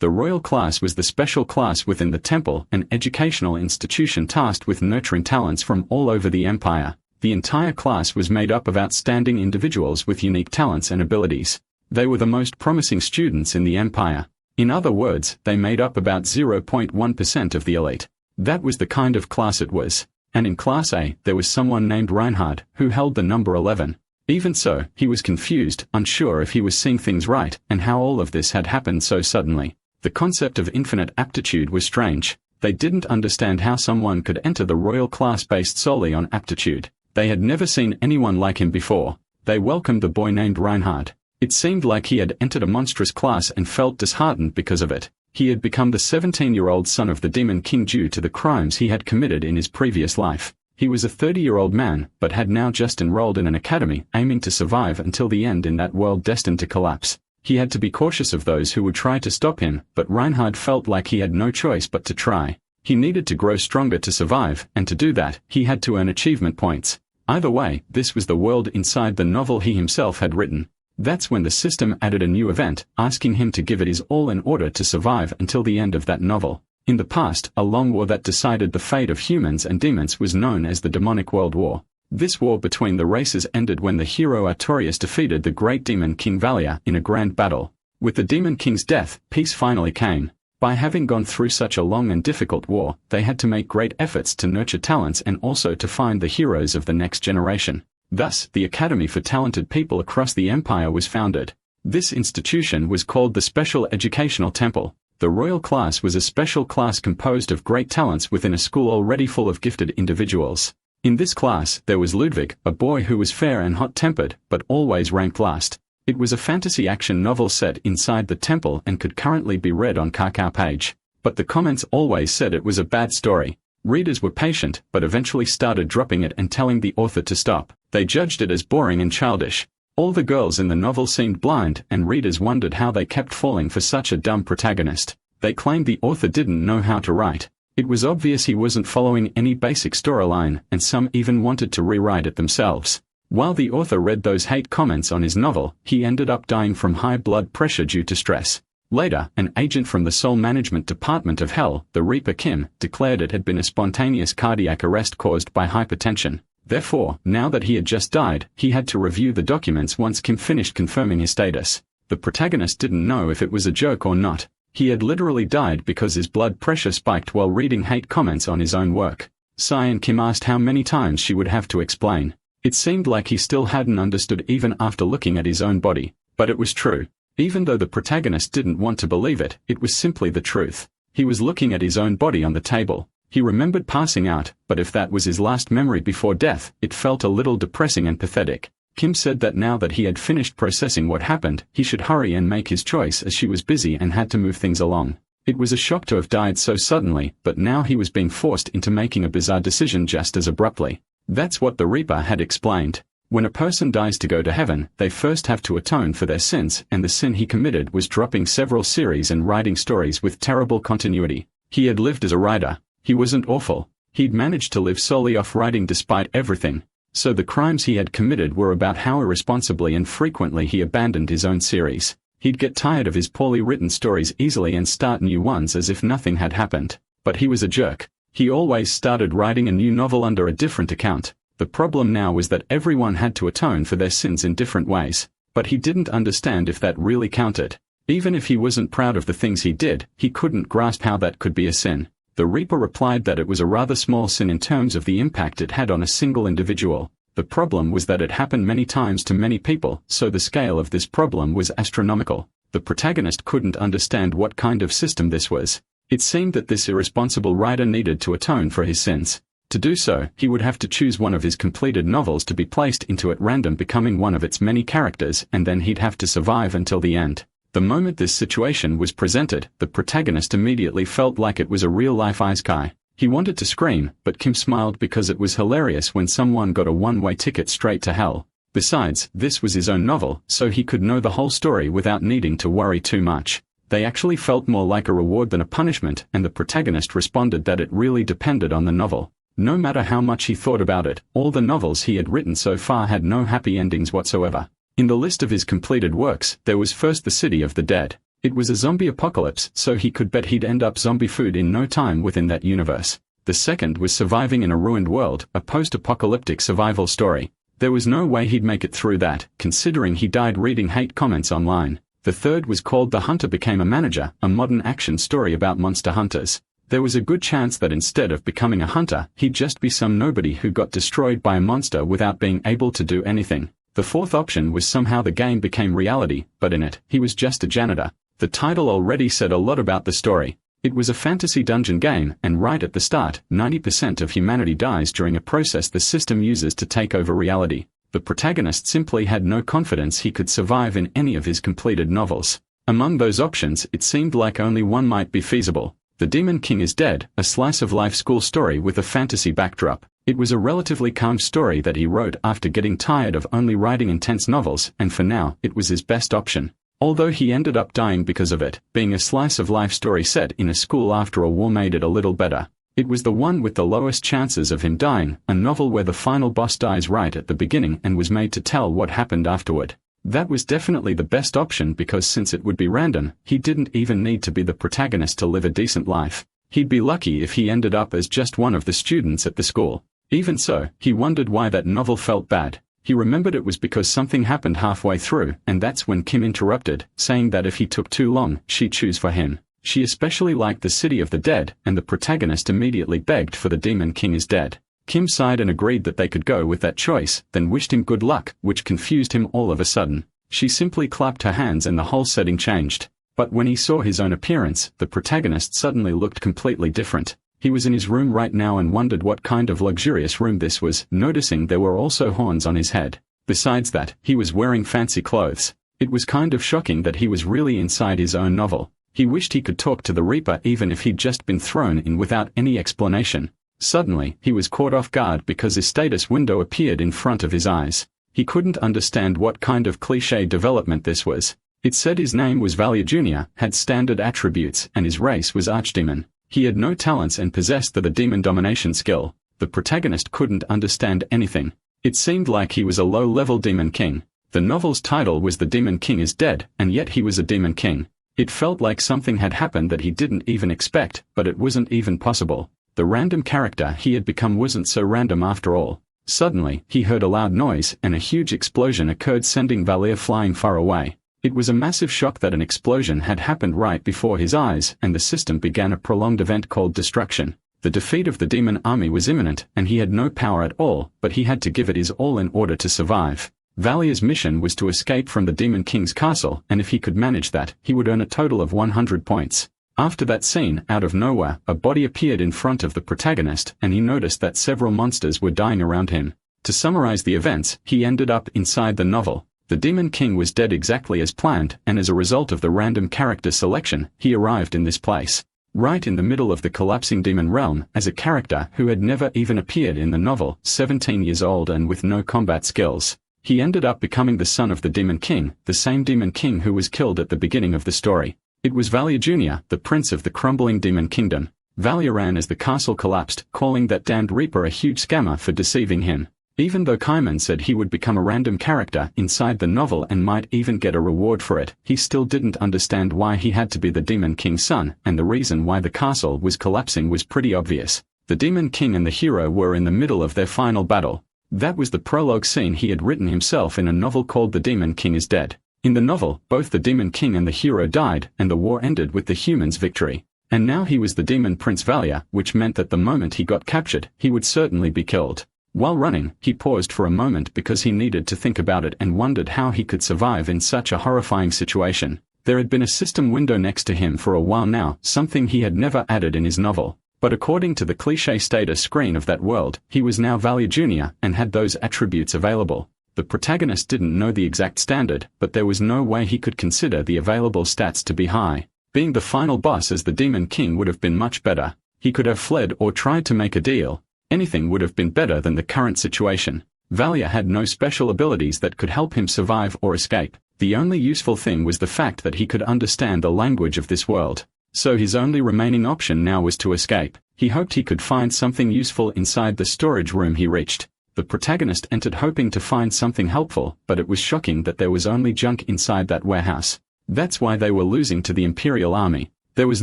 The royal class was the special class within the temple, an educational institution tasked with nurturing talents from all over the empire. The entire class was made up of outstanding individuals with unique talents and abilities. They were the most promising students in the empire. In other words, they made up about 0.1% of the elite. That was the kind of class it was. And in Class A, there was someone named Reinhard, who held the number 11. Even so, he was confused, unsure if he was seeing things right, and how all of this had happened so suddenly. The concept of infinite aptitude was strange. They didn't understand how someone could enter the royal class based solely on aptitude. They had never seen anyone like him before. They welcomed the boy named Reinhard. It seemed like he had entered a monstrous class and felt disheartened because of it. He had become the 17-year-old son of the Demon King due to the crimes he had committed in his previous life. He was a 30-year-old man, but had now just enrolled in an academy, aiming to survive until the end in that world destined to collapse. He had to be cautious of those who would try to stop him, but Reinhard felt like he had no choice but to try. He needed to grow stronger to survive, and to do that, he had to earn achievement points. Either way, this was the world inside the novel he himself had written. That's when the system added a new event, asking him to give it his all in order to survive until the end of that novel. In the past, a long war that decided the fate of humans and demons was known as the Demonic World War. This war between the races ended when the hero Artorias defeated the great demon King Valia in a grand battle. With the demon king's death, peace finally came. By having gone through such a long and difficult war, they had to make great efforts to nurture talents and also to find the heroes of the next generation. Thus, the Academy for Talented People across the empire was founded. This institution was called the Special Educational Temple. The royal class was a special class composed of great talents within a school already full of gifted individuals. In this class, there was Ludwig, a boy who was fair and hot-tempered, but always ranked last. It was a fantasy action novel set inside the temple and could currently be read on Kakao page. But the comments always said it was a bad story. Readers were patient, but eventually started dropping it and telling the author to stop. They judged it as boring and childish. All the girls in the novel seemed blind, and readers wondered how they kept falling for such a dumb protagonist. They claimed the author didn't know how to write. It was obvious he wasn't following any basic storyline, and some even wanted to rewrite it themselves. While the author read those hate comments on his novel, he ended up dying from high blood pressure due to stress. Later, an agent from the Soul Management Department of Hell, the Reaper Kim, declared it had been a spontaneous cardiac arrest caused by hypertension. Therefore, now that he had just died, he had to review the documents once Kim finished confirming his status. The protagonist didn't know if it was a joke or not. He had literally died because his blood pressure spiked while reading hate comments on his own work. Cyan Kim asked how many times she would have to explain. It seemed like he still hadn't understood even after looking at his own body. But it was true. Even though the protagonist didn't want to believe it, it was simply the truth. He was looking at his own body on the table. He remembered passing out, but if that was his last memory before death, it felt a little depressing and pathetic. Kim said that now that he had finished processing what happened, he should hurry and make his choice as she was busy and had to move things along. It was a shock to have died so suddenly, but now he was being forced into making a bizarre decision just as abruptly. That's what the Reaper had explained. When a person dies to go to heaven, they first have to atone for their sins, and the sin he committed was dropping several series and writing stories with terrible continuity. He had lived as a writer. He wasn't awful. He'd managed to live solely off writing despite everything. So the crimes he had committed were about how irresponsibly and frequently he abandoned his own series. He'd get tired of his poorly written stories easily and start new ones as if nothing had happened. But he was a jerk. He always started writing a new novel under a different account. The problem now was that everyone had to atone for their sins in different ways. But he didn't understand if that really counted. Even if he wasn't proud of the things he did, he couldn't grasp how that could be a sin. The Reaper replied that it was a rather small sin in terms of the impact it had on a single individual. The problem was that it happened many times to many people, so the scale of this problem was astronomical. The protagonist couldn't understand what kind of system this was. It seemed that this irresponsible writer needed to atone for his sins. To do so, he would have to choose one of his completed novels to be placed into at random, becoming one of its many characters, and then he'd have to survive until the end. The moment this situation was presented, the protagonist immediately felt like it was a real-life isekai. He wanted to scream, but Kim smiled because it was hilarious when someone got a one-way ticket straight to hell. Besides, this was his own novel, so he could know the whole story without needing to worry too much. They actually felt more like a reward than a punishment, and the protagonist responded that it really depended on the novel. No matter how much he thought about it, all the novels he had written so far had no happy endings whatsoever. In the list of his completed works, there was first The City of the Dead. It was a zombie apocalypse, so he could bet he'd end up zombie food in no time within that universe. The second was surviving in a ruined world, a post-apocalyptic survival story. There was no way he'd make it through that, considering he died reading hate comments online. The third was called The Hunter Became a Manager, a modern action story about monster hunters. There was a good chance that instead of becoming a hunter, he'd just be some nobody who got destroyed by a monster without being able to do anything. The fourth option was somehow the game became reality, but in it, he was just a janitor. The title already said a lot about the story. It was a fantasy dungeon game, and right at the start, 90% of humanity dies during a process the system uses to take over reality. The protagonist simply had no confidence he could survive in any of his completed novels. Among those options, it seemed like only one might be feasible. The Demon King is Dead, a slice-of-life school story with a fantasy backdrop. It was a relatively calm story that he wrote after getting tired of only writing intense novels, and for now, it was his best option. Although he ended up dying because of it, being a slice-of-life story set in a school after a war made it a little better. It was the one with the lowest chances of him dying, a novel where the final boss dies right at the beginning and was made to tell what happened afterward. That was definitely the best option because since it would be random, he didn't even need to be the protagonist to live a decent life. He'd be lucky if he ended up as just one of the students at the school. Even so, he wondered why that novel felt bad. He remembered it was because something happened halfway through, and that's when Kim interrupted, saying that if he took too long, she'd choose for him. She especially liked the City of the Dead, and the protagonist immediately begged for The Demon King is Dead. Kim sighed and agreed that they could go with that choice, then wished him good luck, which confused him all of a sudden. She simply clapped her hands and the whole setting changed. But when he saw his own appearance, the protagonist suddenly looked completely different. He was in his room right now and wondered what kind of luxurious room this was, noticing there were also horns on his head. Besides that, he was wearing fancy clothes. It was kind of shocking that he was really inside his own novel. He wished he could talk to the Reaper even if he'd just been thrown in without any explanation. Suddenly, he was caught off guard because his status window appeared in front of his eyes. He couldn't understand what kind of cliché development this was. It said his name was Valia Jr., had standard attributes, and his race was Archdemon. He had no talents and possessed the demon domination skill. The protagonist couldn't understand anything. It seemed like he was a low-level demon king. The novel's title was The Demon King is Dead, and yet he was a demon king. It felt like something had happened that he didn't even expect, but it wasn't even possible. The random character he had become wasn't so random after all. Suddenly, he heard a loud noise, and a huge explosion occurred, sending Valia flying far away. It was a massive shock that an explosion had happened right before his eyes, and the system began a prolonged event called destruction. The defeat of the demon army was imminent, and he had no power at all, but he had to give it his all in order to survive. Valia's mission was to escape from the Demon King's castle, and if he could manage that, he would earn a total of 100 points. After that scene, out of nowhere, a body appeared in front of the protagonist, and he noticed that several monsters were dying around him. To summarize the events, he ended up inside the novel. The Demon King was dead exactly as planned, and as a result of the random character selection, he arrived in this place. Right in the middle of the collapsing demon realm, as a character who had never even appeared in the novel, 17 years old and with no combat skills. He ended up becoming the son of the Demon King, the same Demon King who was killed at the beginning of the story. It was Valia Jr., the prince of the crumbling demon kingdom. Valia ran as the castle collapsed, calling that damned Reaper a huge scammer for deceiving him. Even though Kaiman said he would become a random character inside the novel and might even get a reward for it, he still didn't understand why he had to be the Demon King's son, and the reason why the castle was collapsing was pretty obvious. The Demon King and the hero were in the middle of their final battle. That was the prologue scene he had written himself in a novel called The Demon King is Dead. In the novel, both the Demon King and the hero died, and the war ended with the humans' victory. And now he was the Demon Prince Valia, which meant that the moment he got captured, he would certainly be killed. While running, he paused for a moment because he needed to think about it and wondered how he could survive in such a horrifying situation. There had been a system window next to him for a while now, something he had never added in his novel. But according to the cliché status screen of that world, he was now Valia Jr. and had those attributes available. The protagonist didn't know the exact standard, but there was no way he could consider the available stats to be high. Being the final boss as the Demon King would have been much better. He could have fled or tried to make a deal. Anything would have been better than the current situation. Valia had no special abilities that could help him survive or escape. The only useful thing was the fact that he could understand the language of this world. So his only remaining option now was to escape. He hoped he could find something useful inside the storage room he reached. The protagonist entered hoping to find something helpful, but it was shocking that there was only junk inside that warehouse. That's why they were losing to the Imperial army. There was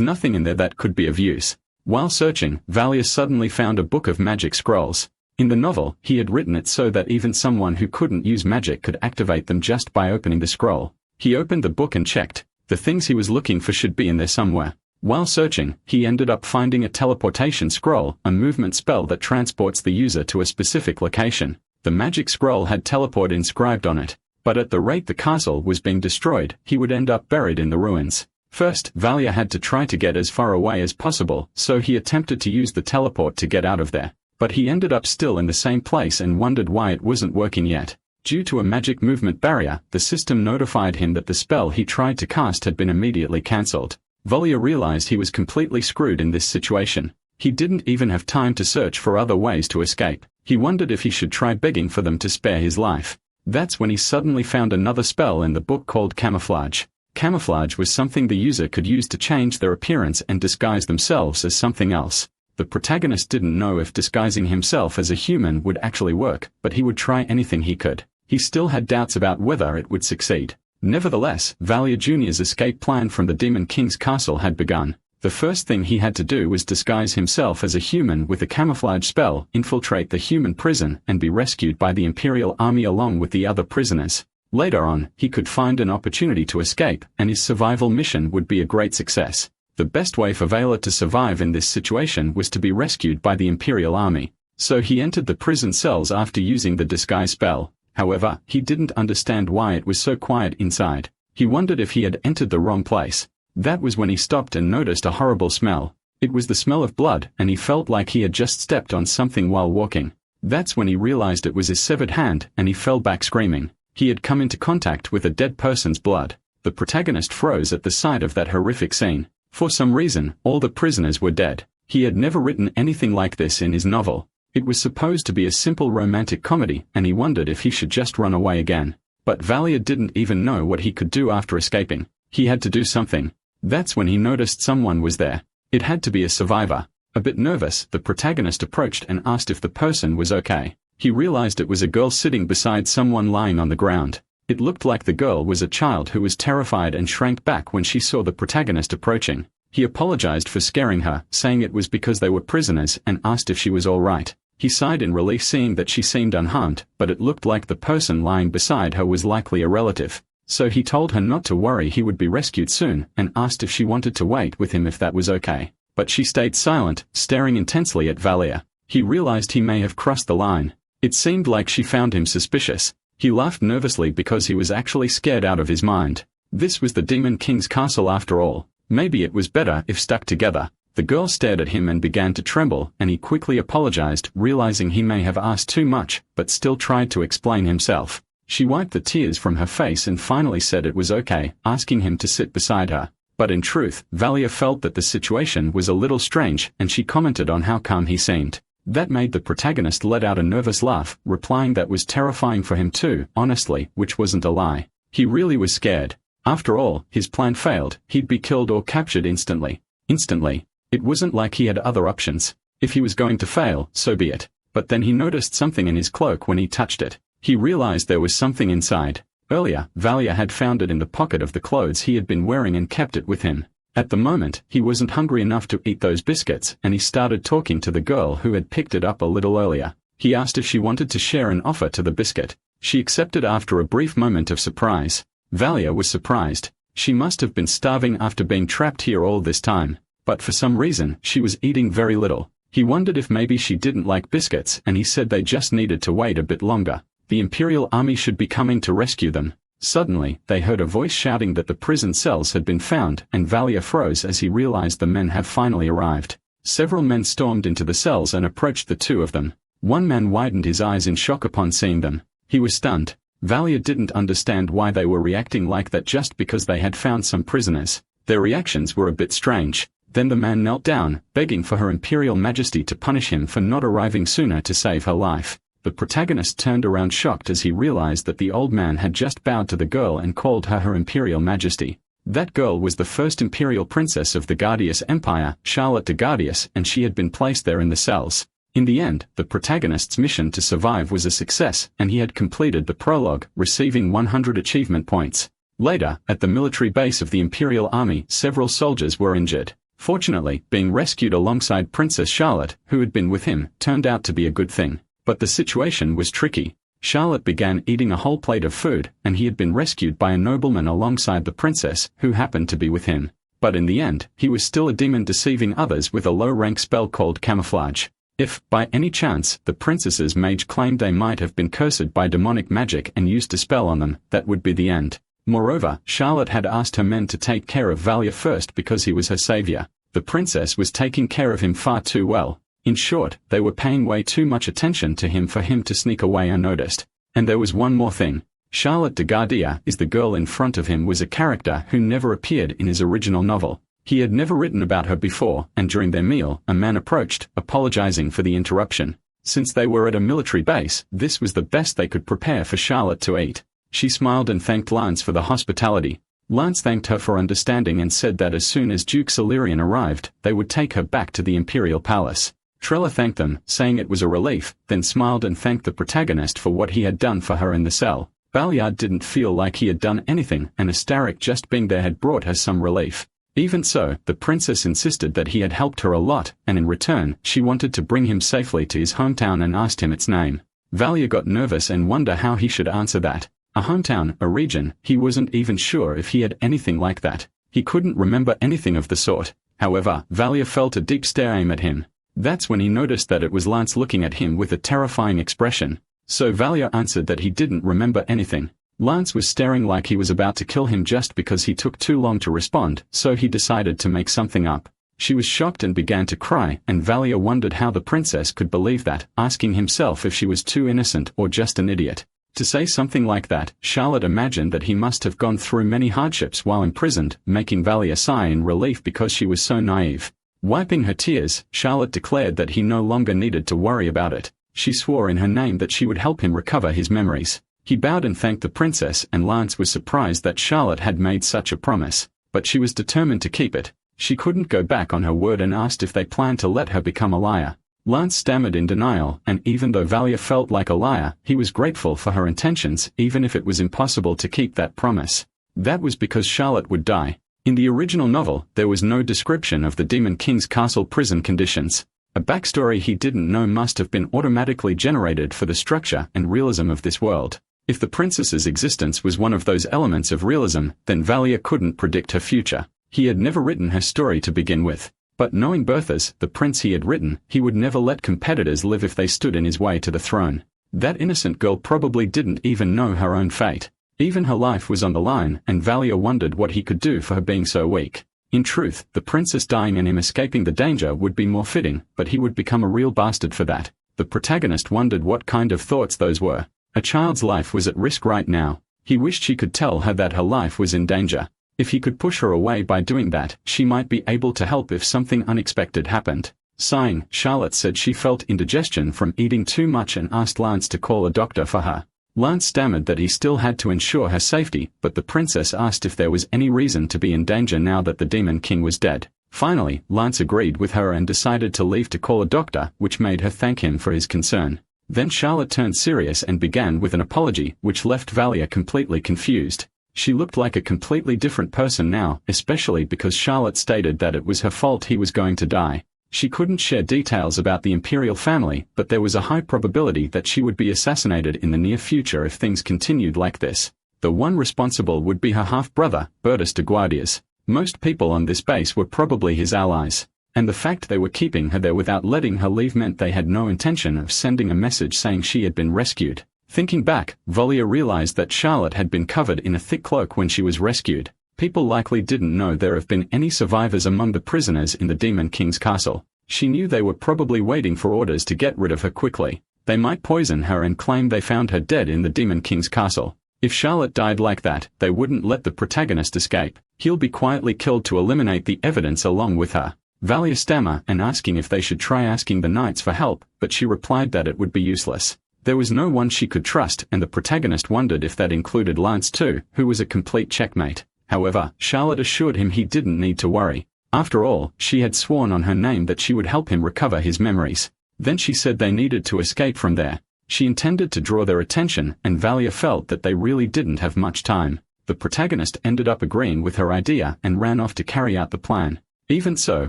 nothing in there that could be of use. While searching, Valia suddenly found a book of magic scrolls. In the novel, he had written it so that even someone who couldn't use magic could activate them just by opening the scroll. He opened the book and checked. The things he was looking for should be in there somewhere. While searching, he ended up finding a teleportation scroll, a movement spell that transports the user to a specific location. The magic scroll had teleport inscribed on it, but at the rate the castle was being destroyed, he would end up buried in the ruins. First, Valia had to try to get as far away as possible, so he attempted to use the teleport to get out of there. But he ended up still in the same place and wondered why it wasn't working yet. Due to a magic movement barrier, the system notified him that the spell he tried to cast had been immediately cancelled. Valia realized he was completely screwed in this situation. He didn't even have time to search for other ways to escape. He wondered if he should try begging for them to spare his life. That's when he suddenly found another spell in the book called camouflage. Camouflage was something the user could use to change their appearance and disguise themselves as something else. The protagonist didn't know if disguising himself as a human would actually work, but he would try anything he could. He still had doubts about whether it would succeed. Nevertheless, Valia Jr.'s escape plan from the Demon King's castle had begun. The first thing he had to do was disguise himself as a human with a camouflage spell, infiltrate the human prison, and be rescued by the Imperial army along with the other prisoners. Later on, he could find an opportunity to escape, and his survival mission would be a great success. The best way for Valia to survive in this situation was to be rescued by the Imperial army. So he entered the prison cells after using the disguise spell. However, he didn't understand why it was so quiet inside. He wondered if he had entered the wrong place. That was when he stopped and noticed a horrible smell. It was the smell of blood, and he felt like he had just stepped on something while walking. That's when he realized it was his severed hand, and he fell back screaming. He had come into contact with a dead person's blood. The protagonist froze at the sight of that horrific scene. For some reason, all the prisoners were dead. He had never written anything like this in his novel. It was supposed to be a simple romantic comedy, and he wondered if he should just run away again. But Valia didn't even know what he could do after escaping. He had to do something. That's when he noticed someone was there. It had to be a survivor. A bit nervous, the protagonist approached and asked if the person was okay. He realized it was a girl sitting beside someone lying on the ground. It looked like the girl was a child who was terrified and shrank back when she saw the protagonist approaching. He apologized for scaring her, saying it was because they were prisoners, and asked if she was all right. He sighed in relief seeing that she seemed unharmed, but it looked like the person lying beside her was likely a relative. So he told her not to worry, he would be rescued soon, and asked if she wanted to wait with him if that was okay. But she stayed silent, staring intensely at Valia. He realized he may have crossed the line. It seemed like she found him suspicious. He laughed nervously because he was actually scared out of his mind. This was the Demon King's castle after all. Maybe it was better if stuck together. The girl stared at him and began to tremble, and he quickly apologized, realizing he may have asked too much, but still tried to explain himself. She wiped the tears from her face and finally said it was okay, asking him to sit beside her. But in truth, Valia felt that the situation was a little strange, and she commented on how calm he seemed. That made the protagonist let out a nervous laugh, replying that was terrifying for him too, honestly, which wasn't a lie. He really was scared. After all, his plan failed, he'd be killed or captured instantly. Instantly. It wasn't like he had other options. If he was going to fail, so be it. But then he noticed something in his cloak when he touched it. He realized there was something inside. Earlier, Valia had found it in the pocket of the clothes he had been wearing and kept it with him. At the moment, he wasn't hungry enough to eat those biscuits, and he started talking to the girl who had picked it up a little earlier. He asked if she wanted to share an offer to the biscuit. She accepted after a brief moment of surprise. Valia was surprised. She must have been starving after being trapped here all this time. But for some reason, she was eating very little. He wondered if maybe she didn't like biscuits, and he said they just needed to wait a bit longer. The Imperial army should be coming to rescue them. Suddenly, they heard a voice shouting that the prison cells had been found, and Valia froze as he realized the men have finally arrived. Several men stormed into the cells and approached the two of them. One man widened his eyes in shock upon seeing them. He was stunned. Valia didn't understand why they were reacting like that just because they had found some prisoners. Their reactions were a bit strange. Then the man knelt down, begging for Her Imperial Majesty to punish him for not arriving sooner to save her life. The protagonist turned around shocked as he realized that the old man had just bowed to the girl and called her Her Imperial Majesty. That girl was the first Imperial Princess of the Guardius Empire, Charlotte de Guardius, and she had been placed there in the cells. In the end, the protagonist's mission to survive was a success, and he had completed the prologue, receiving 100 achievement points. Later, at the military base of the Imperial Army, several soldiers were injured. Fortunately, being rescued alongside Princess Charlotte, who had been with him, turned out to be a good thing. But the situation was tricky. Charlotte began eating a whole plate of food, and he had been rescued by a nobleman alongside the princess, who happened to be with him. But in the end, he was still a demon deceiving others with a low-rank spell called camouflage. If, by any chance, the princess's mage claimed they might have been cursed by demonic magic and used a spell on them, that would be the end. Moreover, Charlotte had asked her men to take care of Valia first because he was her savior. The princess was taking care of him far too well. In short, they were paying way too much attention to him for him to sneak away unnoticed. And there was one more thing. Charlotte de Gardia is the girl in front of him was a character who never appeared in his original novel. He had never written about her before, and during their meal, a man approached, apologizing for the interruption. Since they were at a military base, this was the best they could prepare for Charlotte to eat. She smiled and thanked Lance for the hospitality. Lance thanked her for understanding and said that as soon as Duke Solarian arrived, they would take her back to the Imperial Palace. Trella thanked them, saying it was a relief, then smiled and thanked the protagonist for what he had done for her in the cell. Valliard didn't feel like he had done anything, and Astaric just being there had brought her some relief. Even so, the princess insisted that he had helped her a lot, and in return, she wanted to bring him safely to his hometown and asked him its name. Valia got nervous and wondered how he should answer that. A hometown, a region, he wasn't even sure if he had anything like that. He couldn't remember anything of the sort. However, Valia felt a deep stare aim at him. That's when he noticed that it was Lance looking at him with a terrifying expression. So Valia answered that he didn't remember anything. Lance was staring like he was about to kill him just because he took too long to respond, so he decided to make something up. She was shocked and began to cry, and Valia wondered how the princess could believe that, asking himself if she was too innocent or just an idiot. To say something like that, Charlotte imagined that he must have gone through many hardships while imprisoned, making Valia sigh in relief because she was so naive. Wiping her tears, Charlotte declared that he no longer needed to worry about it. She swore in her name that she would help him recover his memories. He bowed and thanked the princess, and Lance was surprised that Charlotte had made such a promise. But she was determined to keep it. She couldn't go back on her word and asked if they planned to let her become a liar. Lance stammered in denial, and even though Valia felt like a liar, he was grateful for her intentions, even if it was impossible to keep that promise. That was because Charlotte would die. In the original novel, there was no description of the Demon King's castle prison conditions. A backstory he didn't know must have been automatically generated for the structure and realism of this world. If the princess's existence was one of those elements of realism, then Valia couldn't predict her future. He had never written her story to begin with. But knowing Berthas, the prince he had written, he would never let competitors live if they stood in his way to the throne. That innocent girl probably didn't even know her own fate. Even her life was on the line, and Valia wondered what he could do for her being so weak. In truth, the princess dying and him escaping the danger would be more fitting, but he would become a real bastard for that. The protagonist wondered what kind of thoughts those were. A child's life was at risk right now. He wished he could tell her that her life was in danger. If he could push her away by doing that, she might be able to help if something unexpected happened. Sighing, Charlotte said she felt indigestion from eating too much and asked Lance to call a doctor for her. Lance stammered that he still had to ensure her safety, but the princess asked if there was any reason to be in danger now that the Demon King was dead. Finally, Lance agreed with her and decided to leave to call a doctor, which made her thank him for his concern. Then Charlotte turned serious and began with an apology, which left Valia completely confused. She looked like a completely different person now, especially because Charlotte stated that it was her fault he was going to die. She couldn't share details about the Imperial family, but there was a high probability that she would be assassinated in the near future if things continued like this. The one responsible would be her half-brother, Bertus de Guardias. Most people on this base were probably his allies. And the fact they were keeping her there without letting her leave meant they had no intention of sending a message saying she had been rescued. Thinking back, Valia realized that Charlotte had been covered in a thick cloak when she was rescued. People likely didn't know there have been any survivors among the prisoners in the Demon King's castle. She knew they were probably waiting for orders to get rid of her quickly. They might poison her and claim they found her dead in the Demon King's castle. If Charlotte died like that, they wouldn't let the protagonist escape. He'll be quietly killed to eliminate the evidence along with her. Valia stammered and asking if they should try asking the knights for help, but she replied that it would be useless. There was no one she could trust, and the protagonist wondered if that included Lance too, who was a complete checkmate. However, Charlotte assured him he didn't need to worry. After all, she had sworn on her name that she would help him recover his memories. Then she said they needed to escape from there. She intended to draw their attention, and Valia felt that they really didn't have much time. The protagonist ended up agreeing with her idea and ran off to carry out the plan. Even so,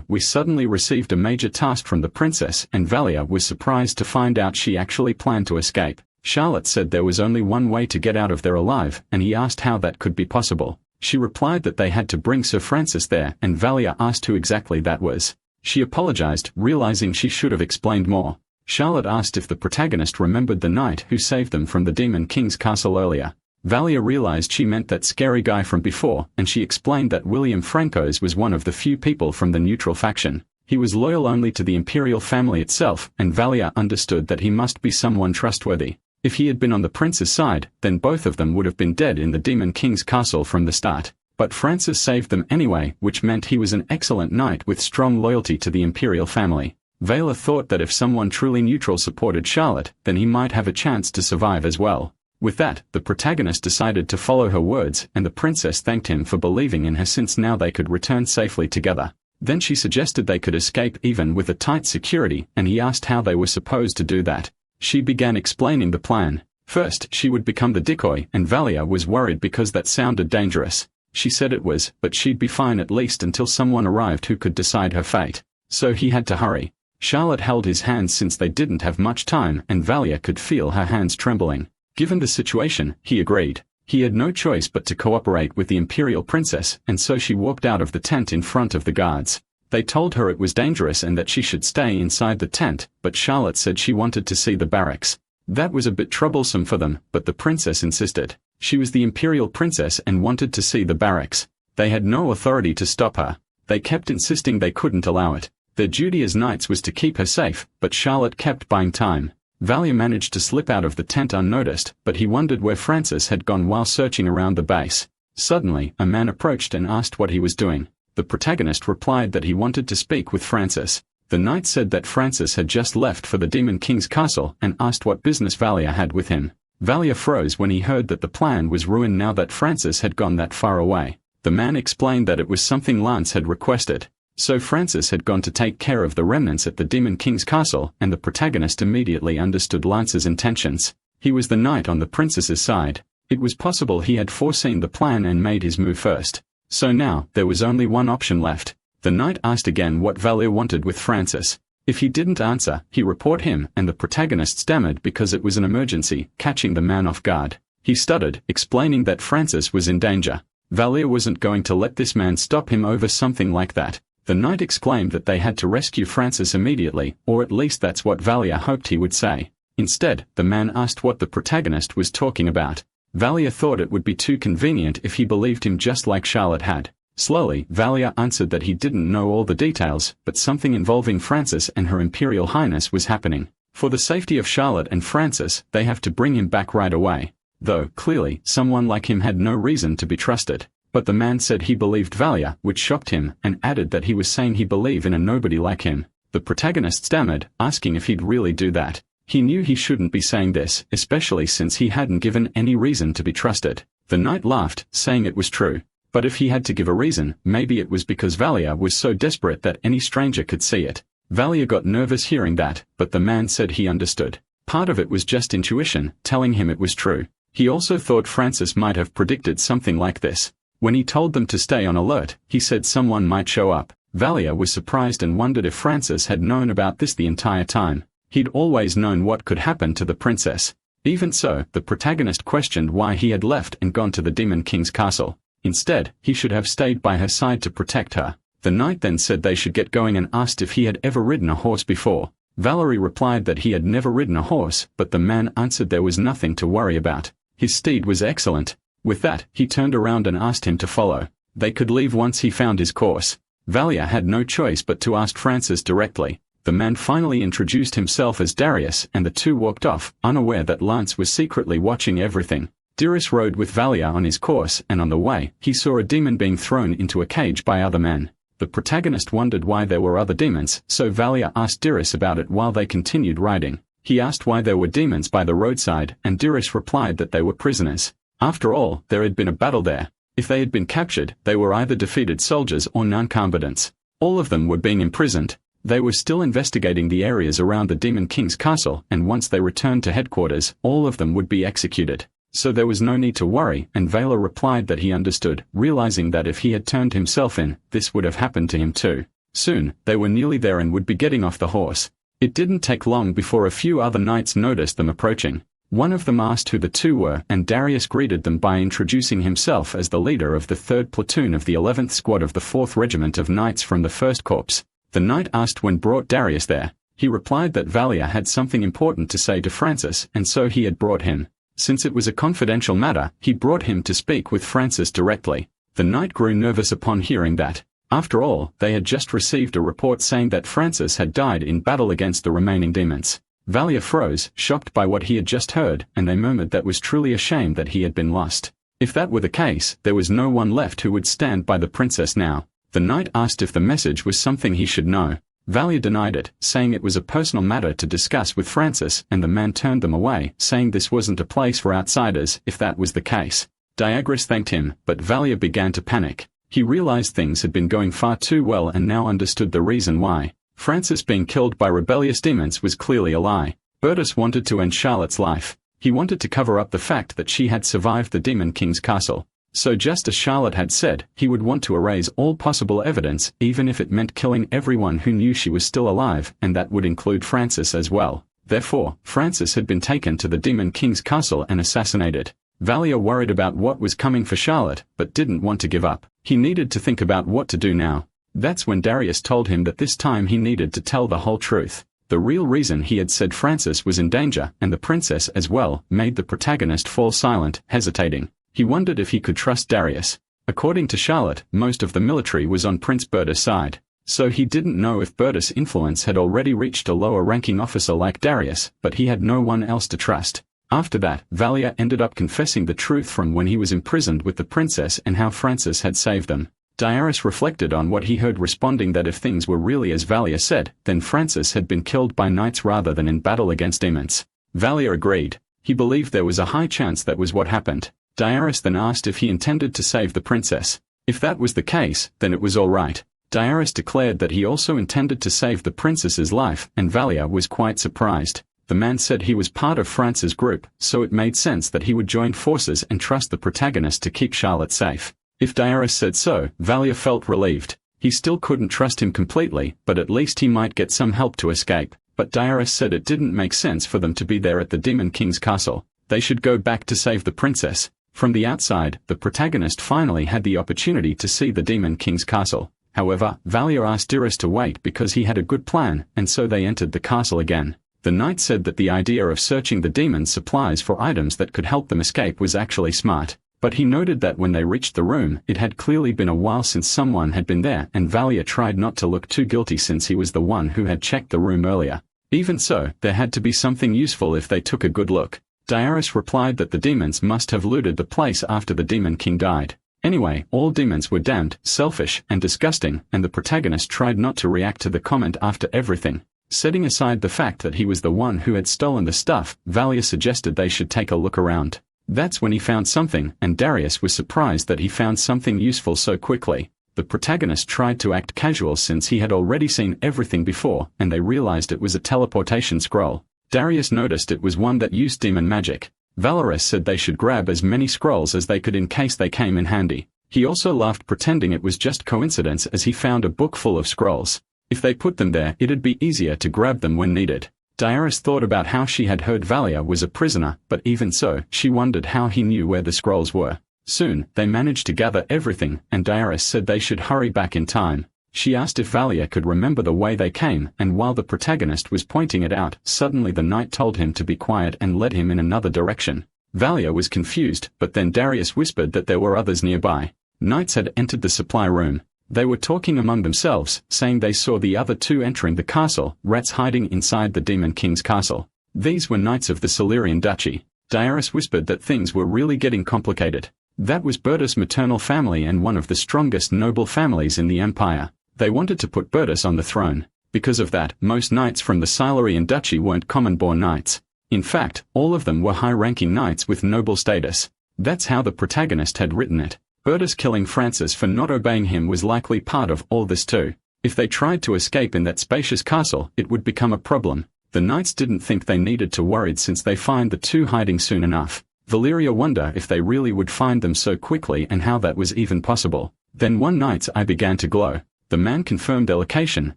we suddenly received a major task from the princess, and Valia was surprised to find out she actually planned to escape. Charlotte said there was only one way to get out of there alive, and he asked how that could be possible. She replied that they had to bring Sir Francis there, and Valia asked who exactly that was. She apologized, realizing she should have explained more. Charlotte asked if the protagonist remembered the knight who saved them from the Demon King's castle earlier. Valia realized she meant that scary guy from before, and she explained that William Francos was one of the few people from the neutral faction. He was loyal only to the Imperial family itself, and Valia understood that he must be someone trustworthy. If he had been on the prince's side, then both of them would have been dead in the Demon King's castle from the start. But Francis saved them anyway, which meant he was an excellent knight with strong loyalty to the Imperial family. Valia thought that if someone truly neutral supported Charlotte, then he might have a chance to survive as well. With that, the protagonist decided to follow her words, and the princess thanked him for believing in her since now they could return safely together. Then she suggested they could escape even with a tight security, and he asked how they were supposed to do that. She began explaining the plan. First, she would become the decoy, and Valia was worried because that sounded dangerous. She said it was, but she'd be fine at least until someone arrived who could decide her fate. So he had to hurry. Charlotte held his hands since they didn't have much time, and Valia could feel her hands trembling. Given the situation, he agreed. He had no choice but to cooperate with the Imperial princess, and so she walked out of the tent in front of the guards. They told her it was dangerous and that she should stay inside the tent, but Charlotte said she wanted to see the barracks. That was a bit troublesome for them, but the princess insisted. She was the Imperial princess and wanted to see the barracks. They had no authority to stop her. They kept insisting they couldn't allow it. Their duty as knights was to keep her safe, but Charlotte kept buying time. Valia managed to slip out of the tent unnoticed, but he wondered where Francis had gone while searching around the base. Suddenly, a man approached and asked what he was doing. The protagonist replied that he wanted to speak with Francis. The knight said that Francis had just left for the Demon King's castle and asked what business Valia had with him. Valia froze when he heard that the plan was ruined now that Francis had gone that far away. The man explained that it was something Lance had requested. So Francis had gone to take care of the remnants at the Demon King's castle, and the protagonist immediately understood Lance's intentions. He was the knight on the princess's side. It was possible he had foreseen the plan and made his move first. So now, there was only one option left. The knight asked again what Valia wanted with Francis. If he didn't answer, he report him, and the protagonist stammered because it was an emergency, catching the man off guard. He stuttered, explaining that Francis was in danger. Valia wasn't going to let this man stop him over something like that. The knight exclaimed that they had to rescue Francis immediately, or at least that's what Valia hoped he would say. Instead, the man asked what the protagonist was talking about. Valia thought it would be too convenient if he believed him just like Charlotte had. Slowly, Valia answered that he didn't know all the details, but something involving Francis and Her Imperial Highness was happening. For the safety of Charlotte and Francis, they have to bring him back right away. Though, clearly, someone like him had no reason to be trusted. But the man said he believed Valia, which shocked him, and added that he was saying he believed in a nobody like him. The protagonist stammered, asking if he'd really do that. He knew he shouldn't be saying this, especially since he hadn't given any reason to be trusted. The knight laughed, saying it was true. But if he had to give a reason, maybe it was because Valia was so desperate that any stranger could see it. Valia got nervous hearing that, but the man said he understood. Part of it was just intuition, telling him it was true. He also thought Francis might have predicted something like this. When he told them to stay on alert, he said someone might show up. Valia was surprised and wondered if Francis had known about this the entire time. He'd always known what could happen to the princess. Even so, the protagonist questioned why he had left and gone to the Demon King's castle. Instead, he should have stayed by her side to protect her. The knight then said they should get going and asked if he had ever ridden a horse before. Valerie replied that he had never ridden a horse, but the man answered there was nothing to worry about. His steed was excellent. With that, he turned around and asked him to follow. They could leave once he found his course. Valia had no choice but to ask Francis directly. The man finally introduced himself as Darius, and the two walked off, unaware that Lance was secretly watching everything. Darius rode with Valia on his course, and on the way, he saw a demon being thrown into a cage by other men. The protagonist wondered why there were other demons, so Valia asked Darius about it while they continued riding. He asked why there were demons by the roadside, and Darius replied that they were prisoners. After all, there had been a battle there. If they had been captured, they were either defeated soldiers or non-combatants. All of them were being imprisoned. They were still investigating the areas around the Demon King's castle, and once they returned to headquarters, all of them would be executed. So there was no need to worry, and Vela replied that he understood, realizing that if he had turned himself in, this would have happened to him too. Soon, they were nearly there and would be getting off the horse. It didn't take long before a few other knights noticed them approaching. One of them asked who the two were, and Darius greeted them by introducing himself as the leader of the 3rd platoon of the 11th squad of the 4th regiment of knights from the 1st corps. The knight asked when brought Darius there. He replied that Valia had something important to say to Francis, and so he had brought him. Since it was a confidential matter, he brought him to speak with Francis directly. The knight grew nervous upon hearing that. After all, they had just received a report saying that Francis had died in battle against the remaining demons. Valia froze, shocked by what he had just heard, and they murmured that was truly a shame that he had been lost. If that were the case, there was no one left who would stand by the princess now. The knight asked if the message was something he should know. Valia denied it, saying it was a personal matter to discuss with Francis, and the man turned them away, saying this wasn't a place for outsiders, if that was the case. Diagris thanked him, but Valia began to panic. He realized things had been going far too well and now understood the reason why. Francis being killed by rebellious demons was clearly a lie. Bertus wanted to end Charlotte's life. He wanted to cover up the fact that she had survived the Demon King's castle. So just as Charlotte had said, he would want to erase all possible evidence, even if it meant killing everyone who knew she was still alive, and that would include Francis as well. Therefore, Francis had been taken to the Demon King's castle and assassinated. Valia worried about what was coming for Charlotte, but didn't want to give up. He needed to think about what to do now. That's when Darius told him that this time he needed to tell the whole truth. The real reason he had said Francis was in danger, and the princess as well, made the protagonist fall silent, hesitating. He wondered if he could trust Darius. According to Charlotte, most of the military was on Prince Bertus' side. So he didn't know if Bertus' influence had already reached a lower-ranking officer like Darius, but he had no one else to trust. After that, Valia ended up confessing the truth from when he was imprisoned with the princess and how Francis had saved them. Darius reflected on what he heard, responding that if things were really as Valia said, then Francis had been killed by knights rather than in battle against demons. Valia agreed. He believed there was a high chance that was what happened. Darius then asked if he intended to save the princess. If that was the case, then it was all right. Darius declared that he also intended to save the princess's life, and Valia was quite surprised. The man said he was part of France's group, so it made sense that he would join forces and trust the protagonist to keep Charlotte safe. If Darius said so, Valia felt relieved. He still couldn't trust him completely, but at least he might get some help to escape. But Darius said it didn't make sense for them to be there at the Demon King's castle. They should go back to save the princess. From the outside, the protagonist finally had the opportunity to see the Demon King's castle. However, Valia asked Darius to wait because he had a good plan, and so they entered the castle again. The knight said that the idea of searching the demon's supplies for items that could help them escape was actually smart. But he noted that when they reached the room, it had clearly been a while since someone had been there, and Valia tried not to look too guilty since he was the one who had checked the room earlier. Even so, there had to be something useful if they took a good look. Darius replied that the demons must have looted the place after the Demon King died. Anyway, all demons were damned, selfish, and disgusting, and the protagonist tried not to react to the comment after everything. Setting aside the fact that he was the one who had stolen the stuff, Valia suggested they should take a look around. That's when he found something, and Darius was surprised that he found something useful so quickly. The protagonist tried to act casual since he had already seen everything before, and they realized it was a teleportation scroll. Darius noticed it was one that used demon magic. Valores said they should grab as many scrolls as they could in case they came in handy. He also laughed, pretending it was just coincidence, as he found a book full of scrolls. If they put them there, it'd be easier to grab them when needed. Darius thought about how she had heard Valia was a prisoner, but even so, she wondered how he knew where the scrolls were. Soon, they managed to gather everything, and Darius said they should hurry back in time. She asked if Valia could remember the way they came, and while the protagonist was pointing it out, suddenly the knight told him to be quiet and led him in another direction. Valia was confused, but then Darius whispered that there were others nearby. Knights had entered the supply room. They were talking among themselves, saying they saw the other two entering the castle, rats hiding inside the Demon King's castle. These were knights of the Silurian Duchy. Darius whispered that things were really getting complicated. That was Bertus' maternal family and one of the strongest noble families in the empire. They wanted to put Bertus on the throne. Because of that, most knights from the Silurian Duchy weren't common-born knights. In fact, all of them were high-ranking knights with noble status. That's how the protagonist had written it. Bertus killing Francis for not obeying him was likely part of all this too. If they tried to escape in that spacious castle, it would become a problem. The knights didn't think they needed to worry since they find the two hiding soon enough. Valeria wondered if they really would find them so quickly and how that was even possible. Then one night's eye began to glow. The man confirmed their location,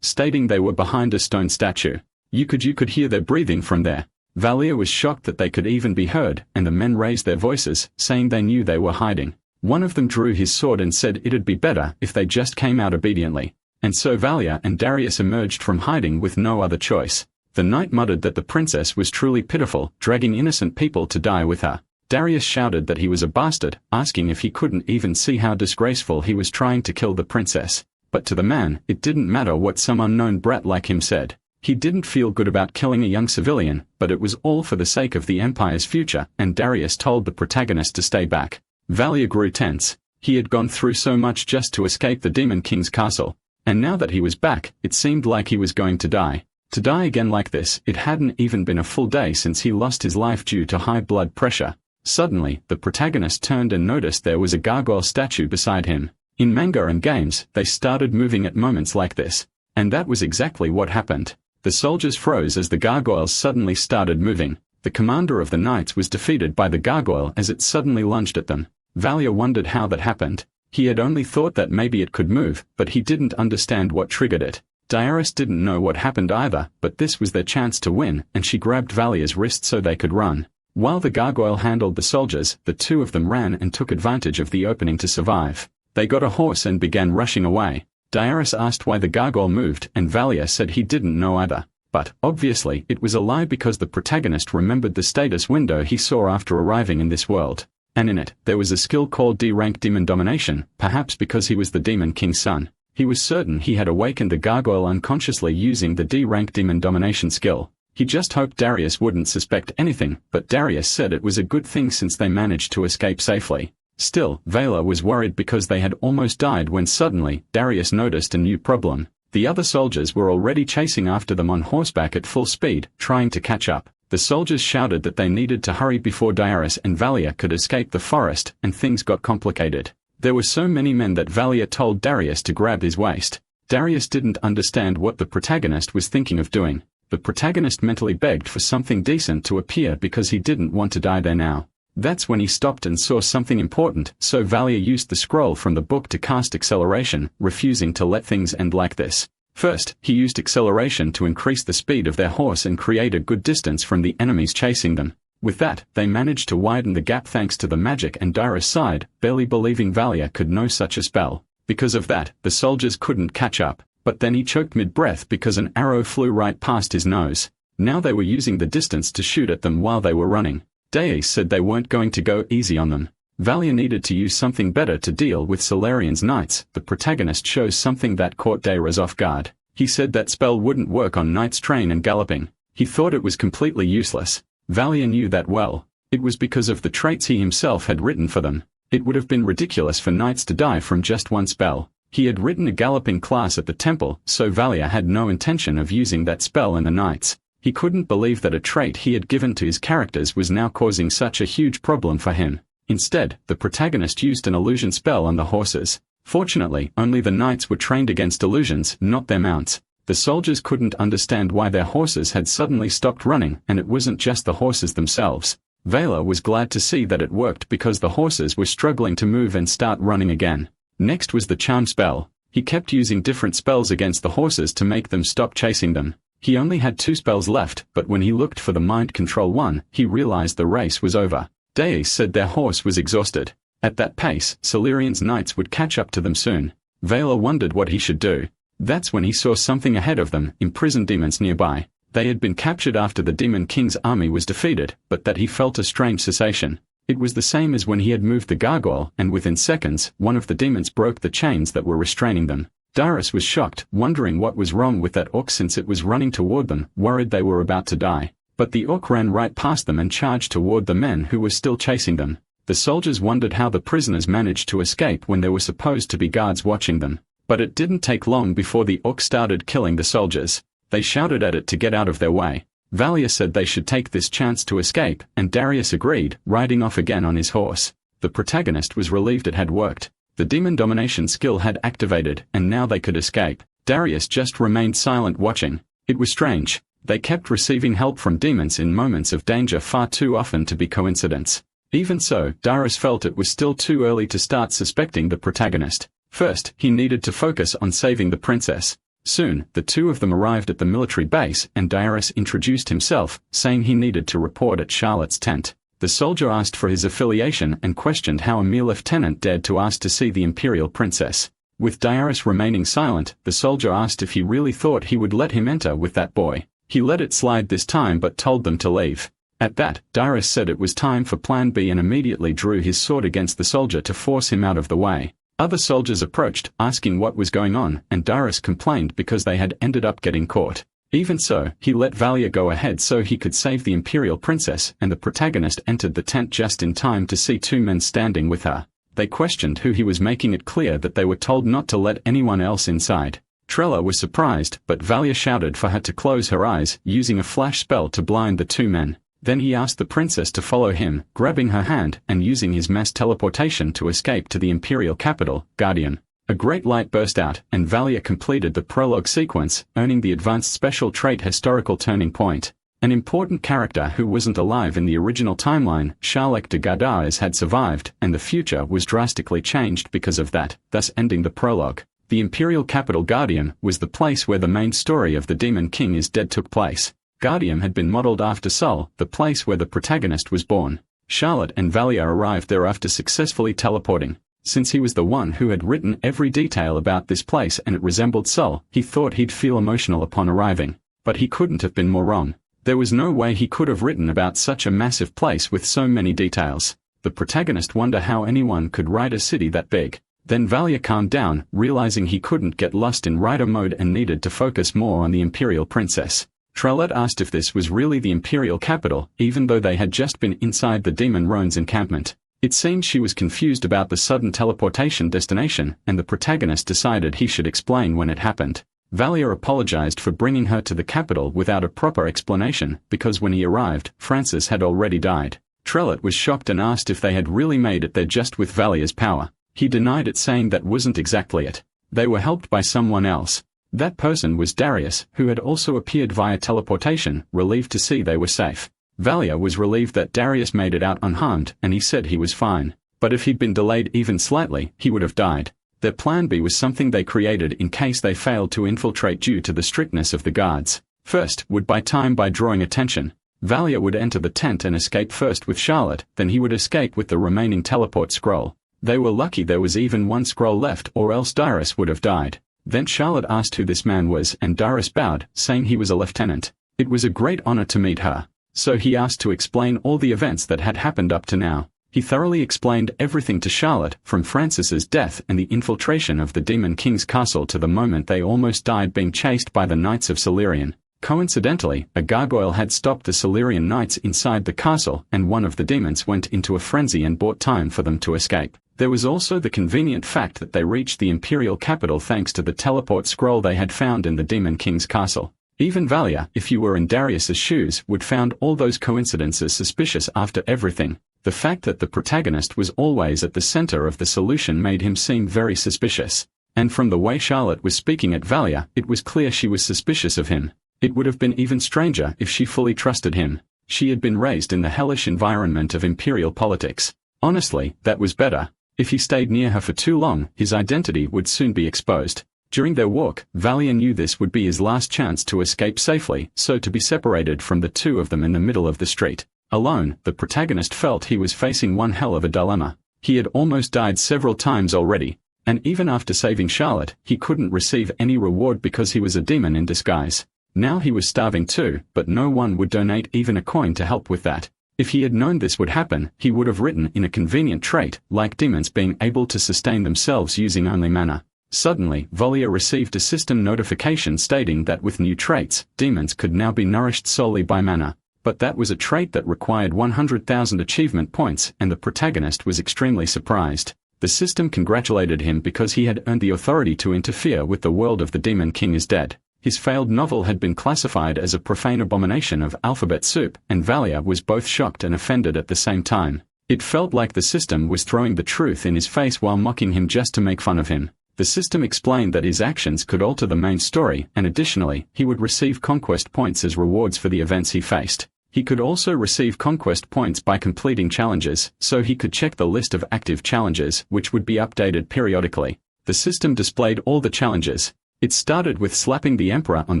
stating they were behind a stone statue. You could hear their breathing from there. Valia was shocked that they could even be heard, and the men raised their voices, saying they knew they were hiding. One of them drew his sword and said it'd be better if they just came out obediently. And so Valia and Darius emerged from hiding with no other choice. The knight muttered that the princess was truly pitiful, dragging innocent people to die with her. Darius shouted that he was a bastard, asking if he couldn't even see how disgraceful he was trying to kill the princess. But to the man, it didn't matter what some unknown brat like him said. He didn't feel good about killing a young civilian, but it was all for the sake of the Empire's future, and Darius told the protagonist to stay back. Valia grew tense. He had gone through so much just to escape the Demon King's castle. And now that he was back, it seemed like he was going to die. To die again like this, it hadn't even been a full day since he lost his life due to high blood pressure. Suddenly, the protagonist turned and noticed there was a gargoyle statue beside him. In manga and games, they started moving at moments like this. And that was exactly what happened. The soldiers froze as the gargoyles suddenly started moving. The commander of the knights was defeated by the gargoyle as it suddenly lunged at them. Valia wondered how that happened. He had only thought that maybe it could move, but he didn't understand what triggered it. Darius didn't know what happened either, but this was their chance to win, and she grabbed Valia's wrist so they could run. While the gargoyle handled the soldiers, the two of them ran and took advantage of the opening to survive. They got a horse and began rushing away. Darius asked why the gargoyle moved, and Valia said he didn't know either. But, obviously, it was a lie because the protagonist remembered the status window he saw after arriving in this world. And in it, there was a skill called D-rank demon domination, perhaps because he was the Demon King's son. He was certain he had awakened the gargoyle unconsciously using the D-rank demon domination skill. He just hoped Darius wouldn't suspect anything, but Darius said it was a good thing since they managed to escape safely. Still, Valia was worried because they had almost died when suddenly, Darius noticed a new problem. The other soldiers were already chasing after them on horseback at full speed, trying to catch up. The soldiers shouted that they needed to hurry before Darius and Valia could escape the forest, and things got complicated. There were so many men that Valia told Darius to grab his waist. Darius didn't understand what the protagonist was thinking of doing. The protagonist mentally begged for something decent to appear because he didn't want to die there now. That's when he stopped and saw something important, so Valia used the scroll from the book to cast acceleration, refusing to let things end like this. First, he used acceleration to increase the speed of their horse and create a good distance from the enemies chasing them. With that, they managed to widen the gap thanks to the magic, and Darius sighed, barely believing Valia could know such a spell. Because of that, the soldiers couldn't catch up, but then he choked mid-breath because an arrow flew right past his nose. Now they were using the distance to shoot at them while they were running. Darius said they weren't going to go easy on them. Valia needed to use something better to deal with Solarian's knights. The protagonist chose something that caught Darius off guard. He said that spell wouldn't work on knights trained and galloping. He thought it was completely useless. Valia knew that well. It was because of the traits he himself had written for them. It would have been ridiculous for knights to die from just one spell. He had written a galloping class at the temple, so Valia had no intention of using that spell in the knights. He couldn't believe that a trait he had given to his characters was now causing such a huge problem for him. Instead, the protagonist used an illusion spell on the horses. Fortunately, only the knights were trained against illusions, not their mounts. The soldiers couldn't understand why their horses had suddenly stopped running, and it wasn't just the horses themselves. Valia was glad to see that it worked because the horses were struggling to move and start running again. Next was the charm spell. He kept using different spells against the horses to make them stop chasing them. He only had 2 spells left, but when he looked for the mind control one, he realized the race was over. Darius said their horse was exhausted. At that pace, Solarian's knights would catch up to them soon. Valia wondered what he should do. That's when he saw something ahead of them, imprisoned demons nearby. They had been captured after the Demon King's army was defeated, but that he felt a strange sensation. It was the same as when he had moved the gargoyle, and within seconds, one of the demons broke the chains that were restraining them. Darius was shocked, wondering what was wrong with that orc since it was running toward them, worried they were about to die. But the orc ran right past them and charged toward the men who were still chasing them. The soldiers wondered how the prisoners managed to escape when there were supposed to be guards watching them. But it didn't take long before the orc started killing the soldiers. They shouted at it to get out of their way. Valia said they should take this chance to escape, and Darius agreed, riding off again on his horse. The protagonist was relieved it had worked. The demon domination skill had activated, and now they could escape. Darius just remained silent watching. It was strange. They kept receiving help from demons in moments of danger far too often to be coincidence. Even so, Dyrus felt it was still too early to start suspecting the protagonist. First, he needed to focus on saving the princess. Soon, the two of them arrived at the military base, and Dyrus introduced himself, saying he needed to report at Charlotte's tent. The soldier asked for his affiliation and questioned how a mere lieutenant dared to ask to see the Imperial princess. With Dyrus remaining silent, the soldier asked if he really thought he would let him enter with that boy. He let it slide this time but told them to leave. At that, Dyrus said it was time for Plan B and immediately drew his sword against the soldier to force him out of the way. Other soldiers approached, asking what was going on, and Dyrus complained because they had ended up getting caught. Even so, he let Valia go ahead so he could save the Imperial princess, and the protagonist entered the tent just in time to see two men standing with her. They questioned who he was, making it clear that they were told not to let anyone else inside. Trella was surprised, but Valia shouted for her to close her eyes, using a flash spell to blind the two men. Then he asked the princess to follow him, grabbing her hand and using his mass teleportation to escape to the Imperial capital, Guardian. A great light burst out, and Valia completed the prologue sequence, earning the advanced special trait Historical Turning Point. An important character who wasn't alive in the original timeline, Charlotte de Gardaes, had survived, and the future was drastically changed because of that, thus ending the prologue. The Imperial capital Guardian was the place where the main story of the Demon King is Dead took place. Guardian had been modeled after Seoul, the place where the protagonist was born. Charlotte and Valia arrived there after successfully teleporting. Since he was the one who had written every detail about this place and it resembled Seoul, he thought he'd feel emotional upon arriving. But he couldn't have been more wrong. There was no way he could have written about such a massive place with so many details. The protagonist wondered how anyone could write a city that big. Then Valia calmed down, realizing he couldn't get lost in writer mode and needed to focus more on the Imperial princess. Trellette asked if this was really the Imperial capital, even though they had just been inside the Demon Roan's encampment. It seemed she was confused about the sudden teleportation destination, and the protagonist decided he should explain when it happened. Valia apologized for bringing her to the capital without a proper explanation, because when he arrived, Francis had already died. Trellette was shocked and asked if they had really made it there just with Valia's power. He denied it, saying that wasn't exactly it. They were helped by someone else. That person was Darius, who had also appeared via teleportation, relieved to see they were safe. Valia was relieved that Darius made it out unharmed, and he said he was fine. But if he'd been delayed even slightly, he would have died. Their plan B was something they created in case they failed to infiltrate due to the strictness of the guards. First, would buy time by drawing attention. Valia would enter the tent and escape first with Charlotte, then he would escape with the remaining teleport scroll. They were lucky there was even one scroll left, or else Darius would have died. Then Charlotte asked who this man was, and Darius bowed, saying he was a lieutenant. It was a great honor to meet her. So he asked to explain all the events that had happened up to now. He thoroughly explained everything to Charlotte, from Francis's death and the infiltration of the Demon King's castle to the moment they almost died being chased by the Knights of Solarian. Coincidentally, a gargoyle had stopped the Solarian Knights inside the castle, and one of the demons went into a frenzy and bought time for them to escape. There was also the convenient fact that they reached the Imperial capital thanks to the teleport scroll they had found in the Demon King's castle. Even Valia, if you were in Darius's shoes, would found all those coincidences suspicious after everything. The fact that the protagonist was always at the center of the solution made him seem very suspicious. And from the way Charlotte was speaking at Valia, it was clear she was suspicious of him. It would have been even stranger if she fully trusted him. She had been raised in the hellish environment of Imperial politics. Honestly, that was better. If he stayed near her for too long, his identity would soon be exposed. During their walk, Valia knew this would be his last chance to escape safely, so to be separated from the two of them in the middle of the street. Alone, the protagonist felt he was facing one hell of a dilemma. He had almost died several times already, and even after saving Charlotte, he couldn't receive any reward because he was a demon in disguise. Now he was starving too, but no one would donate even a coin to help with that. If he had known this would happen, he would have written in a convenient trait, like demons being able to sustain themselves using only mana. Suddenly, Valia received a system notification stating that with new traits, demons could now be nourished solely by mana. But that was a trait that required 100,000 achievement points, and the protagonist was extremely surprised. The system congratulated him because he had earned the authority to interfere with the world of the Demon King is Dead. His failed novel had been classified as a profane abomination of alphabet soup, and Valia was both shocked and offended at the same time. It felt like the system was throwing the truth in his face while mocking him just to make fun of him. The system explained that his actions could alter the main story, and additionally, he would receive conquest points as rewards for the events he faced. He could also receive conquest points by completing challenges, so he could check the list of active challenges, which would be updated periodically. The system displayed all the challenges. It started with slapping the Emperor on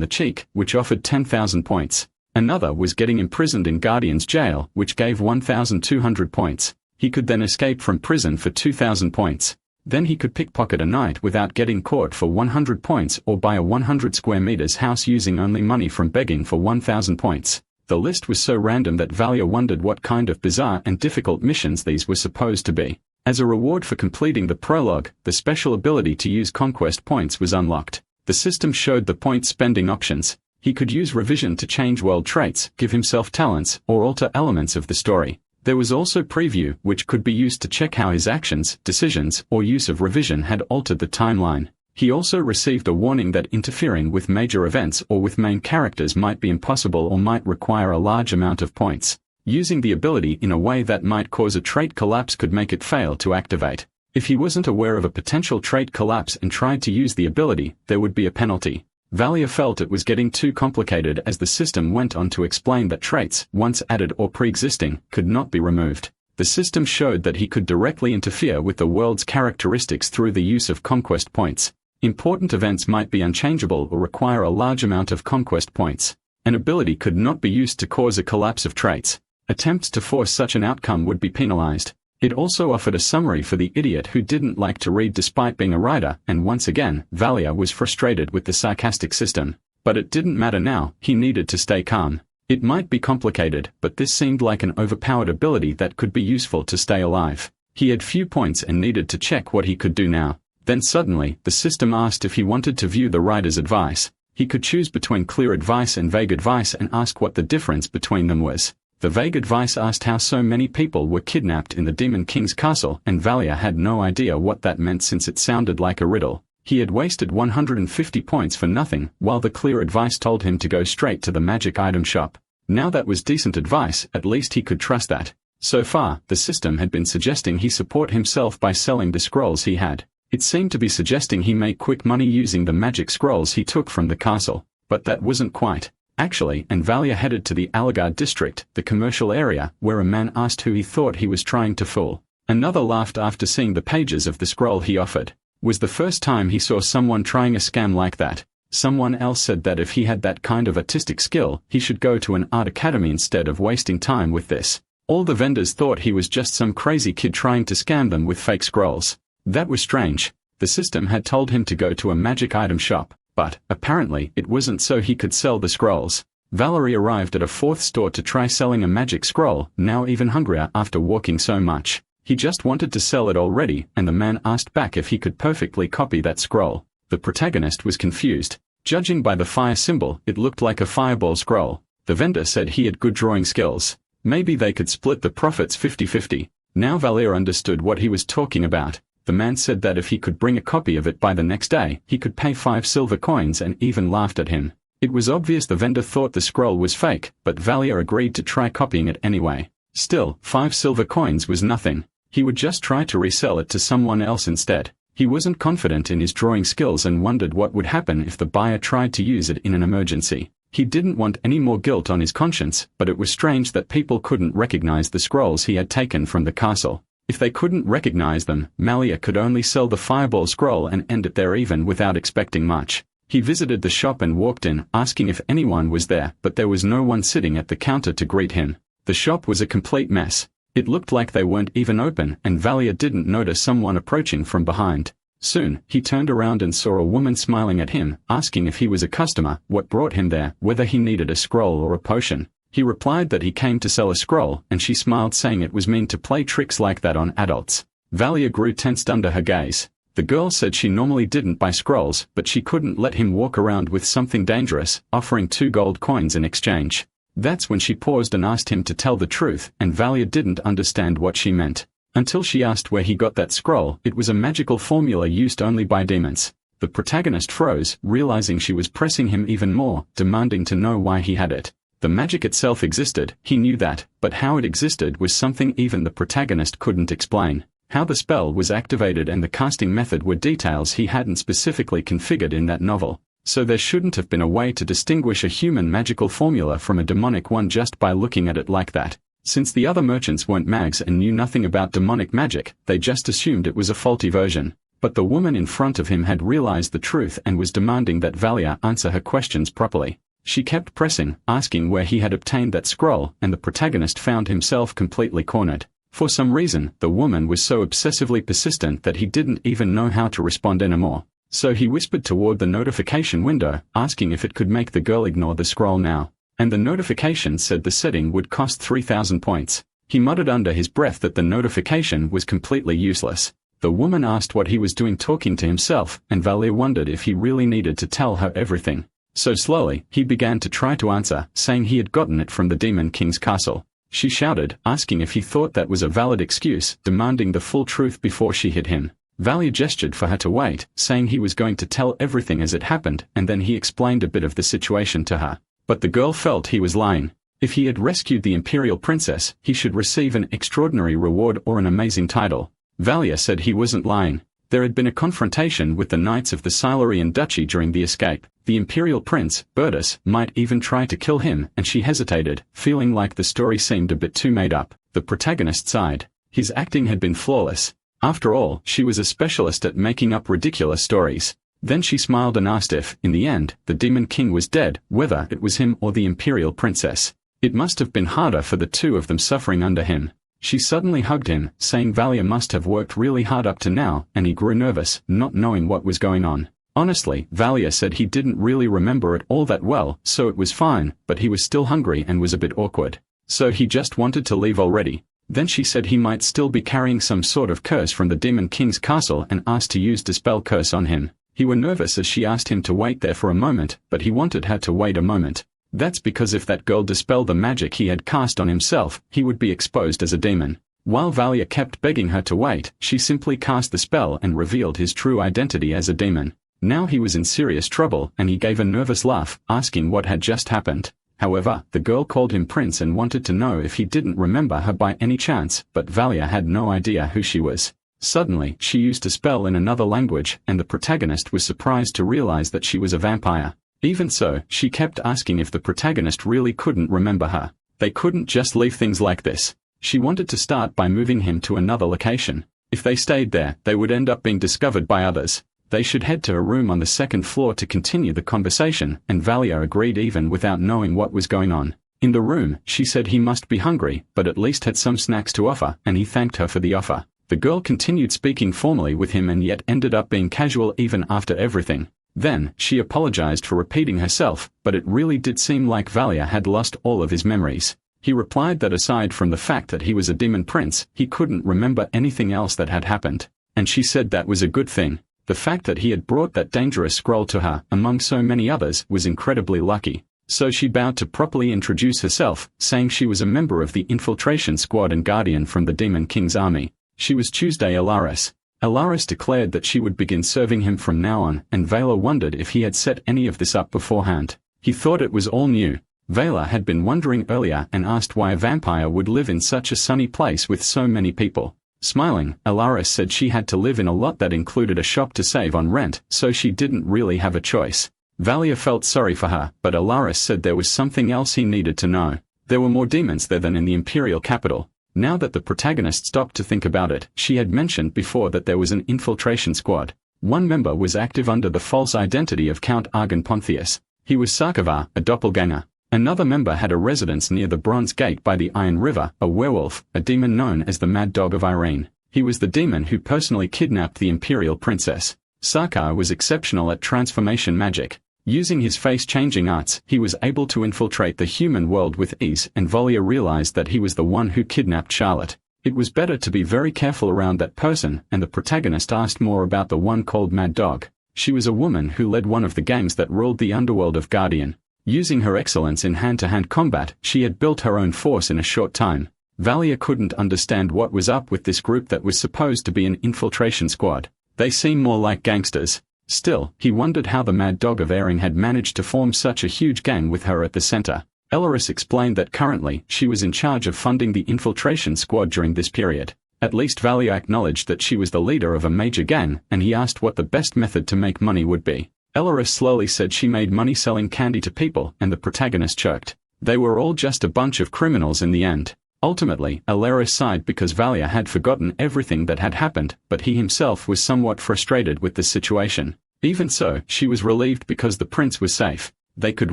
the cheek, which offered 10,000 points. Another was getting imprisoned in Guardian's jail, which gave 1,200 points. He could then escape from prison for 2,000 points. Then he could pickpocket a knight without getting caught for 100 points or buy a 100 square meters house using only money from begging for 1,000 points. The list was so random that Valia wondered what kind of bizarre and difficult missions these were supposed to be. As a reward for completing the prologue, the special ability to use conquest points was unlocked. The system showed the point spending options. He could use revision to change world traits, give himself talents, or alter elements of the story. There was also preview, which could be used to check how his actions, decisions, or use of revision had altered the timeline. He also received a warning that interfering with major events or with main characters might be impossible or might require a large amount of points. Using the ability in a way that might cause a trait collapse could make it fail to activate. If he wasn't aware of a potential trait collapse and tried to use the ability, there would be a penalty. Valia felt it was getting too complicated as the system went on to explain that traits, once added or pre-existing, could not be removed. The system showed that he could directly interfere with the world's characteristics through the use of conquest points. Important events might be unchangeable or require a large amount of conquest points. An ability could not be used to cause a collapse of traits. Attempts to force such an outcome would be penalized. It also offered a summary for the idiot who didn't like to read despite being a writer, and once again, Valia was frustrated with the sarcastic system. But it didn't matter now, he needed to stay calm. It might be complicated, but this seemed like an overpowered ability that could be useful to stay alive. He had few points and needed to check what he could do now. Then suddenly, the system asked if he wanted to view the writer's advice. He could choose between clear advice and vague advice and ask what the difference between them was. The vague advice asked how so many people were kidnapped in the Demon King's castle, and Valia had no idea what that meant since it sounded like a riddle. He had wasted 150 points for nothing, while the clear advice told him to go straight to the magic item shop. Now that was decent advice, at least he could trust that. So far, the system had been suggesting he support himself by selling the scrolls he had. It seemed to be suggesting he make quick money using the magic scrolls he took from the castle. But that wasn't quite. Actually, and Valia headed to the Alagard district, the commercial area, where a man asked who he thought he was trying to fool. Another laughed after seeing the pages of the scroll he offered. Was the first time he saw someone trying a scam like that. Someone else said that if he had that kind of artistic skill, he should go to an art academy instead of wasting time with this. All the vendors thought he was just some crazy kid trying to scam them with fake scrolls. That was strange. The system had told him to go to a magic item shop, but, apparently, it wasn't so he could sell the scrolls. Valerie arrived at a fourth store to try selling a magic scroll, now even hungrier after walking so much. He just wanted to sell it already, and the man asked back if he could perfectly copy that scroll. The protagonist was confused. Judging by the fire symbol, it looked like a fireball scroll. The vendor said he had good drawing skills. Maybe they could split the profits 50-50. Now Valia understood what he was talking about. The man said that if he could bring a copy of it by the next day, he could pay 5 silver coins and even laughed at him. It was obvious the vendor thought the scroll was fake, but Valia agreed to try copying it anyway. Still, 5 silver coins was nothing. He would just try to resell it to someone else instead. He wasn't confident in his drawing skills and wondered what would happen if the buyer tried to use it in an emergency. He didn't want any more guilt on his conscience, but it was strange that people couldn't recognize the scrolls he had taken from the castle. If they couldn't recognize them, Malia could only sell the fireball scroll and end it there even without expecting much. He visited the shop and walked in, asking if anyone was there, but there was no one sitting at the counter to greet him. The shop was a complete mess. It looked like they weren't even open, and Valia didn't notice someone approaching from behind. Soon, he turned around and saw a woman smiling at him, asking if he was a customer, what brought him there, whether he needed a scroll or a potion. He replied that he came to sell a scroll, and she smiled saying it was mean to play tricks like that on adults. Valia grew tensed under her gaze. The girl said she normally didn't buy scrolls, but she couldn't let him walk around with something dangerous, offering 2 gold coins in exchange. That's when she paused and asked him to tell the truth, and Valia didn't understand what she meant. Until she asked where he got that scroll. It was a magical formula used only by demons. The protagonist froze, realizing she was pressing him even more, demanding to know why he had it. The magic itself existed, he knew that, but how it existed was something even the protagonist couldn't explain. How the spell was activated and the casting method were details he hadn't specifically configured in that novel. So there shouldn't have been a way to distinguish a human magical formula from a demonic one just by looking at it like that. Since the other merchants weren't mags and knew nothing about demonic magic, they just assumed it was a faulty version. But the woman in front of him had realized the truth and was demanding that Valia answer her questions properly. She kept pressing, asking where he had obtained that scroll, and the protagonist found himself completely cornered. For some reason, the woman was so obsessively persistent that he didn't even know how to respond anymore. So he whispered toward the notification window, asking if it could make the girl ignore the scroll now. And the notification said the setting would cost 3,000 points. He muttered under his breath that the notification was completely useless. The woman asked what he was doing talking to himself, and Valia wondered if he really needed to tell her everything. So slowly, he began to try to answer, saying he had gotten it from the Demon King's castle. She shouted, asking if he thought that was a valid excuse, demanding the full truth before she hit him. Valia gestured for her to wait, saying he was going to tell everything as it happened, and then he explained a bit of the situation to her. But the girl felt he was lying. If he had rescued the Imperial princess, he should receive an extraordinary reward or an amazing title. Valia said he wasn't lying. There had been a confrontation with the Knights of the Silurian Duchy during the escape. The Imperial Prince, Bertus, might even try to kill him, and she hesitated, feeling like the story seemed a bit too made up. The protagonist sighed. His acting had been flawless. After all, she was a specialist at making up ridiculous stories. Then she smiled and asked if, in the end, the Demon King was dead, whether it was him or the Imperial Princess. It must have been harder for the two of them suffering under him. She suddenly hugged him, saying Valia must have worked really hard up to now, and he grew nervous, not knowing what was going on. Honestly, Valia said he didn't really remember it all that well, so it was fine, but he was still hungry and was a bit awkward. So he just wanted to leave already. Then she said he might still be carrying some sort of curse from the Demon King's castle and asked to use Dispel Curse on him. He were nervous as she asked him to wait there for a moment, but he wanted her to wait a moment. That's because if that girl dispelled the magic he had cast on himself, he would be exposed as a demon. While Valia kept begging her to wait, she simply cast the spell and revealed his true identity as a demon. Now he was in serious trouble, and he gave a nervous laugh, asking what had just happened. However, the girl called him Prince and wanted to know if he didn't remember her by any chance, but Valia had no idea who she was. Suddenly, she used a spell in another language, and the protagonist was surprised to realize that she was a vampire. Even so, she kept asking if the protagonist really couldn't remember her. They couldn't just leave things like this. She wanted to start by moving him to another location. If they stayed there, they would end up being discovered by others. They should head to a room on the second floor to continue the conversation, and Valia agreed even without knowing what was going on. In the room, she said he must be hungry, but at least had some snacks to offer, and he thanked her for the offer. The girl continued speaking formally with him and yet ended up being casual even after everything. Then, she apologized for repeating herself, but it really did seem like Valia had lost all of his memories. He replied that aside from the fact that he was a demon prince, he couldn't remember anything else that had happened. And she said that was a good thing. The fact that he had brought that dangerous scroll to her, among so many others, was incredibly lucky. So she bowed to properly introduce herself, saying she was a member of the infiltration squad and guardian from the Demon King's army. She was Tuesday Alaris. Alaris declared that she would begin serving him from now on, and Vaila wondered if he had set any of this up beforehand. He thought it was all new. Vaila had been wondering earlier and asked why a vampire would live in such a sunny place with so many people. Smiling, Alaris said she had to live in a lot that included a shop to save on rent, so she didn't really have a choice. Valia felt sorry for her, but Alaris said there was something else he needed to know. There were more demons there than in the Imperial capital. Now that the protagonist stopped to think about it, she had mentioned before that there was an infiltration squad. One member was active under the false identity of Count Argon Pontius. He was Sarkavar, a doppelganger. Another member had a residence near the Bronze Gate by the Iron River, a werewolf, a demon known as the Mad Dog of Irene. He was the demon who personally kidnapped the Imperial princess. Sarkar was exceptional at transformation magic. Using his face-changing arts, he was able to infiltrate the human world with ease, and Volia realized that he was the one who kidnapped Charlotte. It was better to be very careful around that person, and the protagonist asked more about the one called Mad Dog. She was a woman who led one of the gangs that ruled the underworld of Guardian. Using her excellence in hand-to-hand combat, she had built her own force in a short time. Valia couldn't understand what was up with this group that was supposed to be an infiltration squad. They seemed more like gangsters. Still, he wondered how the Mad Dog of Airing had managed to form such a huge gang with her at the center. Elaris explained that currently, she was in charge of funding the infiltration squad during this period. At least Valia acknowledged that she was the leader of a major gang, and he asked what the best method to make money would be. Elaris slowly said she made money selling candy to people, and the protagonist choked. They were all just a bunch of criminals in the end. Ultimately, Elaris sighed because Valia had forgotten everything that had happened, but he himself was somewhat frustrated with the situation. Even so, she was relieved because the prince was safe. They could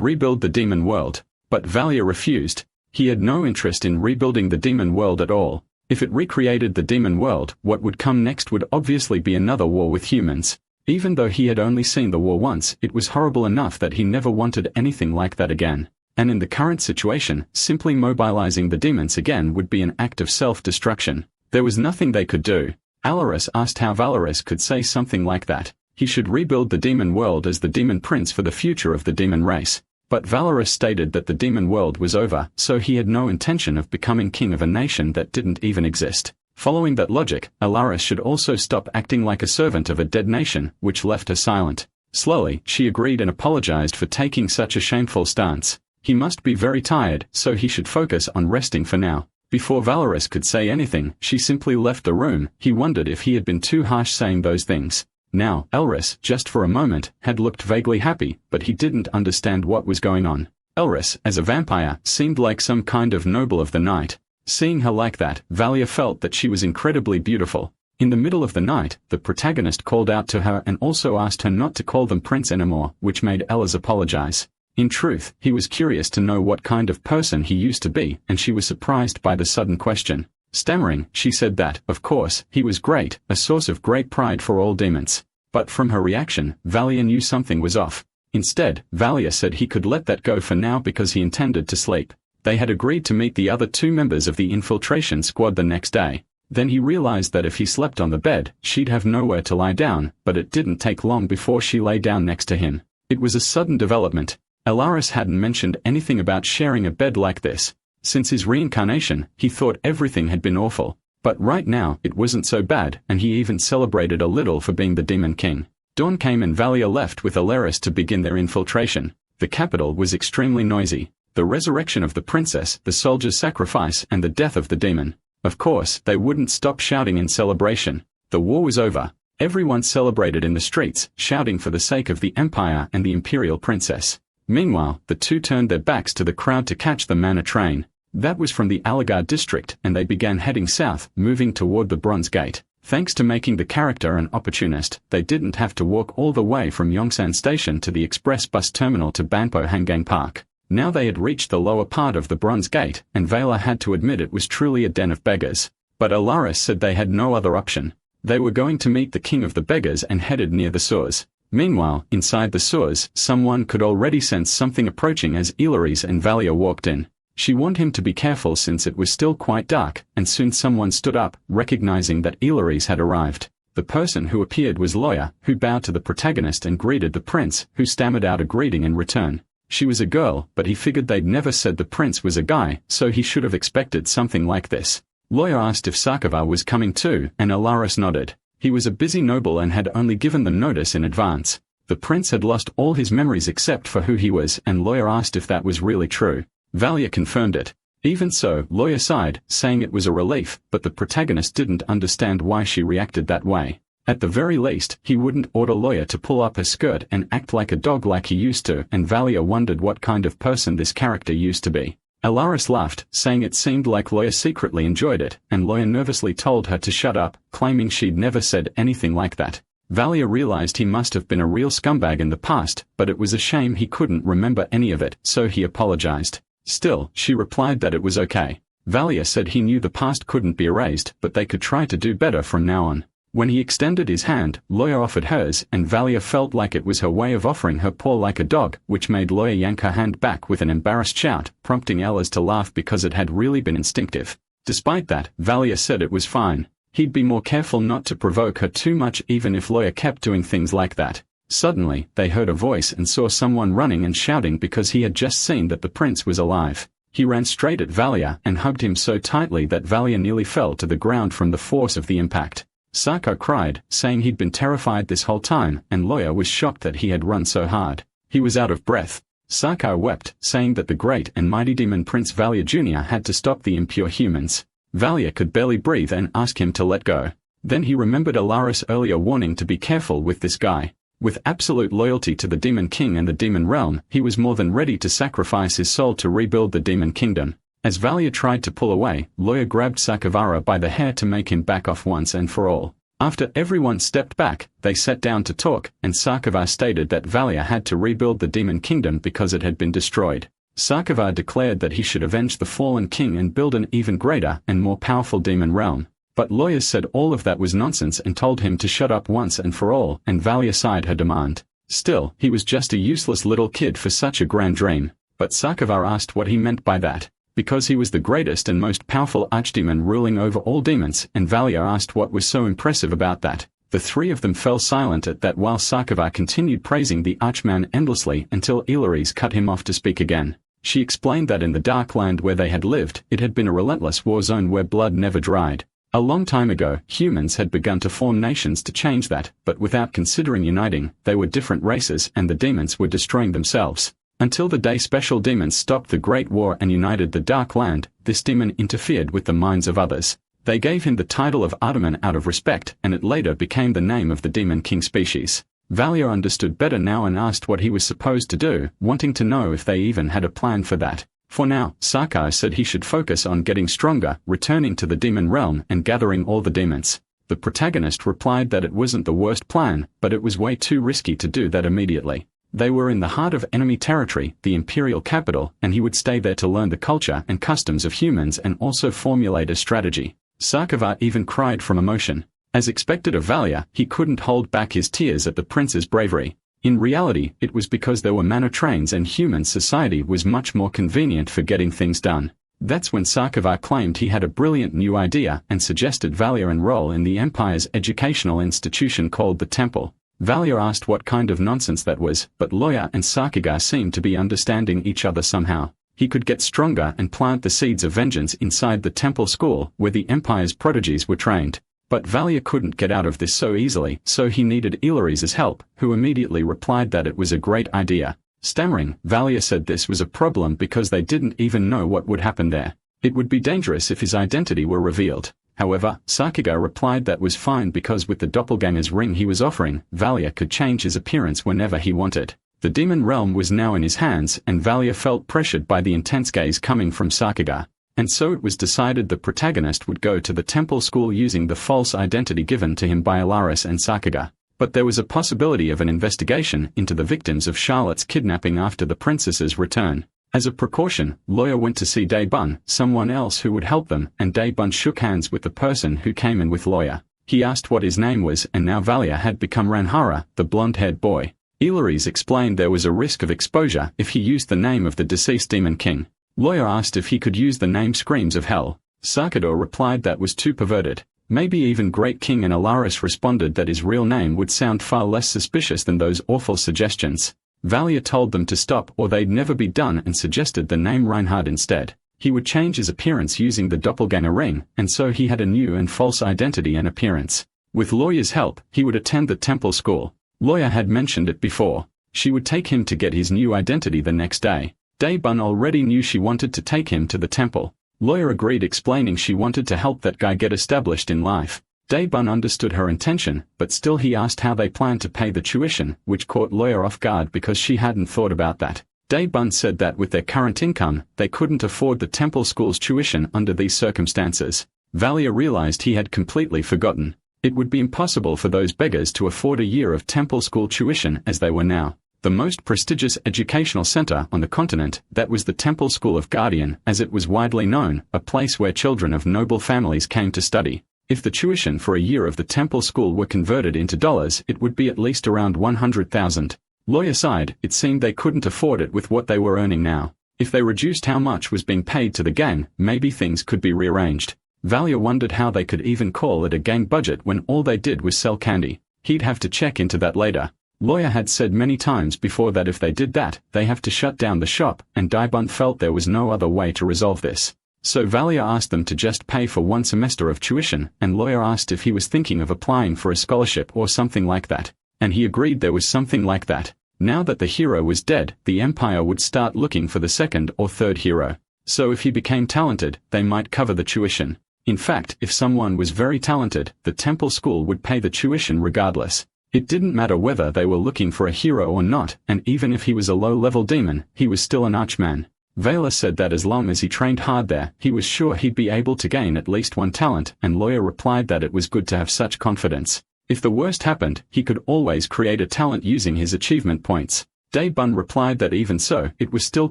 rebuild the demon world. But Valia refused. He had no interest in rebuilding the demon world at all. If it recreated the demon world, what would come next would obviously be another war with humans. Even though he had only seen the war once, it was horrible enough that he never wanted anything like that again. And in the current situation, simply mobilizing the demons again would be an act of self-destruction. There was nothing they could do. Alaris asked how Valaris could say something like that. He should rebuild the demon world as the demon prince for the future of the demon race. But Valaris stated that the demon world was over, so he had no intention of becoming king of a nation that didn't even exist. Following that logic, Alaris should also stop acting like a servant of a dead nation, which left her silent. Slowly, she agreed and apologized for taking such a shameful stance. He must be very tired, so he should focus on resting for now. Before Valaris could say anything, she simply left the room. He wondered if he had been too harsh saying those things. Now, Elris, just for a moment, had looked vaguely happy, but he didn't understand what was going on. Elris, as a vampire, seemed like some kind of noble of the night. Seeing her like that, Valia felt that she was incredibly beautiful. In the middle of the night, the protagonist called out to her and also asked her not to call them prince anymore, which made Ellis apologize. In truth, he was curious to know what kind of person he used to be, and she was surprised by the sudden question. Stammering, she said that, of course, he was great, a source of great pride for all demons. But from her reaction, Valia knew something was off. Instead, Valia said he could let that go for now because he intended to sleep. They had agreed to meet the other two members of the infiltration squad the next day. Then he realized that if he slept on the bed, she'd have nowhere to lie down, but it didn't take long before she lay down next to him. It was a sudden development. Elaris hadn't mentioned anything about sharing a bed like this. Since his reincarnation, he thought everything had been awful. But right now, it wasn't so bad, and he even celebrated a little for being the Demon King. Dawn came and Valia left with Elaris to begin their infiltration. The capital was extremely noisy. The resurrection of the princess, the soldier's sacrifice, and the death of the demon. Of course, they wouldn't stop shouting in celebration. The war was over. Everyone celebrated in the streets, shouting for the sake of the Empire and the Imperial princess. Meanwhile, the two turned their backs to the crowd to catch the Mana train. That was from the Aligar district, and they began heading south, moving toward the Bronze Gate. Thanks to making the character an opportunist, they didn't have to walk all the way from Yongsan Station to the express bus terminal to Banpo Hangang Park. Now they had reached the lower part of the Bronze Gate, and Vela had to admit it was truly a den of beggars. But Alaris said they had no other option. They were going to meet the king of the beggars and headed near the sewers. Meanwhile, inside the sewers, someone could already sense something approaching as Ilaris and Valia walked in. She warned him to be careful since it was still quite dark, and soon someone stood up, recognizing that Ilaris had arrived. The person who appeared was Loya, who bowed to the protagonist and greeted the prince, who stammered out a greeting in return. She was a girl, but he figured they'd never said the prince was a guy, so he should have expected something like this. Loya asked if Sakava was coming too, and Alaris nodded. He was a busy noble and had only given them notice in advance. The prince had lost all his memories except for who he was, and Loya asked if that was really true. Valia confirmed it. Even so, Loya sighed, saying it was a relief, but the protagonist didn't understand why she reacted that way. At the very least, he wouldn't order Loya to pull up her skirt and act like a dog like he used to, and Valia wondered what kind of person this character used to be. Alaris laughed, saying it seemed like Loya secretly enjoyed it, and Loya nervously told her to shut up, claiming she'd never said anything like that. Valia realized he must have been a real scumbag in the past, but it was a shame he couldn't remember any of it, so he apologized. Still, she replied that it was okay. Valia said he knew the past couldn't be erased, but they could try to do better from now on. When he extended his hand, Loya offered hers, and Valia felt like it was her way of offering her paw like a dog, which made Loya yank her hand back with an embarrassed shout, prompting Ellis to laugh because it had really been instinctive. Despite that, Valia said it was fine. He'd be more careful not to provoke her too much even if Loya kept doing things like that. Suddenly, they heard a voice and saw someone running and shouting because he had just seen that the prince was alive. He ran straight at Valia and hugged him so tightly that Valia nearly fell to the ground from the force of the impact. Sako cried, saying he'd been terrified this whole time, and Loya was shocked that he had run so hard. He was out of breath. Sako wept, saying that the great and mighty demon Prince Valia Jr. had to stop the impure humans. Valia could barely breathe and asked him to let go. Then he remembered Alaris' earlier warning to be careful with this guy. With absolute loyalty to the Demon King and the Demon Realm, he was more than ready to sacrifice his soul to rebuild the Demon Kingdom. As Valia tried to pull away, Lawyer grabbed Sakavara by the hair to make him back off once and for all. After everyone stepped back, they sat down to talk, and Sakavara stated that Valia had to rebuild the Demon Kingdom because it had been destroyed. Sakavara declared that he should avenge the fallen king and build an even greater and more powerful Demon Realm. But lawyers said all of that was nonsense and told him to shut up once and for all, and Valia sighed her demand. Still, he was just a useless little kid for such a grand dream. But Sakavara asked what he meant by that. Because he was the greatest and most powerful archdemon ruling over all demons, and Valia asked what was so impressive about that. The three of them fell silent at that while Sakavara continued praising the Archman endlessly until Ilaris cut him off to speak again. She explained that in the dark land where they had lived, it had been a relentless war zone where blood never dried. A long time ago, humans had begun to form nations to change that, but without considering uniting, they were different races and the demons were destroying themselves. Until the day special demons stopped the Great War and united the Dark Land, this demon interfered with the minds of others. They gave him the title of Ardaman out of respect, and it later became the name of the Demon King species. Valia understood better now and asked what he was supposed to do, wanting to know if they even had a plan for that. For now, Sakai said he should focus on getting stronger, returning to the Demon Realm and gathering all the demons. The protagonist replied that it wasn't the worst plan, but it was way too risky to do that immediately. They were in the heart of enemy territory, the Imperial capital, and he would stay there to learn the culture and customs of humans and also formulate a strategy. Sakavara even cried from emotion. As expected of Valia, he couldn't hold back his tears at the prince's bravery. In reality, it was because there were mana trains and human society was much more convenient for getting things done. That's when Sakavara claimed he had a brilliant new idea and suggested Valia enroll in the Empire's educational institution called the Temple. Valia asked what kind of nonsense that was, but Lawyer and Sakigara seemed to be understanding each other somehow. He could get stronger and plant the seeds of vengeance inside the temple school where the Empire's prodigies were trained. But Valia couldn't get out of this so easily, so he needed Ilaris's help, who immediately replied that it was a great idea. Stammering, Valia said this was a problem because they didn't even know what would happen there. It would be dangerous if his identity were revealed. However, Sakigara replied that was fine because with the doppelganger's ring he was offering, Valia could change his appearance whenever he wanted. The demon realm was now in his hands, and Valia felt pressured by the intense gaze coming from Sakigara. And so it was decided the protagonist would go to the temple school using the false identity given to him by Ilaris and Sakigara. But there was a possibility of an investigation into the victims of Charlotte's kidnapping after the princess's return. As a precaution, Lawyer went to see Daebun, someone else who would help them, and Daebun shook hands with the person who came in with Lawyer. He asked what his name was, and now Valia had become Ranhara, the blonde-haired boy. Ilaris explained there was a risk of exposure if he used the name of the deceased Demon King. Lawyer asked if he could use the name Screams of Hell. Sakador replied that was too perverted. Maybe even Great King, and Ilaris responded that his real name would sound far less suspicious than those awful suggestions. Valia told them to stop or they'd never be done and suggested the name Reinhard instead. He would change his appearance using the doppelganger ring, and so he had a new and false identity and appearance. With Lawyer's help, he would attend the temple school. Lawyer had mentioned it before. She would take him to get his new identity the next day. Daebun already knew she wanted to take him to the temple. Lawyer agreed, explaining she wanted to help that guy get established in life. Daebun understood her intention, but still he asked how they planned to pay the tuition, which caught Lawyer off guard because she hadn't thought about that. Daebun said that with their current income, they couldn't afford the temple school's tuition under these circumstances. Valia realized he had completely forgotten. It would be impossible for those beggars to afford a year of temple school tuition as they were now. The most prestigious educational center on the continent, that was the Temple School of Guardian, as it was widely known, a place where children of noble families came to study. If the tuition for a year of the temple school were converted into dollars, it would be at least around 100,000. Lawyer sighed, it seemed they couldn't afford it with what they were earning now. If they reduced how much was being paid to the gang, maybe things could be rearranged. Valia wondered how they could even call it a gang budget when all they did was sell candy. He'd have to check into that later. Lawyer had said many times before that if they did that, they have to shut down the shop, and Daebun felt there was no other way to resolve this. So Valia asked them to just pay for one semester of tuition, and Lawyer asked if he was thinking of applying for a scholarship or something like that. And he agreed there was something like that. Now that the hero was dead, the Empire would start looking for the second or third hero. So if he became talented, they might cover the tuition. In fact, if someone was very talented, the temple school would pay the tuition regardless. It didn't matter whether they were looking for a hero or not, and even if he was a low-level demon, he was still an archman. Vela said that as long as he trained hard there, he was sure he'd be able to gain at least one talent, and Lawyer replied that it was good to have such confidence. If the worst happened, he could always create a talent using his achievement points. Dae-bun replied that even so, it was still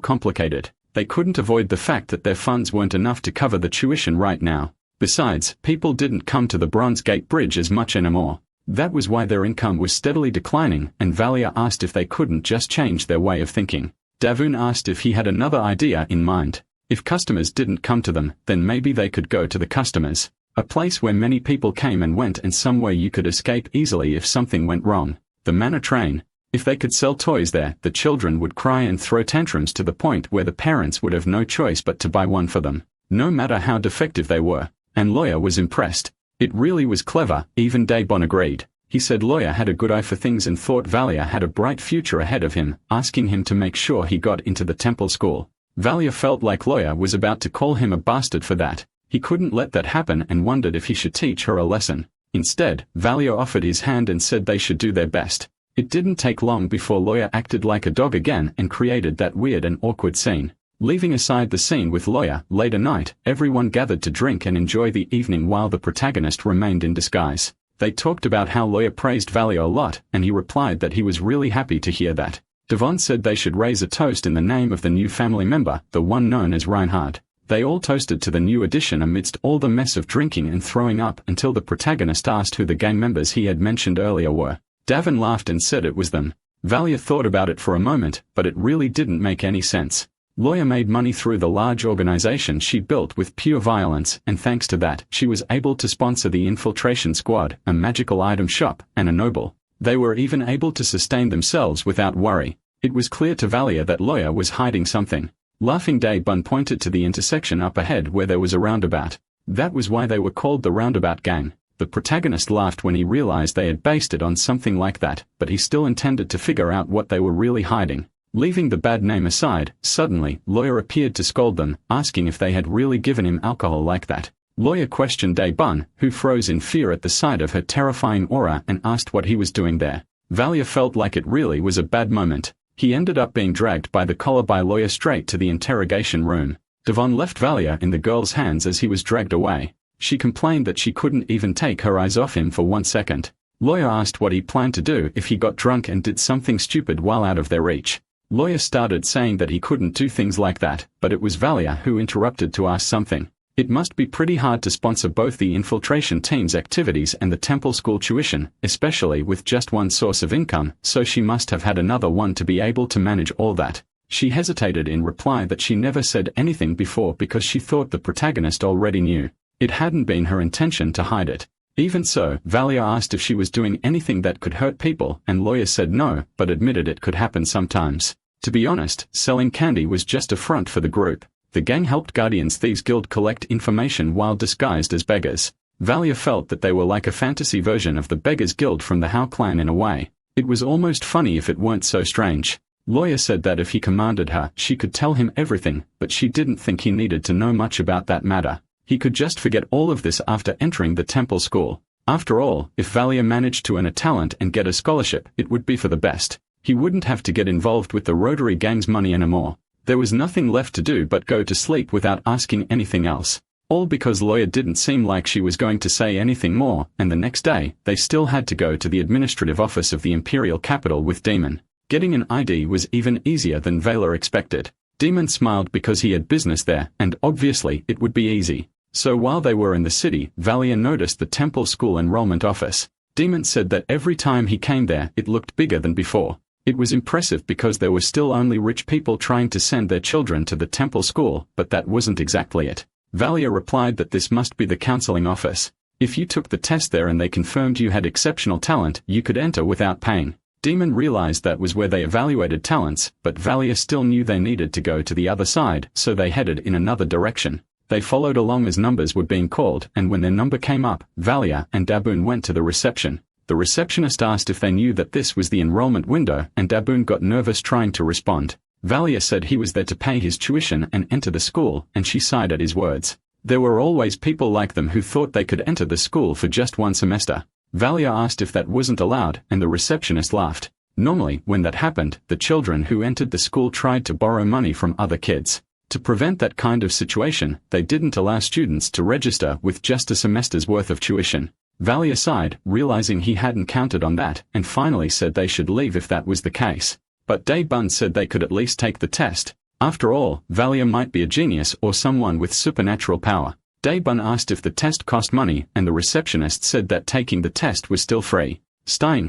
complicated. They couldn't avoid the fact that their funds weren't enough to cover the tuition right now. Besides, people didn't come to the Bronze Gate Bridge as much anymore. That was why their income was steadily declining, and Valia asked if they couldn't just change their way of thinking. Davun asked if he had another idea in mind. If customers didn't come to them, then maybe they could go to the customers. A place where many people came and went and somewhere you could escape easily if something went wrong. The Manor Train. If they could sell toys there, the children would cry and throw tantrums to the point where the parents would have no choice but to buy one for them, no matter how defective they were. And Lawyer was impressed. It really was clever, even Dae-bun agreed. He said Lawyer had a good eye for things and thought Valia had a bright future ahead of him, asking him to make sure he got into the temple school. Valia felt like Lawyer was about to call him a bastard for that. He couldn't let that happen and wondered if he should teach her a lesson. Instead, Valia offered his hand and said they should do their best. It didn't take long before Lawyer acted like a dog again and created that weird and awkward scene. Leaving aside the scene with Lawyer, late at night, everyone gathered to drink and enjoy the evening while the protagonist remained in disguise. They talked about how Lawyer praised Valia a lot, and he replied that he was really happy to hear that. Devon said they should raise a toast in the name of the new family member, the one known as Reinhard. They all toasted to the new addition amidst all the mess of drinking and throwing up until the protagonist asked who the gang members he had mentioned earlier were. Davin laughed and said it was them. Valia thought about it for a moment, but it really didn't make any sense. Lawyer made money through the large organization she built with pure violence, and thanks to that, she was able to sponsor the Infiltration Squad, a magical item shop, and a noble. They were even able to sustain themselves without worry. It was clear to Valia that Lawyer was hiding something. Laughing Dae-bun pointed to the intersection up ahead where there was a roundabout. That was why they were called the Roundabout Gang. The protagonist laughed when he realized they had based it on something like that, but he still intended to figure out what they were really hiding. Leaving the bad name aside, suddenly, Lawyer appeared to scold them, asking if they had really given him alcohol like that. Lawyer questioned Dae-bun, who froze in fear at the sight of her terrifying aura and asked what he was doing there. Valia felt like it really was a bad moment. He ended up being dragged by the collar by Lawyer straight to the interrogation room. Devon left Valia in the girl's hands as he was dragged away. She complained that she couldn't even take her eyes off him for 1 second. Lawyer asked what he planned to do if he got drunk and did something stupid while out of their reach. Lawyer started saying that he couldn't do things like that, but it was Valia who interrupted to ask something. It must be pretty hard to sponsor both the infiltration team's activities and the temple school tuition, especially with just one source of income, so she must have had another one to be able to manage all that. She hesitated in reply that she never said anything before because she thought the protagonist already knew. It hadn't been her intention to hide it. Even so, Valia asked if she was doing anything that could hurt people, and Lawyer said no, but admitted it could happen sometimes. To be honest, selling candy was just a front for the group. The gang helped Guardians Thieves Guild collect information while disguised as beggars. Valia felt that they were like a fantasy version of the Beggars Guild from the Hao clan in a way. It was almost funny if it weren't so strange. Lawyer said that if he commanded her, she could tell him everything, but she didn't think he needed to know much about that matter. He could just forget all of this after entering the temple school. After all, if Valia managed to earn a talent and get a scholarship, it would be for the best. He wouldn't have to get involved with the Rotary Gang's money anymore. There was nothing left to do but go to sleep without asking anything else. All because Lawyer didn't seem like she was going to say anything more, and the next day, they still had to go to the administrative office of the Imperial capital with Demon. Getting an ID was even easier than Valer expected. Demon smiled because he had business there, and obviously it would be easy. So while they were in the city, Valia noticed the temple school enrollment office. Demon said that every time he came there, it looked bigger than before. It was impressive because there were still only rich people trying to send their children to the temple school, but that wasn't exactly it. Valia replied that this must be the counseling office. If you took the test there and they confirmed you had exceptional talent, you could enter without paying. Demon realized that was where they evaluated talents, but Valia still knew they needed to go to the other side, so they headed in another direction. They followed along as numbers were being called, and when their number came up, Valia and Daboon went to the reception. The receptionist asked if they knew that this was the enrollment window, and Daboon got nervous trying to respond. Valia said he was there to pay his tuition and enter the school, and she sighed at his words. There were always people like them who thought they could enter the school for just one semester. Valia asked if that wasn't allowed, and the receptionist laughed. Normally, when that happened, the children who entered the school tried to borrow money from other kids. To prevent that kind of situation, they didn't allow students to register with just a semester's worth of tuition. Valia sighed, realizing he hadn't counted on that, and finally said they should leave if that was the case. But Dae-bun said they could at least take the test. After all, Valia might be a genius or someone with supernatural power. Dae-bun asked if the test cost money, and the receptionist said that taking the test was still free.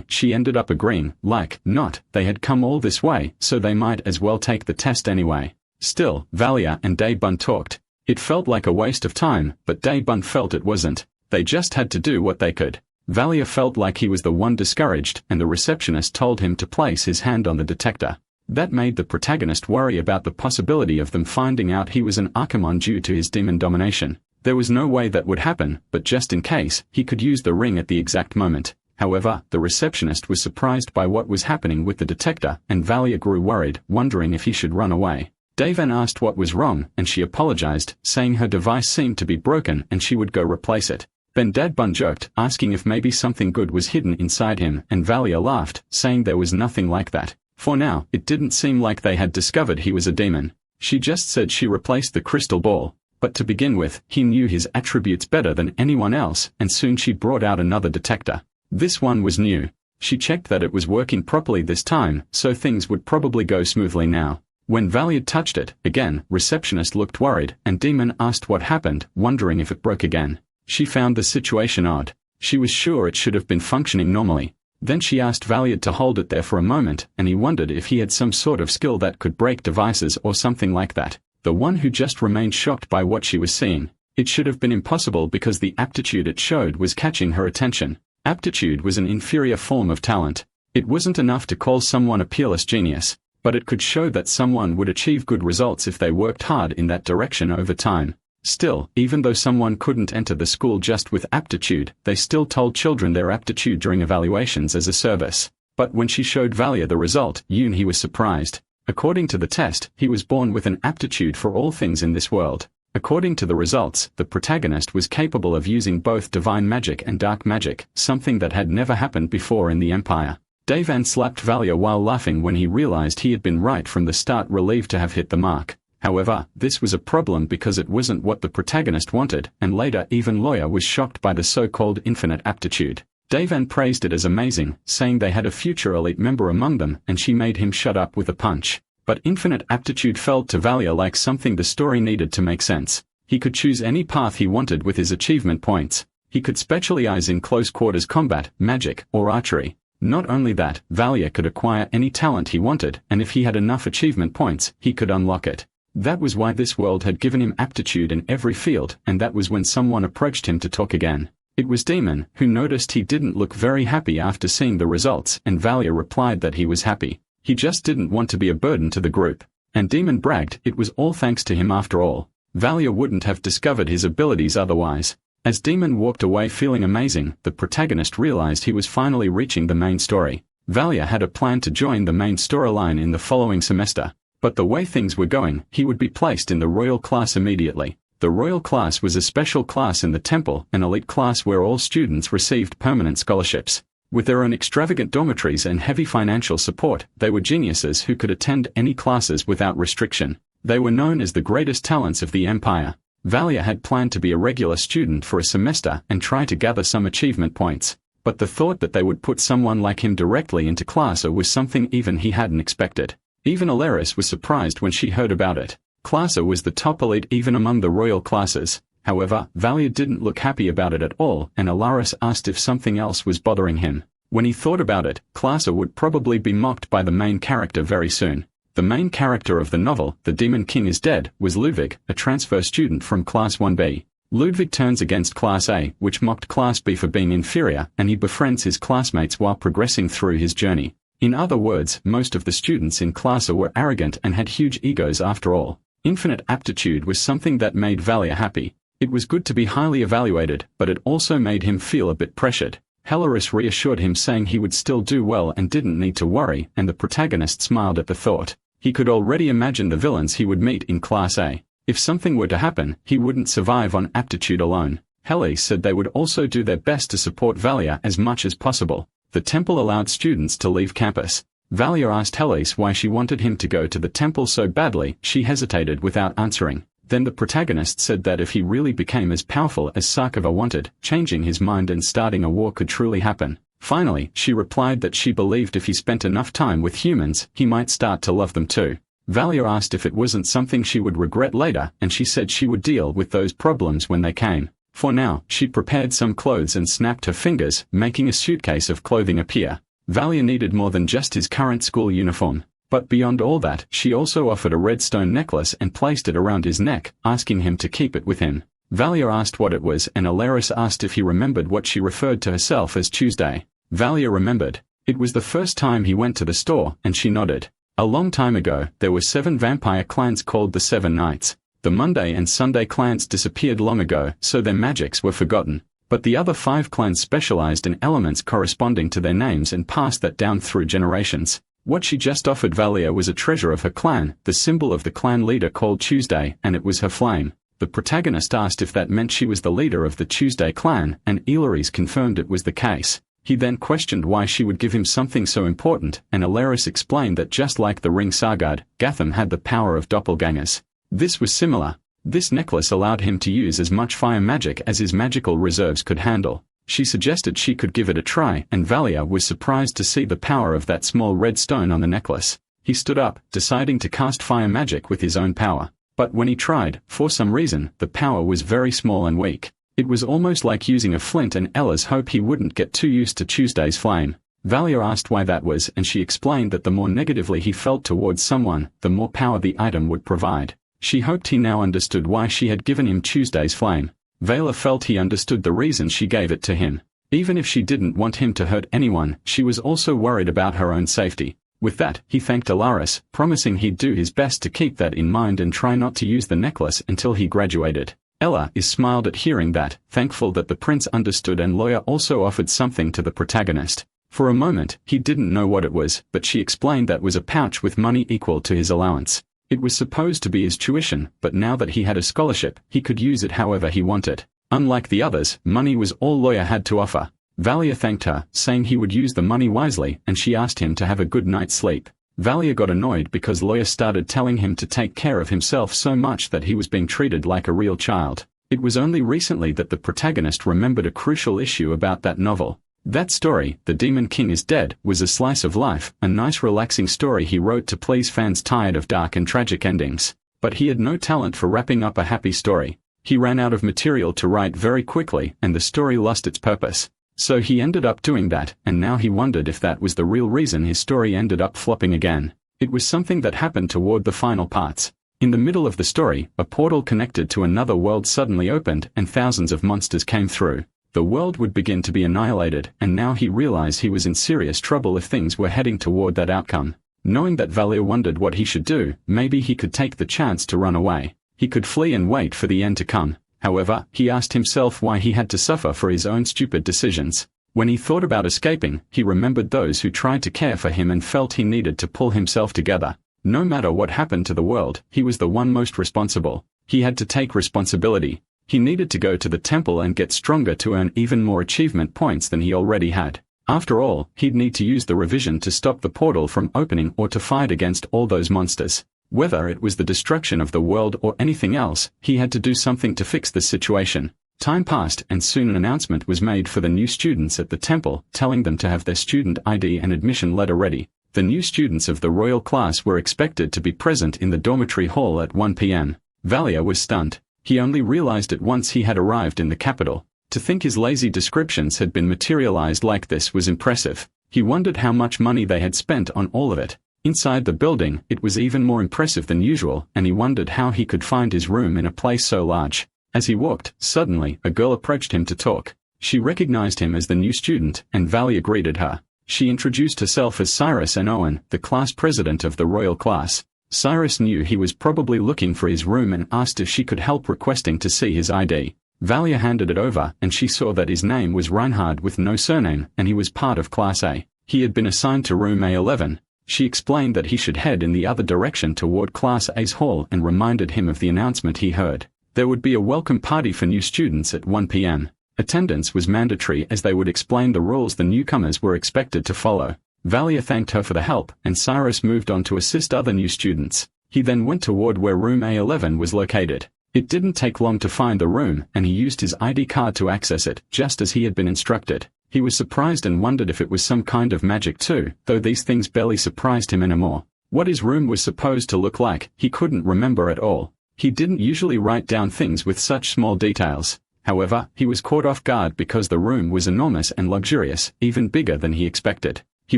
She ended up agreeing, like, not, they had come all this way, so they might as well take the test anyway. Still, Valia and Dae-bun talked. It felt like a waste of time, but Dae-bun felt it wasn't. They just had to do what they could. Valia felt like he was the one discouraged, and the receptionist told him to place his hand on the detector. That made the protagonist worry about the possibility of them finding out he was an Archimon due to his demon domination. There was no way that would happen, but just in case, he could use the ring at the exact moment. However, the receptionist was surprised by what was happening with the detector, and Valia grew worried, wondering if he should run away. Dae-bun asked what was wrong, and she apologized, saying her device seemed to be broken and she would go replace it. Then Dae-bun joked, asking if maybe something good was hidden inside him, and Valia laughed, saying there was nothing like that. For now, it didn't seem like they had discovered he was a demon. She just said she replaced the crystal ball. But to begin with, he knew his attributes better than anyone else, and soon she brought out another detector. This one was new. She checked that it was working properly this time, so things would probably go smoothly now. When Valia touched it, again, receptionist looked worried, and Demon asked what happened, wondering if it broke again. She found the situation odd. She was sure it should have been functioning normally. Then she asked Valia to hold it there for a moment, and he wondered if he had some sort of skill that could break devices or something like that. The one who just remained shocked by what she was seeing. It should have been impossible because the aptitude it showed was catching her attention. Aptitude was an inferior form of talent. It wasn't enough to call someone a peerless genius, but it could show that someone would achieve good results if they worked hard in that direction over time. Still, even though someone couldn't enter the school just with aptitude, they still told children their aptitude during evaluations as a service. But when she showed Valia the result, he was surprised. According to the test, he was born with an aptitude for all things in this world. According to the results, the protagonist was capable of using both divine magic and dark magic, something that had never happened before in the Empire. Dae-bun slapped Valia while laughing when he realized he had been right from the start, relieved to have hit the mark. However, this was a problem because it wasn't what the protagonist wanted, and later even Lawyer was shocked by the so-called infinite aptitude. Dae-bun praised it as amazing, saying they had a future elite member among them, and she made him shut up with a punch. But infinite aptitude felt to Valia like something the story needed to make sense. He could choose any path he wanted with his achievement points. He could specialize in close quarters combat, magic, or archery. Not only that, Valia could acquire any talent he wanted, and if he had enough achievement points, he could unlock it. That was why this world had given him aptitude in every field, and that was when someone approached him to talk again. It was Demon, who noticed he didn't look very happy after seeing the results, and Valia replied that he was happy. He just didn't want to be a burden to the group. And Demon bragged it was all thanks to him after all. Valia wouldn't have discovered his abilities otherwise. As Demon walked away feeling amazing, the protagonist realized he was finally reaching the main story. Valia had a plan to join the main storyline in the following semester. But the way things were going, he would be placed in the royal class immediately. The royal class was a special class in the temple, an elite class where all students received permanent scholarships. With their own extravagant dormitories and heavy financial support, they were geniuses who could attend any classes without restriction. They were known as the greatest talents of the Empire. Valia had planned to be a regular student for a semester and try to gather some achievement points. But the thought that they would put someone like him directly into Classa was something even he hadn't expected. Even Alaris was surprised when she heard about it. Classa was the top elite even among the royal classes. However, Valia didn't look happy about it at all, and Alaris asked if something else was bothering him. When he thought about it, Classa would probably be mocked by the main character very soon. The main character of the novel, The Demon King is Dead, was Ludwig, a transfer student from Class 1B. Ludwig turns against Class A, which mocked Class B for being inferior, and he befriends his classmates while progressing through his journey. In other words, most of the students in Classa were arrogant and had huge egos after all. Infinite aptitude was something that made Valia happy. It was good to be highly evaluated, but it also made him feel a bit pressured. Helaris reassured him, saying he would still do well and didn't need to worry, and the protagonist smiled at the thought. He could already imagine the villains he would meet in Class A. If something were to happen, he wouldn't survive on aptitude alone. Yahello said they would also do their best to support Valia as much as possible. The temple allowed students to leave campus. Valia asked Yahello why she wanted him to go to the temple so badly. She hesitated without answering. Then the protagonist said that if he really became as powerful as Sarkova wanted, changing his mind and starting a war could truly happen. Finally, she replied that she believed if he spent enough time with humans, he might start to love them too. Valia asked if it wasn't something she would regret later, and she said she would deal with those problems when they came. For now, she prepared some clothes and snapped her fingers, making a suitcase of clothing appear. Valia needed more than just his current school uniform. But beyond all that, she also offered a red stone necklace and placed it around his neck, asking him to keep it with him. Valia asked what it was, and Alaris asked if he remembered what she referred to herself as Tuesday. Valia remembered. It was the first time he went to the store, and she nodded. A long time ago, there were 7 vampire clans called the Seven Knights. The Monday and Sunday clans disappeared long ago, so their magics were forgotten. But the other 5 clans specialized in elements corresponding to their names and passed that down through generations. What she just offered Valia was a treasure of her clan, the symbol of the clan leader called Tuesday, and it was her flame. The protagonist asked if that meant she was the leader of the Tuesday clan, and Ilaris confirmed it was the case. He then questioned why she would give him something so important, and Alaris explained that just like the ring Sargard, Gatham had the power of doppelgangers. This was similar. This necklace allowed him to use as much fire magic as his magical reserves could handle. She suggested she could give it a try, and Valia was surprised to see the power of that small red stone on the necklace. He stood up, deciding to cast fire magic with his own power. But when he tried, for some reason, the power was very small and weak. It was almost like using a flint, and Ella's hoped he wouldn't get too used to Tuesday's flame. Valia asked why that was, and she explained that the more negatively he felt towards someone, the more power the item would provide. She hoped he now understood why she had given him Tuesday's flame. Valia felt he understood the reason she gave it to him. Even if she didn't want him to hurt anyone, she was also worried about her own safety. With that, he thanked Alaris, promising he'd do his best to keep that in mind and try not to use the necklace until he graduated. Ella smiled at hearing that, thankful that the prince understood, and Lawyer also offered something to the protagonist. For a moment, he didn't know what it was, but she explained that was a pouch with money equal to his allowance. It was supposed to be his tuition, but now that he had a scholarship, he could use it however he wanted. Unlike the others, money was all Lawyer had to offer. Valia thanked her, saying he would use the money wisely, and she asked him to have a good night's sleep. Valia got annoyed because Lawyer started telling him to take care of himself so much that he was being treated like a real child. It was only recently that the protagonist remembered a crucial issue about that novel. That story, The Demon King is Dead, was a slice of life, a nice relaxing story he wrote to please fans tired of dark and tragic endings. But he had no talent for wrapping up a happy story. He ran out of material to write very quickly, and the story lost its purpose. So he ended up doing that, and now he wondered if that was the real reason his story ended up flopping again. It was something that happened toward the final parts. In the middle of the story, a portal connected to another world suddenly opened, and thousands of monsters came through. The world would begin to be annihilated, and now he realized he was in serious trouble if things were heading toward that outcome. Knowing that Valia wondered what he should do, maybe he could take the chance to run away. He could flee and wait for the end to come. However, he asked himself why he had to suffer for his own stupid decisions. When he thought about escaping, he remembered those who tried to care for him and felt he needed to pull himself together. No matter what happened to the world, he was the one most responsible. He had to take responsibility. He needed to go to the temple and get stronger to earn even more achievement points than he already had. After all, he'd need to use the revision to stop the portal from opening or to fight against all those monsters. Whether it was the destruction of the world or anything else, he had to do something to fix the situation. Time passed, and soon an announcement was made for the new students at the temple, telling them to have their student ID and admission letter ready. The new students of the royal class were expected to be present in the dormitory hall at 1 p.m. Valia was stunned. He only realized it once he had arrived in the capital. To think his lazy descriptions had been materialized like this was impressive. He wondered how much money they had spent on all of it. Inside the building, it was even more impressive than usual, and he wondered how he could find his room in a place so large. As he walked, suddenly, a girl approached him to talk. She recognized him as the new student, and Valia greeted her. She introduced herself as Cyrus and Owen, the class president of the royal class. Cyrus knew he was probably looking for his room and asked if she could help requesting to see his ID. Valia handed it over, and she saw that his name was Reinhard with no surname, and he was part of Class A. He had been assigned to room A11. She explained that he should head in the other direction toward Class A's hall and reminded him of the announcement he heard. There would be a welcome party for new students at 1 p.m. Attendance was mandatory as they would explain the rules the newcomers were expected to follow. Valia thanked her for the help, and Cyrus moved on to assist other new students. He then went toward where room A11 was located. It didn't take long to find the room, and he used his ID card to access it, just as he had been instructed. He was surprised and wondered if it was some kind of magic too, though these things barely surprised him anymore. What his room was supposed to look like, he couldn't remember at all. He didn't usually write down things with such small details. However, he was caught off guard because the room was enormous and luxurious, even bigger than he expected. He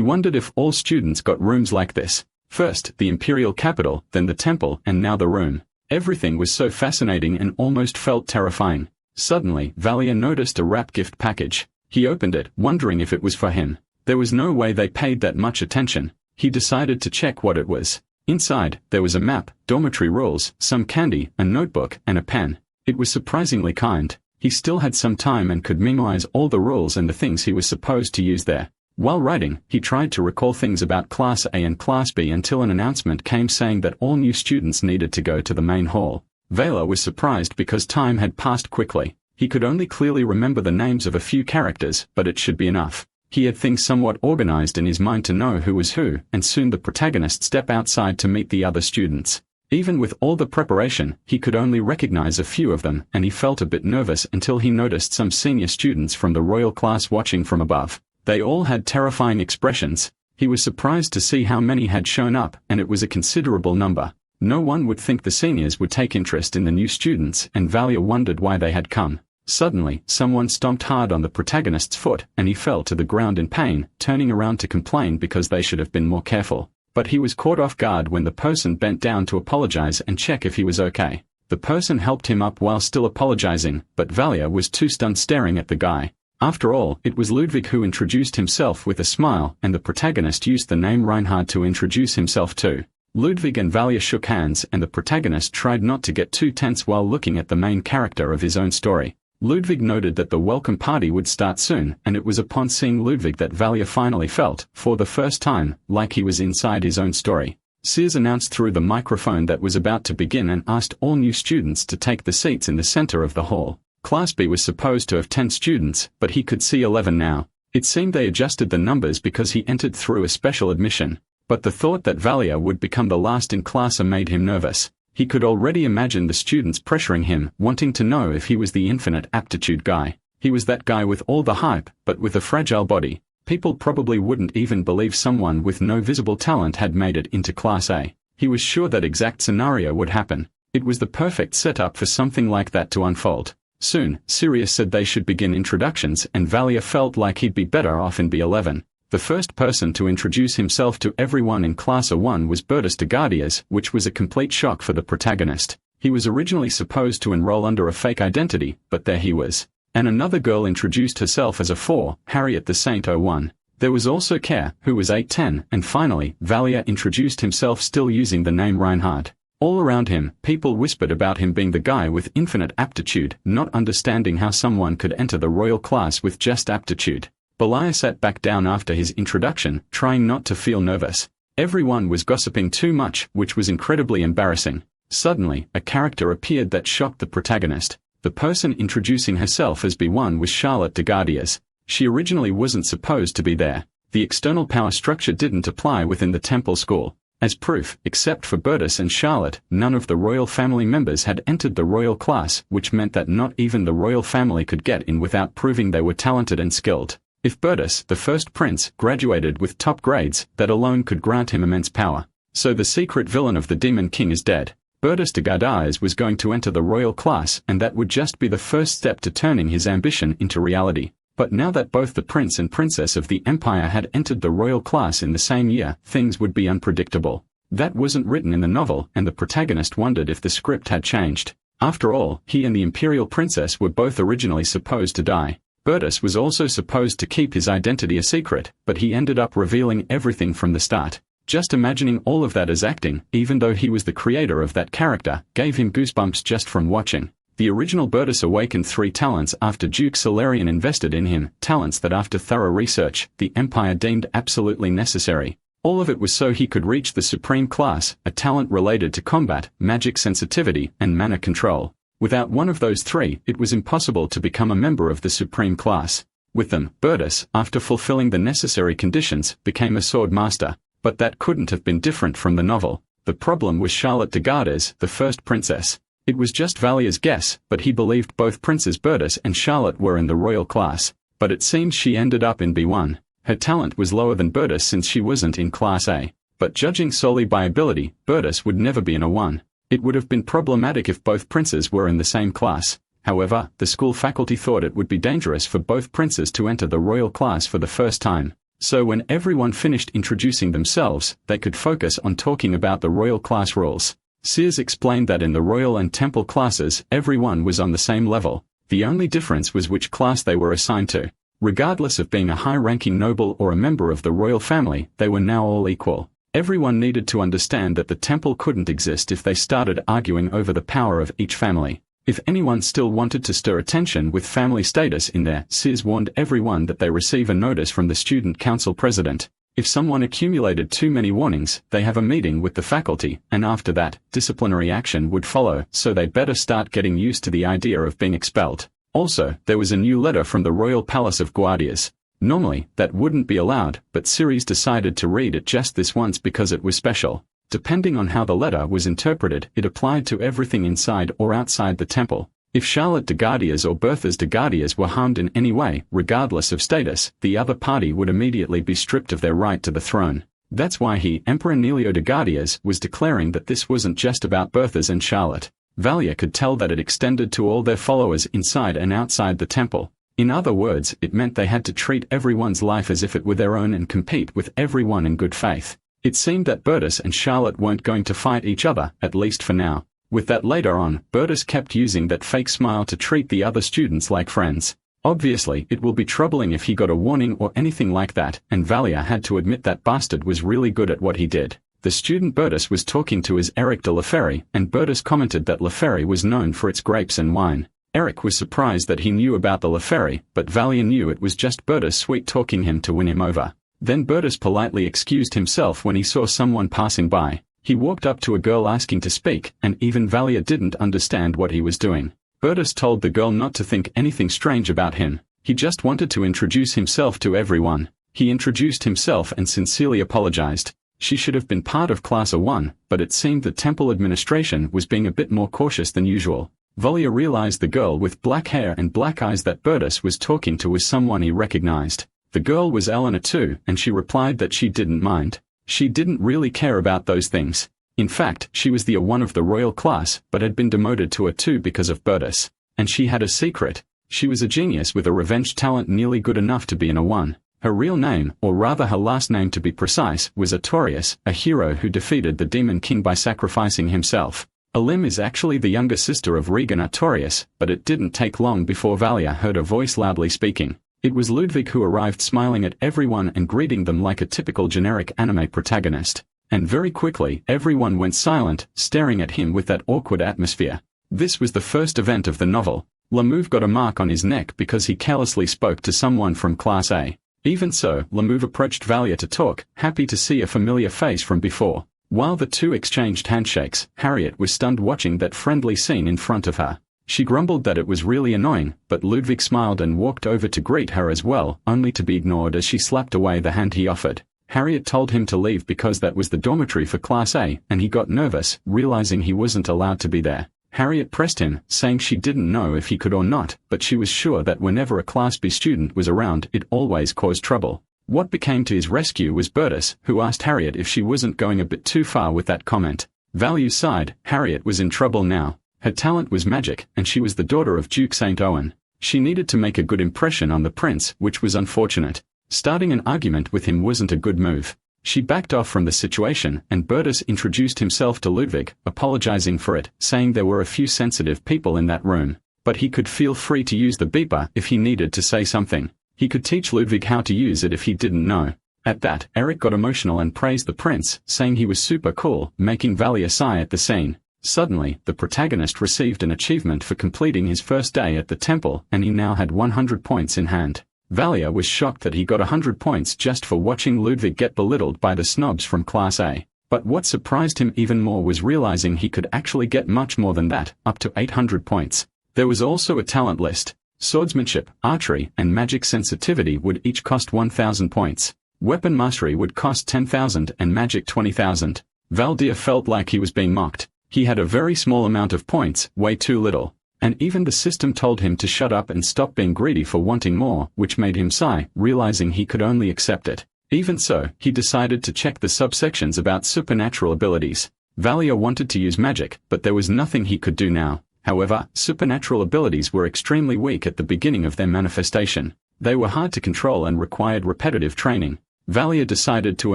wondered if all students got rooms like this. First, the Imperial capital, then the temple, and now the room. Everything was so fascinating and almost felt terrifying. Suddenly, Valia noticed a wrapped gift package. He opened it, wondering if it was for him. There was no way they paid that much attention. He decided to check what it was. Inside, there was a map, dormitory rules, some candy, a notebook, and a pen. It was surprisingly kind. He still had some time and could memorize all the rules and the things he was supposed to use there. While writing, he tried to recall things about Class A and Class B until an announcement came saying that all new students needed to go to the main hall. Valia was surprised because time had passed quickly. He could only clearly remember the names of a few characters, but it should be enough. He had things somewhat organized in his mind to know who was who, and soon the protagonist stepped outside to meet the other students. Even with all the preparation, he could only recognize a few of them, and he felt a bit nervous until he noticed some senior students from the royal class watching from above. They all had terrifying expressions. He was surprised to see how many had shown up, and it was a considerable number. No one would think the seniors would take interest in the new students, and Valia wondered why they had come. Suddenly, someone stomped hard on the protagonist's foot, and he fell to the ground in pain, turning around to complain because they should have been more careful. But he was caught off guard when the person bent down to apologize and check if he was okay. The person helped him up while still apologizing, but Valia was too stunned staring at the guy. After all, it was Ludwig who introduced himself with a smile, and the protagonist used the name Reinhard to introduce himself too. Ludwig and Valia shook hands, and the protagonist tried not to get too tense while looking at the main character of his own story. Ludwig noted that the welcome party would start soon, and it was upon seeing Ludwig that Valia finally felt, for the first time, like he was inside his own story. Sears announced through the microphone that was about to begin and asked all new students to take the seats in the center of the hall. Class B was supposed to have 10 students, but he could see 11 now. It seemed they adjusted the numbers because he entered through a special admission. But the thought that Valia would become the last in class made him nervous. He could already imagine the students pressuring him, wanting to know if he was the infinite aptitude guy. He was that guy with all the hype, but with a fragile body. People probably wouldn't even believe someone with no visible talent had made it into Class A. He was sure that exact scenario would happen. It was the perfect setup for something like that to unfold. Soon, Sirius said they should begin introductions, and Valia felt like he'd be better off in B11. The first person to introduce himself to everyone in Class A1 was Bertus de Guardias, which was a complete shock for the protagonist. He was originally supposed to enroll under a fake identity, but there he was. And another girl introduced herself as a 4, Harriet the Saint 01. There was also Care, who was 810, and finally, Valia introduced himself still using the name Reinhard. All around him, people whispered about him being the guy with infinite aptitude, not understanding how someone could enter the royal class with just aptitude. Valia sat back down after his introduction, trying not to feel nervous. Everyone was gossiping too much, which was incredibly embarrassing. Suddenly, a character appeared that shocked the protagonist. The person introducing herself as B1 was Charlotte de Guardias. She originally wasn't supposed to be there. The external power structure didn't apply within the temple school. As proof, except for Bertus and Charlotte, none of the royal family members had entered the royal class, which meant that not even the royal family could get in without proving they were talented and skilled. If Bertus, the first prince, graduated with top grades, that alone could grant him immense power. So the secret villain of the Demon King is dead. Bertus de Guardias was going to enter the royal class, and that would just be the first step to turning his ambition into reality. But now that both the prince and princess of the empire had entered the royal class in the same year, things would be unpredictable. That wasn't written in the novel, and the protagonist wondered if the script had changed. After all, he and the imperial princess were both originally supposed to die. Bertus was also supposed to keep his identity a secret, but he ended up revealing everything from the start. Just imagining all of that as acting, even though he was the creator of that character, gave him goosebumps just from watching. The original Bertus awakened 3 talents after Duke Solarian invested in him, talents that after thorough research, the Empire deemed absolutely necessary. All of it was so he could reach the Supreme Class, a talent related to combat, magic sensitivity, and mana control. Without one of those three, it was impossible to become a member of the supreme class. With them, Bertus, after fulfilling the necessary conditions, became a sword master. But that couldn't have been different from the novel. The problem was Charlotte de Gardez, the first princess. It was just Valia's guess, but he believed both Princes Bertus and Charlotte were in the royal class. But it seems she ended up in B1. Her talent was lower than Bertus since she wasn't in Class A. But judging solely by ability, Bertus would never be in A1. It would have been problematic if both princes were in the same class. However, the school faculty thought it would be dangerous for both princes to enter the royal class for the first time. So when everyone finished introducing themselves, they could focus on talking about the royal class rules. Sears explained that in the royal and temple classes, everyone was on the same level. The only difference was which class they were assigned to. Regardless of being a high-ranking noble or a member of the royal family, they were now all equal. Everyone needed to understand that the temple couldn't exist if they started arguing over the power of each family. If anyone still wanted to stir attention with family status in there, Sears warned everyone that they receive a notice from the student council president. If someone accumulated too many warnings, they have a meeting with the faculty, and after that, disciplinary action would follow, so they'd better start getting used to the idea of being expelled. Also, there was a new letter from the Royal Palace of Guardias. Normally, that wouldn't be allowed, but Ceres decided to read it just this once because it was special. Depending on how the letter was interpreted, it applied to everything inside or outside the temple. If Charlotte de Guardias or Berthas de Guardias were harmed in any way, regardless of status, the other party would immediately be stripped of their right to the throne. That's why he, Emperor Nelio de Guardias, was declaring that this wasn't just about Berthas and Charlotte. Valia could tell that it extended to all their followers inside and outside the temple. In other words, it meant they had to treat everyone's life as if it were their own and compete with everyone in good faith. It seemed that Bertus and Charlotte weren't going to fight each other, at least for now. With that later on, Bertus kept using that fake smile to treat the other students like friends. Obviously, it will be troubling if he got a warning or anything like that, and Valia had to admit that bastard was really good at what he did. The student Bertus was talking to his Eric de Laferry, and Bertus commented that Laferry was known for its grapes and wine. Eric was surprised that he knew about the Laferry, but Valia knew it was just Bertus sweet-talking him to win him over. Then Bertus politely excused himself when he saw someone passing by. He walked up to a girl asking to speak, and even Valia didn't understand what he was doing. Bertus told the girl not to think anything strange about him. He just wanted to introduce himself to everyone. He introduced himself and sincerely apologized. She should have been part of Class A1, but it seemed the temple administration was being a bit more cautious than usual. Valia realized the girl with black hair and black eyes that Bertus was talking to was someone he recognized. The girl was Eleanor too, and she replied that she didn't mind. She didn't really care about those things. In fact, she was the A1 of the royal class, but had been demoted to A2 because of Bertus. And she had a secret. She was a genius with a revenge talent nearly good enough to be an A1. Her real name, or rather her last name to be precise, was Artorius, a hero who defeated the Demon King by sacrificing himself. Alim is actually the younger sister of Regan Artorius, but it didn't take long before Valia heard a voice loudly speaking. It was Ludwig who arrived smiling at everyone and greeting them like a typical generic anime protagonist. And very quickly, everyone went silent, staring at him with that awkward atmosphere. This was the first event of the novel. Lamouve got a mark on his neck because he carelessly spoke to someone from Class A. Even so, Lamouve approached Valia to talk, happy to see a familiar face from before. While the two exchanged handshakes, Harriet was stunned watching that friendly scene in front of her. She grumbled that it was really annoying, but Ludwig smiled and walked over to greet her as well, only to be ignored as she slapped away the hand he offered. Harriet told him to leave because that was the dormitory for Class A, and he got nervous, realizing he wasn't allowed to be there. Harriet pressed him, saying she didn't know if he could or not, but she was sure that whenever a Class B student was around, it always caused trouble. What became to his rescue was Bertus, who asked Harriet if she wasn't going a bit too far with that comment. Value side, Harriet was in trouble now. Her talent was magic, and she was the daughter of Duke St. Owen. She needed to make a good impression on the prince, which was unfortunate. Starting an argument with him wasn't a good move. She backed off from the situation, and Bertus introduced himself to Ludwig, apologizing for it, saying there were a few sensitive people in that room. But he could feel free to use the beeper if he needed to say something. He could teach Ludwig how to use it if he didn't know. At that, Eric got emotional and praised the prince, saying he was super cool, making Valia sigh at the scene. Suddenly, the protagonist received an achievement for completing his first day at the temple, and he now had 100 points in hand. Valia was shocked that he got 100 points just for watching Ludwig get belittled by the snobs from Class A. But what surprised him even more was realizing he could actually get much more than that, up to 800 points. There was also a talent list. Swordsmanship, archery, and magic sensitivity would each cost 1,000 points. Weapon mastery would cost 10,000 and magic 20,000. Valdir felt like he was being mocked. He had a very small amount of points, way too little. And even the system told him to shut up and stop being greedy for wanting more, which made him sigh, realizing he could only accept it. Even so, he decided to check the subsections about supernatural abilities. Valdir wanted to use magic, but there was nothing he could do now. However, supernatural abilities were extremely weak at the beginning of their manifestation. They were hard to control and required repetitive training. Valdir decided to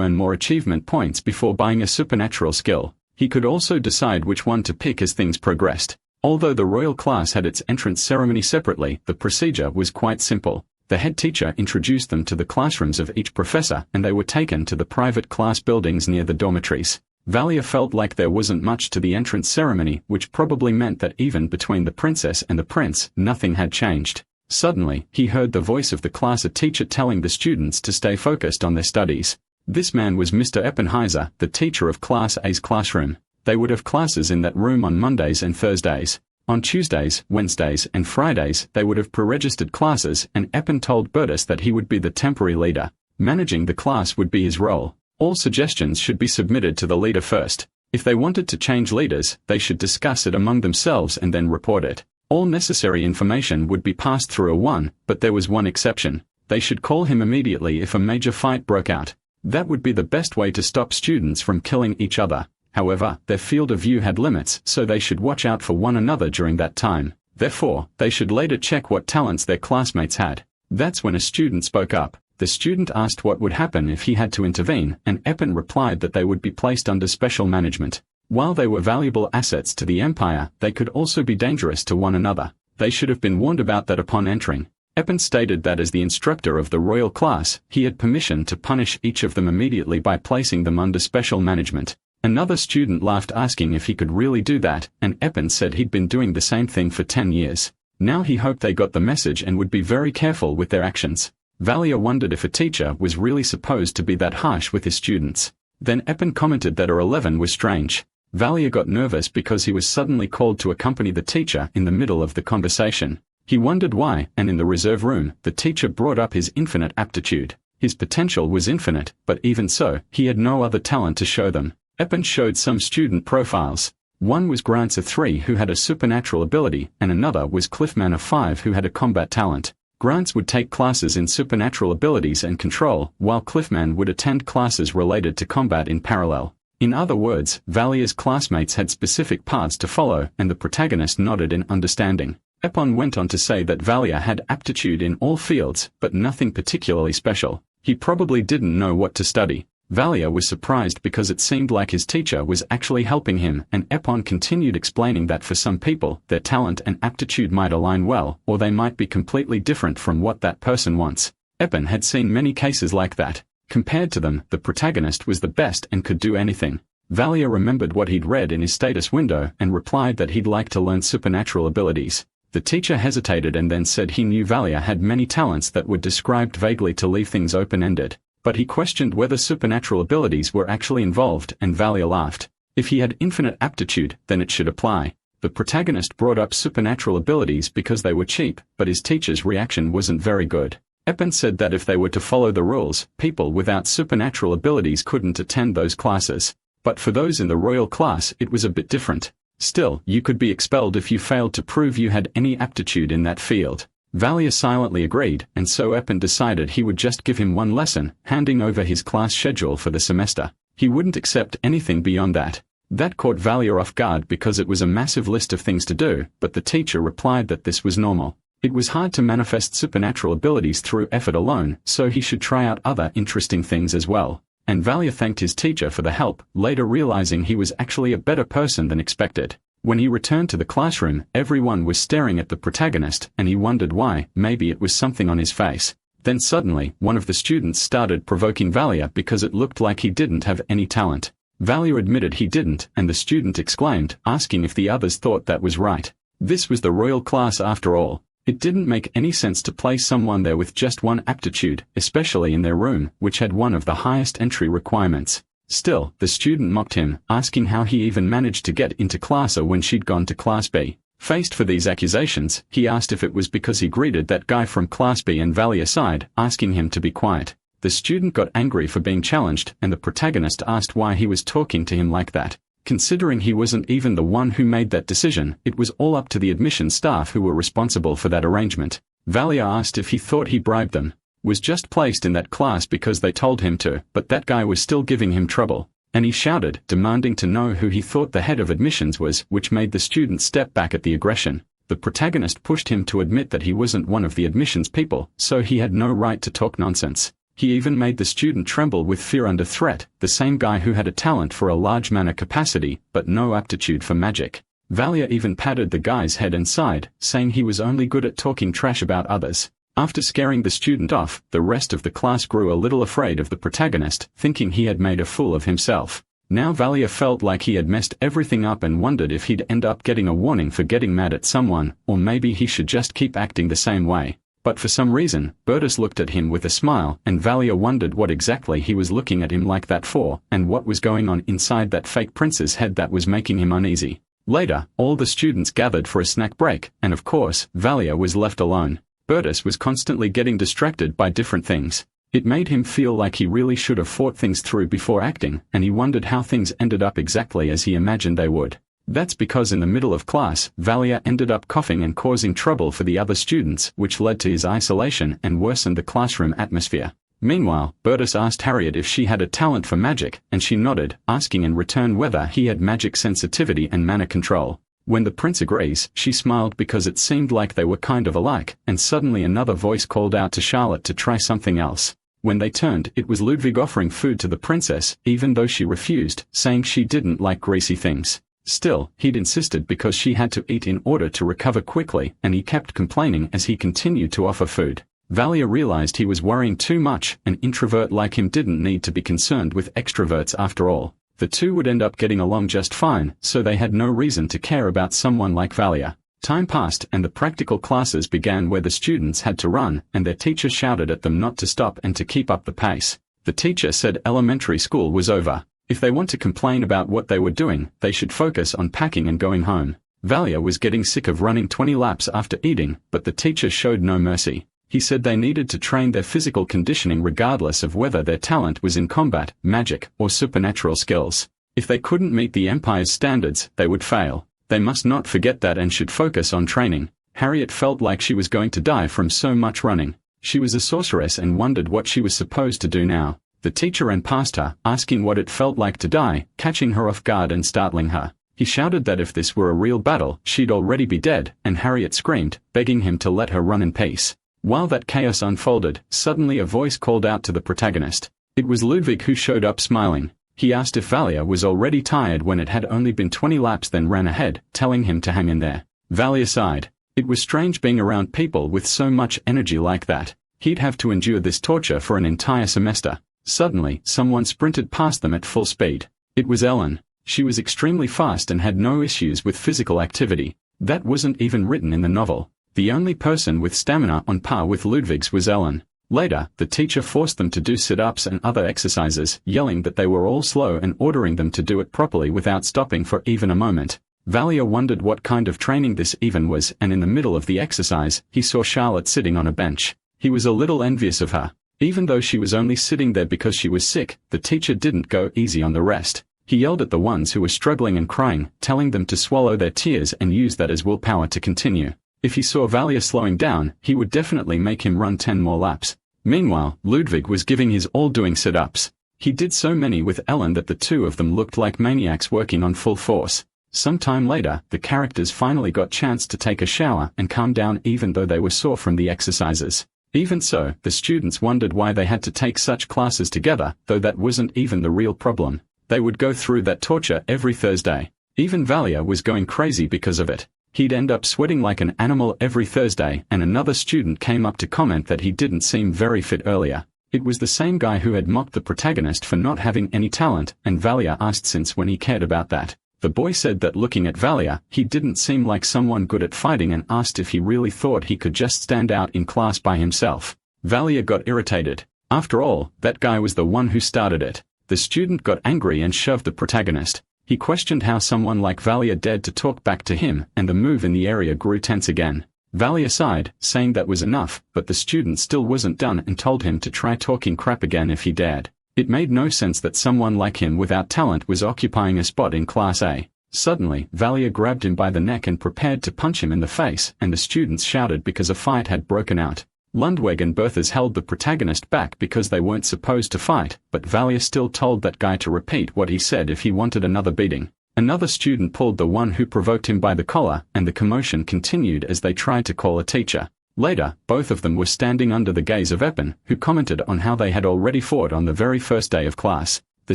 earn more achievement points before buying a supernatural skill. He could also decide which one to pick as things progressed. Although the royal class had its entrance ceremony separately, the procedure was quite simple. The head teacher introduced them to the classrooms of each professor and they were taken to the private class buildings near the dormitories. Valdir felt like there wasn't much to the entrance ceremony, which probably meant that even between the princess and the prince, nothing had changed. Suddenly, he heard the voice of the class teacher telling the students to stay focused on their studies. This man was Mr. Eppenheiser, the teacher of Class A's classroom. They would have classes in that room on Mondays and Thursdays. On Tuesdays, Wednesdays, and Fridays, they would have pre-registered classes, and Eppen told Bertus that he would be the temporary leader. Managing the class would be his role. All suggestions should be submitted to the leader first. If they wanted to change leaders, they should discuss it among themselves and then report it. All necessary information would be passed through a one, but there was one exception. They should call him immediately if a major fight broke out. That would be the best way to stop students from killing each other. However, their field of view had limits, so they should watch out for one another during that time. Therefore, they should later check what talents their classmates had. That's when a student spoke up. The student asked what would happen if he had to intervene, and Eppen replied that they would be placed under special management. While they were valuable assets to the empire, they could also be dangerous to one another. They should have been warned about that upon entering. Eppen stated that as the instructor of the royal class, he had permission to punish each of them immediately by placing them under special management. Another student laughed, asking if he could really do that, and Eppen said he'd been doing the same thing for 10 years. Now he hoped they got the message and would be very careful with their actions. Valdir wondered if a teacher was really supposed to be that harsh with his students. Then Eppen commented that 11 was strange. Valdir got nervous because he was suddenly called to accompany the teacher in the middle of the conversation. He wondered why, and in the reserve room, the teacher brought up his infinite aptitude. His potential was infinite, but even so, he had no other talent to show them. Eppen showed some student profiles. One was Grantz of 3 who had a supernatural ability, and another was Cliffman of 5 who had a combat talent. Grantz would take classes in supernatural abilities and control, while Cliffman would attend classes related to combat in parallel. In other words, Valdir's classmates had specific paths to follow, and the protagonist nodded in understanding. Eppen went on to say that Valdir had aptitude in all fields, but nothing particularly special. He probably didn't know what to study. Valdir was surprised because it seemed like his teacher was actually helping him, and Eppen continued explaining that for some people, their talent and aptitude might align well, or they might be completely different from what that person wants. Eppen had seen many cases like that. Compared to them, the protagonist was the best and could do anything. Valdir remembered what he'd read in his status window and replied that he'd like to learn supernatural abilities. The teacher hesitated and then said he knew Valdir had many talents that were described vaguely to leave things open-ended. But he questioned whether supernatural abilities were actually involved, and Valdir laughed. If he had infinite aptitude, then it should apply. The protagonist brought up supernatural abilities because they were cheap, but his teacher's reaction wasn't very good. Eppen said that if they were to follow the rules, people without supernatural abilities couldn't attend those classes. But for those in the royal class, it was a bit different. Still, you could be expelled if you failed to prove you had any aptitude in that field. Valdir silently agreed, and so Eppen decided he would just give him one lesson, handing over his class schedule for the semester. He wouldn't accept anything beyond that. That caught Valdir off guard because it was a massive list of things to do, but the teacher replied that this was normal. It was hard to manifest supernatural abilities through effort alone, so he should try out other interesting things as well. And Valdir thanked his teacher for the help, later realizing he was actually a better person than expected. When he returned to the classroom, everyone was staring at the protagonist, and he wondered why. Maybe it was something on his face. Then suddenly, one of the students started provoking Valdir because it looked like he didn't have any talent. Valdir admitted he didn't, and the student exclaimed, asking if the others thought that was right. This was the royal class after all. It didn't make any sense to place someone there with just one aptitude, especially in their room, which had one of the highest entry requirements. Still, the student mocked him, asking how he even managed to get into Class A when she'd gone to Class B. Faced for these accusations, he asked if it was because he greeted that guy from Class B and Valley aside, asking him to be quiet. The student got angry for being challenged, and the protagonist asked why he was talking to him like that. Considering he wasn't even the one who made that decision, it was all up to the admission staff who were responsible for that arrangement. Valia asked if he thought he bribed them. Was just placed in that class because they told him to, but that guy was still giving him trouble. And he shouted, demanding to know who he thought the head of admissions was, which made the student step back at the aggression. The protagonist pushed him to admit that he wasn't one of the admissions people, so he had no right to talk nonsense. He even made the student tremble with fear under threat, the same guy who had a talent for a large mana capacity, but no aptitude for magic. Valia even patted the guy's head and sighed, saying he was only good at talking trash about others. After scaring the student off, the rest of the class grew a little afraid of the protagonist, thinking he had made a fool of himself. Now Valia felt like he had messed everything up and wondered if he'd end up getting a warning for getting mad at someone, or maybe he should just keep acting the same way. But for some reason, Bertus looked at him with a smile, and Valia wondered what exactly he was looking at him like that for, and what was going on inside that fake prince's head that was making him uneasy. Later, all the students gathered for a snack break, and of course, Valia was left alone. Bertus was constantly getting distracted by different things. It made him feel like he really should have thought things through before acting, and he wondered how things ended up exactly as he imagined they would. That's because in the middle of class, Valia ended up coughing and causing trouble for the other students, which led to his isolation and worsened the classroom atmosphere. Meanwhile, Bertus asked Harriet if she had a talent for magic, and she nodded, asking in return whether he had magic sensitivity and mana control. When the prince agrees, she smiled because it seemed like they were kind of alike, and suddenly another voice called out to Charlotte to try something else. When they turned, it was Ludwig offering food to the princess, even though she refused, saying she didn't like greasy things. Still, he'd insisted because she had to eat in order to recover quickly, and he kept complaining as he continued to offer food. Valia realized he was worrying too much. An introvert like him didn't need to be concerned with extroverts after all. The two would end up getting along just fine, so they had no reason to care about someone like Valia. Time passed and the practical classes began where the students had to run, and their teacher shouted at them not to stop and to keep up the pace. The teacher said elementary school was over. If they want to complain about what they were doing, they should focus on packing and going home. Valia was getting sick of running 20 laps after eating, but the teacher showed no mercy. He said they needed to train their physical conditioning regardless of whether their talent was in combat, magic, or supernatural skills. If they couldn't meet the Empire's standards, they would fail. They must not forget that and should focus on training. Harriet felt like she was going to die from so much running. She was a sorceress and wondered what she was supposed to do now. The teacher ran past her, asking what it felt like to die, catching her off guard and startling her. He shouted that if this were a real battle, she'd already be dead, and Harriet screamed, begging him to let her run in peace. While that chaos unfolded, suddenly a voice called out to the protagonist. It was Ludwig who showed up smiling. He asked if Valia was already tired when it had only been 20 laps, then ran ahead, telling him to hang in there. Valia sighed. It was strange being around people with so much energy like that. He'd have to endure this torture for an entire semester. Suddenly, someone sprinted past them at full speed. It was Ellen. She was extremely fast and had no issues with physical activity. That wasn't even written in the novel. The only person with stamina on par with Ludwig's was Ellen. Later, the teacher forced them to do sit-ups and other exercises, yelling that they were all slow and ordering them to do it properly without stopping for even a moment. Valia wondered what kind of training this even was, and in the middle of the exercise, he saw Charlotte sitting on a bench. He was a little envious of her. Even though she was only sitting there because she was sick, the teacher didn't go easy on the rest. He yelled at the ones who were struggling and crying, telling them to swallow their tears and use that as willpower to continue. If he saw Valia slowing down, he would definitely make him run 10 more laps. Meanwhile, Ludwig was giving his all doing sit-ups. He did so many with Ellen that the two of them looked like maniacs working on full force. Sometime later, the characters finally got chance to take a shower and calm down even though they were sore from the exercises. Even so, the students wondered why they had to take such classes together, though that wasn't even the real problem. They would go through that torture every Thursday. Even Valia was going crazy because of it. He'd end up sweating like an animal every Thursday, and another student came up to comment that he didn't seem very fit earlier. It was the same guy who had mocked the protagonist for not having any talent, and Valia asked since when he cared about that. The boy said that looking at Valia, he didn't seem like someone good at fighting and asked if he really thought he could just stand out in class by himself. Valia got irritated. After all, that guy was the one who started it. The student got angry and shoved the protagonist. He questioned how someone like Valia dared to talk back to him, and the move in the area grew tense again. Valia sighed, saying that was enough, but the student still wasn't done and told him to try talking crap again if he dared. It made no sense that someone like him without talent was occupying a spot in Class A. Suddenly, Valia grabbed him by the neck and prepared to punch him in the face, and the students shouted because a fight had broken out. Lundweg and Berthas held the protagonist back because they weren't supposed to fight, but Valia still told that guy to repeat what he said if he wanted another beating. Another student pulled the one who provoked him by the collar, and the commotion continued as they tried to call a teacher. Later, both of them were standing under the gaze of Eppen, who commented on how they had already fought on the very first day of class. The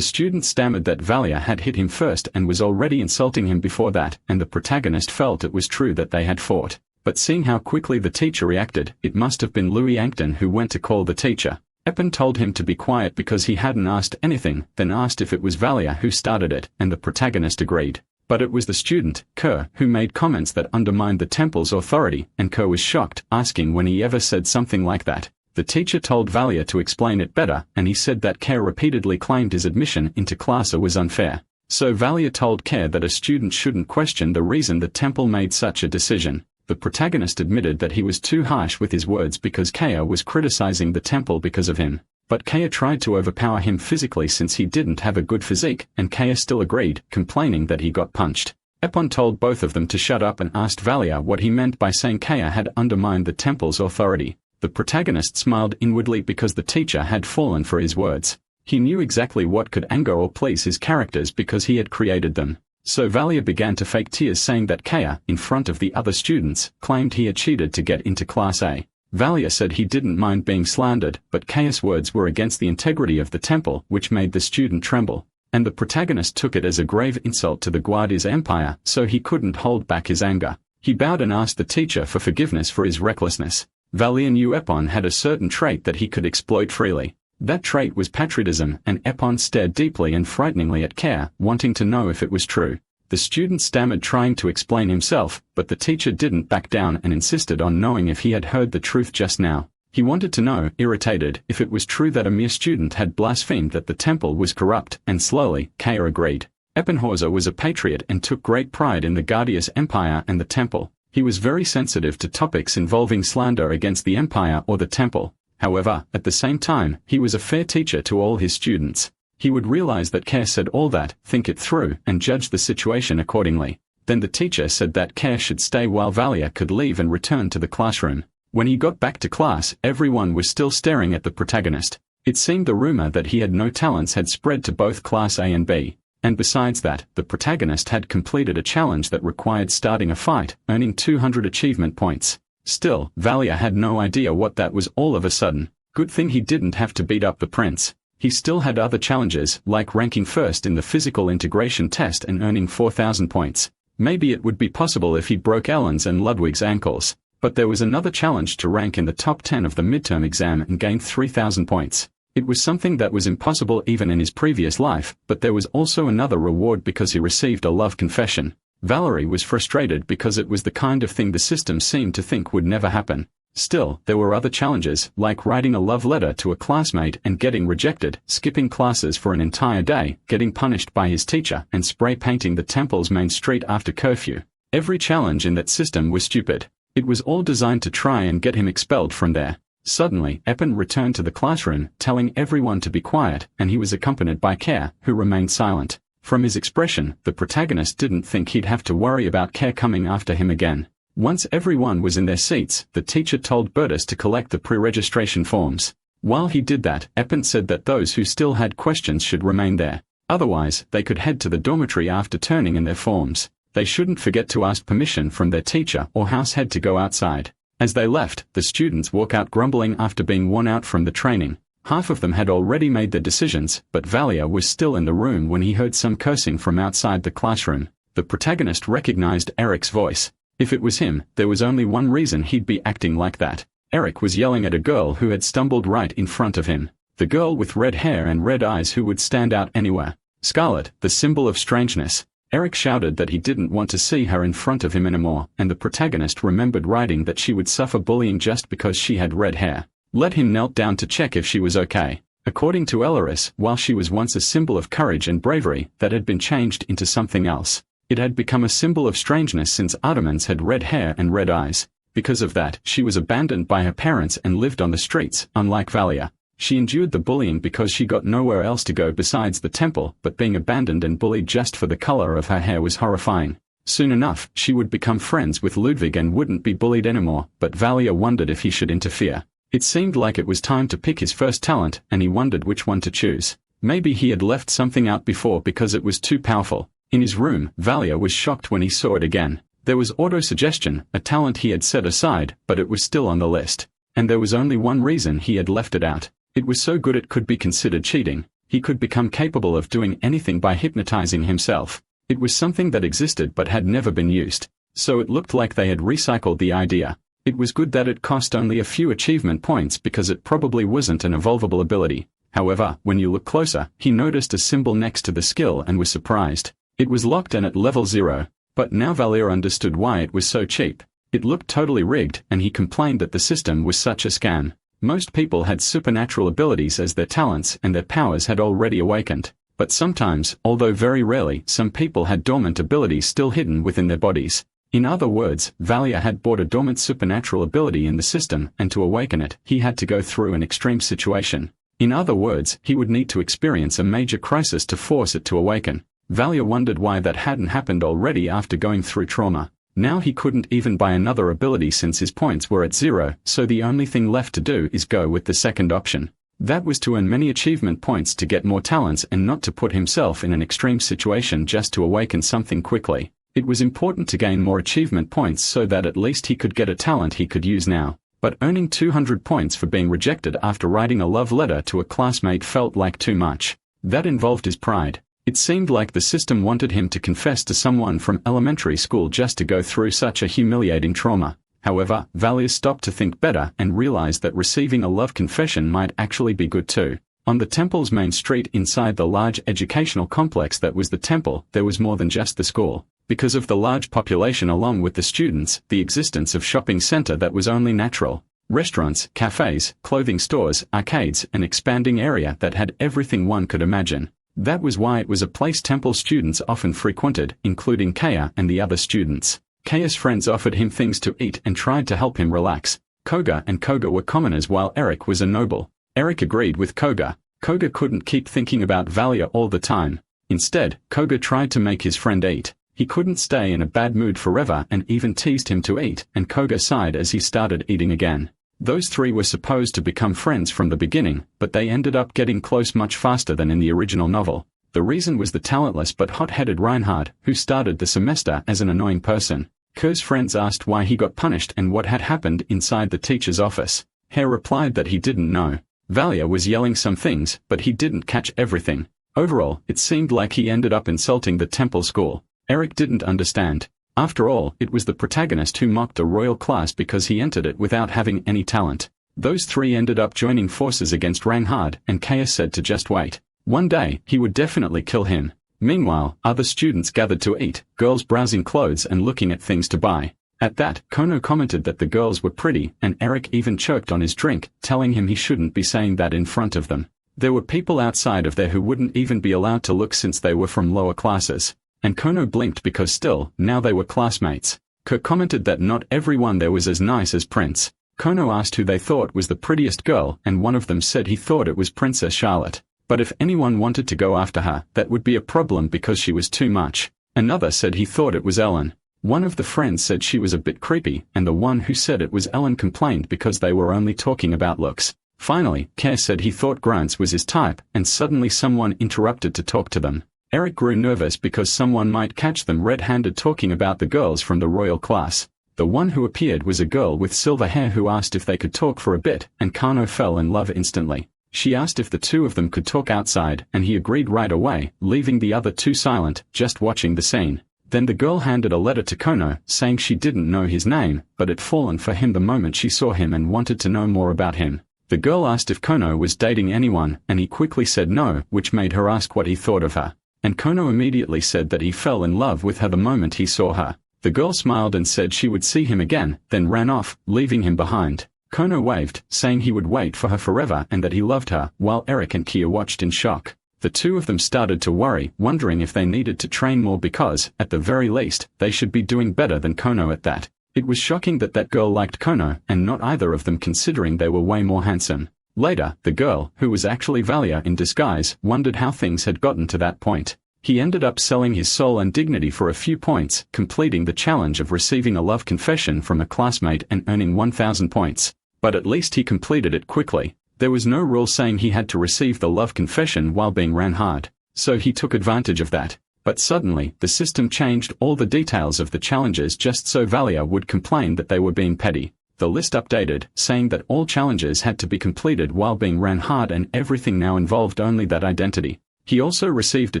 student stammered that Valia had hit him first and was already insulting him before that, and the protagonist felt it was true that they had fought. But seeing how quickly the teacher reacted, it must have been Louis Yankton who went to call the teacher. Eppen told him to be quiet because he hadn't asked anything, then asked if it was Valia who started it, and the protagonist agreed. But it was the student, Kerr, who made comments that undermined the temple's authority, and Kerr was shocked, asking when he ever said something like that. The teacher told Valia to explain it better, and he said that Kerr repeatedly claimed his admission into class was unfair. So Valia told Kerr that a student shouldn't question the reason the temple made such a decision. The protagonist admitted that he was too harsh with his words because Kaya was criticizing the temple because of him. But Kaya tried to overpower him physically since he didn't have a good physique, and Kaya still agreed, complaining that he got punched. Eppon told both of them to shut up and asked Valia what he meant by saying Kaya had undermined the temple's authority. The protagonist smiled inwardly because the teacher had fallen for his words. He knew exactly what could anger or please his characters because he had created them. So Valia began to fake tears saying that Kaya, in front of the other students, claimed he had cheated to get into Class A. Valia said he didn't mind being slandered, but Kaya's words were against the integrity of the temple, which made the student tremble. And the protagonist took it as a grave insult to the Guardia's empire, so he couldn't hold back his anger. He bowed and asked the teacher for forgiveness for his recklessness. Valia knew Eppon had a certain trait that he could exploit freely. That trait was patriotism, and Eppon stared deeply and frighteningly at Kerr, wanting to know if it was true. The student stammered trying to explain himself, but the teacher didn't back down and insisted on knowing if he had heard the truth just now. He wanted to know, irritated, if it was true that a mere student had blasphemed that the temple was corrupt, and slowly, Kerr agreed. Eppenhauser was a patriot and took great pride in the Guardia's empire and the temple. He was very sensitive to topics involving slander against the empire or the temple. However, at the same time, he was a fair teacher to all his students. He would realize that Kerr said all that, think it through, and judge the situation accordingly. Then the teacher said that Kerr should stay while Valia could leave and return to the classroom. When he got back to class, everyone was still staring at the protagonist. It seemed the rumor that he had no talents had spread to both Class A and B. And besides that, the protagonist had completed a challenge that required starting a fight, earning 200 achievement points. Still, Valia had no idea what that was all of a sudden. Good thing he didn't have to beat up the prince. He still had other challenges, like ranking first in the physical integration test and earning 4,000 points. Maybe it would be possible if he broke Ellen's and Ludwig's ankles. But there was another challenge to rank in the top 10 of the midterm exam and gain 3,000 points. It was something that was impossible even in his previous life, but there was also another reward because he received a love confession. Valerie was frustrated because it was the kind of thing the system seemed to think would never happen. Still, there were other challenges, like writing a love letter to a classmate and getting rejected, skipping classes for an entire day, getting punished by his teacher, and spray painting the temple's main street after curfew. Every challenge in that system was stupid. It was all designed to try and get him expelled from there. Suddenly, Eppen returned to the classroom, telling everyone to be quiet, and he was accompanied by Kerr, who remained silent. From his expression, the protagonist didn't think he'd have to worry about Kerr coming after him again. Once everyone was in their seats, the teacher told Bertus to collect the pre-registration forms. While he did that, Eppen said that those who still had questions should remain there. Otherwise, they could head to the dormitory after turning in their forms. They shouldn't forget to ask permission from their teacher or house head to go outside. As they left, the students walk out grumbling after being worn out from the training. Half of them had already made their decisions, but Valia was still in the room when he heard some cursing from outside the classroom. The protagonist recognized Eric's voice. If it was him, there was only one reason he'd be acting like that. Eric was yelling at a girl who had stumbled right in front of him. The girl with red hair and red eyes who would stand out anywhere. Scarlet, the symbol of strangeness. Eric shouted that he didn't want to see her in front of him anymore, and the protagonist remembered writing that she would suffer bullying just because she had red hair. Let him knelt down to check if she was okay. According to Elaris, while she was once a symbol of courage and bravery, that had been changed into something else. It had become a symbol of strangeness since Artemans had red hair and red eyes. Because of that, she was abandoned by her parents and lived on the streets, unlike Valia. She endured the bullying because she got nowhere else to go besides the temple, but being abandoned and bullied just for the color of her hair was horrifying. Soon enough, she would become friends with Ludwig and wouldn't be bullied anymore, but Valia wondered if he should interfere. It seemed like it was time to pick his first talent, and he wondered which one to choose. Maybe he had left something out before because it was too powerful. In his room, Valia was shocked when he saw it again. There was auto-suggestion, a talent he had set aside, but it was still on the list. And there was only one reason he had left it out. It was so good it could be considered cheating. He could become capable of doing anything by hypnotizing himself. It was something that existed but had never been used. So it looked like they had recycled the idea. It was good that it cost only a few achievement points because it probably wasn't an evolvable ability. However, when you look closer, he noticed a symbol next to the skill and was surprised. It was locked and at level 0. But now Valia understood why it was so cheap. It looked totally rigged, and he complained that the system was such a scam. Most people had supernatural abilities as their talents and their powers had already awakened. But sometimes, although very rarely, some people had dormant abilities still hidden within their bodies. In other words, Valia had bought a dormant supernatural ability in the system, and to awaken it, he had to go through an extreme situation. In other words, he would need to experience a major crisis to force it to awaken. Valia wondered why that hadn't happened already after going through trauma. Now he couldn't even buy another ability since his points were at 0, so the only thing left to do is go with the second option. That was to earn many achievement points to get more talents and not to put himself in an extreme situation just to awaken something quickly. It was important to gain more achievement points so that at least he could get a talent he could use now. But earning 200 points for being rejected after writing a love letter to a classmate felt like too much. That involved his pride. It seemed like the system wanted him to confess to someone from elementary school just to go through such a humiliating trauma. However, Valia stopped to think better and realized that receiving a love confession might actually be good too. On the temple's main street inside the large educational complex that was the temple, there was more than just the school. Because of the large population along with the students, the existence of shopping center that was only natural. Restaurants, cafes, clothing stores, arcades, an expanding area that had everything one could imagine. That was why it was a place temple students often frequented, including Kaya and the other students. Kaya's friends offered him things to eat and tried to help him relax. Koga and Koga were commoners while Eric was a noble. Eric agreed with Koga. Koga couldn't keep thinking about Valia all the time. Instead, Koga tried to make his friend eat. He couldn't stay in a bad mood forever and even teased him to eat, and Koga sighed as he started eating again. Those three were supposed to become friends from the beginning, but they ended up getting close much faster than in the original novel. The reason was the talentless but hot-headed Reinhard, who started the semester as an annoying person. Kerr's friends asked why he got punished and what had happened inside the teacher's office. Hare replied that he didn't know. Valia was yelling some things, but he didn't catch everything. Overall, it seemed like he ended up insulting the temple school. Eric didn't understand. After all, it was the protagonist who mocked a royal class because he entered it without having any talent. Those three ended up joining forces against Reinhard, and Kaya said to just wait. One day, he would definitely kill him. Meanwhile, other students gathered to eat, girls browsing clothes and looking at things to buy. At that, Kono commented that the girls were pretty, and Eric even choked on his drink, telling him he shouldn't be saying that in front of them. There were people outside of there who wouldn't even be allowed to look since they were from lower classes. And Kono blinked because still, now they were classmates. Kerr commented that not everyone there was as nice as Prince. Kono asked who they thought was the prettiest girl, and one of them said he thought it was Princess Charlotte. But if anyone wanted to go after her, that would be a problem because she was too much. Another said he thought it was Ellen. One of the friends said she was a bit creepy, and the one who said it was Ellen complained because they were only talking about looks. Finally, Kerr said he thought Grants was his type, and suddenly someone interrupted to talk to them. Eric grew nervous because someone might catch them red-handed talking about the girls from the royal class. The one who appeared was a girl with silver hair who asked if they could talk for a bit, and Kano fell in love instantly. She asked if the two of them could talk outside, and he agreed right away, leaving the other two silent, just watching the scene. Then the girl handed a letter to Kono, saying she didn't know his name, but had fallen for him the moment she saw him and wanted to know more about him. The girl asked if Kono was dating anyone, and he quickly said no, which made her ask what he thought of her. And Kono immediately said that he fell in love with her the moment he saw her. The girl smiled and said she would see him again, then ran off, leaving him behind. Kono waved, saying he would wait for her forever and that he loved her, while Eric and Kia watched in shock. The two of them started to worry, wondering if they needed to train more because, at the very least, they should be doing better than Kono at that. It was shocking that that girl liked Kono, and not either of them considering they were way more handsome. Later, the girl, who was actually Valia in disguise, wondered how things had gotten to that point. He ended up selling his soul and dignity for a few points, completing the challenge of receiving a love confession from a classmate and earning 1,000 points. But at least he completed it quickly. There was no rule saying he had to receive the love confession while being ran hard, so he took advantage of that. But suddenly, the system changed all the details of the challenges just so Valia would complain that they were being petty. The list updated, saying that all challenges had to be completed while being ran hard and everything now involved only that identity. He also received a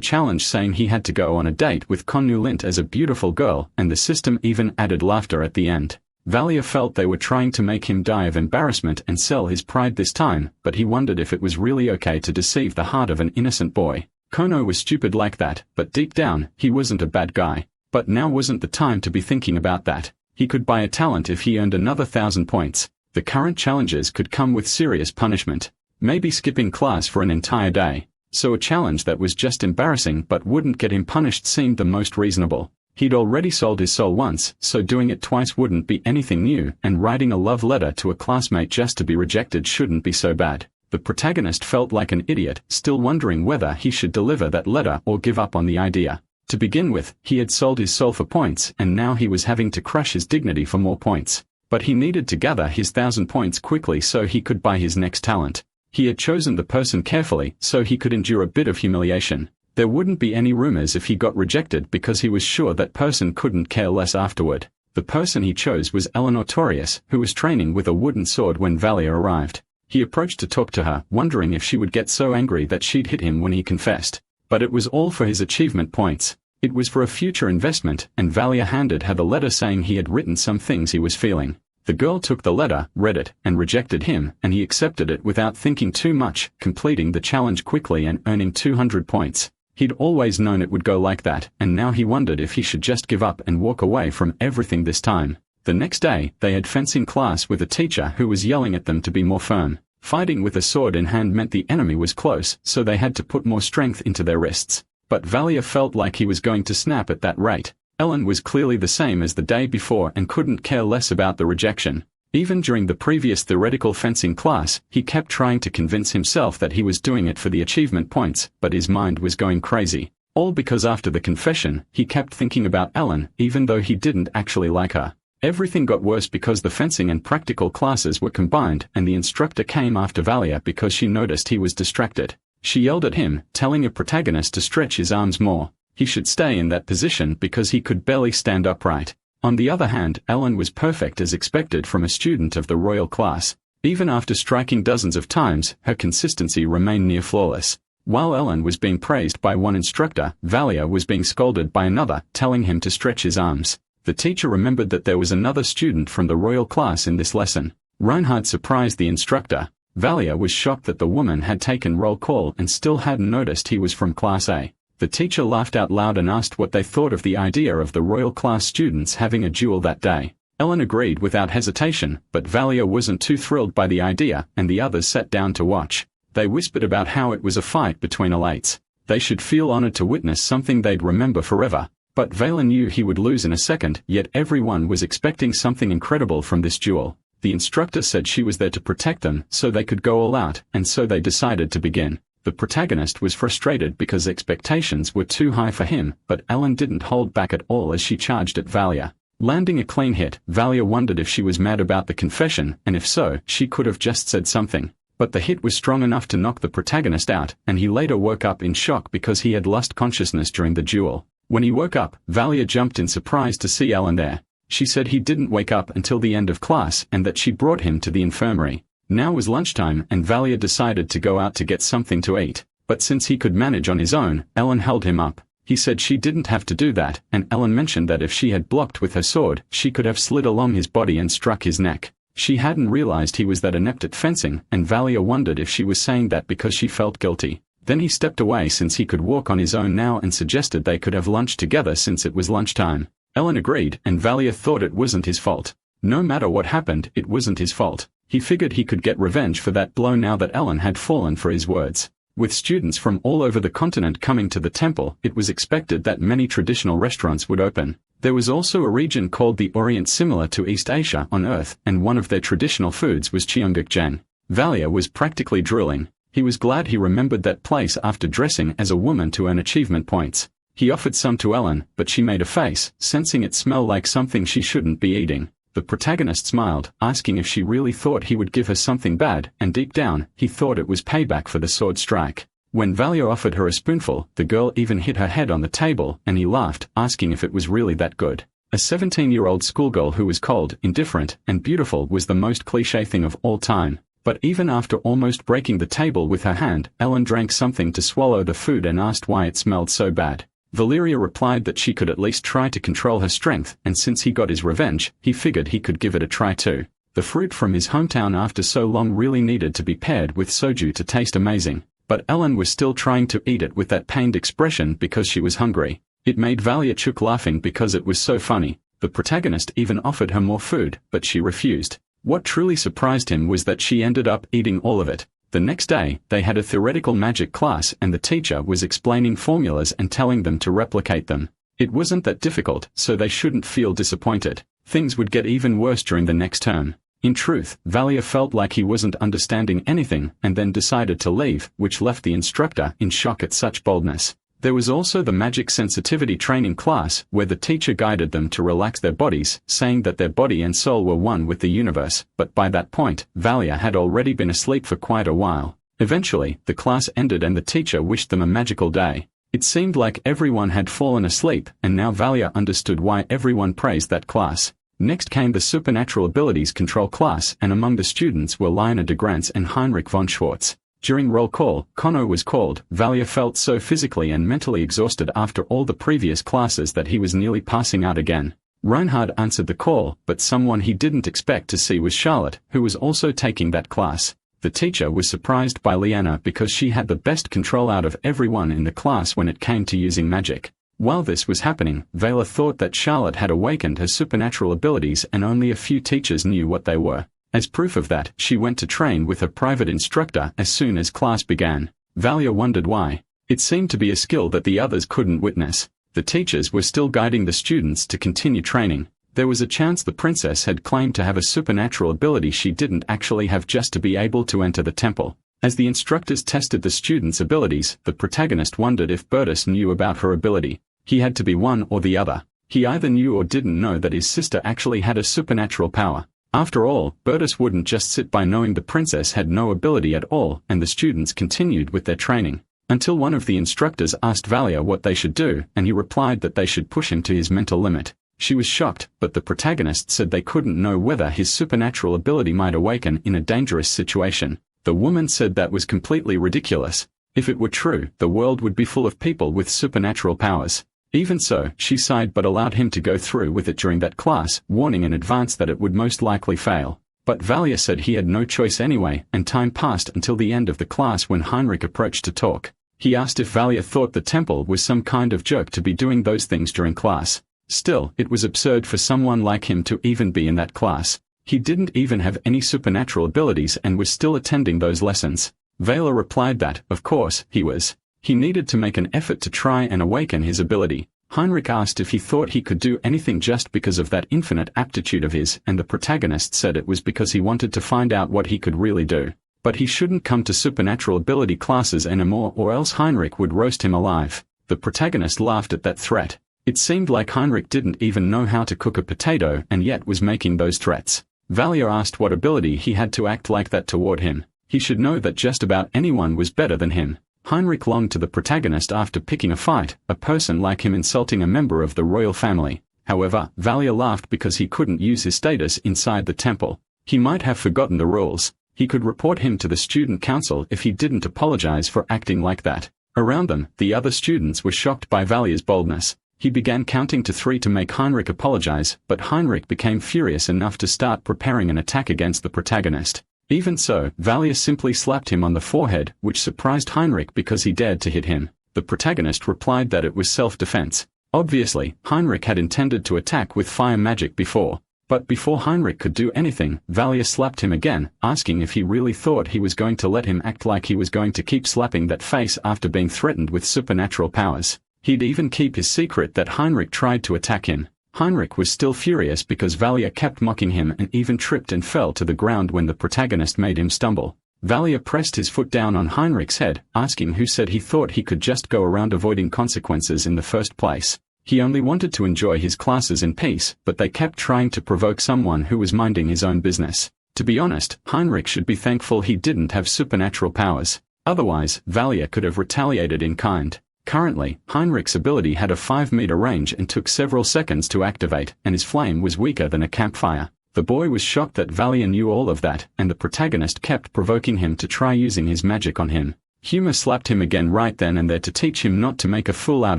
challenge saying he had to go on a date with Konnu Lint as a beautiful girl, and the system even added laughter at the end. Valia felt they were trying to make him die of embarrassment and sell his pride this time, but he wondered if it was really okay to deceive the heart of an innocent boy. Kono was stupid like that, but deep down, he wasn't a bad guy. But now wasn't the time to be thinking about that. He could buy a talent if he earned another 1,000 points. The current challenges could come with serious punishment. Maybe skipping class for an entire day. So a challenge that was just embarrassing but wouldn't get him punished seemed the most reasonable. He'd already sold his soul once, so doing it twice wouldn't be anything new, and writing a love letter to a classmate just to be rejected shouldn't be so bad. The protagonist felt like an idiot, still wondering whether he should deliver that letter or give up on the idea. To begin with, he had sold his soul for points, and now he was having to crush his dignity for more points. But he needed to gather his 1,000 points quickly so he could buy his next talent. He had chosen the person carefully so he could endure a bit of humiliation. There wouldn't be any rumors if he got rejected because he was sure that person couldn't care less afterward. The person he chose was Eleanor Torius, who was training with a wooden sword when Valia arrived. He approached to talk to her, wondering if she would get so angry that she'd hit him when he confessed. But it was all for his achievement points. It was for a future investment, and Valia handed her the letter saying he had written some things he was feeling. The girl took the letter, read it, and rejected him, and he accepted it without thinking too much, completing the challenge quickly and earning 200 points. He'd always known it would go like that, and now he wondered if he should just give up and walk away from everything this time. The next day, they had fencing class with a teacher who was yelling at them to be more firm. Fighting with a sword in hand meant the enemy was close, so they had to put more strength into their wrists. But Valia felt like he was going to snap at that rate. Ellen was clearly the same as the day before and couldn't care less about the rejection. Even during the previous theoretical fencing class, he kept trying to convince himself that he was doing it for the achievement points, but his mind was going crazy. All because after the confession, he kept thinking about Ellen, even though he didn't actually like her. Everything got worse because the fencing and practical classes were combined, and the instructor came after Valia because she noticed he was distracted. She yelled at him, telling a protagonist to stretch his arms more. He should stay in that position because he could barely stand upright. On the other hand, Ellen was perfect as expected from a student of the royal class. Even after striking dozens of times, her consistency remained near flawless. While Ellen was being praised by one instructor, Valia was being scolded by another, telling him to stretch his arms. The teacher remembered that there was another student from the royal class in this lesson. Reinhard surprised the instructor. Valia was shocked that the woman had taken roll call and still hadn't noticed he was from Class A. The teacher laughed out loud and asked what they thought of the idea of the royal class students having a duel that day. Ellen agreed without hesitation, but Valia wasn't too thrilled by the idea, and the others sat down to watch. They whispered about how it was a fight between elites. They should feel honored to witness something they'd remember forever. But Valen knew he would lose in a second, yet everyone was expecting something incredible from this duel. The instructor said she was there to protect them so they could go all out, and so they decided to begin. The protagonist was frustrated because expectations were too high for him, but Ellen didn't hold back at all as she charged at Valia. Landing a clean hit, Valia wondered if she was mad about the confession, and if so, she could have just said something. But the hit was strong enough to knock the protagonist out, and he later woke up in shock because he had lost consciousness during the duel. When he woke up, Valia jumped in surprise to see Ellen there. She said he didn't wake up until the end of class and that she brought him to the infirmary. Now was lunchtime and Valia decided to go out to get something to eat. But since he could manage on his own, Ellen held him up. He said she didn't have to do that, and Ellen mentioned that if she had blocked with her sword, she could have slid along his body and struck his neck. She hadn't realized he was that inept at fencing, and Valia wondered if she was saying that because she felt guilty. Then he stepped away since he could walk on his own now and suggested they could have lunch together since it was lunchtime. Ellen agreed, and Valia thought it wasn't his fault. No matter what happened, it wasn't his fault. He figured he could get revenge for that blow now that Ellen had fallen for his words. With students from all over the continent coming to the temple, it was expected that many traditional restaurants would open. There was also a region called the Orient similar to East Asia on Earth, and one of their traditional foods was cheonggukjeon. Valia was practically drooling. He was glad he remembered that place after dressing as a woman to earn achievement points. He offered some to Ellen, but she made a face, sensing it smelled like something she shouldn't be eating. The protagonist smiled, asking if she really thought he would give her something bad, and deep down, he thought it was payback for the sword strike. When Valia offered her a spoonful, the girl even hit her head on the table, and he laughed, asking if it was really that good. A 17-year-old schoolgirl who was cold, indifferent, and beautiful was the most cliché thing of all time. But even after almost breaking the table with her hand, Ellen drank something to swallow the food and asked why it smelled so bad. Valeria replied that she could at least try to control her strength, and since he got his revenge, he figured he could give it a try too. The fruit from his hometown after so long really needed to be paired with soju to taste amazing. But Ellen was still trying to eat it with that pained expression because she was hungry. It made Valia choke laughing because it was so funny. The protagonist even offered her more food, but she refused. What truly surprised him was that she ended up eating all of it. The next day, they had a theoretical magic class and the teacher was explaining formulas and telling them to replicate them. It wasn't that difficult, so they shouldn't feel disappointed. Things would get even worse during the next term. In truth, Valia felt like he wasn't understanding anything and then decided to leave, which left the instructor in shock at such boldness. There was also the magic sensitivity training class, where the teacher guided them to relax their bodies, saying that their body and soul were one with the universe, but by that point, Valia had already been asleep for quite a while. Eventually, the class ended and the teacher wished them a magical day. It seemed like everyone had fallen asleep, and now Valia understood why everyone praised that class. Next came the supernatural abilities control class, and among the students were Lionel de Grants and Heinrich von Schwartz. During roll call, Conno was called. Valia felt so physically and mentally exhausted after all the previous classes that he was nearly passing out again. Reinhard answered the call, but someone he didn't expect to see was Charlotte, who was also taking that class. The teacher was surprised by Liana because she had the best control out of everyone in the class when it came to using magic. While this was happening, Valia thought that Charlotte had awakened her supernatural abilities and only a few teachers knew what they were. As proof of that, she went to train with a private instructor as soon as class began. Valia wondered why. It seemed to be a skill that the others couldn't witness. The teachers were still guiding the students to continue training. There was a chance the princess had claimed to have a supernatural ability she didn't actually have just to be able to enter the temple. As the instructors tested the students' abilities, the protagonist wondered if Bertus knew about her ability. He had to be one or the other. He either knew or didn't know that his sister actually had a supernatural power. After all, Bertus wouldn't just sit by knowing the princess had no ability at all, and the students continued with their training. Until one of the instructors asked Valia what they should do, and he replied that they should push him to his mental limit. She was shocked, but the protagonist said they couldn't know whether his supernatural ability might awaken in a dangerous situation. The woman said that was completely ridiculous. If it were true, the world would be full of people with supernatural powers. Even so, she sighed but allowed him to go through with it during that class, warning in advance that it would most likely fail. But Valia said he had no choice anyway, and time passed until the end of the class when Heinrich approached to talk. He asked if Valia thought the temple was some kind of joke to be doing those things during class. Still, it was absurd for someone like him to even be in that class. He didn't even have any supernatural abilities and was still attending those lessons. Valia replied that, of course, he was. He needed to make an effort to try and awaken his ability. Heinrich asked if he thought he could do anything just because of that infinite aptitude of his, and the protagonist said it was because he wanted to find out what he could really do. But he shouldn't come to supernatural ability classes anymore or else Heinrich would roast him alive. The protagonist laughed at that threat. It seemed like Heinrich didn't even know how to cook a potato and yet was making those threats. Valia asked what ability he had to act like that toward him. He should know that just about anyone was better than him. Heinrich longed to the protagonist after picking a fight, a person like him insulting a member of the royal family. However, Valia laughed because he couldn't use his status inside the temple. He might have forgotten the rules. He could report him to the student council if he didn't apologize for acting like that. Around them, the other students were shocked by Valia's boldness. He began counting to 3 to make Heinrich apologize, but Heinrich became furious enough to start preparing an attack against the protagonist. Even so, Valia simply slapped him on the forehead, which surprised Heinrich because he dared to hit him. The protagonist replied that it was self-defense. Obviously, Heinrich had intended to attack with fire magic before, But before Heinrich could do anything, Valia slapped him again, asking if he really thought he was going to let him act like he was going to keep slapping that face after being threatened with supernatural powers. He'd even keep his secret that Heinrich tried to attack him. Heinrich was still furious because Valia kept mocking him and even tripped and fell to the ground when the protagonist made him stumble. Valia pressed his foot down on Heinrich's head, asking who said he thought he could just go around avoiding consequences in the first place. He only wanted to enjoy his classes in peace, but they kept trying to provoke someone who was minding his own business. To be honest, Heinrich should be thankful he didn't have supernatural powers. Otherwise, Valia could have retaliated in kind. Currently, Heinrich's ability had a 5-meter range and took several seconds to activate, and his flame was weaker than a campfire. The boy was shocked that Valia knew all of that, and the protagonist kept provoking him to try using his magic on him. Humor slapped him again right then and there to teach him not to make a fool out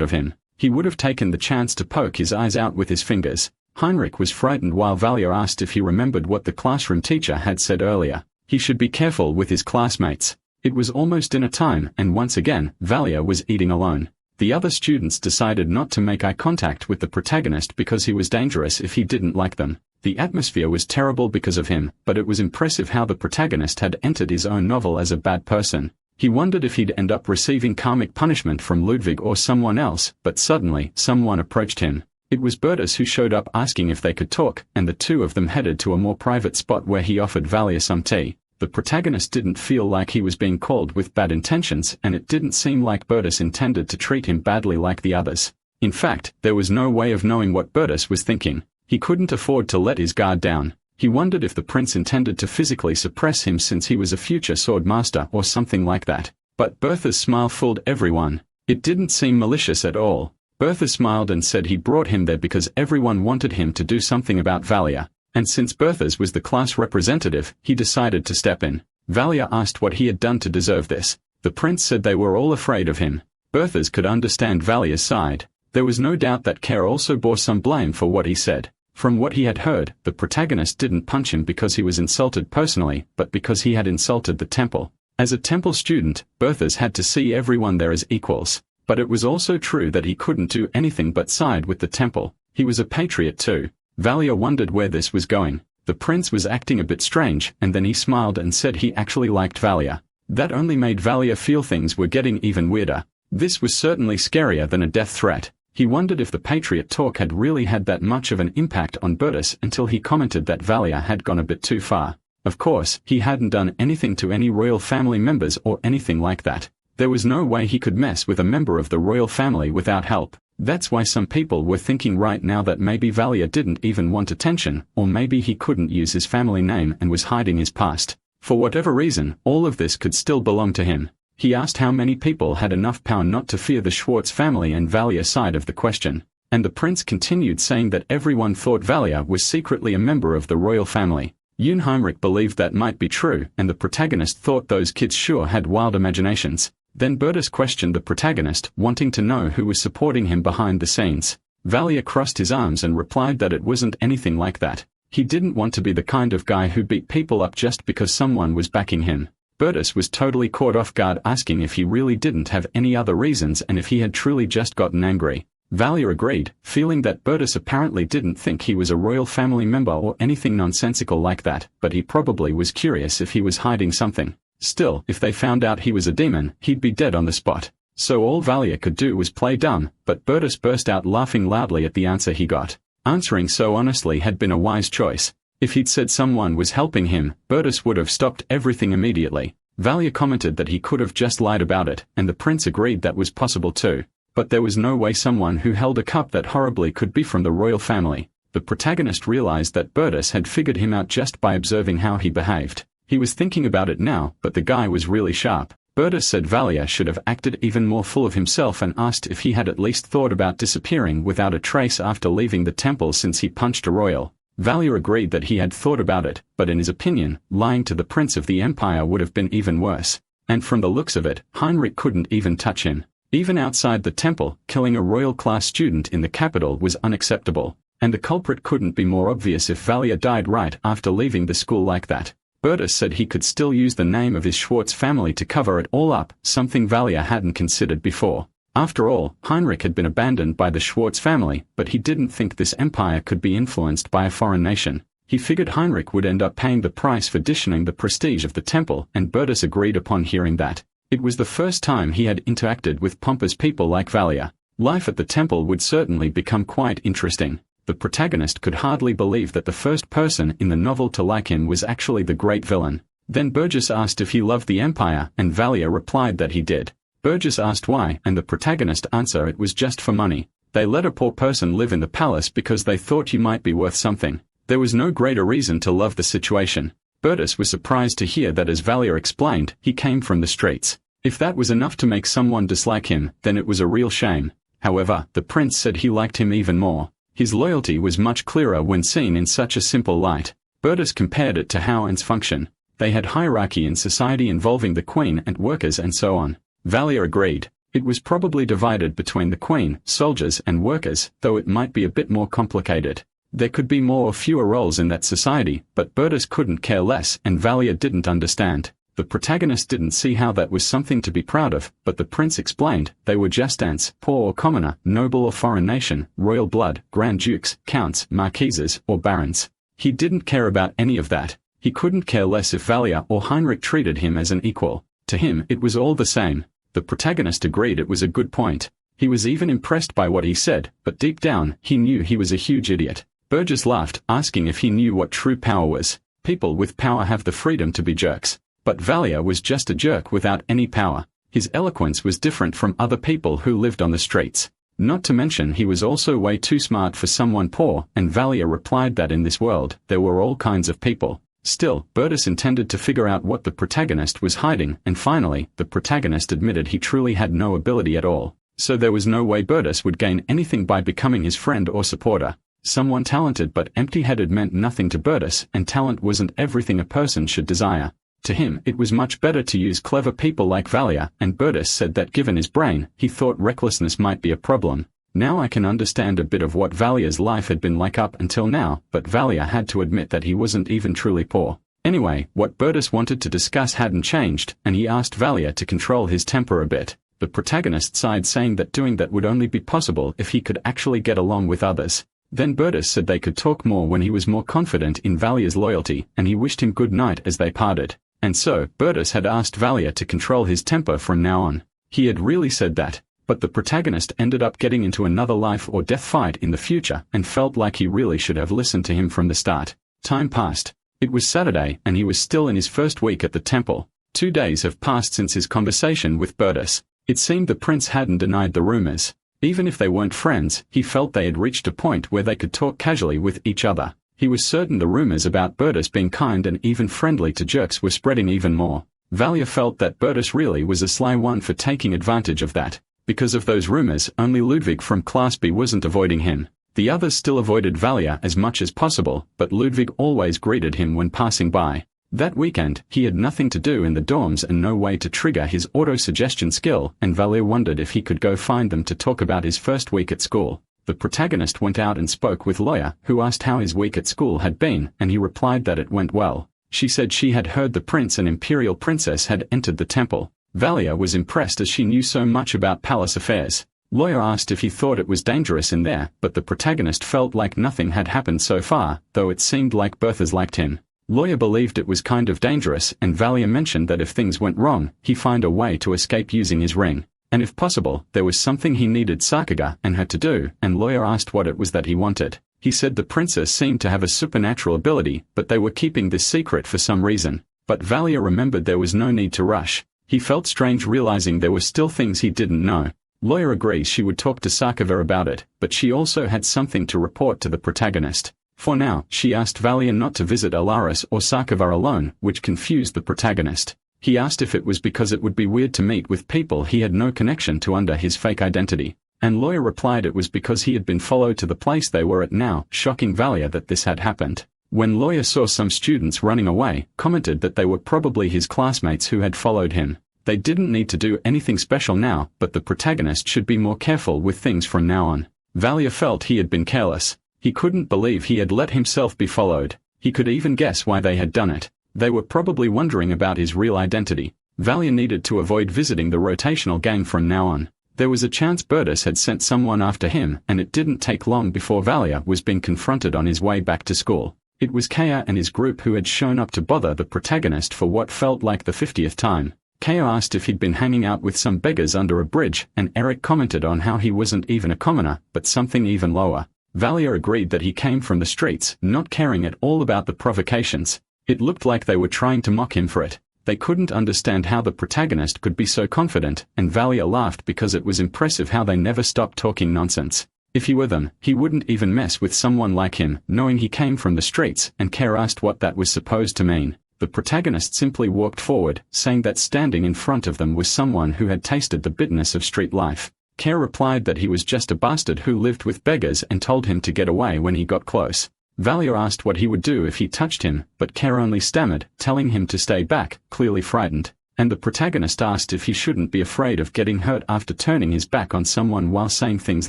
of him. He would have taken the chance to poke his eyes out with his fingers. Heinrich was frightened while Valia asked if he remembered what the classroom teacher had said earlier. He should be careful with his classmates. It was almost dinner time, and once again, Valia was eating alone. The other students decided not to make eye contact with the protagonist because he was dangerous if he didn't like them. The atmosphere was terrible because of him, but it was impressive how the protagonist had entered his own novel as a bad person. He wondered if he'd end up receiving karmic punishment from Ludwig or someone else, but suddenly, someone approached him. It was Bertus who showed up asking if they could talk, and the two of them headed to a more private spot where he offered Valia some tea. The protagonist didn't feel like he was being called with bad intentions, and it didn't seem like Bertus intended to treat him badly like the others. In fact, there was no way of knowing what Bertus was thinking. He couldn't afford to let his guard down. He wondered if the prince intended to physically suppress him since he was a future sword master or something like that. But Bertha's smile fooled everyone. It didn't seem malicious at all. Bertha smiled and said he brought him there because everyone wanted him to do something about Valia. And since Bertha's was the class representative, he decided to step in. Valia asked what he had done to deserve this. The prince said they were all afraid of him. Bertha's could understand Valia's side. There was no doubt that Kerr also bore some blame for what he said. From what he had heard, the protagonist didn't punch him because he was insulted personally, but because he had insulted the temple. As a temple student, Bertha's had to see everyone there as equals. But it was also true that he couldn't do anything but side with the temple. He was a patriot too. Valia wondered where this was going. The prince was acting a bit strange, and then he smiled and said he actually liked Valia. That only made Valia feel things were getting even weirder. This was certainly scarier than a death threat. He wondered if the patriot talk had really had that much of an impact on Bertus until he commented that Valia had gone a bit too far. Of course, he hadn't done anything to any royal family members or anything like that. There was no way he could mess with a member of the royal family without help. That's why some people were thinking right now that maybe Valia didn't even want attention, or maybe he couldn't use his family name and was hiding his past. For whatever reason, all of this could still belong to him. He asked how many people had enough power not to fear the Schwartz family and Valia's side of the question. And the prince continued saying that everyone thought Valia was secretly a member of the royal family. Heinrich believed that might be true, and the protagonist thought those kids sure had wild imaginations. Then Bertus questioned the protagonist, wanting to know who was supporting him behind the scenes. Valia crossed his arms and replied that it wasn't anything like that. He didn't want to be the kind of guy who beat people up just because someone was backing him. Bertus was totally caught off guard, asking if he really didn't have any other reasons and if he had truly just gotten angry. Valia agreed, feeling that Bertus apparently didn't think he was a royal family member or anything nonsensical like that, but he probably was curious if he was hiding something. Still, if they found out he was a demon, he'd be dead on the spot. So all Valia could do was play dumb, but Bertus burst out laughing loudly at the answer he got. Answering so honestly had been a wise choice. If he'd said someone was helping him, Bertus would have stopped everything immediately. Valia commented that he could have just lied about it, and the prince agreed that was possible too. But there was no way someone who held a cup that horribly could be from the royal family. The protagonist realized that Bertus had figured him out just by observing how he behaved. He was thinking about it now, but the guy was really sharp. Bertus said Valia should have acted even more full of himself and asked if he had at least thought about disappearing without a trace after leaving the temple since he punched a royal. Valia agreed that he had thought about it, but in his opinion, lying to the Prince of the Empire would have been even worse. And from the looks of it, Heinrich couldn't even touch him. Even outside the temple, killing a royal-class student in the capital was unacceptable. And the culprit couldn't be more obvious if Valia died right after leaving the school like that. Bertus said he could still use the name of his Schwartz family to cover it all up, something Valia hadn't considered before. After all, Heinrich had been abandoned by the Schwartz family, but he didn't think this empire could be influenced by a foreign nation. He figured Heinrich would end up paying the price for dishing the prestige of the temple, and Bertus agreed upon hearing that. It was the first time he had interacted with pompous people like Valia. Life at the temple would certainly become quite interesting. The protagonist could hardly believe that the first person in the novel to like him was actually the great villain. Then Burgess asked if he loved the empire, and Valia replied that he did. Burgess asked why, and the protagonist answered it was just for money. They let a poor person live in the palace because they thought you might be worth something. There was no greater reason to love the situation. Burgess was surprised to hear that, as Valia explained, he came from the streets. If that was enough to make someone dislike him, then it was a real shame. However, the prince said he liked him even more. His loyalty was much clearer when seen in such a simple light. Burgess compared it to how ants function. They had hierarchy in society involving the queen and workers and so on. Valia agreed. It was probably divided between the queen, soldiers and workers, though it might be a bit more complicated. There could be more or fewer roles in that society, but Burgess couldn't care less, and Valia didn't understand. The protagonist didn't see how that was something to be proud of, but the prince explained they were just ants, poor or commoner, noble or foreign nation, royal blood, grand dukes, counts, marquises, or barons. He didn't care about any of that. He couldn't care less if Valia or Heinrich treated him as an equal. To him it was all the same. The protagonist agreed it was a good point. He was even impressed by what he said, but deep down, he knew he was a huge idiot. Burgess laughed, asking if he knew what true power was. People with power have the freedom to be jerks. But Valia was just a jerk without any power. His eloquence was different from other people who lived on the streets. Not to mention he was also way too smart for someone poor, and Valia replied that in this world, there were all kinds of people. Still, Burgess intended to figure out what the protagonist was hiding, and finally, the protagonist admitted he truly had no ability at all. So there was no way Burgess would gain anything by becoming his friend or supporter. Someone talented but empty-headed meant nothing to Burgess, and talent wasn't everything a person should desire. To him, it was much better to use clever people like Valia, and Burgess said that given his brain, he thought recklessness might be a problem. Now I can understand a bit of what Valia's life had been like up until now, but Valia had to admit that he wasn't even truly poor. Anyway, what Burgess wanted to discuss hadn't changed, and he asked Valia to control his temper a bit. The protagonist sighed, saying that doing that would only be possible if he could actually get along with others. Then Burgess said they could talk more when he was more confident in Valia's loyalty, and he wished him good night as they parted. And so, Burgess had asked Valia to control his temper from now on. He had really said that. But the protagonist ended up getting into another life or death fight in the future, and felt like he really should have listened to him from the start. Time passed. It was Saturday, and he was still in his first week at the temple. 2 days have passed since his conversation with Burgess. It seemed the prince hadn't denied the rumors. Even if they weren't friends, he felt they had reached a point where they could talk casually with each other. He was certain the rumors about Burgess being kind and even friendly to jerks were spreading even more. Valia felt that Burgess really was a sly one for taking advantage of that. Because of those rumors, only Ludwig from Class B wasn't avoiding him. The others still avoided Valia as much as possible, but Ludwig always greeted him when passing by. That weekend, he had nothing to do in the dorms and no way to trigger his auto-suggestion skill, and Valia wondered if he could go find them to talk about his first week at school. The protagonist went out and spoke with Lawyer, who asked how his week at school had been, and he replied that it went well. She said she had heard the prince and imperial princess had entered the temple. Valia was impressed as she knew so much about palace affairs. Lawyer asked if he thought it was dangerous in there, but the protagonist felt like nothing had happened so far, though it seemed like Berthas liked him. Lawyer believed it was kind of dangerous, and Valia mentioned that if things went wrong, he'd find a way to escape using his ring. And if possible, there was something he needed Sakuga and her to do, and Lawyer asked what it was that he wanted. He said the princess seemed to have a supernatural ability, but they were keeping this secret for some reason. But Valia remembered there was no need to rush. He felt strange realizing there were still things he didn't know. Lawyer agrees she would talk to Sakuga about it, but she also had something to report to the protagonist. For now, she asked Valia not to visit Alaris or Sakuga alone, which confused the protagonist. He asked if it was because it would be weird to meet with people he had no connection to under his fake identity. And Lawyer replied it was because he had been followed to the place they were at now, shocking Valia that this had happened. When Lawyer saw some students running away, commented that they were probably his classmates who had followed him. They didn't need to do anything special now, but the protagonist should be more careful with things from now on. Valia felt he had been careless. He couldn't believe he had let himself be followed. He could even guess why they had done it. They were probably wondering about his real identity. Valia needed to avoid visiting the rotational gang from now on. There was a chance Bertus had sent someone after him, and it didn't take long before Valia was being confronted on his way back to school. It was Kaya and his group who had shown up to bother the protagonist for what felt like the 50th time. Kaya asked if he'd been hanging out with some beggars under a bridge, and Eric commented on how he wasn't even a commoner, but something even lower. Valia agreed that he came from the streets, not caring at all about the provocations. It looked like they were trying to mock him for it. They couldn't understand how the protagonist could be so confident, and Valia laughed because it was impressive how they never stopped talking nonsense. If he were them, he wouldn't even mess with someone like him, knowing he came from the streets, and Kaya asked what that was supposed to mean. The protagonist simply walked forward, saying that standing in front of them was someone who had tasted the bitterness of street life. Kaya replied that he was just a bastard who lived with beggars and told him to get away when he got close. Valia asked what he would do if he touched him, but Kaya only stammered, telling him to stay back, clearly frightened. And the protagonist asked if he shouldn't be afraid of getting hurt after turning his back on someone while saying things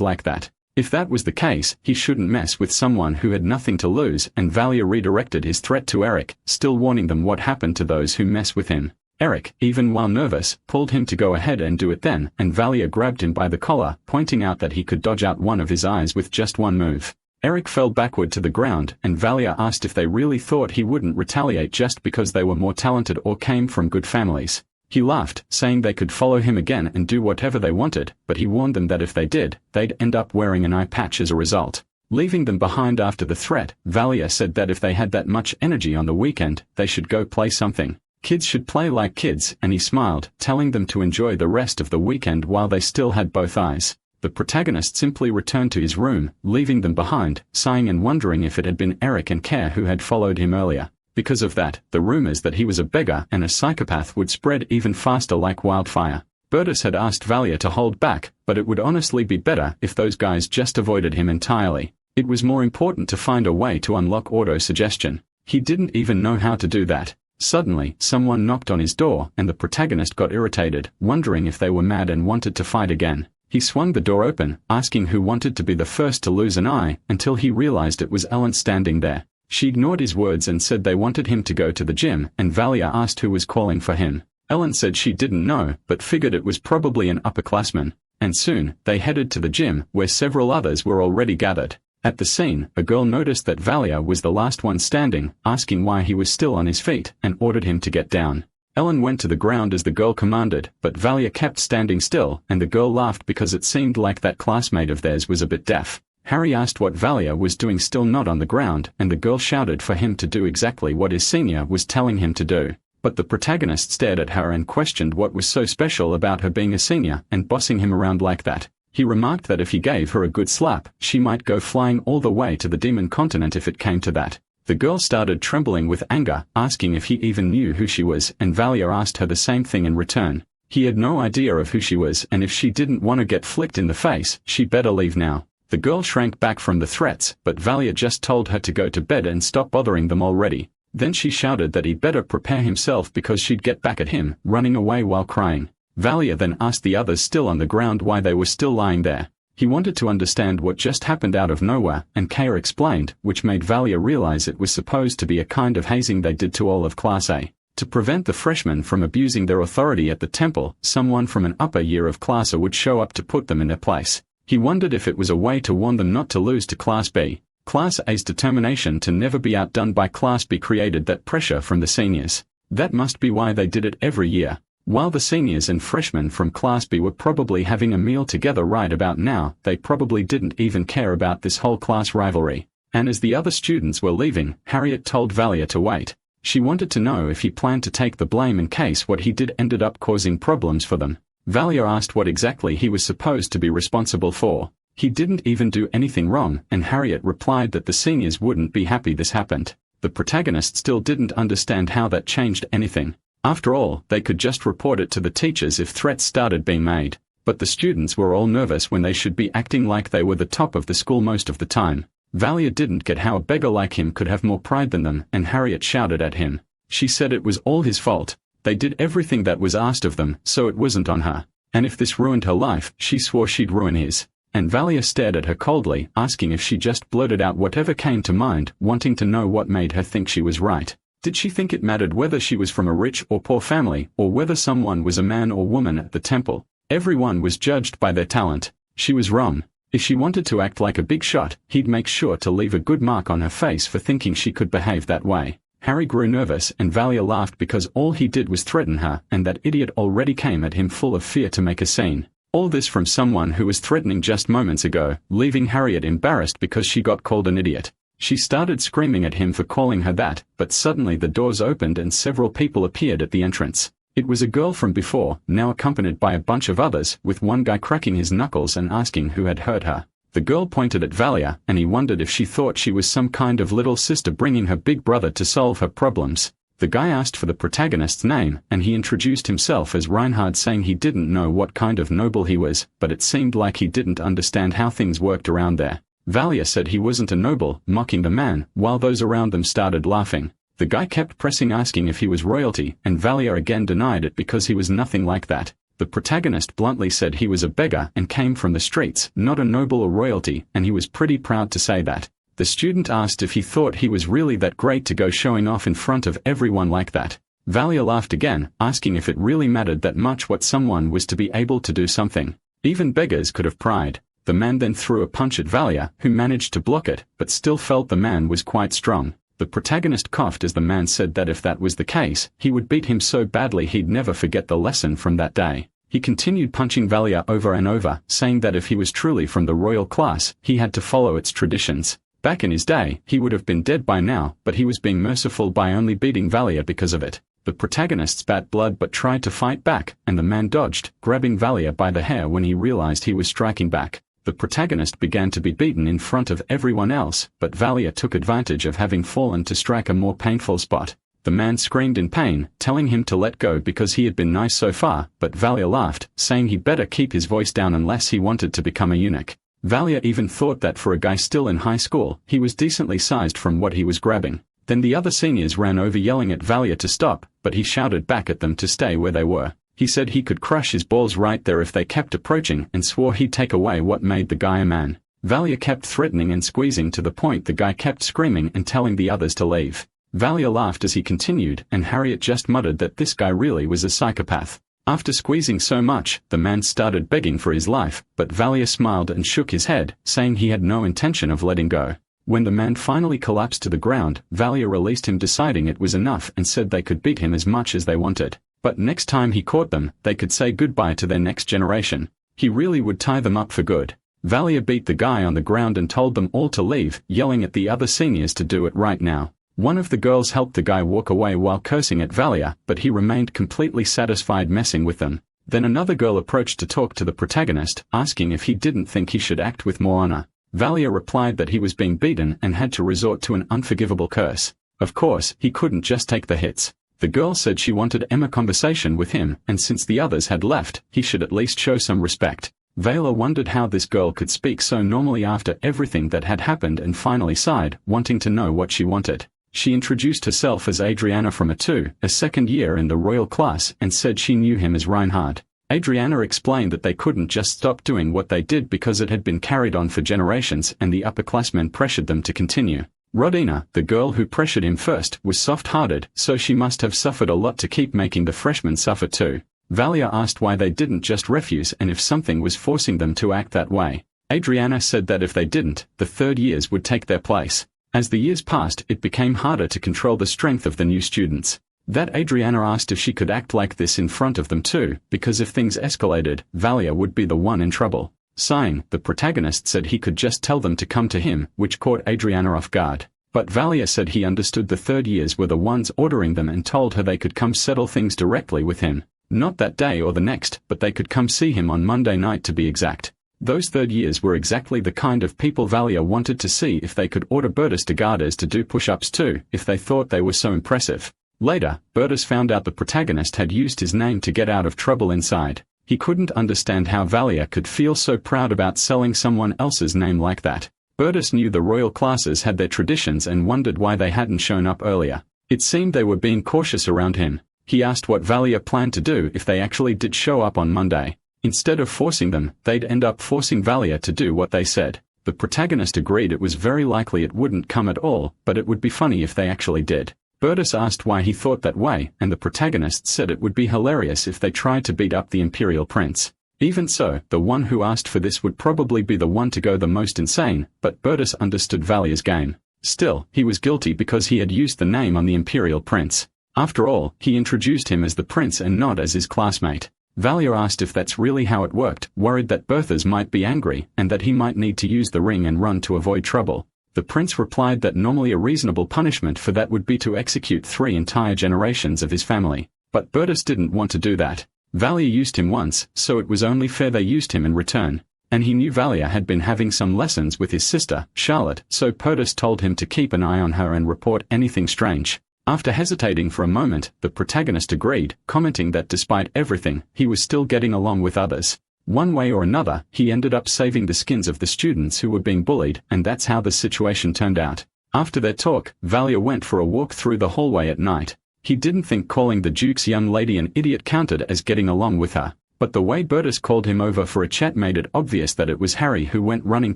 like that. If that was the case, he shouldn't mess with someone who had nothing to lose, and Valia redirected his threat to Eric, still warning them what happened to those who mess with him. Eric, even while nervous, pulled him to go ahead and do it then, and Valia grabbed him by the collar, pointing out that he could dodge out one of his eyes with just one move. Eric fell backward to the ground, and Valia asked if they really thought he wouldn't retaliate just because they were more talented or came from good families. He laughed, saying they could follow him again and do whatever they wanted, but he warned them that if they did, they'd end up wearing an eye patch as a result. Leaving them behind after the threat, Valia said that if they had that much energy on the weekend, they should go play something. Kids should play like kids, and he smiled, telling them to enjoy the rest of the weekend while they still had both eyes. The protagonist simply returned to his room, leaving them behind, sighing and wondering if it had been Eric and Kaya who had followed him earlier. Because of that, the rumors that he was a beggar and a psychopath would spread even faster like wildfire. Bertus had asked Valia to hold back, but it would honestly be better if those guys just avoided him entirely. It was more important to find a way to unlock auto-suggestion. He didn't even know how to do that. Suddenly, someone knocked on his door, and the protagonist got irritated, wondering if they were mad and wanted to fight again. He swung the door open, asking who wanted to be the first to lose an eye, until he realized it was Ellen standing there. She ignored his words and said they wanted him to go to the gym, and Valia asked who was calling for him. Ellen said she didn't know, but figured it was probably an upperclassman. And soon, they headed to the gym, where several others were already gathered. At the scene, a girl noticed that Valia was the last one standing, asking why he was still on his feet, and ordered him to get down. Ellen went to the ground as the girl commanded, but Valia kept standing still, and the girl laughed because it seemed like that classmate of theirs was a bit deaf. Harry asked what Valia was doing still not on the ground, and the girl shouted for him to do exactly what his senior was telling him to do. But the protagonist stared at her and questioned what was so special about her being a senior and bossing him around like that. He remarked that if he gave her a good slap, she might go flying all the way to the demon continent if it came to that. The girl started trembling with anger, asking if he even knew who she was, and Valia asked her the same thing in return. He had no idea of who she was, and if she didn't want to get flicked in the face, she better leave now. The girl shrank back from the threats, but Valia just told her to go to bed and stop bothering them already. Then she shouted that he'd better prepare himself because she'd get back at him, running away while crying. Valia then asked the others still on the ground why they were still lying there. He wanted to understand what just happened out of nowhere, and Kaya explained, which made Valia realize it was supposed to be a kind of hazing they did to all of Class A. To prevent the freshmen from abusing their authority at the temple, someone from an upper year of Class A would show up to put them in their place. He wondered if it was a way to warn them not to lose to Class B. Class A's determination to never be outdone by Class B created that pressure from the seniors. That must be why they did it every year. While the seniors and freshmen from Class B were probably having a meal together right about now, they probably didn't even care about this whole class rivalry. And as the other students were leaving, Harriet told Valia to wait. She wanted to know if he planned to take the blame in case what he did ended up causing problems for them. Valia asked what exactly he was supposed to be responsible for. He didn't even do anything wrong, and Harriet replied that the seniors wouldn't be happy this happened. The protagonist still didn't understand how that changed anything. After all, they could just report it to the teachers if threats started being made. But the students were all nervous when they should be acting like they were the top of the school most of the time. Valia didn't get how a beggar like him could have more pride than them, and Harriet shouted at him. She said it was all his fault. They did everything that was asked of them, so it wasn't on her. And if this ruined her life, she swore she'd ruin his. And Valia stared at her coldly, asking if she just blurted out whatever came to mind, wanting to know what made her think she was right. Did she think it mattered whether she was from a rich or poor family, or whether someone was a man or woman at the temple? Everyone was judged by their talent. She was wrong. If she wanted to act like a big shot, he'd make sure to leave a good mark on her face for thinking she could behave that way. Harry grew nervous and Valia laughed because all he did was threaten her, and that idiot already came at him full of fear to make a scene. All this from someone who was threatening just moments ago, leaving Harriet embarrassed because she got called an idiot. She started screaming at him for calling her that, but suddenly the doors opened and several people appeared at the entrance. It was a girl from before, now accompanied by a bunch of others, with one guy cracking his knuckles and asking who had hurt her. The girl pointed at Valia, and he wondered if she thought she was some kind of little sister bringing her big brother to solve her problems. The guy asked for the protagonist's name, and he introduced himself as Reinhard, saying he didn't know what kind of noble he was, but it seemed like he didn't understand how things worked around there. Valia said he wasn't a noble, mocking the man, while those around them started laughing. The guy kept pressing asking if he was royalty, and Valia again denied it because he was nothing like that. The protagonist bluntly said he was a beggar and came from the streets, not a noble or royalty, and he was pretty proud to say that. The student asked if he thought he was really that great to go showing off in front of everyone like that. Valia laughed again, asking if it really mattered that much what someone was to be able to do something. Even beggars could have pride. The man then threw a punch at Valia, who managed to block it, but still felt the man was quite strong. The protagonist coughed as the man said that if that was the case, he would beat him so badly he'd never forget the lesson from that day. He continued punching Valia over and over, saying that if he was truly from the royal class, he had to follow its traditions. Back in his day, he would have been dead by now, but he was being merciful by only beating Valia because of it. The protagonist spat blood but tried to fight back, and the man dodged, grabbing Valia by the hair when he realized he was striking back. The protagonist began to be beaten in front of everyone else, but Valia took advantage of having fallen to strike a more painful spot. The man screamed in pain, telling him to let go because he had been nice so far, but Valia laughed, saying he better keep his voice down unless he wanted to become a eunuch. Valia even thought that for a guy still in high school, he was decently sized from what he was grabbing. Then the other seniors ran over yelling at Valia to stop, but he shouted back at them to stay where they were. He said he could crush his balls right there if they kept approaching, and swore he'd take away what made the guy a man. Valia kept threatening and squeezing to the point the guy kept screaming and telling the others to leave. Valia laughed as he continued, and Harriet just muttered that this guy really was a psychopath. After squeezing so much, the man started begging for his life, but Valia smiled and shook his head, saying he had no intention of letting go. When the man finally collapsed to the ground, Valia released him, deciding it was enough, and said they could beat him as much as they wanted. But next time he caught them, they could say goodbye to their next generation. He really would tie them up for good. Valia beat the guy on the ground and told them all to leave, yelling at the other seniors to do it right now. One of the girls helped the guy walk away while cursing at Valia, but he remained completely satisfied messing with them. Then another girl approached to talk to the protagonist, asking if he didn't think he should act with more honor. Valia replied that he was being beaten and had to resort to an unforgivable curse. Of course, he couldn't just take the hits. The girl said she wanted a conversation with him, and since the others had left, he should at least show some respect. Valia wondered how this girl could speak so normally after everything that had happened, and finally sighed, wanting to know what she wanted. She introduced herself as Adriana from a second year in the royal class, and said she knew him as Reinhard. Adriana explained that they couldn't just stop doing what they did because it had been carried on for generations and the upperclassmen pressured them to continue. Rodina, the girl who pressured him first, was soft-hearted, so she must have suffered a lot to keep making the freshmen suffer too. Valia asked why they didn't just refuse and if something was forcing them to act that way. Adriana said that if they didn't, the third years would take their place. As the years passed, it became harder to control the strength of the new students. That Adriana asked if she could act like this in front of them too, because if things escalated, Valia would be the one in trouble. Sighing, the protagonist said he could just tell them to come to him, which caught Adriana off guard. But Valia said he understood the third years were the ones ordering them and told her they could come settle things directly with him. Not that day or the next, but they could come see him on Monday night to be exact. Those third years were exactly the kind of people Valia wanted to see if they could order Bertus de Gardes to do push-ups too, if they thought they were so impressive. Later, Bertus found out the protagonist had used his name to get out of trouble inside. He couldn't understand how Valia could feel so proud about selling someone else's name like that. Bertus knew the royal classes had their traditions and wondered why they hadn't shown up earlier. It seemed they were being cautious around him. He asked what Valia planned to do if they actually did show up on Monday. Instead of forcing them, they'd end up forcing Valia to do what they said. The protagonist agreed it was very likely it wouldn't come at all, but it would be funny if they actually did. Bertus asked why he thought that way, and the protagonist said it would be hilarious if they tried to beat up the Imperial prince. Even so, the one who asked for this would probably be the one to go the most insane, but Bertus understood Valia's game. Still, he was guilty because he had used the name on the Imperial Prince. After all, he introduced him as the prince and not as his classmate. Valia asked if that's really how it worked, worried that Berthas might be angry, and that he might need to use the ring and run to avoid trouble. The prince replied that normally a reasonable punishment for that would be to execute 3 entire generations of his family. But Bertus didn't want to do that. Valia used him once, so it was only fair they used him in return. And he knew Valia had been having some lessons with his sister, Charlotte, so Bertus told him to keep an eye on her and report anything strange. After hesitating for a moment, the protagonist agreed, commenting that despite everything, he was still getting along with others. One way or another, he ended up saving the skins of the students who were being bullied, and that's how the situation turned out. After their talk, Valia went for a walk through the hallway at night. He didn't think calling the Duke's young lady an idiot counted as getting along with her, but the way Bertus called him over for a chat made it obvious that it was Harry who went running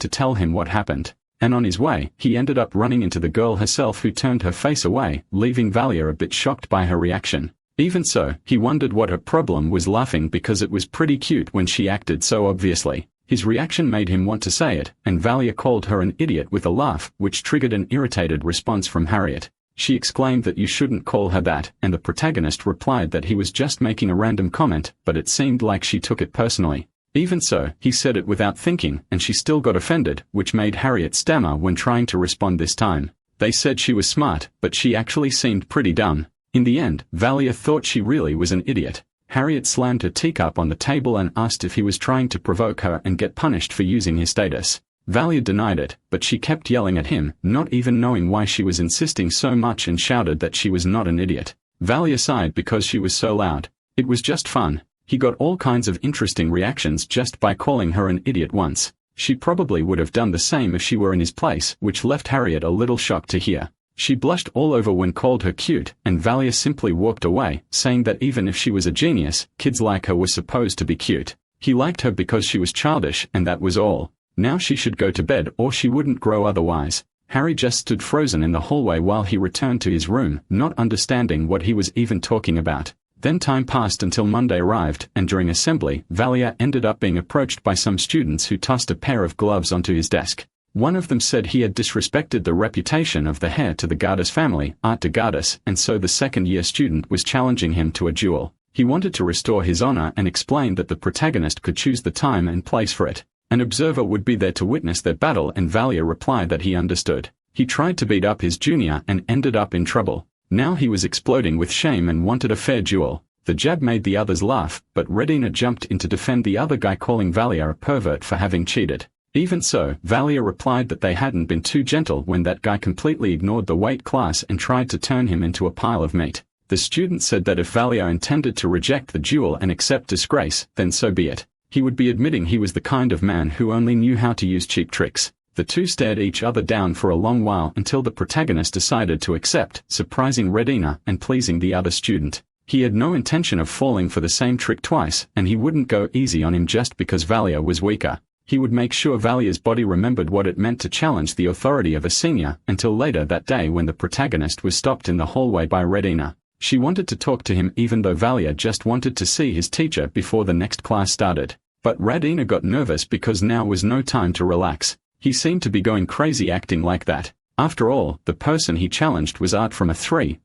to tell him what happened. And on his way, he ended up running into the girl herself who turned her face away, leaving Valia a bit shocked by her reaction. Even so, he wondered what her problem was, laughing because it was pretty cute when she acted so obviously. His reaction made him want to say it, and Valia called her an idiot with a laugh, which triggered an irritated response from Harriet. She exclaimed that you shouldn't call her that, and the protagonist replied that he was just making a random comment, but it seemed like she took it personally. Even so, he said it without thinking, and she still got offended, which made Harriet stammer when trying to respond this time. They said she was smart, but she actually seemed pretty dumb. In the end, Valia thought she really was an idiot. Harriet slammed her teacup on the table and asked if he was trying to provoke her and get punished for using his status. Valia denied it, but she kept yelling at him, not even knowing why she was insisting so much, and shouted that she was not an idiot. Valia sighed because she was so loud. It was just fun. He got all kinds of interesting reactions just by calling her an idiot once. She probably would have done the same if she were in his place, which left Harriet a little shocked to hear. She blushed all over when called her cute, and Valia simply walked away, saying that even if she was a genius, kids like her were supposed to be cute. He liked her because she was childish, and that was all. Now she should go to bed or she wouldn't grow otherwise. Harry just stood frozen in the hallway while he returned to his room, not understanding what he was even talking about. Then time passed until Monday arrived, and during assembly, Valia ended up being approached by some students who tossed a pair of gloves onto his desk. One of them said he had disrespected the reputation of the heir to the Gardas family, Art de Gardas, and so the second-year student was challenging him to a duel. He wanted to restore his honor and explained that the protagonist could choose the time and place for it. An observer would be there to witness their battle, and Valia replied that he understood. He tried to beat up his junior and ended up in trouble. Now he was exploding with shame and wanted a fair duel. The jab made the others laugh, but Redina jumped in to defend the other guy, calling Valia a pervert for having cheated. Even so, Valia replied that they hadn't been too gentle when that guy completely ignored the weight class and tried to turn him into a pile of meat. The student said that if Valia intended to reject the duel and accept disgrace, then so be it. He would be admitting he was the kind of man who only knew how to use cheap tricks. The two stared each other down for a long while until the protagonist decided to accept, surprising Redina and pleasing the other student. He had no intention of falling for the same trick twice, and he wouldn't go easy on him just because Valia was weaker. He would make sure Valia's body remembered what it meant to challenge the authority of a senior, until later that day when the protagonist was stopped in the hallway by Redina. She wanted to talk to him even though Valia just wanted to see his teacher before the next class started. But Redina got nervous because now was no time to relax. He seemed to be going crazy acting like that. After all, the person he challenged was Art from a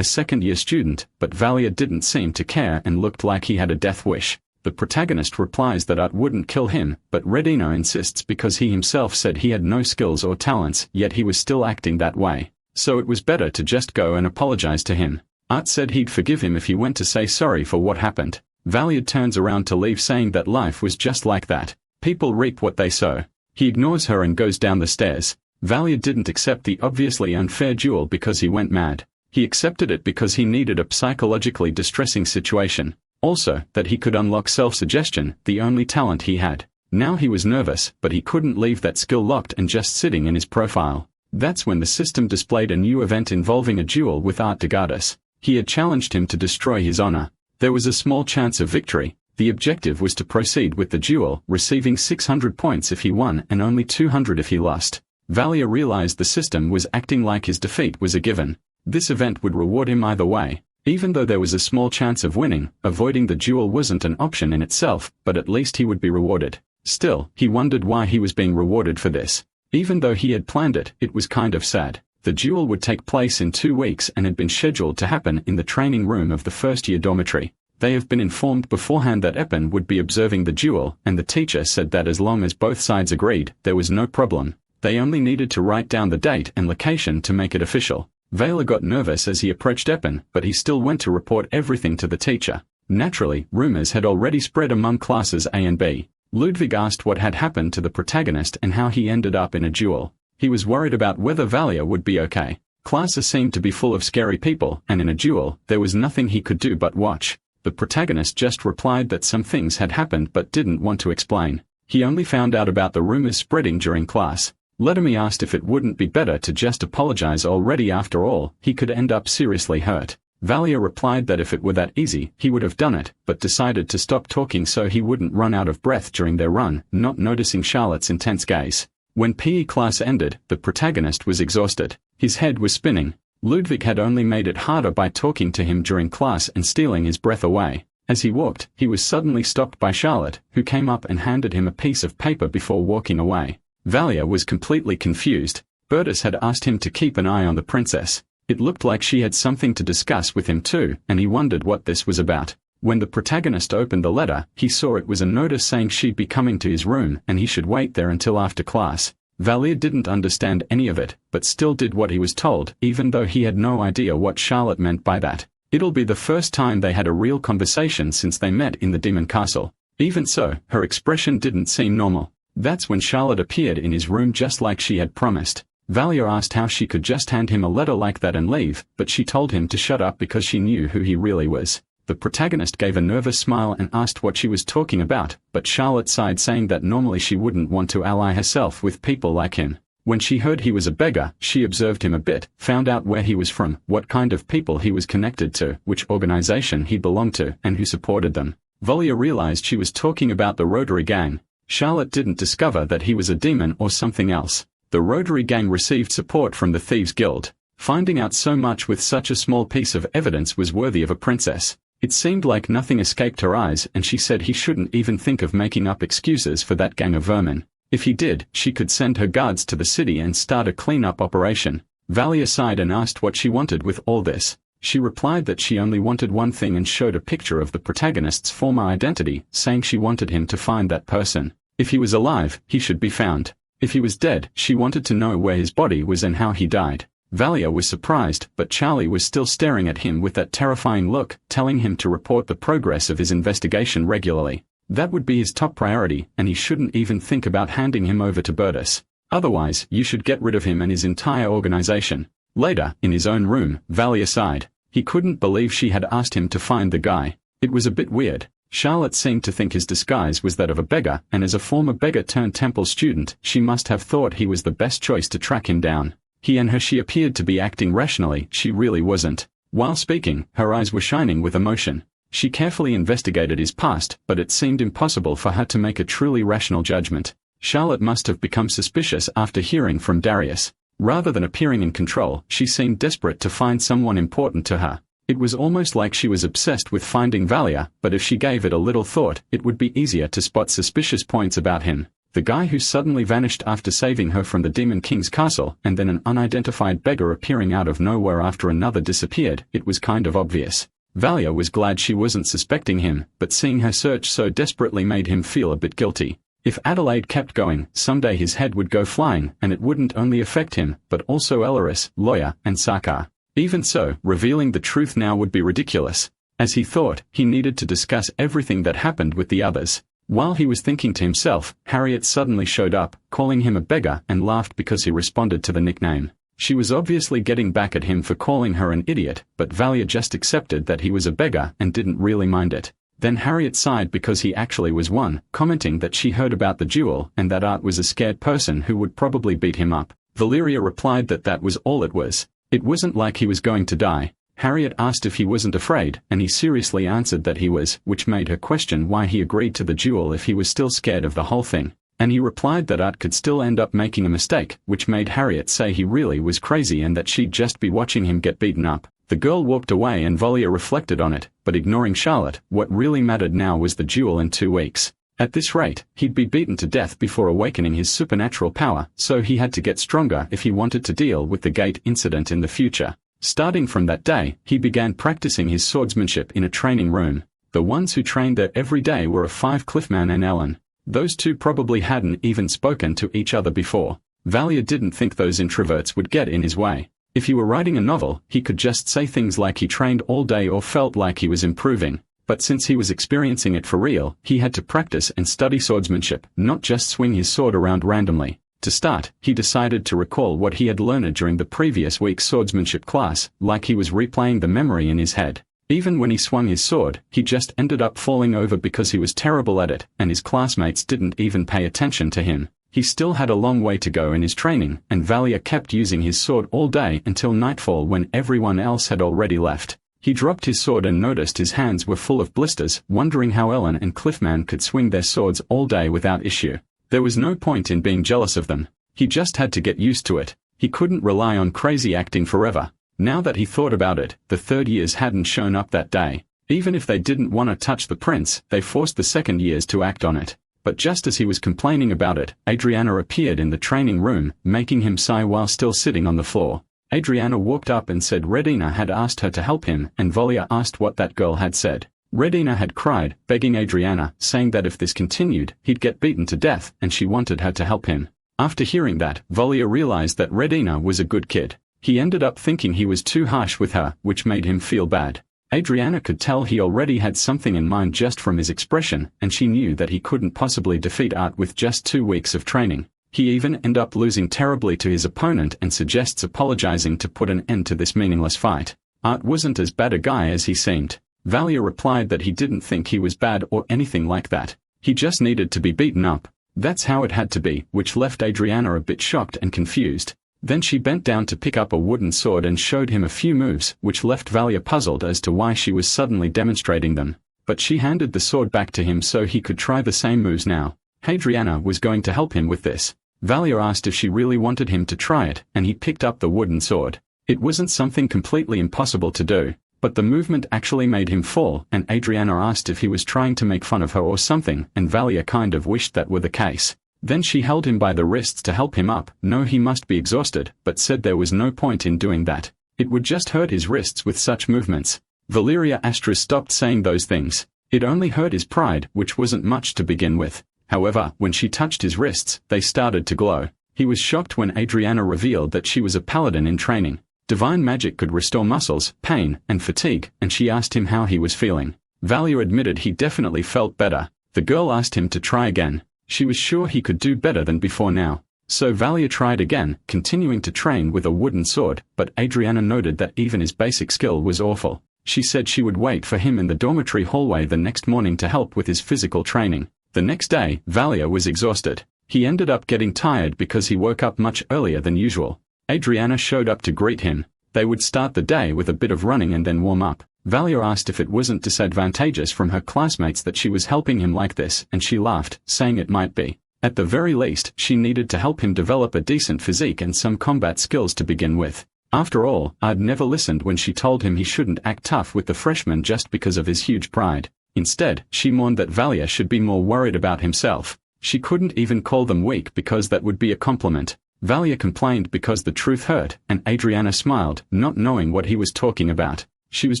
second-year student, but Valia didn't seem to care and looked like he had a death wish. The protagonist replies that Art wouldn't kill him, but Redina insists because he himself said he had no skills or talents, yet he was still acting that way. So it was better to just go and apologize to him. Art said he'd forgive him if he went to say sorry for what happened. Valia turns around to leave, saying that life was just like that. People reap what they sow. He ignores her and goes down the stairs. Valia didn't accept the obviously unfair duel because he went mad. He accepted it because he needed a psychologically distressing situation. Also, that he could unlock self-suggestion, the only talent he had. Now he was nervous, but he couldn't leave that skill locked and just sitting in his profile. That's when the system displayed a new event involving a duel with Art de Gardas. He had challenged him to destroy his honor. There was a small chance of victory. The objective was to proceed with the duel, receiving 600 points if he won and only 200 if he lost. Valia realized the system was acting like his defeat was a given. This event would reward him either way. Even though there was a small chance of winning, avoiding the duel wasn't an option in itself, but at least he would be rewarded. Still, he wondered why he was being rewarded for this. Even though he had planned it, it was kind of sad. The duel would take place in 2 weeks and had been scheduled to happen in the training room of the first-year dormitory. They have been informed beforehand that Eppen would be observing the duel, and the teacher said that as long as both sides agreed, there was no problem. They only needed to write down the date and location to make it official. Vela got nervous as he approached Eppen, but he still went to report everything to the teacher. Naturally, rumors had already spread among classes A and B. Ludwig asked what had happened to the protagonist and how he ended up in a duel. He was worried about whether Valia would be okay. Classes seemed to be full of scary people, and in a duel, there was nothing he could do but watch. The protagonist just replied that some things had happened but didn't want to explain. He only found out about the rumors spreading during class. Lettermy asked if it wouldn't be better to just apologize already. After all, he could end up seriously hurt. Valia replied that if it were that easy, he would have done it, but decided to stop talking so he wouldn't run out of breath during their run, not noticing Charlotte's intense gaze. When PE class ended, the protagonist was exhausted. His head was spinning. Ludwig had only made it harder by talking to him during class and stealing his breath away. As he walked, he was suddenly stopped by Charlotte, who came up and handed him a piece of paper before walking away. Valia was completely confused. Bertus had asked him to keep an eye on the princess. It looked like she had something to discuss with him too, and he wondered what this was about. When the protagonist opened the letter, he saw it was a notice saying she'd be coming to his room and he should wait there until after class. Valia didn't understand any of it, but still did what he was told, even though he had no idea what Charlotte meant by that. It'll be the first time they had a real conversation since they met in the demon castle. Even so, her expression didn't seem normal. That's when Charlotte appeared in his room just like she had promised. Valia asked how she could just hand him a letter like that and leave, but she told him to shut up because she knew who he really was. The protagonist gave a nervous smile and asked what she was talking about, but Charlotte sighed, saying that normally she wouldn't want to ally herself with people like him. When she heard he was a beggar, she observed him a bit, found out where he was from, what kind of people he was connected to, which organization he belonged to, and who supported them. Valia realized she was talking about the Rotary Gang. Charlotte didn't discover that he was a demon or something else. The Rotary Gang received support from the Thieves' Guild. Finding out so much with such a small piece of evidence was worthy of a princess. It seemed like nothing escaped her eyes, and she said he shouldn't even think of making up excuses for that gang of vermin. If he did, she could send her guards to the city and start a clean-up operation. Valia sighed and asked what she wanted with all this. She replied that she only wanted one thing and showed a picture of the protagonist's former identity, saying she wanted him to find that person. If he was alive, he should be found. If he was dead, she wanted to know where his body was and how he died. Valia was surprised, but Charlie was still staring at him with that terrifying look, telling him to report the progress of his investigation regularly. That would be his top priority, and he shouldn't even think about handing him over to Bertus. Otherwise, you should get rid of him and his entire organization. Later, in his own room, Valia sighed. He couldn't believe she had asked him to find the guy. It was a bit weird. Charlotte seemed to think his disguise was that of a beggar, and as a former beggar-turned-temple student, she must have thought he was the best choice to track him down. She appeared to be acting rationally, she really wasn't. While speaking, her eyes were shining with emotion. She carefully investigated his past, but it seemed impossible for her to make a truly rational judgment. Charlotte must have become suspicious after hearing from Darius. Rather than appearing in control, she seemed desperate to find someone important to her. It was almost like she was obsessed with finding Valia, but if she gave it a little thought, it would be easier to spot suspicious points about him. The guy who suddenly vanished after saving her from the Demon King's castle, and then an unidentified beggar appearing out of nowhere after another disappeared, it was kind of obvious. Valia was glad she wasn't suspecting him, but seeing her search so desperately made him feel a bit guilty. If Adelaide kept going, someday his head would go flying, and it wouldn't only affect him, but also Elaris, Lawyer, and Sakar. Even so, revealing the truth now would be ridiculous. As he thought, he needed to discuss everything that happened with the others. While he was thinking to himself, Harriet suddenly showed up, calling him a beggar, and laughed because he responded to the nickname. She was obviously getting back at him for calling her an idiot, but Valia just accepted that he was a beggar and didn't really mind it. Then Harriet sighed because he actually was one, commenting that she heard about the duel and that Art was a scared person who would probably beat him up. Valeria replied that that was all it was. It wasn't like he was going to die. Harriet asked if he wasn't afraid, and he seriously answered that he was, which made her question why he agreed to the duel if he was still scared of the whole thing. And he replied that Art could still end up making a mistake, which made Harriet say he really was crazy and that she'd just be watching him get beaten up. The girl walked away and Valia reflected on it, but ignoring Charlotte, what really mattered now was the duel in 2 weeks. At this rate, he'd be beaten to death before awakening his supernatural power, so he had to get stronger if he wanted to deal with the gate incident in the future. Starting from that day, he began practicing his swordsmanship in a training room. The ones who trained there every day were a 5 Cliffman and Ellen. Those two probably hadn't even spoken to each other before. Valia didn't think those introverts would get in his way. If he were writing a novel, he could just say things like he trained all day or felt like he was improving. But since he was experiencing it for real, he had to practice and study swordsmanship, not just swing his sword around randomly. To start, he decided to recall what he had learned during the previous week's swordsmanship class, like he was replaying the memory in his head. Even when he swung his sword, he just ended up falling over because he was terrible at it, and his classmates didn't even pay attention to him. He still had a long way to go in his training, and Valia kept using his sword all day until nightfall when everyone else had already left. He dropped his sword and noticed his hands were full of blisters, wondering how Ellen and Cliffman could swing their swords all day without issue. There was no point in being jealous of them. He just had to get used to it. He couldn't rely on crazy acting forever. Now that he thought about it, the third years hadn't shown up that day. Even if they didn't want to touch the prince, they forced the second years to act on it. But just as he was complaining about it, Adriana appeared in the training room, making him sigh while still sitting on the floor. Adriana walked up and said Redina had asked her to help him, and Valia asked what that girl had said. Redina had cried, begging Adriana, saying that if this continued, he'd get beaten to death, and she wanted her to help him. After hearing that, Valia realized that Redina was a good kid. He ended up thinking he was too harsh with her, which made him feel bad. Adriana could tell he already had something in mind just from his expression, and she knew that he couldn't possibly defeat Art with just 2 weeks of training. He even ended up losing terribly to his opponent and suggests apologizing to put an end to this meaningless fight. Art wasn't as bad a guy as he seemed. Valia replied that he didn't think he was bad or anything like that. He just needed to be beaten up. That's how it had to be, which left Adriana a bit shocked and confused. Then she bent down to pick up a wooden sword and showed him a few moves, which left Valia puzzled as to why she was suddenly demonstrating them. But she handed the sword back to him so he could try the same moves now. Adriana was going to help him with this. Valia asked if she really wanted him to try it, and he picked up the wooden sword. It wasn't something completely impossible to do, but the movement actually made him fall, and Adriana asked if he was trying to make fun of her or something, and Valia kind of wished that were the case. Then she held him by the wrists to help him up. No, he must be exhausted, but said there was no point in doing that. It would just hurt his wrists with such movements. Valeria Astris stopped saying those things. It only hurt his pride, which wasn't much to begin with. However, when she touched his wrists, they started to glow. He was shocked when Adriana revealed that she was a paladin in training. Divine magic could restore muscles, pain, and fatigue, and she asked him how he was feeling. Valia admitted he definitely felt better. The girl asked him to try again. She was sure he could do better than before now. So Valia tried again, continuing to train with a wooden sword, but Adriana noted that even his basic skill was awful. She said she would wait for him in the dormitory hallway the next morning to help with his physical training. The next day, Valia was exhausted. He ended up getting tired because he woke up much earlier than usual. Adriana showed up to greet him. They would start the day with a bit of running and then warm up. Valia asked if it wasn't disadvantageous from her classmates that she was helping him like this, and she laughed, saying it might be. At the very least, she needed to help him develop a decent physique and some combat skills to begin with. After all, I'd never listened when she told him he shouldn't act tough with the freshmen just because of his huge pride. Instead, she mourned that Valia should be more worried about himself. She couldn't even call them weak because that would be a compliment. Valia complained because the truth hurt, and Adriana smiled, not knowing what he was talking about. She was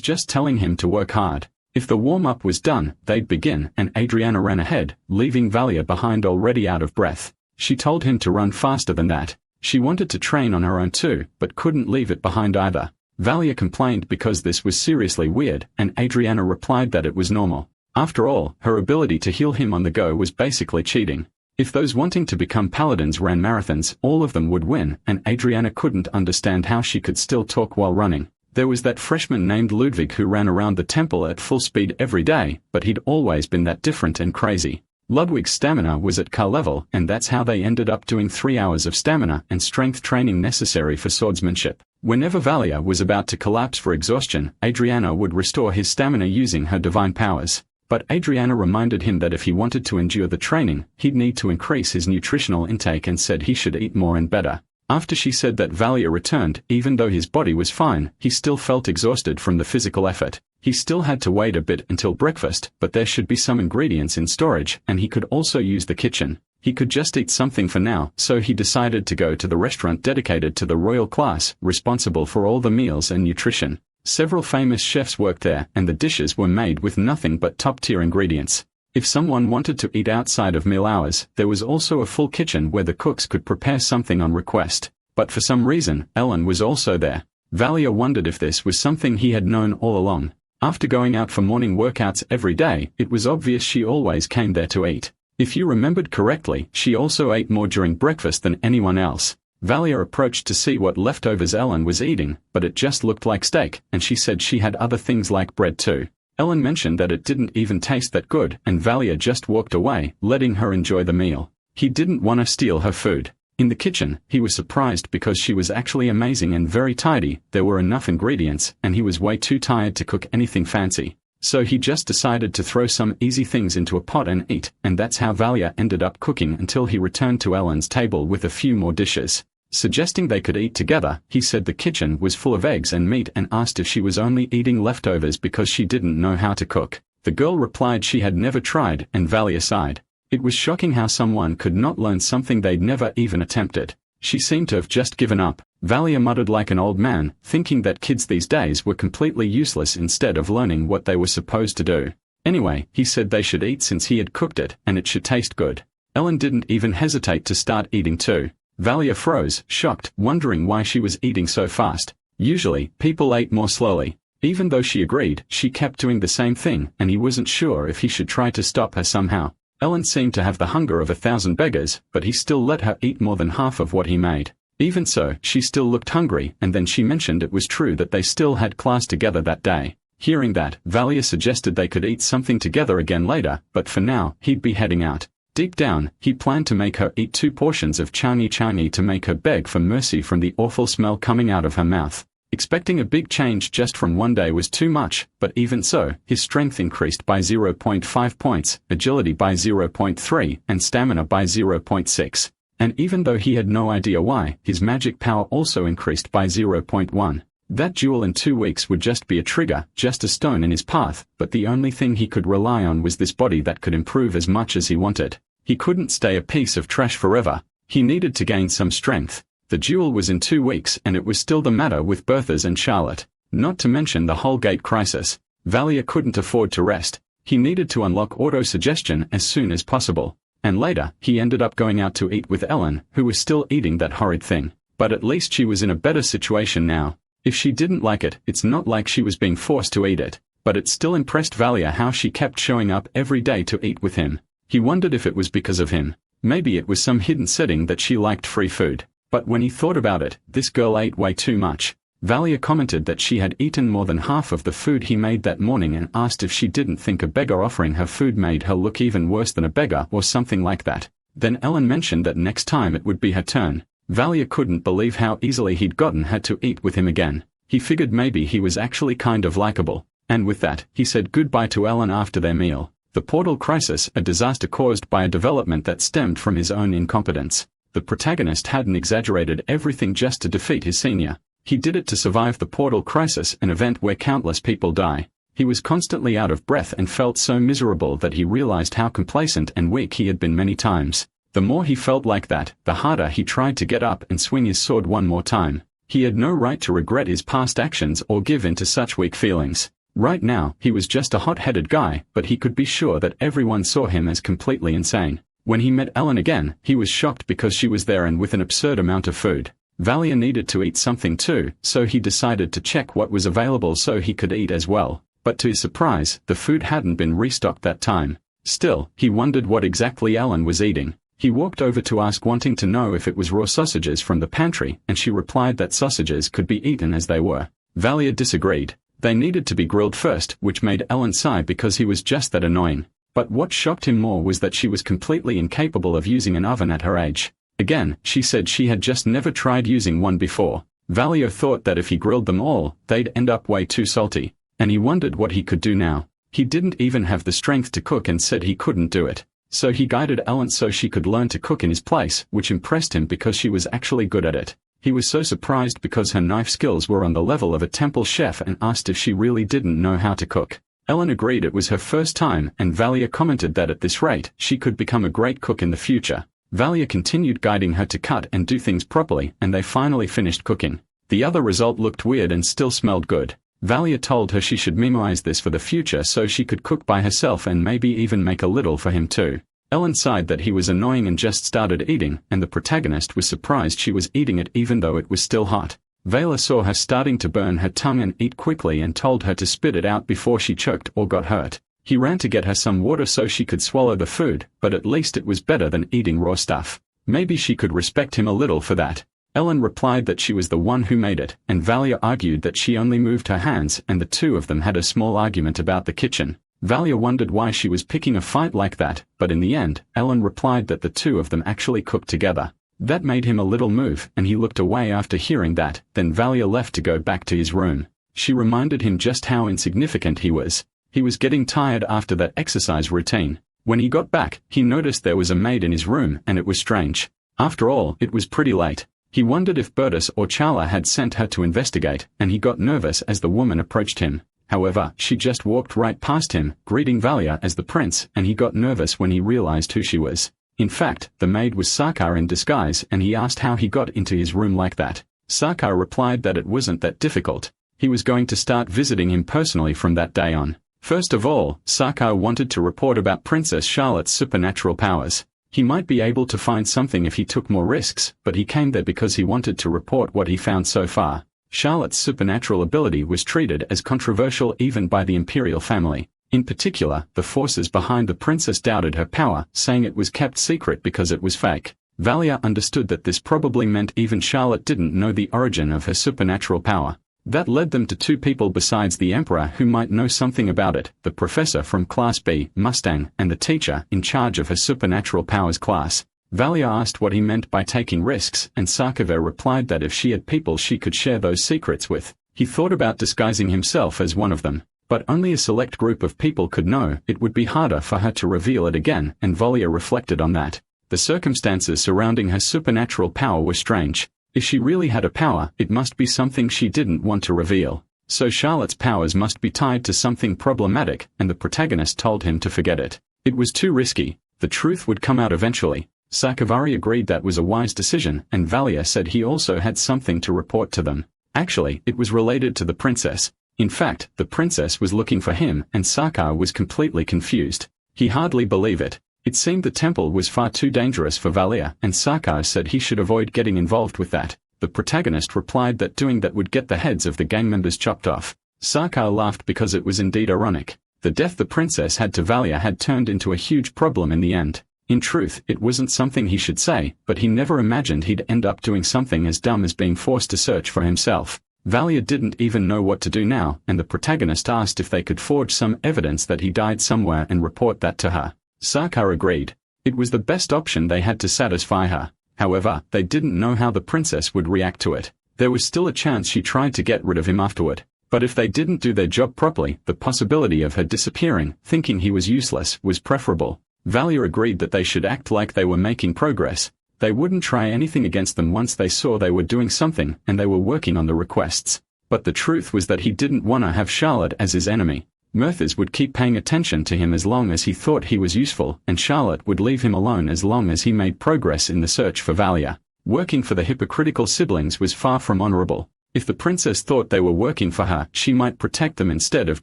just telling him to work hard. If the warm-up was done, they'd begin, and Adriana ran ahead, leaving Valia behind already out of breath. She told him to run faster than that. She wanted to train on her own too, but couldn't leave it behind either. Valia complained because this was seriously weird, and Adriana replied that it was normal. After all, her ability to heal him on the go was basically cheating. If those wanting to become paladins ran marathons, all of them would win, and Adriana couldn't understand how she could still talk while running. There was that freshman named Ludwig who ran around the temple at full speed every day, but he'd always been that different and crazy. Ludwig's stamina was at car level, and that's how they ended up doing 3 hours of stamina and strength training necessary for swordsmanship. Whenever Valia was about to collapse for exhaustion, Adriana would restore his stamina using her divine powers. But Adriana reminded him that if he wanted to endure the training, he'd need to increase his nutritional intake and said he should eat more and better. After she said that, Valia returned. Even though his body was fine, he still felt exhausted from the physical effort. He still had to wait a bit until breakfast, but there should be some ingredients in storage, and he could also use the kitchen. He could just eat something for now, so he decided to go to the restaurant dedicated to the royal class, responsible for all the meals and nutrition. Several famous chefs worked there, and the dishes were made with nothing but top-tier ingredients. If someone wanted to eat outside of meal hours, there was also a full kitchen where the cooks could prepare something on request. But for some reason, Ellen was also there. Valia wondered if this was something he had known all along. After going out for morning workouts every day, it was obvious she always came there to eat. If you remembered correctly, she also ate more during breakfast than anyone else. Valia approached to see what leftovers Ellen was eating, but it just looked like steak, and she said she had other things like bread too. Ellen mentioned that it didn't even taste that good, and Valia just walked away, letting her enjoy the meal. He didn't want to steal her food. In the kitchen, he was surprised because she was actually amazing and very tidy. There were enough ingredients, and he was way too tired to cook anything fancy. So he just decided to throw some easy things into a pot and eat, and that's how Valia ended up cooking until he returned to Ellen's table with a few more dishes. Suggesting they could eat together, he said the kitchen was full of eggs and meat and asked if she was only eating leftovers because she didn't know how to cook. The girl replied she had never tried, and Valia sighed. It was shocking how someone could not learn something they'd never even attempted. She seemed to have just given up. Valia muttered like an old man, thinking that kids these days were completely useless instead of learning what they were supposed to do. Anyway, he said they should eat since he had cooked it, and it should taste good. Ellen didn't even hesitate to start eating too. Valia froze, shocked, wondering why she was eating so fast. Usually, people ate more slowly. Even though she agreed, she kept doing the same thing, and he wasn't sure if he should try to stop her somehow. Ellen seemed to have the hunger of 1,000 beggars, but he still let her eat more than half of what he made. Even so, she still looked hungry, and then she mentioned it was true that they still had class together that day. Hearing that, Valia suggested they could eat something together again later, but for now, he'd be heading out. Deep down, he planned to make her eat 2 portions of chani to make her beg for mercy from the awful smell coming out of her mouth. Expecting a big change just from one day was too much, but even so, his strength increased by 0.5 points, agility by 0.3, and stamina by 0.6. And even though he had no idea why, his magic power also increased by 0.1. That duel in 2 weeks would just be a trigger, just a stone in his path, but the only thing he could rely on was this body that could improve as much as he wanted. He couldn't stay a piece of trash forever. He needed to gain some strength. The duel was in 2 weeks, and it was still the matter with Bertha's and Charlotte. Not to mention the whole gate crisis. Valia couldn't afford to rest. He needed to unlock auto-suggestion as soon as possible. And later, he ended up going out to eat with Ellen, who was still eating that horrid thing. But at least she was in a better situation now. If she didn't like it, it's not like she was being forced to eat it. But it still impressed Valia how she kept showing up every day to eat with him. He wondered if it was because of him. Maybe it was some hidden setting that she liked free food. But when he thought about it, this girl ate way too much. Valia commented that she had eaten more than half of the food he made that morning and asked if she didn't think a beggar offering her food made her look even worse than a beggar or something like that. Then Ellen mentioned that next time it would be her turn. Valia couldn't believe how easily he'd gotten her to eat with him again. He figured maybe he was actually kind of likable. And with that, he said goodbye to Ellen after their meal. The portal crisis, a disaster caused by a development that stemmed from his own incompetence. The protagonist hadn't exaggerated everything just to defeat his senior. He did it to survive the portal crisis, an event where countless people die. He was constantly out of breath and felt so miserable that he realized how complacent and weak he had been many times. The more he felt like that, the harder he tried to get up and swing his sword one more time. He had no right to regret his past actions or give in to such weak feelings. Right now, he was just a hot-headed guy, but he could be sure that everyone saw him as completely insane. When he met Ellen again, he was shocked because she was there and with an absurd amount of food. Valia needed to eat something too, so he decided to check what was available so he could eat as well. But to his surprise, the food hadn't been restocked that time. Still, he wondered what exactly Ellen was eating. He walked over to ask, wanting to know if it was raw sausages from the pantry, and she replied that sausages could be eaten as they were. Valia disagreed. They needed to be grilled first, which made Ellen sigh because he was just that annoying. But what shocked him more was that she was completely incapable of using an oven at her age. Again, she said she had just never tried using one before. Valia thought that if he grilled them all, they'd end up way too salty. And he wondered what he could do now. He didn't even have the strength to cook and said he couldn't do it. So he guided Ellen so she could learn to cook in his place, which impressed him because she was actually good at it. He was so surprised because her knife skills were on the level of a temple chef and asked if she really didn't know how to cook. Ellen agreed it was her first time, and Valia commented that at this rate, she could become a great cook in the future. Valia continued guiding her to cut and do things properly, and they finally finished cooking. The other result looked weird and still smelled good. Valia told her she should memorize this for the future so she could cook by herself and maybe even make a little for him too. Ellen sighed that he was annoying and just started eating, and the protagonist was surprised she was eating it even though it was still hot. Valia saw her starting to burn her tongue and eat quickly and told her to spit it out before she choked or got hurt. He ran to get her some water so she could swallow the food, but at least it was better than eating raw stuff. Maybe she could respect him a little for that. Ellen replied that she was the one who made it, and Valia argued that she only moved her hands, and the two of them had a small argument about the kitchen. Valia wondered why she was picking a fight like that, but in the end, Ellen replied that the two of them actually cooked together. That made him a little move, and he looked away after hearing that. Then Valia left to go back to his room. She reminded him just how insignificant he was. He was getting tired after that exercise routine. When he got back, he noticed there was a maid in his room, and it was strange. After all, it was pretty late. He wondered if Bertus or Charla had sent her to investigate, and he got nervous as the woman approached him. However, she just walked right past him, greeting Valia as the prince, and he got nervous when he realized who she was. In fact, the maid was Sarkar in disguise, and he asked how he got into his room like that. Sarkar replied that it wasn't that difficult. He was going to start visiting him personally from that day on. First of all, Sarkar wanted to report about Princess Charlotte's supernatural powers. He might be able to find something if he took more risks, but he came there because he wanted to report what he found so far. Charlotte's supernatural ability was treated as controversial even by the Imperial family. In particular, the forces behind the princess doubted her power, saying it was kept secret because it was fake. Valia understood that this probably meant even Charlotte didn't know the origin of her supernatural power. That led them to two people besides the Emperor who might know something about it, the professor from Class B, Mustang, and the teacher in charge of her supernatural powers class. Valia asked what he meant by taking risks, and Sarkar replied that if she had people she could share those secrets with. He thought about disguising himself as one of them, but only a select group of people could know. It would be harder for her to reveal it again, and Valia reflected on that. The circumstances surrounding her supernatural power were strange. If she really had a power, it must be something she didn't want to reveal. So Charlotte's powers must be tied to something problematic, and the protagonist told him to forget it. It was too risky. The truth would come out eventually. Sarkar agreed that was a wise decision, and Valia said he also had something to report to them. Actually, it was related to the princess. In fact, the princess was looking for him, and Sarkar was completely confused. He hardly believed it. It seemed the temple was far too dangerous for Valia, and Sarkar said he should avoid getting involved with that. The protagonist replied that doing that would get the heads of the gang members chopped off. Sarkar laughed because it was indeed ironic. The death the princess had to Valia had turned into a huge problem in the end. In truth, it wasn't something he should say, but he never imagined he'd end up doing something as dumb as being forced to search for himself. Valia didn't even know what to do now, and the protagonist asked if they could forge some evidence that he died somewhere and report that to her. Sarkar agreed. It was the best option they had to satisfy her. However, they didn't know how the princess would react to it. There was still a chance she tried to get rid of him afterward. But if they didn't do their job properly, the possibility of her disappearing, thinking he was useless, was preferable. Valia agreed that they should act like they were making progress. They wouldn't try anything against them once they saw they were doing something, and they were working on the requests. But the truth was that he didn't want to have Charlotte as his enemy. Merthers would keep paying attention to him as long as he thought he was useful, and Charlotte would leave him alone as long as he made progress in the search for Valia. Working for the hypocritical siblings was far from honorable. If the princess thought they were working for her, she might protect them instead of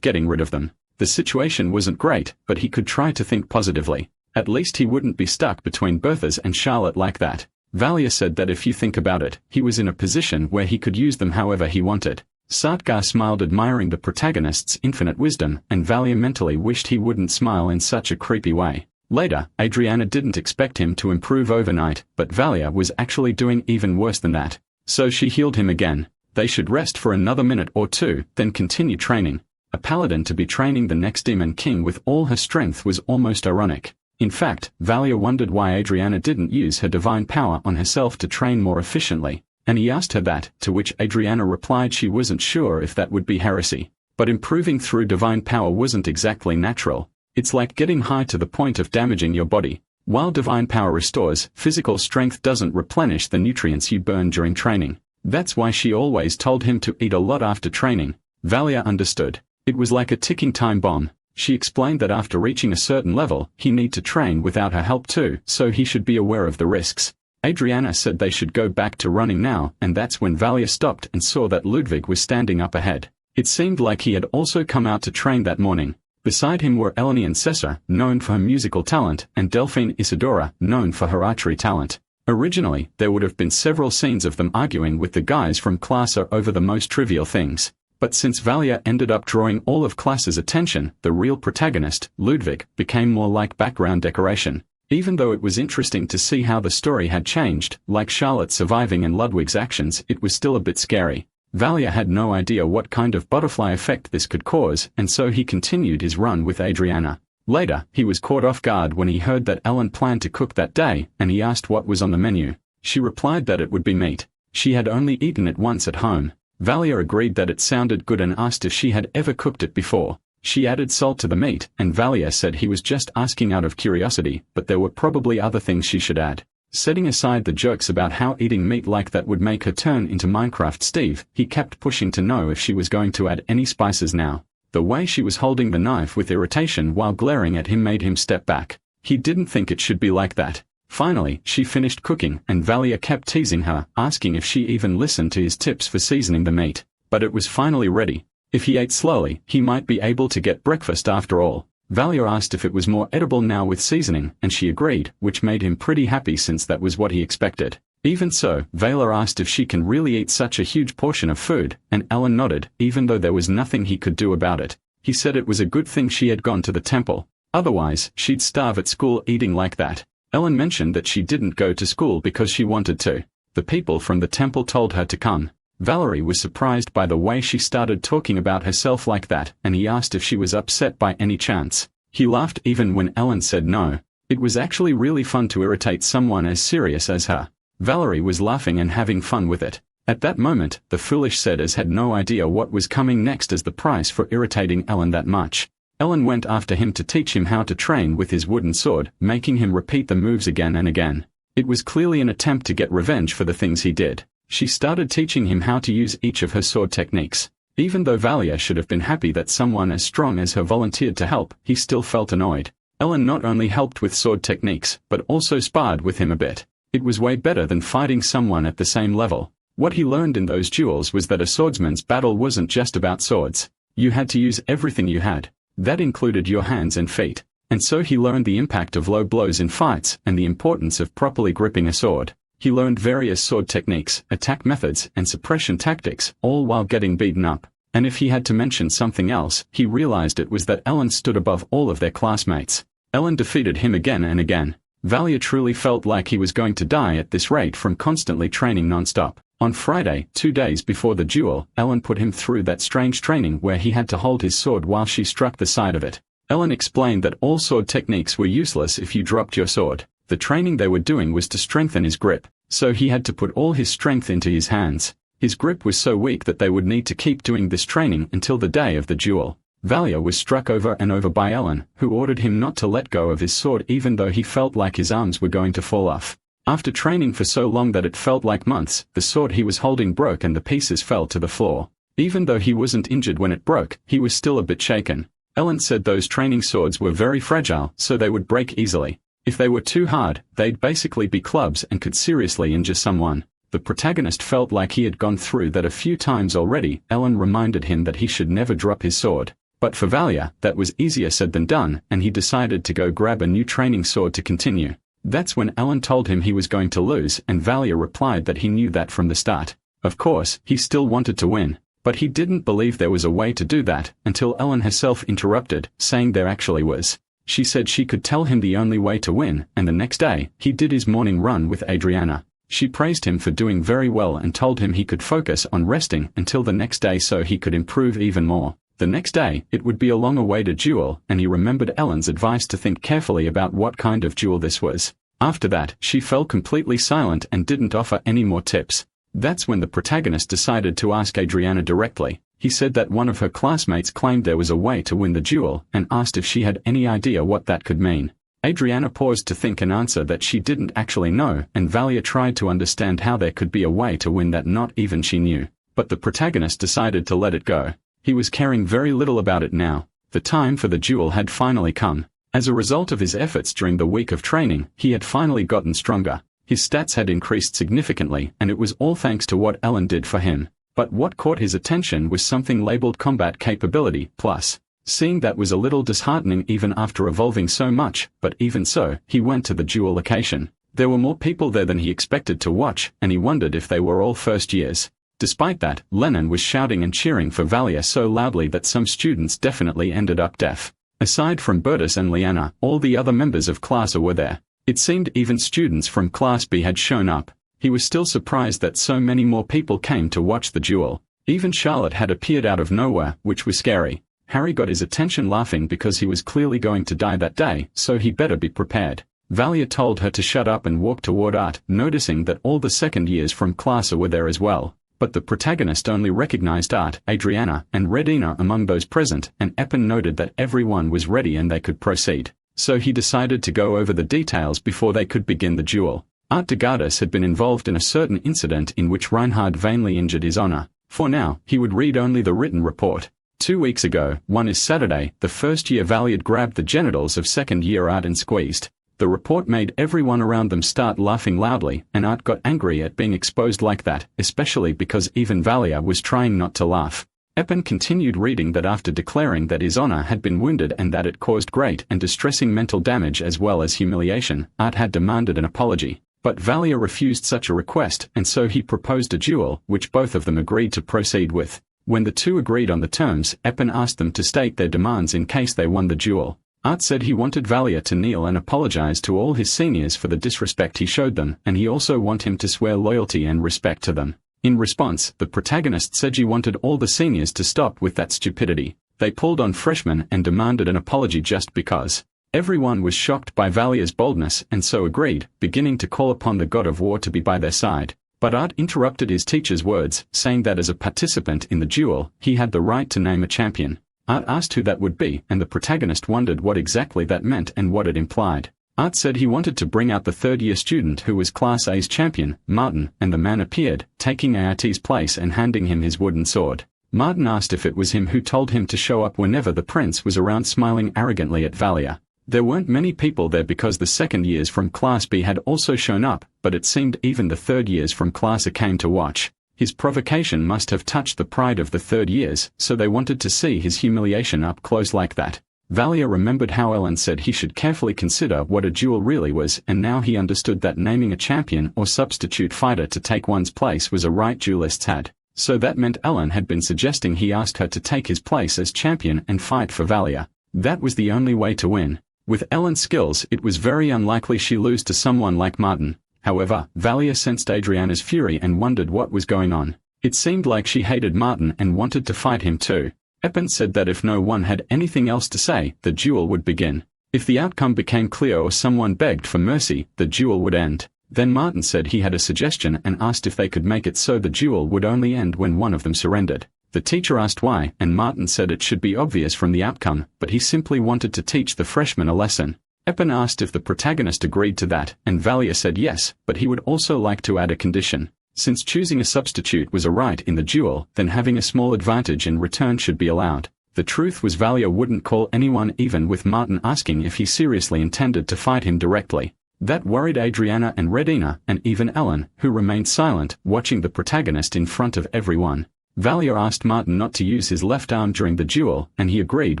getting rid of them. The situation wasn't great, but he could try to think positively. At least he wouldn't be stuck between Berthas and Charlotte like that. Valia said that if you think about it, he was in a position where he could use them however he wanted. Sarkar smiled, admiring the protagonist's infinite wisdom, and Valia mentally wished he wouldn't smile in such a creepy way. Later, Adriana didn't expect him to improve overnight, but Valia was actually doing even worse than that. So she healed him again. They should rest for another minute or two, then continue training. A paladin to be training the next demon king with all her strength was almost ironic. In fact, Valia wondered why Adriana didn't use her divine power on herself to train more efficiently, and he asked her that, to which Adriana replied she wasn't sure if that would be heresy. But improving through divine power wasn't exactly natural. It's like getting high to the point of damaging your body. While divine power restores, physical strength doesn't replenish the nutrients you burn during training. That's why she always told him to eat a lot after training. Valia understood. It was like a ticking time bomb. She explained that after reaching a certain level, he need to train without her help too, so he should be aware of the risks. Adriana said they should go back to running now, and that's when Valia stopped and saw that Ludwig was standing up ahead. It seemed like he had also come out to train that morning. Beside him were Eleni and Cessa, known for her musical talent, and Delphine Isadora, known for her archery talent. Originally, there would have been several scenes of them arguing with the guys from Classer over the most trivial things. But since Valia ended up drawing all of Classer's attention, the real protagonist, Ludwig, became more like background decoration. Even though it was interesting to see how the story had changed, like Charlotte surviving and Ludwig's actions, it was still a bit scary. Valia had no idea what kind of butterfly effect this could cause, and so he continued his run with Adriana. Later, he was caught off guard when he heard that Ellen planned to cook that day, and he asked what was on the menu. She replied that it would be meat. She had only eaten it once at home. Valia agreed that it sounded good and asked if she had ever cooked it before. She added salt to the meat, and Valia said he was just asking out of curiosity, but there were probably other things she should add. Setting aside the jokes about how eating meat like that would make her turn into Minecraft Steve, he kept pushing to know if she was going to add any spices now. The way she was holding the knife with irritation while glaring at him made him step back. He didn't think it should be like that. Finally, she finished cooking, and Valia kept teasing her, asking if she even listened to his tips for seasoning the meat. But it was finally ready. If he ate slowly, he might be able to get breakfast after all. Valia asked if it was more edible now with seasoning, and she agreed, which made him pretty happy since that was what he expected. Even so, Valia asked if she can really eat such a huge portion of food, and Ellen nodded, even though there was nothing he could do about it. He said it was a good thing she had gone to the temple. Otherwise, she'd starve at school eating like that. Ellen mentioned that she didn't go to school because she wanted to. The people from the temple told her to come. Valerie was surprised by the way she started talking about herself like that, and he asked if she was upset by any chance. He laughed even when Ellen said no. It was actually really fun to irritate someone as serious as her. Valerie was laughing and having fun with it. At that moment, the foolish Sedders had no idea what was coming next as the price for irritating Ellen that much. Ellen went after him to teach him how to train with his wooden sword, making him repeat the moves again and again. It was clearly an attempt to get revenge for the things he did. She started teaching him how to use each of her sword techniques. Even though Valia should have been happy that someone as strong as her volunteered to help, he still felt annoyed. Ellen not only helped with sword techniques, but also sparred with him a bit. It was way better than fighting someone at the same level. What he learned in those duels was that a swordsman's battle wasn't just about swords. You had to use everything you had. That included your hands and feet. And so he learned the impact of low blows in fights and the importance of properly gripping a sword. He learned various sword techniques, attack methods, and suppression tactics, all while getting beaten up. And if he had to mention something else, he realized it was that Ellen stood above all of their classmates. Ellen defeated him again and again. Valia truly felt like he was going to die at this rate from constantly training non-stop. On Friday, 2 days before the duel, Ellen put him through that strange training where he had to hold his sword while she struck the side of it. Ellen explained that all sword techniques were useless if you dropped your sword. The training they were doing was to strengthen his grip, so he had to put all his strength into his hands. His grip was so weak that they would need to keep doing this training until the day of the duel. Valia was struck over and over by Ellen, who ordered him not to let go of his sword even though he felt like his arms were going to fall off. After training for so long that it felt like months, the sword he was holding broke and the pieces fell to the floor. Even though he wasn't injured when it broke, he was still a bit shaken. Ellen said those training swords were very fragile, so they would break easily. If they were too hard, they'd basically be clubs and could seriously injure someone. The protagonist felt like he had gone through that a few times already. Ellen reminded him that he should never drop his sword. But for Valia, that was easier said than done, and he decided to go grab a new training sword to continue. That's when Ellen told him he was going to lose, and Valia replied that he knew that from the start. Of course, he still wanted to win, but he didn't believe there was a way to do that, until Ellen herself interrupted, saying there actually was. She said she could tell him the only way to win, and the next day, he did his morning run with Adriana. She praised him for doing very well and told him he could focus on resting until the next day so he could improve even more. The next day, it would be a long-awaited duel, and he remembered Ellen's advice to think carefully about what kind of duel this was. After that, she fell completely silent and didn't offer any more tips. That's when the protagonist decided to ask Adriana directly. He said that one of her classmates claimed there was a way to win the duel, and asked if she had any idea what that could mean. Adriana paused to think and answer that she didn't actually know, and Valia tried to understand how there could be a way to win that not even she knew. But the protagonist decided to let it go. He was caring very little about it now. The time for the duel had finally come. As a result of his efforts during the week of training, he had finally gotten stronger. His stats had increased significantly, and it was all thanks to what Ellen did for him. But what caught his attention was something labeled Combat Capability Plus. Seeing that was a little disheartening even after evolving so much, but even so, he went to the duel location. There were more people there than he expected to watch, and he wondered if they were all first years. Despite that, Lennon was shouting and cheering for Valia so loudly that some students definitely ended up deaf. Aside from Bertus and Liana, all the other members of Class A were there. It seemed even students from Class B had shown up. He was still surprised that so many more people came to watch the duel. Even Charlotte had appeared out of nowhere, which was scary. Harry got his attention laughing because he was clearly going to die that day, so he better be prepared. Valia told her to shut up and walk toward Art, noticing that all the second years from Class A were there as well. But the protagonist only recognized Art, Adriana, and Redina among those present, and Eppin noted that everyone was ready and they could proceed. So he decided to go over the details before they could begin the duel. Art de Gardus had been involved in a certain incident in which Reinhard vainly injured his honor. For now, he would read only the written report. 2 weeks ago, one is Saturday, the first-year Valiant grabbed the genitals of second-year Art and squeezed. The report made everyone around them start laughing loudly, and Art got angry at being exposed like that, especially because even Valia was trying not to laugh. Eppin continued reading that after declaring that his honor had been wounded and that it caused great and distressing mental damage as well as humiliation, Art had demanded an apology. But Valia refused such a request, and so he proposed a duel, which both of them agreed to proceed with. When the two agreed on the terms, Eppin asked them to state their demands in case they won the duel. Art said he wanted Valia to kneel and apologize to all his seniors for the disrespect he showed them, and he also wanted him to swear loyalty and respect to them. In response, the protagonist said she wanted all the seniors to stop with that stupidity. They pulled on freshmen and demanded an apology just because. Everyone was shocked by Valia's boldness and so agreed, beginning to call upon the god of war to be by their side. But Art interrupted his teacher's words, saying that as a participant in the duel, he had the right to name a champion. Art asked who that would be, and the protagonist wondered what exactly that meant and what it implied. Art said he wanted to bring out the third-year student who was Class A's champion, Martin, and the man appeared, taking Art's place and handing him his wooden sword. Martin asked if it was him who told him to show up whenever the prince was around, smiling arrogantly at Valia. There weren't many people there because the second years from Class B had also shown up, but it seemed even the third years from Class A came to watch. His provocation must have touched the pride of the third years, so they wanted to see his humiliation up close like that. Valia remembered how Ellen said he should carefully consider what a duel really was, and now he understood that naming a champion or substitute fighter to take one's place was a right duelists had. So that meant Ellen had been suggesting he ask her to take his place as champion and fight for Valia. That was the only way to win. With Ellen's skills, it was very unlikely she lose to someone like Martin. However, Valia sensed Adriana's fury and wondered what was going on. It seemed like she hated Martin and wanted to fight him too. Eppin said that if no one had anything else to say, the duel would begin. If the outcome became clear or someone begged for mercy, the duel would end. Then Martin said he had a suggestion and asked if they could make it so the duel would only end when one of them surrendered. The teacher asked why, and Martin said it should be obvious from the outcome, but he simply wanted to teach the freshmen a lesson. Eppin asked if the protagonist agreed to that, and Valia said yes, but he would also like to add a condition. Since choosing a substitute was a right in the duel, then having a small advantage in return should be allowed. The truth was Valia wouldn't call anyone even with Martin asking if he seriously intended to fight him directly. That worried Adriana and Redina, and even Ellen, who remained silent, watching the protagonist in front of everyone. Valia asked Martin not to use his left arm during the duel, and he agreed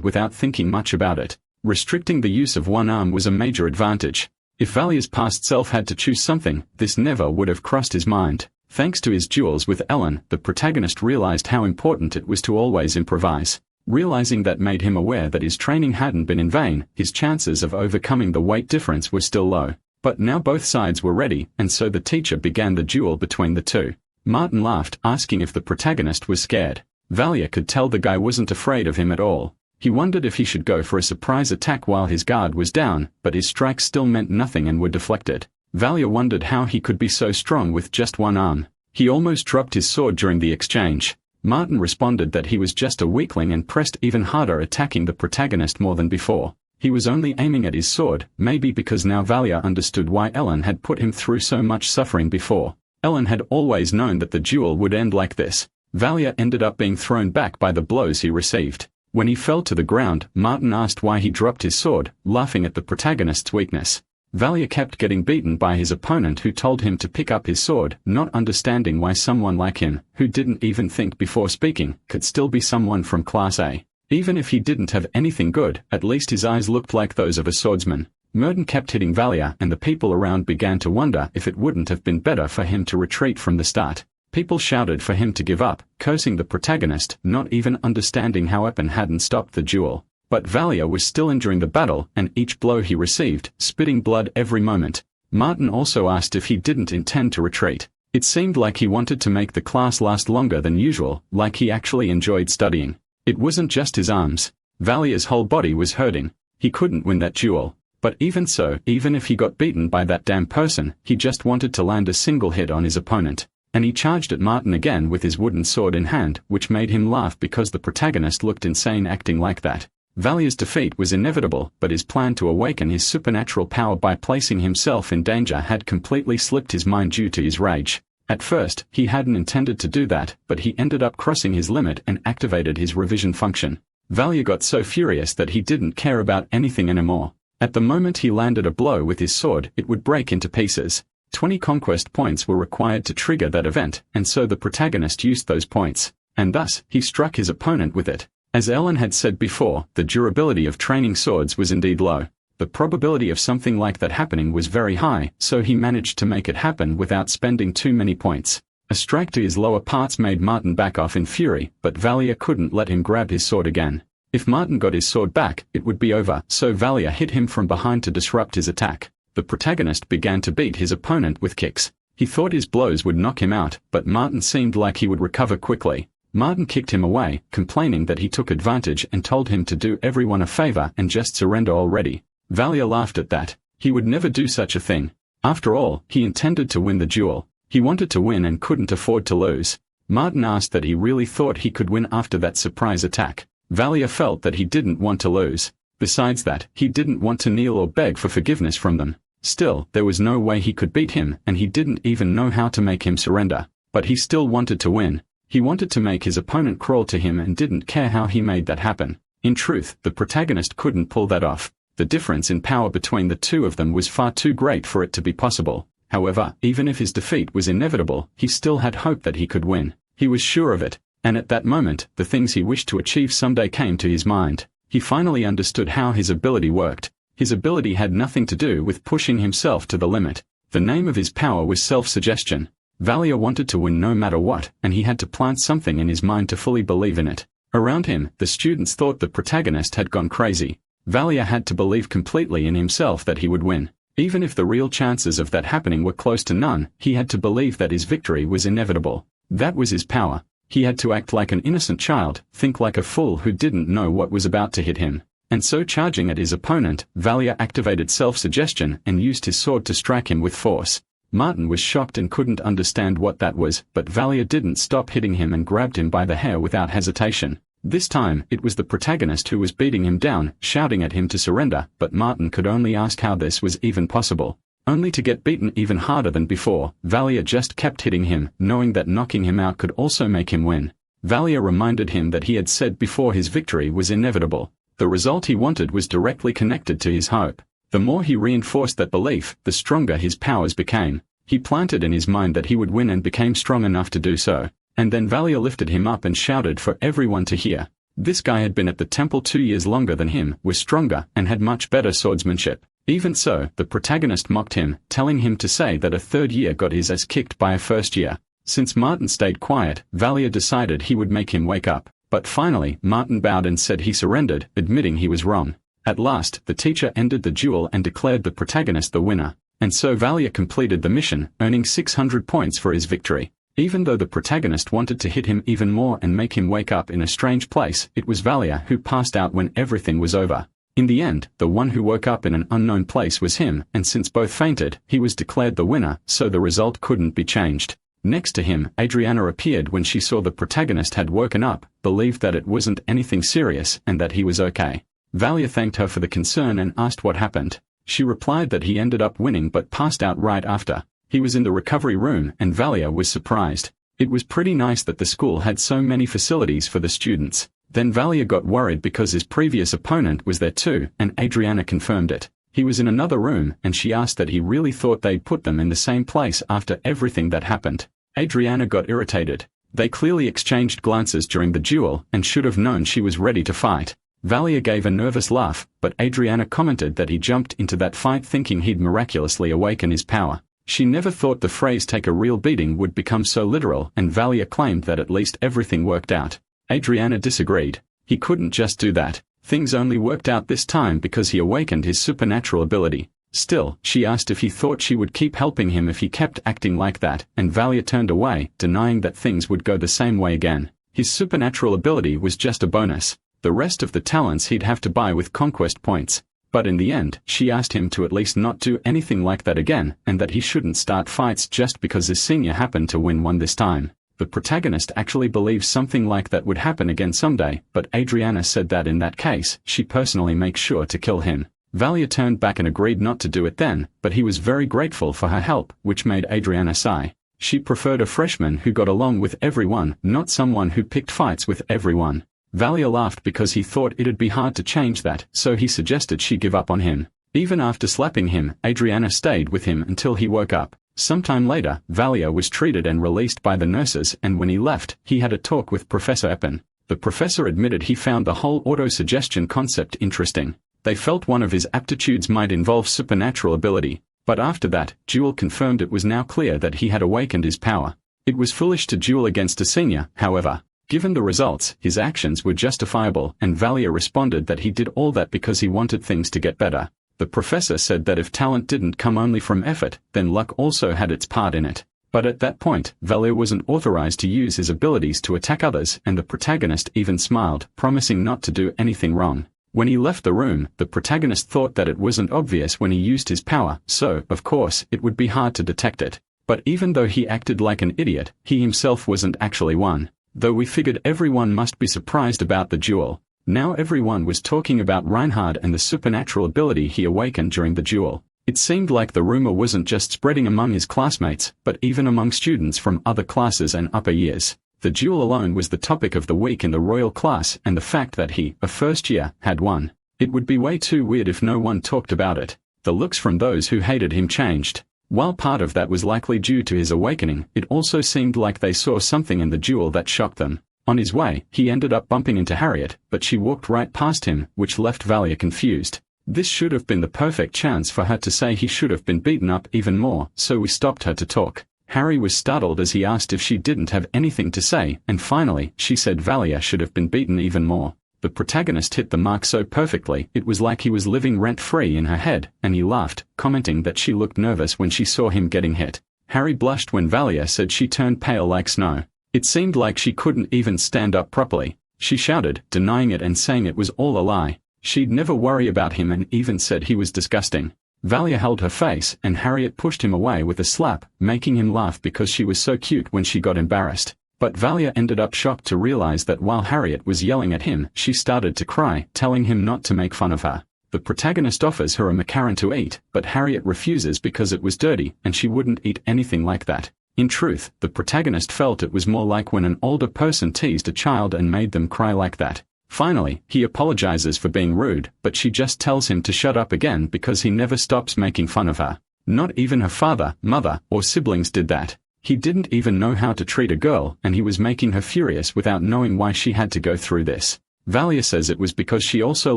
without thinking much about it. Restricting the use of one arm was a major advantage. If Valia's past self had to choose something, this never would have crossed his mind. Thanks to his duels with Ellen, the protagonist realized how important it was to always improvise. Realizing that made him aware that his training hadn't been in vain, his chances of overcoming the weight difference were still low. But now both sides were ready, and so the teacher began the duel between the two. Martin laughed, asking if the protagonist was scared. Valia could tell the guy wasn't afraid of him at all. He wondered if he should go for a surprise attack while his guard was down, but his strikes still meant nothing and were deflected. Valia wondered how he could be so strong with just one arm. He almost dropped his sword during the exchange. Martin responded that he was just a weakling and pressed even harder, attacking the protagonist more than before. He was only aiming at his sword, maybe because now Valia understood why Ellen had put him through so much suffering before. Ellen had always known that the duel would end like this. Valia ended up being thrown back by the blows he received. When he fell to the ground, Martin asked why he dropped his sword, laughing at the protagonist's weakness. Valia kept getting beaten by his opponent, who told him to pick up his sword, not understanding why someone like him, who didn't even think before speaking, could still be someone from Class A. Even if he didn't have anything good, at least his eyes looked like those of a swordsman. Merton kept hitting Valia, and the people around began to wonder if it wouldn't have been better for him to retreat from the start. People shouted for him to give up, cursing the protagonist, not even understanding how Eppen hadn't stopped the duel. But Valia was still enduring the battle, and each blow he received, spitting blood every moment. Martin also asked if he didn't intend to retreat. It seemed like he wanted to make the class last longer than usual, like he actually enjoyed studying. It wasn't just his arms. Valia's whole body was hurting. He couldn't win that duel. But even so, even if he got beaten by that damn person, he just wanted to land a single hit on his opponent. And he charged at Martin again with his wooden sword in hand, which made him laugh because the protagonist looked insane acting like that. Valia's defeat was inevitable, but his plan to awaken his supernatural power by placing himself in danger had completely slipped his mind due to his rage. At first, he hadn't intended to do that, but he ended up crossing his limit and activated his revision function. Valia got so furious that he didn't care about anything anymore. At the moment he landed a blow with his sword, it would break into pieces. 20 conquest points were required to trigger that event, and so the protagonist used those points. And thus, he struck his opponent with it. As Ellen had said before, the durability of training swords was indeed low. The probability of something like that happening was very high, so he managed to make it happen without spending too many points. A strike to his lower parts made Martin back off in fury, but Valia couldn't let him grab his sword again. If Martin got his sword back, it would be over, so Valia hit him from behind to disrupt his attack. The protagonist began to beat his opponent with kicks. He thought his blows would knock him out, but Martin seemed like he would recover quickly. Martin kicked him away, complaining that he took advantage and told him to do everyone a favor and just surrender already. Valia laughed at that. He would never do such a thing. After all, he intended to win the duel. He wanted to win and couldn't afford to lose. Martin asked that he really thought he could win after that surprise attack. Valia felt that he didn't want to lose. Besides that, he didn't want to kneel or beg for forgiveness from them. Still, there was no way he could beat him, and he didn't even know how to make him surrender. But he still wanted to win. He wanted to make his opponent crawl to him and didn't care how he made that happen. In truth, the protagonist couldn't pull that off. The difference in power between the two of them was far too great for it to be possible. However, even if his defeat was inevitable, he still had hope that he could win. He was sure of it. And at that moment, the things he wished to achieve someday came to his mind. He finally understood how his ability worked. His ability had nothing to do with pushing himself to the limit. The name of his power was self-suggestion. Valia wanted to win no matter what, and he had to plant something in his mind to fully believe in it. Around him, the students thought the protagonist had gone crazy. Valia had to believe completely in himself that he would win. Even if the real chances of that happening were close to none, he had to believe that his victory was inevitable. That was his power. He had to act like an innocent child, think like a fool who didn't know what was about to hit him. And so, charging at his opponent, Valia activated self-suggestion and used his sword to strike him with force. Martin was shocked and couldn't understand what that was, but Valia didn't stop hitting him and grabbed him by the hair without hesitation. This time, it was the protagonist who was beating him down, shouting at him to surrender, but Martin could only ask how this was even possible. Only to get beaten even harder than before. Valia just kept hitting him, knowing that knocking him out could also make him win. Valia reminded him that he had said before his victory was inevitable. The result he wanted was directly connected to his hope. The more he reinforced that belief, the stronger his powers became. He planted in his mind that he would win and became strong enough to do so. And then Valia lifted him up and shouted for everyone to hear. This guy had been at the temple 2 years longer than him, was stronger, and had much better swordsmanship. Even so, the protagonist mocked him, telling him to say that a third year got his ass kicked by a first year. Since Martin stayed quiet, Valia decided he would make him wake up. But finally, Martin bowed and said he surrendered, admitting he was wrong. At last, the teacher ended the duel and declared the protagonist the winner. And so Valia completed the mission, earning 600 points for his victory. Even though the protagonist wanted to hit him even more and make him wake up in a strange place, it was Valia who passed out when everything was over. In the end, the one who woke up in an unknown place was him, and since both fainted, he was declared the winner, so the result couldn't be changed. Next to him, Adriana appeared when she saw the protagonist had woken up, believed that it wasn't anything serious and that he was okay. Valia thanked her for the concern and asked what happened. She replied that he ended up winning but passed out right after. He was in the recovery room and Valia was surprised. It was pretty nice that the school had so many facilities for the students. Then Valia got worried because his previous opponent was there too, and Adriana confirmed it. He was in another room and she asked that he really thought they'd put them in the same place after everything that happened. Adriana got irritated. They clearly exchanged glances during the duel and should have known she was ready to fight. Valia gave a nervous laugh, but Adriana commented that he jumped into that fight thinking he'd miraculously awaken his power. She never thought the phrase "take a real beating" would become so literal, and Valia claimed that at least everything worked out. Adriana disagreed. He couldn't just do that. Things only worked out this time because he awakened his supernatural ability. Still, she asked if he thought she would keep helping him if he kept acting like that, and Valia turned away, denying that things would go the same way again. His supernatural ability was just a bonus. The rest of the talents he'd have to buy with conquest points. But in the end, she asked him to at least not do anything like that again, and that he shouldn't start fights just because his senior happened to win one this time. The protagonist actually believes something like that would happen again someday, but Adriana said that in that case, she personally makes sure to kill him. Valia turned back and agreed not to do it then, but he was very grateful for her help, which made Adriana sigh. She preferred a freshman who got along with everyone, not someone who picked fights with everyone. Valia laughed because he thought it'd be hard to change that, so he suggested she give up on him. Even after slapping him, Adriana stayed with him until he woke up. Sometime later, Valia was treated and released by the nurses, and when he left, he had a talk with Professor Eppen. The professor admitted he found the whole auto-suggestion concept interesting. They felt one of his aptitudes might involve supernatural ability, but after that, Jewel confirmed it was now clear that he had awakened his power. It was foolish to duel against a senior, however. Given the results, his actions were justifiable, and Valia responded that he did all that because he wanted things to get better. The professor said that if talent didn't come only from effort, then luck also had its part in it. But at that point, Valia wasn't authorized to use his abilities to attack others, and the protagonist even smiled, promising not to do anything wrong. When he left the room, the protagonist thought that it wasn't obvious when he used his power, so, of course, it would be hard to detect it. But even though he acted like an idiot, he himself wasn't actually one. Though we figured everyone must be surprised about the duel. Now everyone was talking about Reinhard and the supernatural ability he awakened during the duel. It seemed like the rumor wasn't just spreading among his classmates, but even among students from other classes and upper years. The duel alone was the topic of the week in the royal class, and the fact that he, a first year, had won. It would be way too weird if no one talked about it. The looks from those who hated him changed. While part of that was likely due to his awakening, it also seemed like they saw something in the duel that shocked them. On his way, he ended up bumping into Harriet, but she walked right past him, which left Valia confused. This should have been the perfect chance for her to say he should have been beaten up even more, so we stopped her to talk. Harry was startled as he asked if she didn't have anything to say, and finally, she said Valia should have been beaten even more. The protagonist hit the mark so perfectly, it was like he was living rent-free in her head, and he laughed, commenting that she looked nervous when she saw him getting hit. Harry blushed when Valia said she turned pale like snow. It seemed like she couldn't even stand up properly. She shouted, denying it and saying it was all a lie. She'd never worry about him and even said he was disgusting. Valia held her face, and Harriet pushed him away with a slap, making him laugh because she was so cute when she got embarrassed. But Valia ended up shocked to realize that while Harriet was yelling at him, she started to cry, telling him not to make fun of her. The protagonist offers her a macaron to eat, but Harriet refuses because it was dirty, and she wouldn't eat anything like that. In truth, the protagonist felt it was more like when an older person teased a child and made them cry like that. Finally, he apologizes for being rude, but she just tells him to shut up again because he never stops making fun of her. Not even her father, mother, or siblings did that. He didn't even know how to treat a girl, and he was making her furious without knowing why she had to go through this. Valia says it was because she also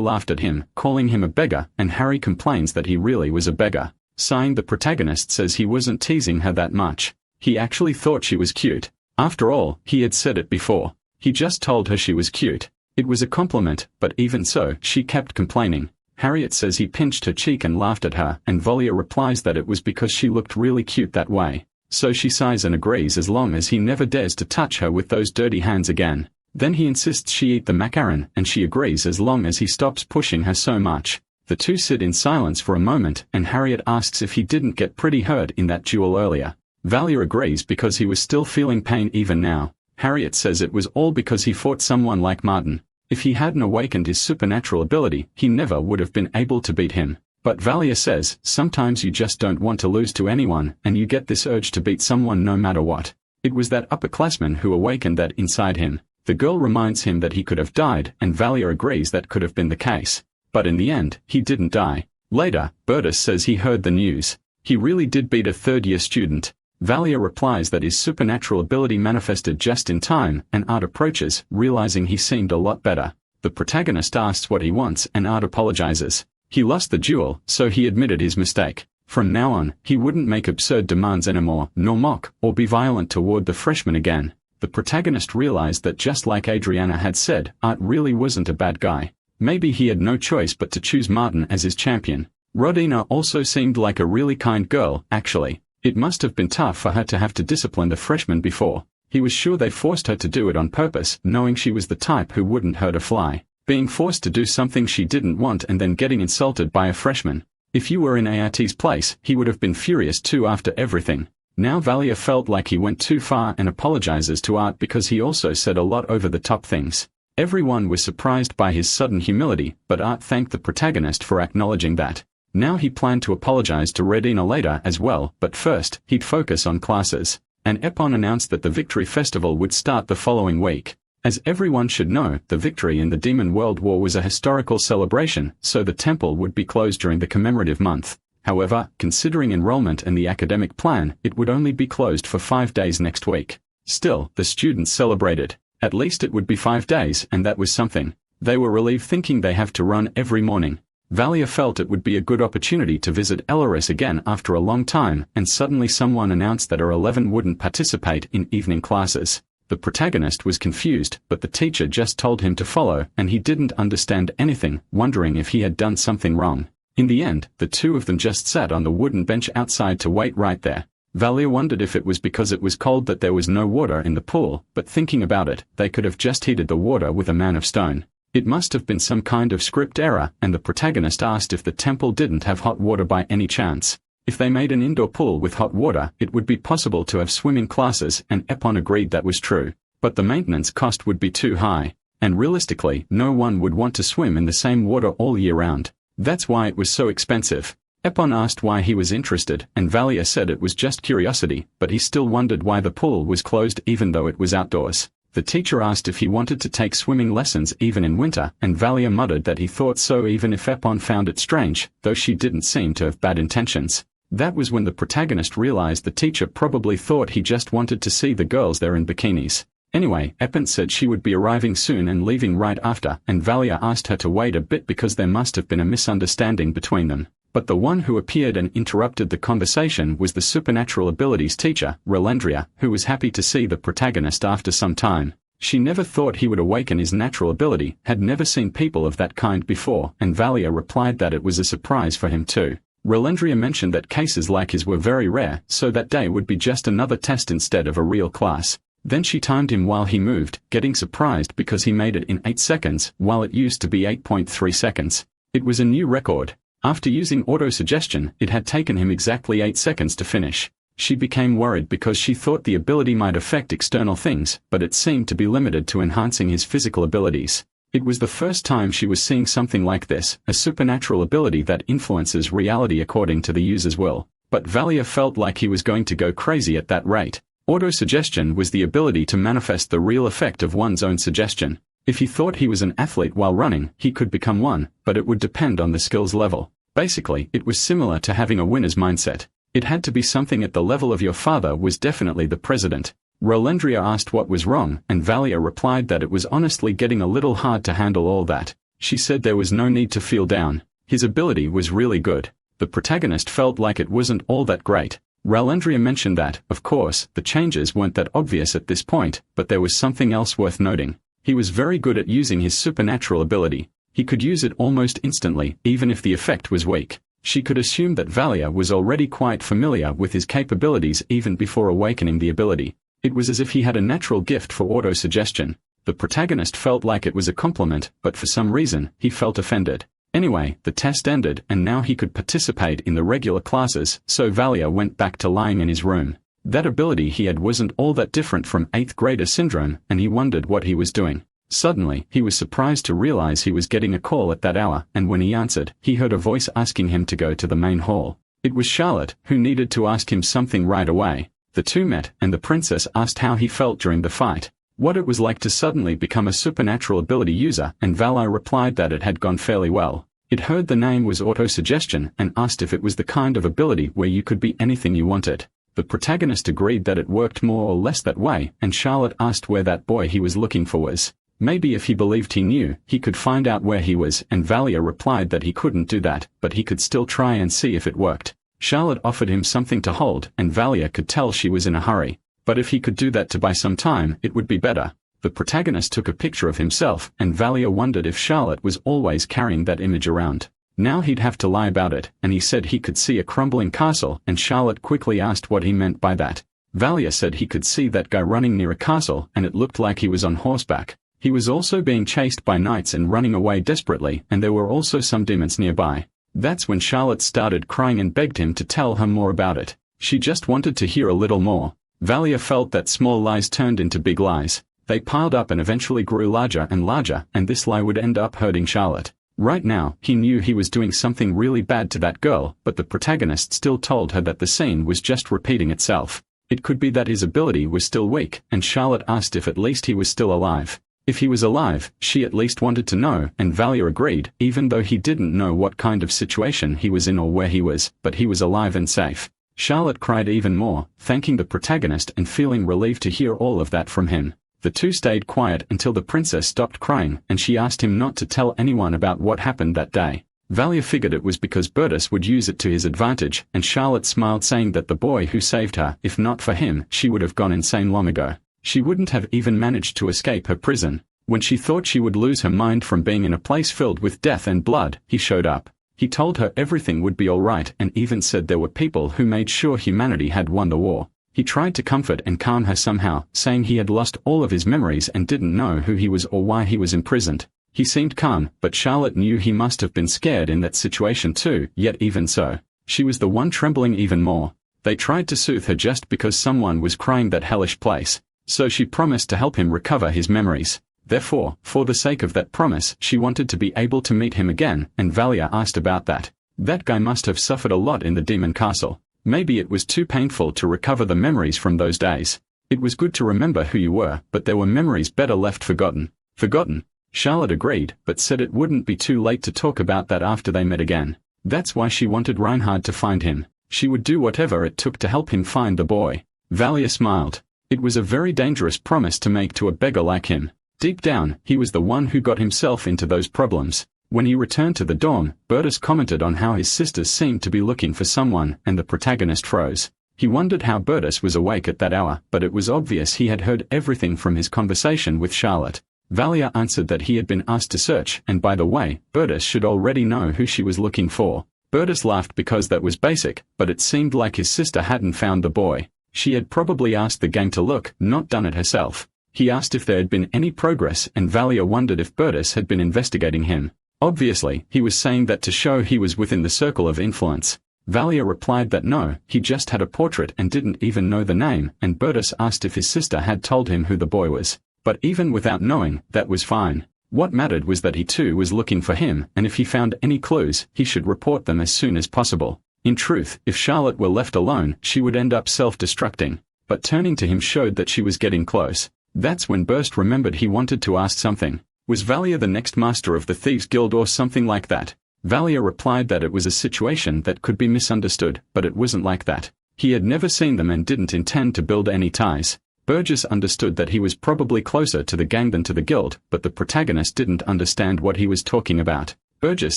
laughed at him, calling him a beggar, and Harry complains that he really was a beggar. Sighing, the protagonist says he wasn't teasing her that much. He actually thought she was cute. After all, he had said it before. He just told her she was cute. It was a compliment, but even so, she kept complaining. Harriet says he pinched her cheek and laughed at her, and Valia replies that it was because she looked really cute that way. So she sighs and agrees as long as he never dares to touch her with those dirty hands again. Then he insists she eat the macaron, and she agrees as long as he stops pushing her so much. The two sit in silence for a moment, and Harriet asks if he didn't get pretty hurt in that duel earlier. Valia agrees because he was still feeling pain even now. Harriet says it was all because he fought someone like Martin. If he hadn't awakened his supernatural ability, he never would have been able to beat him. But Valia says, sometimes you just don't want to lose to anyone, and you get this urge to beat someone no matter what. It was that upperclassman who awakened that inside him. The girl reminds him that he could have died, and Valia agrees that could have been the case. But in the end, he didn't die. Later, Bertus says he heard the news. He really did beat a third-year student. Valia replies that his supernatural ability manifested just in time, and Art approaches, realizing he seemed a lot better. The protagonist asks what he wants, and Art apologizes. He lost the duel, so he admitted his mistake. From now on, he wouldn't make absurd demands anymore, nor mock, or be violent toward the freshman again. The protagonist realized that just like Adriana had said, Art really wasn't a bad guy. Maybe he had no choice but to choose Martin as his champion. Rodina also seemed like a really kind girl, actually. It must have been tough for her to have to discipline the freshman before. He was sure they forced her to do it on purpose, knowing she was the type who wouldn't hurt a fly. Being forced to do something she didn't want and then getting insulted by a freshman. If you were in Art's place, he would have been furious too after everything. Now Valia felt like he went too far and apologizes to Art because he also said a lot over-the-top things. Everyone was surprised by his sudden humility, but Art thanked the protagonist for acknowledging that. Now he planned to apologize to Redina later as well, but first, he'd focus on classes. And Epon announced that the Victory Festival would start the following week. As everyone should know, the victory in the Demon World War was a historical celebration, so the temple would be closed during the commemorative month. However, considering enrollment and the academic plan, it would only be closed for 5 days next week. Still, the students celebrated. At least it would be 5 days, and that was something. They were relieved thinking they have to run every morning. Valia felt it would be a good opportunity to visit Elaris again after a long time, and suddenly someone announced that her 11 wouldn't participate in evening classes. The protagonist was confused, but the teacher just told him to follow, and he didn't understand anything, wondering if he had done something wrong. In the end, the two of them just sat on the wooden bench outside to wait right there. Valia wondered if it was because it was cold that there was no water in the pool, but thinking about it, they could have just heated the water with a man of stone. It must have been some kind of script error, and the protagonist asked if the temple didn't have hot water by any chance. If they made an indoor pool with hot water, it would be possible to have swimming classes, and Epon agreed that was true. But the maintenance cost would be too high. And realistically, no one would want to swim in the same water all year round. That's why it was so expensive. Epon asked why he was interested, and Valia said it was just curiosity, but he still wondered why the pool was closed even though it was outdoors. The teacher asked if he wanted to take swimming lessons even in winter, and Valia muttered that he thought so even if Epon found it strange, though she didn't seem to have bad intentions. That was when the protagonist realized the teacher probably thought he just wanted to see the girls there in bikinis. Anyway, Epon said she would be arriving soon and leaving right after, and Valia asked her to wait a bit because there must have been a misunderstanding between them. But the one who appeared and interrupted the conversation was the supernatural abilities teacher, Rolendria, who was happy to see the protagonist after some time. She never thought he would awaken his natural ability, had never seen people of that kind before, and Valia replied that it was a surprise for him too. Rolendria mentioned that cases like his were very rare, so that day would be just another test instead of a real class. Then she timed him while he moved, getting surprised because he made it in 8 seconds, while it used to be 8.3 seconds. It was a new record. After using auto-suggestion, it had taken him exactly 8 seconds to finish. She became worried because she thought the ability might affect external things, but it seemed to be limited to enhancing his physical abilities. It was the first time she was seeing something like this, a supernatural ability that influences reality according to the user's will. But Valia felt like he was going to go crazy at that rate. Auto-suggestion was the ability to manifest the real effect of one's own suggestion. If he thought he was an athlete while running, he could become one, but it would depend on the skills level. Basically, it was similar to having a winner's mindset. It had to be something at the level of your father was definitely the president. Rolendria asked what was wrong, and Valia replied that it was honestly getting a little hard to handle all that. She said there was no need to feel down. His ability was really good. The protagonist felt like it wasn't all that great. Rolendria mentioned that, of course, the changes weren't that obvious at this point, but there was something else worth noting. He was very good at using his supernatural ability. He could use it almost instantly, even if the effect was weak. She could assume that Valia was already quite familiar with his capabilities even before awakening the ability. It was as if he had a natural gift for auto-suggestion. The protagonist felt like it was a compliment, but for some reason, he felt offended. Anyway, the test ended, and now he could participate in the regular classes, so Valia went back to lying in his room. That ability he had wasn't all that different from 8th grader syndrome, and he wondered what he was doing. Suddenly, he was surprised to realize he was getting a call at that hour, and when he answered, he heard a voice asking him to go to the main hall. It was Charlotte, who needed to ask him something right away. The two met, and the princess asked how he felt during the fight, what it was like to suddenly become a supernatural ability user, and Valor replied that it had gone fairly well. It heard the name was auto-suggestion, and asked if it was the kind of ability where you could be anything you wanted. The protagonist agreed that it worked more or less that way, and Charlotte asked where that boy he was looking for was. Maybe if he believed he knew, he could find out where he was, and Valia replied that he couldn't do that, but he could still try and see if it worked. Charlotte offered him something to hold, and Valia could tell she was in a hurry. But if he could do that to buy some time, it would be better. The protagonist took a picture of himself, and Valia wondered if Charlotte was always carrying that image around. Now he'd have to lie about it, and he said he could see a crumbling castle, and Charlotte quickly asked what he meant by that. Valia said he could see that guy running near a castle, and it looked like he was on horseback. He was also being chased by knights and running away desperately, and there were also some demons nearby. That's when Charlotte started crying and begged him to tell her more about it. She just wanted to hear a little more. Valia felt that small lies turned into big lies. They piled up and eventually grew larger, and this lie would end up hurting Charlotte. Right now, he knew he was doing something really bad to that girl, but the protagonist still told her that the scene was just repeating itself. It could be that his ability was still weak, and Charlotte asked if at least he was still alive. If he was alive, she at least wanted to know, and Valia agreed, even though he didn't know what kind of situation he was in or where he was, but he was alive and safe. Charlotte cried even more, thanking the protagonist and feeling relieved to hear all of that from him. The two stayed quiet until the princess stopped crying, and she asked him not to tell anyone about what happened that day. Valia figured it was because Bertus would use it to his advantage, and Charlotte smiled, saying that the boy who saved her, if not for him, she would have gone insane long ago. She wouldn't have even managed to escape her prison. When she thought she would lose her mind from being in a place filled with death and blood, he showed up. He told her everything would be alright, and even said there were people who made sure humanity had won the war. He tried to comfort and calm her somehow, saying he had lost all of his memories and didn't know who he was or why he was imprisoned. He seemed calm, but Charlotte knew he must have been scared in that situation too, yet even so, she was the one trembling even more. They tried to soothe her just because someone was crying that hellish place, so she promised to help him recover his memories. Therefore, for the sake of that promise, she wanted to be able to meet him again, and Valia asked about that. That guy must have suffered a lot in the demon castle. Maybe it was too painful to recover the memories from those days. It was good to remember who you were, but there were memories better left forgotten. Forgotten? Charlotte agreed, but said it wouldn't be too late to talk about that after they met again. That's why she wanted Reinhard to find him. She would do whatever it took to help him find the boy. Valia smiled. It was a very dangerous promise to make to a beggar like him. Deep down, he was the one who got himself into those problems. When he returned to the dorm, Bertus commented on how his sisters seemed to be looking for someone, and the protagonist froze. He wondered how Bertus was awake at that hour, but it was obvious he had heard everything from his conversation with Charlotte. Valia answered that he had been asked to search, and by the way, Bertus should already know who she was looking for. Bertus laughed because that was basic, but it seemed like his sister hadn't found the boy. She had probably asked the gang to look, not done it herself. He asked if there had been any progress, and Valia wondered if Bertus had been investigating him. Obviously, he was saying that to show he was within the circle of influence. Valia replied that no, he just had a portrait and didn't even know the name, and Bertus asked if his sister had told him who the boy was. But even without knowing, that was fine. What mattered was that he too was looking for him, and if he found any clues, he should report them as soon as possible. In truth, if Charlotte were left alone, she would end up self-destructing. But turning to him showed that she was getting close. That's when Burst remembered he wanted to ask something. Was Valia the next master of the Thieves Guild or something like that? Valia replied that it was a situation that could be misunderstood, but it wasn't like that. He had never seen them and didn't intend to build any ties. Burgess understood that he was probably closer to the gang than to the guild, but the protagonist didn't understand what he was talking about. Burgess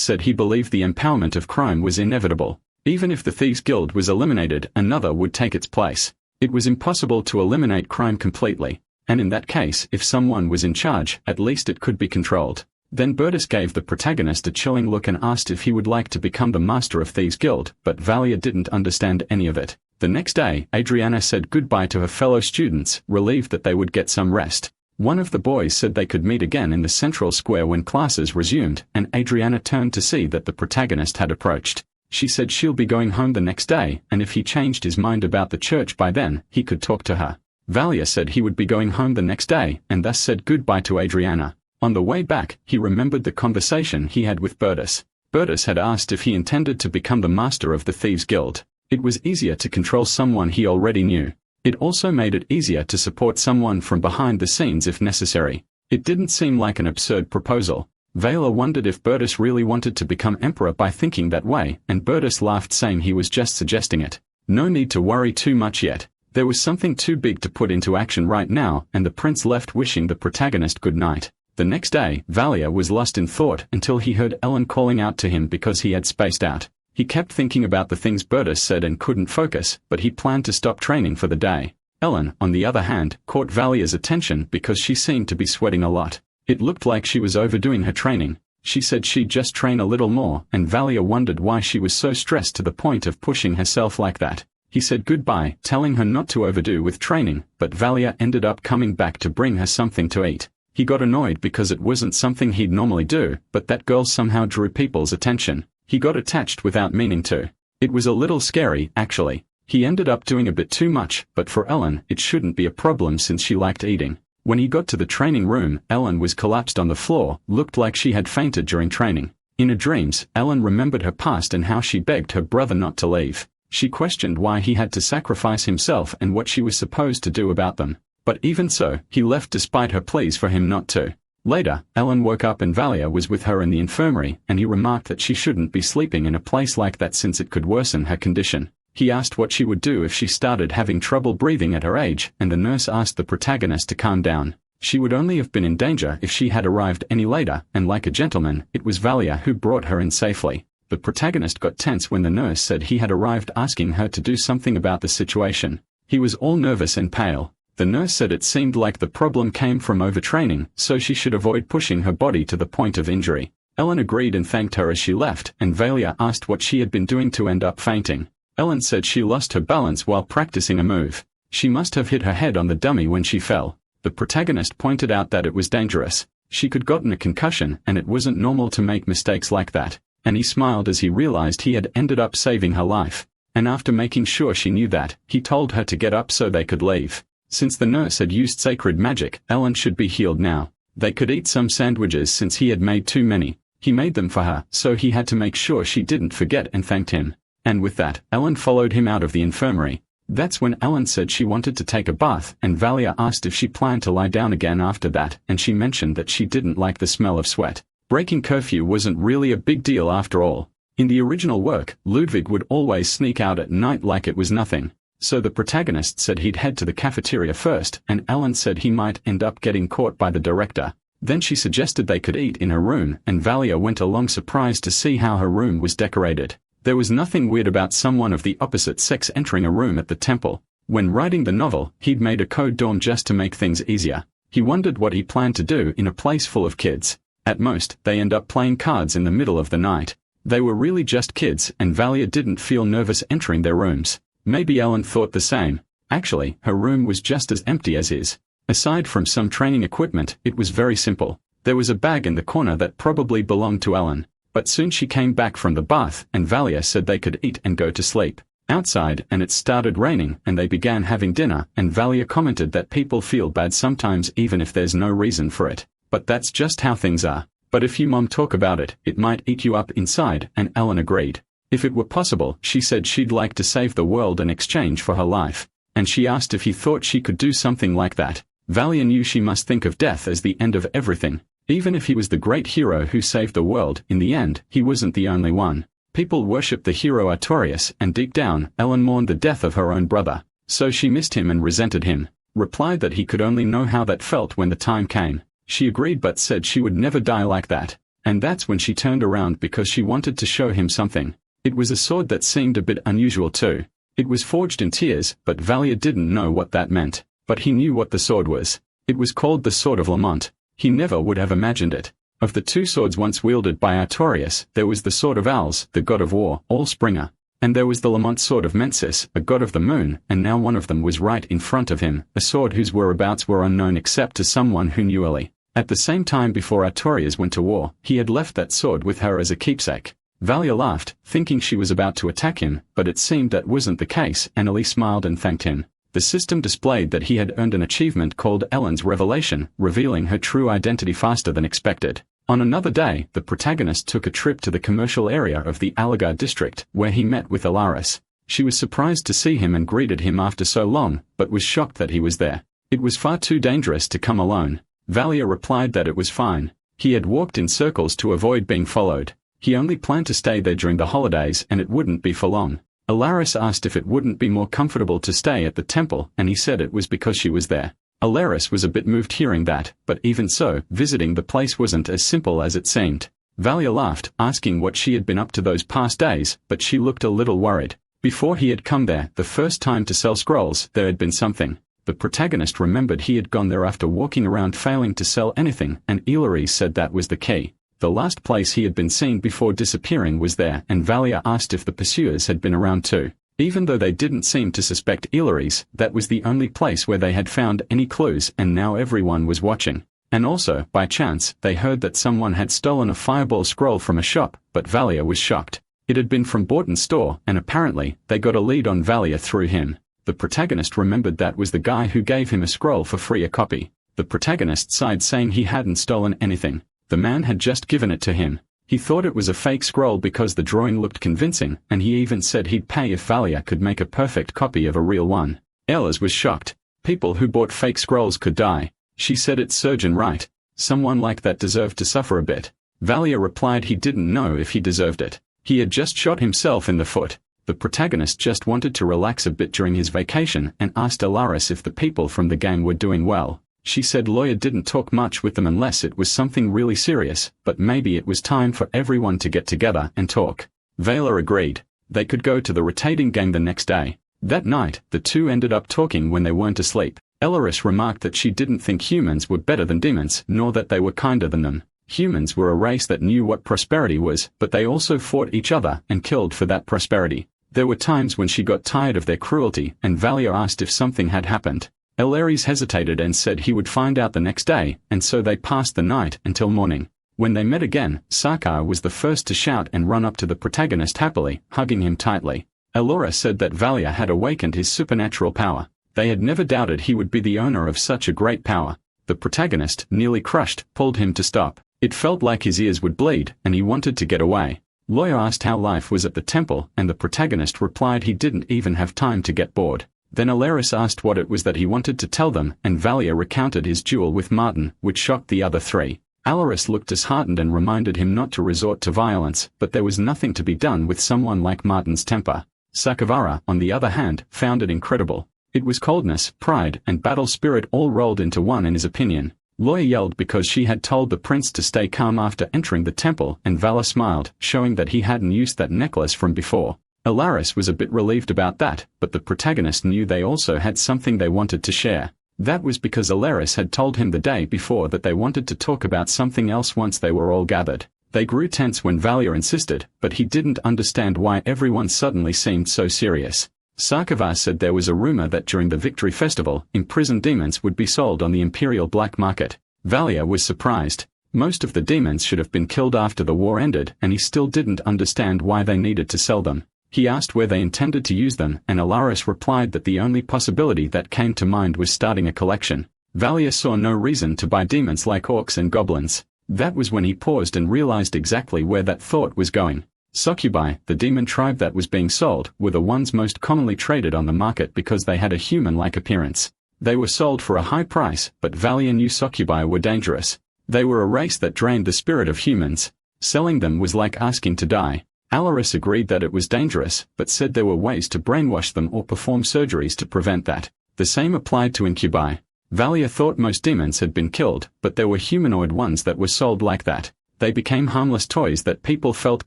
said he believed the empowerment of crime was inevitable. Even if the Thieves Guild was eliminated, another would take its place. It was impossible to eliminate crime completely. And in that case, if someone was in charge, at least it could be controlled. Then Bertus gave the protagonist a chilling look and asked if he would like to become the master of Thieves Guild, but Valia didn't understand any of it. The next day, Adriana said goodbye to her fellow students, relieved that they would get some rest. One of the boys said they could meet again in the central square when classes resumed, and Adriana turned to see that the protagonist had approached. She said she'll be going home the next day, and if he changed his mind about the church by then, he could talk to her. Valia said he would be going home the next day, and thus said goodbye to Adriana. On the way back, he remembered the conversation he had with Bertus. Bertus had asked if he intended to become the master of the Thieves' Guild. It was easier to control someone he already knew. It also made it easier to support someone from behind the scenes if necessary. It didn't seem like an absurd proposal. Vela wondered if Bertus really wanted to become emperor by thinking that way, and Bertus laughed, saying he was just suggesting it. No need to worry too much yet. There was something too big to put into action right now, and the prince left wishing the protagonist good night. The next day, Valia was lost in thought until he heard Ellen calling out to him because he had spaced out. He kept thinking about the things Bertus said and couldn't focus, but he planned to stop training for the day. Ellen, on the other hand, caught Valia's attention because she seemed to be sweating a lot. It looked like she was overdoing her training. She said she'd just train a little more, and Valia wondered why she was so stressed to the point of pushing herself like that. He said goodbye, telling her not to overdo with training, but Valia ended up coming back to bring her something to eat. He got annoyed because it wasn't something he'd normally do, but that girl somehow drew people's attention. He got attached without meaning to. It was a little scary, actually. He ended up doing a bit too much, but for Ellen, it shouldn't be a problem since she liked eating. When he got to the training room, Ellen was collapsed on the floor, looked like she had fainted during training. In her dreams, Ellen remembered her past and how she begged her brother not to leave. She questioned why he had to sacrifice himself and what she was supposed to do about them. But even so, he left despite her pleas for him not to. Later, Ellen woke up and Valia was with her in the infirmary, and he remarked that she shouldn't be sleeping in a place like that since it could worsen her condition. He asked what she would do if she started having trouble breathing at her age, and the nurse asked the protagonist to calm down. She would only have been in danger if she had arrived any later, and like a gentleman, it was Valia who brought her in safely. The protagonist got tense when the nurse said he had arrived asking her to do something about the situation. He was all nervous and pale. The nurse said it seemed like the problem came from overtraining, so she should avoid pushing her body to the point of injury. Ellen agreed and thanked her as she left, and Valia asked what she had been doing to end up fainting. Ellen said she lost her balance while practicing a move. She must have hit her head on the dummy when she fell. The protagonist pointed out that it was dangerous. She could gotten a concussion, and it wasn't normal to make mistakes like that. And he smiled as he realized he had ended up saving her life. And after making sure she knew that, he told her to get up so they could leave. Since the nurse had used sacred magic, Ellen should be healed now. They could eat some sandwiches since he had made too many. He made them for her, so he had to make sure she didn't forget and thanked him. And with that, Ellen followed him out of the infirmary. That's when Ellen said she wanted to take a bath, and Valia asked if she planned to lie down again after that, and she mentioned that she didn't like the smell of sweat. Breaking curfew wasn't really a big deal after all. In the original work, Ludwig would always sneak out at night like it was nothing. So the protagonist said he'd head to the cafeteria first, and Ellen said he might end up getting caught by the director. Then she suggested they could eat in her room, and Valia went along surprised to see how her room was decorated. There was nothing weird about someone of the opposite sex entering a room at the temple. When writing the novel, he'd made a code dorm just to make things easier. He wondered what he planned to do in a place full of kids. At most, they end up playing cards in the middle of the night. They were really just kids, and Valia didn't feel nervous entering their rooms. Maybe Ellen thought the same. Actually, her room was just as empty as his. Aside from some training equipment, it was very simple. There was a bag in the corner that probably belonged to Ellen. But soon she came back from the bath, and Valia said they could eat and go to sleep. Outside, and it started raining, and they began having dinner, and Valia commented that people feel bad sometimes even if there's no reason for it. But that's just how things are. But if you mom talk about it, it might eat you up inside, and Ellen agreed. If it were possible, she said she'd like to save the world in exchange for her life. And she asked if he thought she could do something like that. Valia knew she must think of death as the end of everything. Even if he was the great hero who saved the world, in the end, he wasn't the only one. People worshipped the hero Artorias, and deep down, Ellen mourned the death of her own brother. So she missed him and resented him. Replied that he could only know how that felt when the time came. She agreed but said she would never die like that. And that's when she turned around because she wanted to show him something. It was a sword that seemed a bit unusual too. It was forged in tears, but Valia didn't know what that meant. But he knew what the sword was. It was called the Sword of Lamont. He never would have imagined it. Of the two swords once wielded by Artorias, there was the Sword of Owls, the god of war, Allspringer. And there was the Lamont Sword of Mensis, a god of the moon, and now one of them was right in front of him, a sword whose whereabouts were unknown except to someone who knew Ellie. At the same time before Artorias went to war, he had left that sword with her as a keepsake. Valia laughed, thinking she was about to attack him, but it seemed that wasn't the case, and Ali smiled and thanked him. The system displayed that he had earned an achievement called Ellen's Revelation, revealing her true identity faster than expected. On another day, the protagonist took a trip to the commercial area of the Aligar district, where he met with Alaris. She was surprised to see him and greeted him after so long, but was shocked that he was there. It was far too dangerous to come alone. Valia replied that it was fine. He had walked in circles to avoid being followed. He only planned to stay there during the holidays and it wouldn't be for long. Alaris asked if it wouldn't be more comfortable to stay at the temple, and he said it was because she was there. Alaris was a bit moved hearing that, but even so, visiting the place wasn't as simple as it seemed. Valia laughed, asking what she had been up to those past days, but she looked a little worried. Before he had come there, the first time to sell scrolls, there had been something. The protagonist remembered he had gone there after walking around failing to sell anything, and Ilaris said that was the key. The last place he had been seen before disappearing was there, and Valia asked if the pursuers had been around too. Even though they didn't seem to suspect Ilaris, that was the only place where they had found any clues, and now everyone was watching. And also, by chance, they heard that someone had stolen a fireball scroll from a shop, but Valia was shocked. It had been from Borton's store, and apparently, they got a lead on Valia through him. The protagonist remembered that was the guy who gave him a scroll for free a copy. The protagonist sighed, saying he hadn't stolen anything. The man had just given it to him. He thought it was a fake scroll because the drawing looked convincing, and he even said he'd pay if Valia could make a perfect copy of a real one. Ella's was shocked. People who bought fake scrolls could die. She said it's surgeon right. Someone like that deserved to suffer a bit. Valia replied he didn't know if he deserved it. He had just shot himself in the foot. The protagonist just wanted to relax a bit during his vacation and asked Alaris if the people from the game were doing well. She said Lawyer didn't talk much with them unless it was something really serious, but maybe it was time for everyone to get together and talk. Vela agreed. They could go to the rotating game the next day. That night, the two ended up talking when they weren't asleep. Elaris remarked that she didn't think humans were better than demons, nor that they were kinder than them. Humans were a race that knew what prosperity was, but they also fought each other and killed for that prosperity. There were times when she got tired of their cruelty, and Valia asked if something had happened. Elaris hesitated and said he would find out the next day, and so they passed the night until morning. When they met again, Sarkar was the first to shout and run up to the protagonist happily, hugging him tightly. Elora said that Valia had awakened his supernatural power. They had never doubted he would be the owner of such a great power. The protagonist, nearly crushed, pulled him to stop. It felt like his ears would bleed, and he wanted to get away. Lawyer asked how life was at the temple, and the protagonist replied he didn't even have time to get bored. Then Alaris asked what it was that he wanted to tell them, and Valia recounted his duel with Martin, which shocked the other three. Alaris looked disheartened and reminded him not to resort to violence, but there was nothing to be done with someone like Martin's temper. Sakavara, on the other hand, found it incredible. It was coldness, pride, and battle spirit all rolled into one in his opinion. Lawyer yelled because she had told the prince to stay calm after entering the temple, and Vala smiled, showing that he hadn't used that necklace from before. Alaris was a bit relieved about that, but the protagonist knew they also had something they wanted to share. That was because Alaris had told him the day before that they wanted to talk about something else once they were all gathered. They grew tense when Valia insisted, but he didn't understand why everyone suddenly seemed so serious. Sarkavar said there was a rumor that during the Victory Festival, imprisoned demons would be sold on the Imperial black market. Valia was surprised. Most of the demons should have been killed after the war ended, and he still didn't understand why they needed to sell them. He asked where they intended to use them, and Alaris replied that the only possibility that came to mind was starting a collection. Valia saw no reason to buy demons like orcs and goblins. That was when he paused and realized exactly where that thought was going. Succubi, the demon tribe that was being sold, were the ones most commonly traded on the market because they had a human-like appearance. They were sold for a high price, but Valia knew succubi were dangerous. They were a race that drained the spirit of humans. Selling them was like asking to die. Alaris agreed that it was dangerous, but said there were ways to brainwash them or perform surgeries to prevent that. The same applied to incubi. Valia thought most demons had been killed, but there were humanoid ones that were sold like that. They became harmless toys that people felt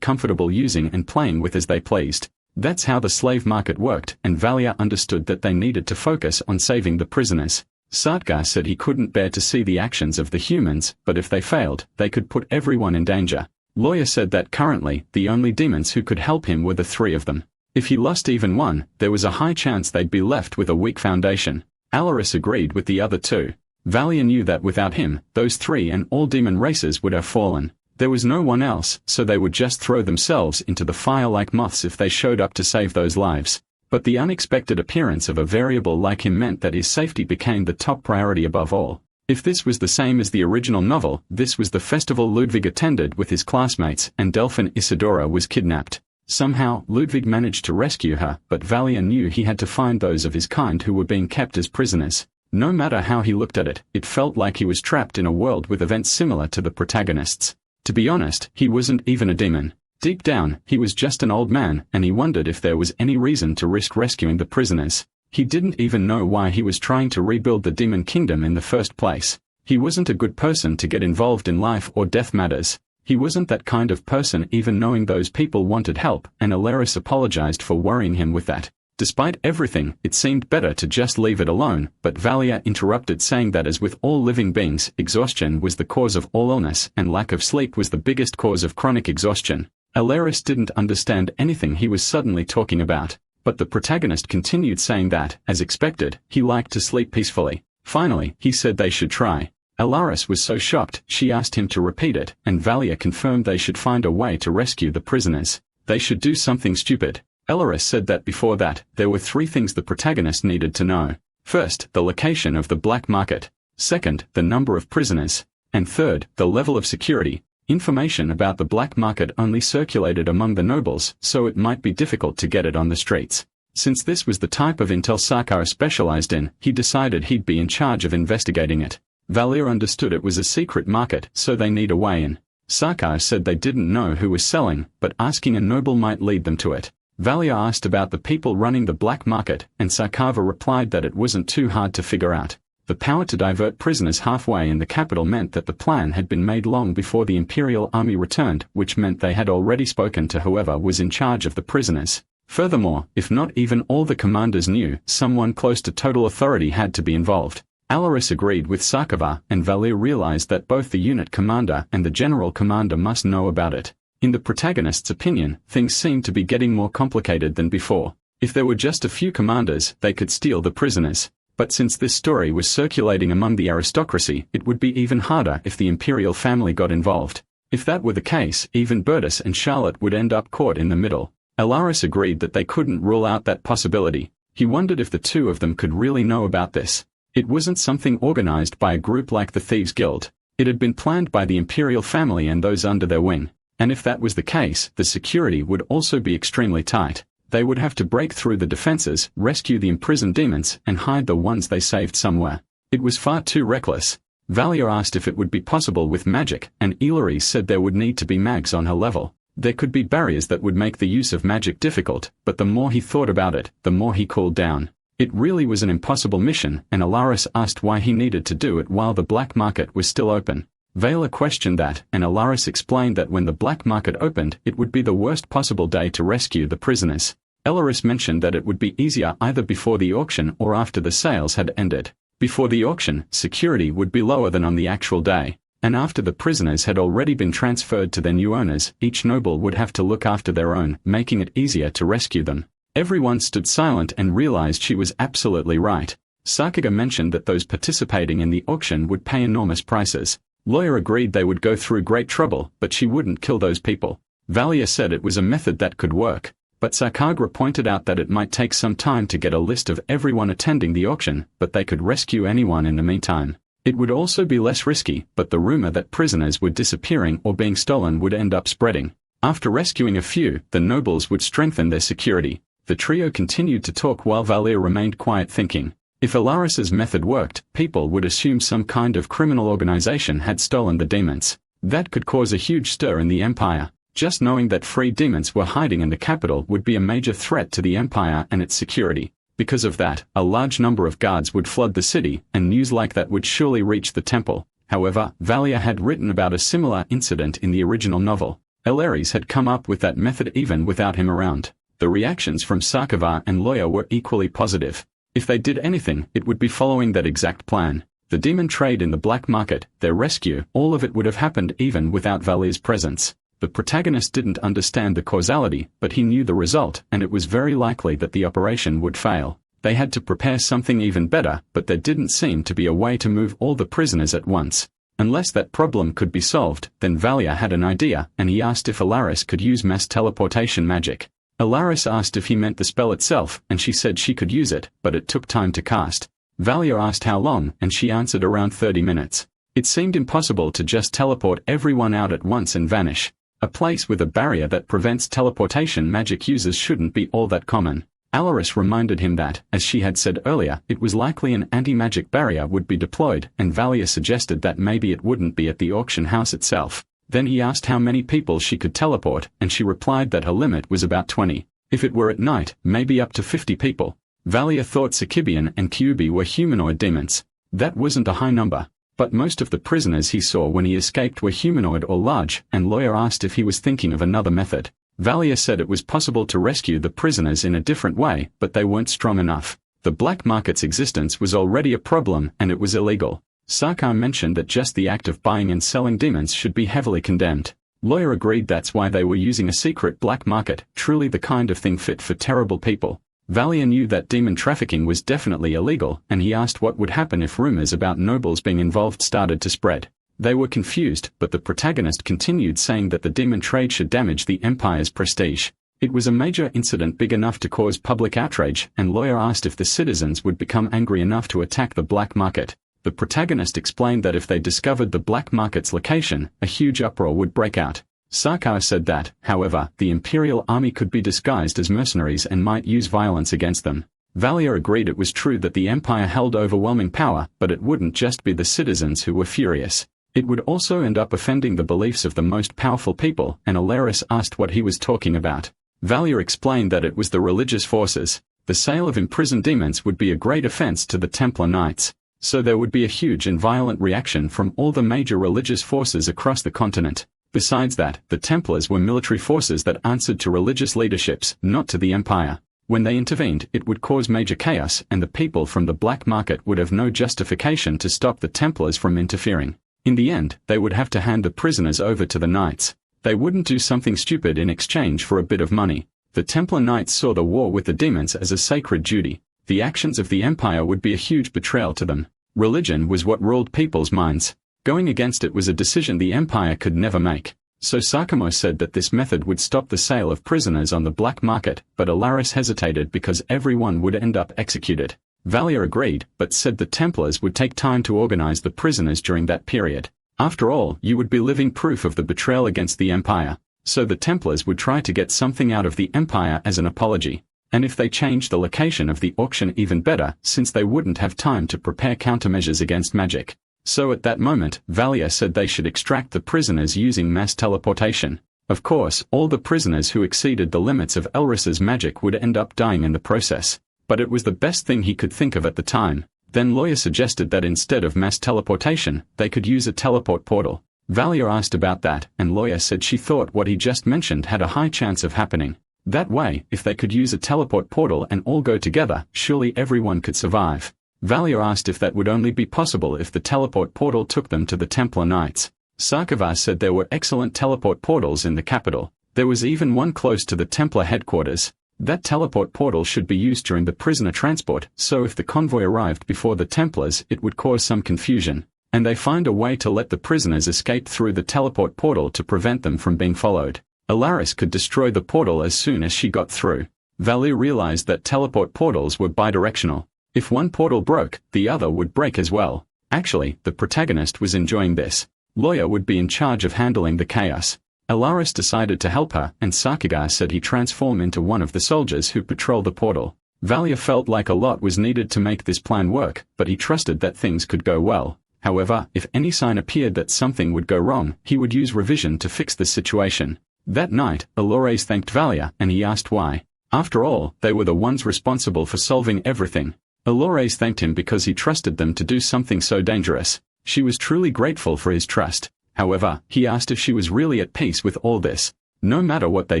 comfortable using and playing with as they pleased. That's how the slave market worked, and Valia understood that they needed to focus on saving the prisoners. Sartkar said he couldn't bear to see the actions of the humans, but if they failed, they could put everyone in danger. Lawyer said that currently, the only demons who could help him were the three of them. If he lost even one, there was a high chance they'd be left with a weak foundation. Alaris agreed with the other two. Valia knew that without him, those three and all demon races would have fallen. There was no one else, so they would just throw themselves into the fire like moths if they showed up to save those lives. But the unexpected appearance of a variable like him meant that his safety became the top priority above all. If this was the same as the original novel, this was the festival Ludwig attended with his classmates, and Delphin Isadora was kidnapped. Somehow, Ludwig managed to rescue her, but Valia knew he had to find those of his kind who were being kept as prisoners. No matter how he looked at it, it felt like he was trapped in a world with events similar to the protagonist's. To be honest, he wasn't even a demon. Deep down, he was just an old man, and he wondered if there was any reason to risk rescuing the prisoners. He didn't even know why he was trying to rebuild the demon kingdom in the first place. He wasn't a good person to get involved in life or death matters. He wasn't that kind of person, even knowing those people wanted help, and Alaris apologized for worrying him with that. Despite everything, it seemed better to just leave it alone, but Valia interrupted, saying that as with all living beings, exhaustion was the cause of all illness, and lack of sleep was the biggest cause of chronic exhaustion. Alaris didn't understand anything he was suddenly talking about, but the protagonist continued, saying that, as expected, he liked to sleep peacefully. Finally, he said they should try. Alaris was so shocked, she asked him to repeat it, and Valia confirmed they should find a way to rescue the prisoners. They should do something stupid. Alaris said that before that, there were 3 things the protagonist needed to know. First, the location of the black market. Second, the number of prisoners. And third, the level of security. Information about the black market only circulated among the nobles, so it might be difficult to get it on the streets. Since this was the type of intel Sakara specialized in, he decided he'd be in charge of investigating it. Valia understood it was a secret market, so they need a way in. Sakara said they didn't know who was selling, but asking a noble might lead them to it. Valia asked about the people running the black market, and Sakava replied that it wasn't too hard to figure out. The power to divert prisoners halfway in the capital meant that the plan had been made long before the Imperial army returned, which meant they had already spoken to whoever was in charge of the prisoners. Furthermore, if not even all the commanders knew, someone close to total authority had to be involved. Alaris agreed with Sakava, and Valia realized that both the unit commander and the general commander must know about it. In the protagonist's opinion, things seemed to be getting more complicated than before. If there were just a few commanders, they could steal the prisoners. But since this story was circulating among the aristocracy, it would be even harder if the Imperial family got involved. If that were the case, even Bertus and Charlotte would end up caught in the middle. Alaris agreed that they couldn't rule out that possibility. He wondered if the 2 of them could really know about this. It wasn't something organized by a group like the Thieves' Guild. It had been planned by the Imperial family and those under their wing. And if that was the case, the security would also be extremely tight. They would have to break through the defenses, rescue the imprisoned demons, and hide the ones they saved somewhere. It was far too reckless. Valia asked if it would be possible with magic, and Ilaris said there would need to be mags on her level. There could be barriers that would make the use of magic difficult, but the more he thought about it, the more he cooled down. It really was an impossible mission, and Alaris asked why he needed to do it while the black market was still open. Vaila questioned that, and Alaris explained that when the black market opened, it would be the worst possible day to rescue the prisoners. Alaris mentioned that it would be easier either before the auction or after the sales had ended. Before the auction, security would be lower than on the actual day. And after the prisoners had already been transferred to their new owners, each noble would have to look after their own, making it easier to rescue them. Everyone stood silent and realized she was absolutely right. Sakaga mentioned that those participating in the auction would pay enormous prices. Lawyer agreed they would go through great trouble, but she wouldn't kill those people. Valia said it was a method that could work, but Sakagra pointed out that it might take some time to get a list of everyone attending the auction, but they could rescue anyone in the meantime. It would also be less risky, but the rumor that prisoners were disappearing or being stolen would end up spreading. After rescuing a few, the nobles would strengthen their security. The trio continued to talk while Valia remained quiet, thinking. If Alaris's method worked, people would assume some kind of criminal organization had stolen the demons. That could cause a huge stir in the Empire. Just knowing that free demons were hiding in the capital would be a major threat to the Empire and its security. Because of that, a large number of guards would flood the city, and news like that would surely reach the temple. However, Valia had written about a similar incident in the original novel. Alaris had come up with that method even without him around. The reactions from Sakava and Lawyer were equally positive. If they did anything, it would be following that exact plan. The demon trade in the black market, their rescue, all of it would have happened even without Valia's presence. The protagonist didn't understand the causality, but he knew the result, and it was very likely that the operation would fail. They had to prepare something even better, but there didn't seem to be a way to move all the prisoners at once. Unless that problem could be solved, then Valia had an idea, and he asked if Alaris could use mass teleportation magic. Alaris asked if he meant the spell itself, and she said she could use it, but it took time to cast. Valia asked how long, and she answered around 30 minutes. It seemed impossible to just teleport everyone out at once and vanish. A place with a barrier that prevents teleportation magic users shouldn't be all that common. Alaris reminded him that, as she had said earlier, it was likely an anti-magic barrier would be deployed, and Valia suggested that maybe it wouldn't be at the auction house itself. Then he asked how many people she could teleport, and she replied that her limit was about 20. If it were at night, maybe up to 50 people. Valia thought Sakibian and Kyubi were humanoid demons. That wasn't a high number. But most of the prisoners he saw when he escaped were humanoid or large, and Lawyer asked if he was thinking of another method. Valia said it was possible to rescue the prisoners in a different way, but they weren't strong enough. The black market's existence was already a problem, and it was illegal. Sarkar mentioned that just the act of buying and selling demons should be heavily condemned. Lawyer agreed that's why they were using a secret black market, truly the kind of thing fit for terrible people. Valia knew that demon trafficking was definitely illegal, and he asked what would happen if rumors about nobles being involved started to spread. They were confused, but the protagonist continued saying that the demon trade should damage the Empire's prestige. It was a major incident big enough to cause public outrage, and Lawyer asked if the citizens would become angry enough to attack the black market. The protagonist explained that if they discovered the black market's location, a huge uproar would break out. Sarkar said that, however, the Imperial army could be disguised as mercenaries and might use violence against them. Valia agreed it was true that the Empire held overwhelming power, but it wouldn't just be the citizens who were furious. It would also end up offending the beliefs of the most powerful people, and Alaris asked what he was talking about. Valia explained that it was the religious forces. The sale of imprisoned demons would be a great offense to the Templar Knights. So there would be a huge and violent reaction from all the major religious forces across the continent. Besides that, the Templars were military forces that answered to religious leaderships, not to the Empire. When they intervened, it would cause major chaos, and the people from the black market would have no justification to stop the Templars from interfering. In the end, they would have to hand the prisoners over to the Knights. They wouldn't do something stupid in exchange for a bit of money. The Templar Knights saw the war with the demons as a sacred duty. The actions of the Empire would be a huge betrayal to them. Religion was what ruled people's minds. Going against it was a decision the Empire could never make. So Sakamo said that this method would stop the sale of prisoners on the black market, but Alaris hesitated because everyone would end up executed. Valia agreed, but said the Templars would take time to organize the prisoners during that period. After all, you would be living proof of the betrayal against the Empire. So the Templars would try to get something out of the Empire as an apology. And if they changed the location of the auction, even better, since they wouldn't have time to prepare countermeasures against magic. So at that moment, Valia said they should extract the prisoners using mass teleportation. Of course, all the prisoners who exceeded the limits of Elris's magic would end up dying in the process. But it was the best thing he could think of at the time. Then Lawyer suggested that instead of mass teleportation, they could use a teleport portal. Valia asked about that, and Lawyer said she thought what he just mentioned had a high chance of happening. That way, if they could use a teleport portal and all go together, surely everyone could survive. Valia asked if that would only be possible if the teleport portal took them to the Templar Knights. Sarkar said there were excellent teleport portals in the capital. There was even one close to the Templar headquarters. That teleport portal should be used during the prisoner transport, so if the convoy arrived before the Templars, it would cause some confusion. And they find a way to let the prisoners escape through the teleport portal to prevent them from being followed. Alaris could destroy the portal as soon as she got through. Valia realized that teleport portals were bidirectional. If one portal broke, the other would break as well. Actually, the protagonist was enjoying this. Lawyer would be in charge of handling the chaos. Alaris decided to help her, and Sakuga said he transform into one of the soldiers who patrol the portal. Valia felt like a lot was needed to make this plan work, but he trusted that things could go well. However, if any sign appeared that something would go wrong, he would use revision to fix the situation. That night, Alores thanked Valia, and he asked why. After all, they were the ones responsible for solving everything. Alores thanked him because he trusted them to do something so dangerous. She was truly grateful for his trust. However, he asked if she was really at peace with all this. No matter what they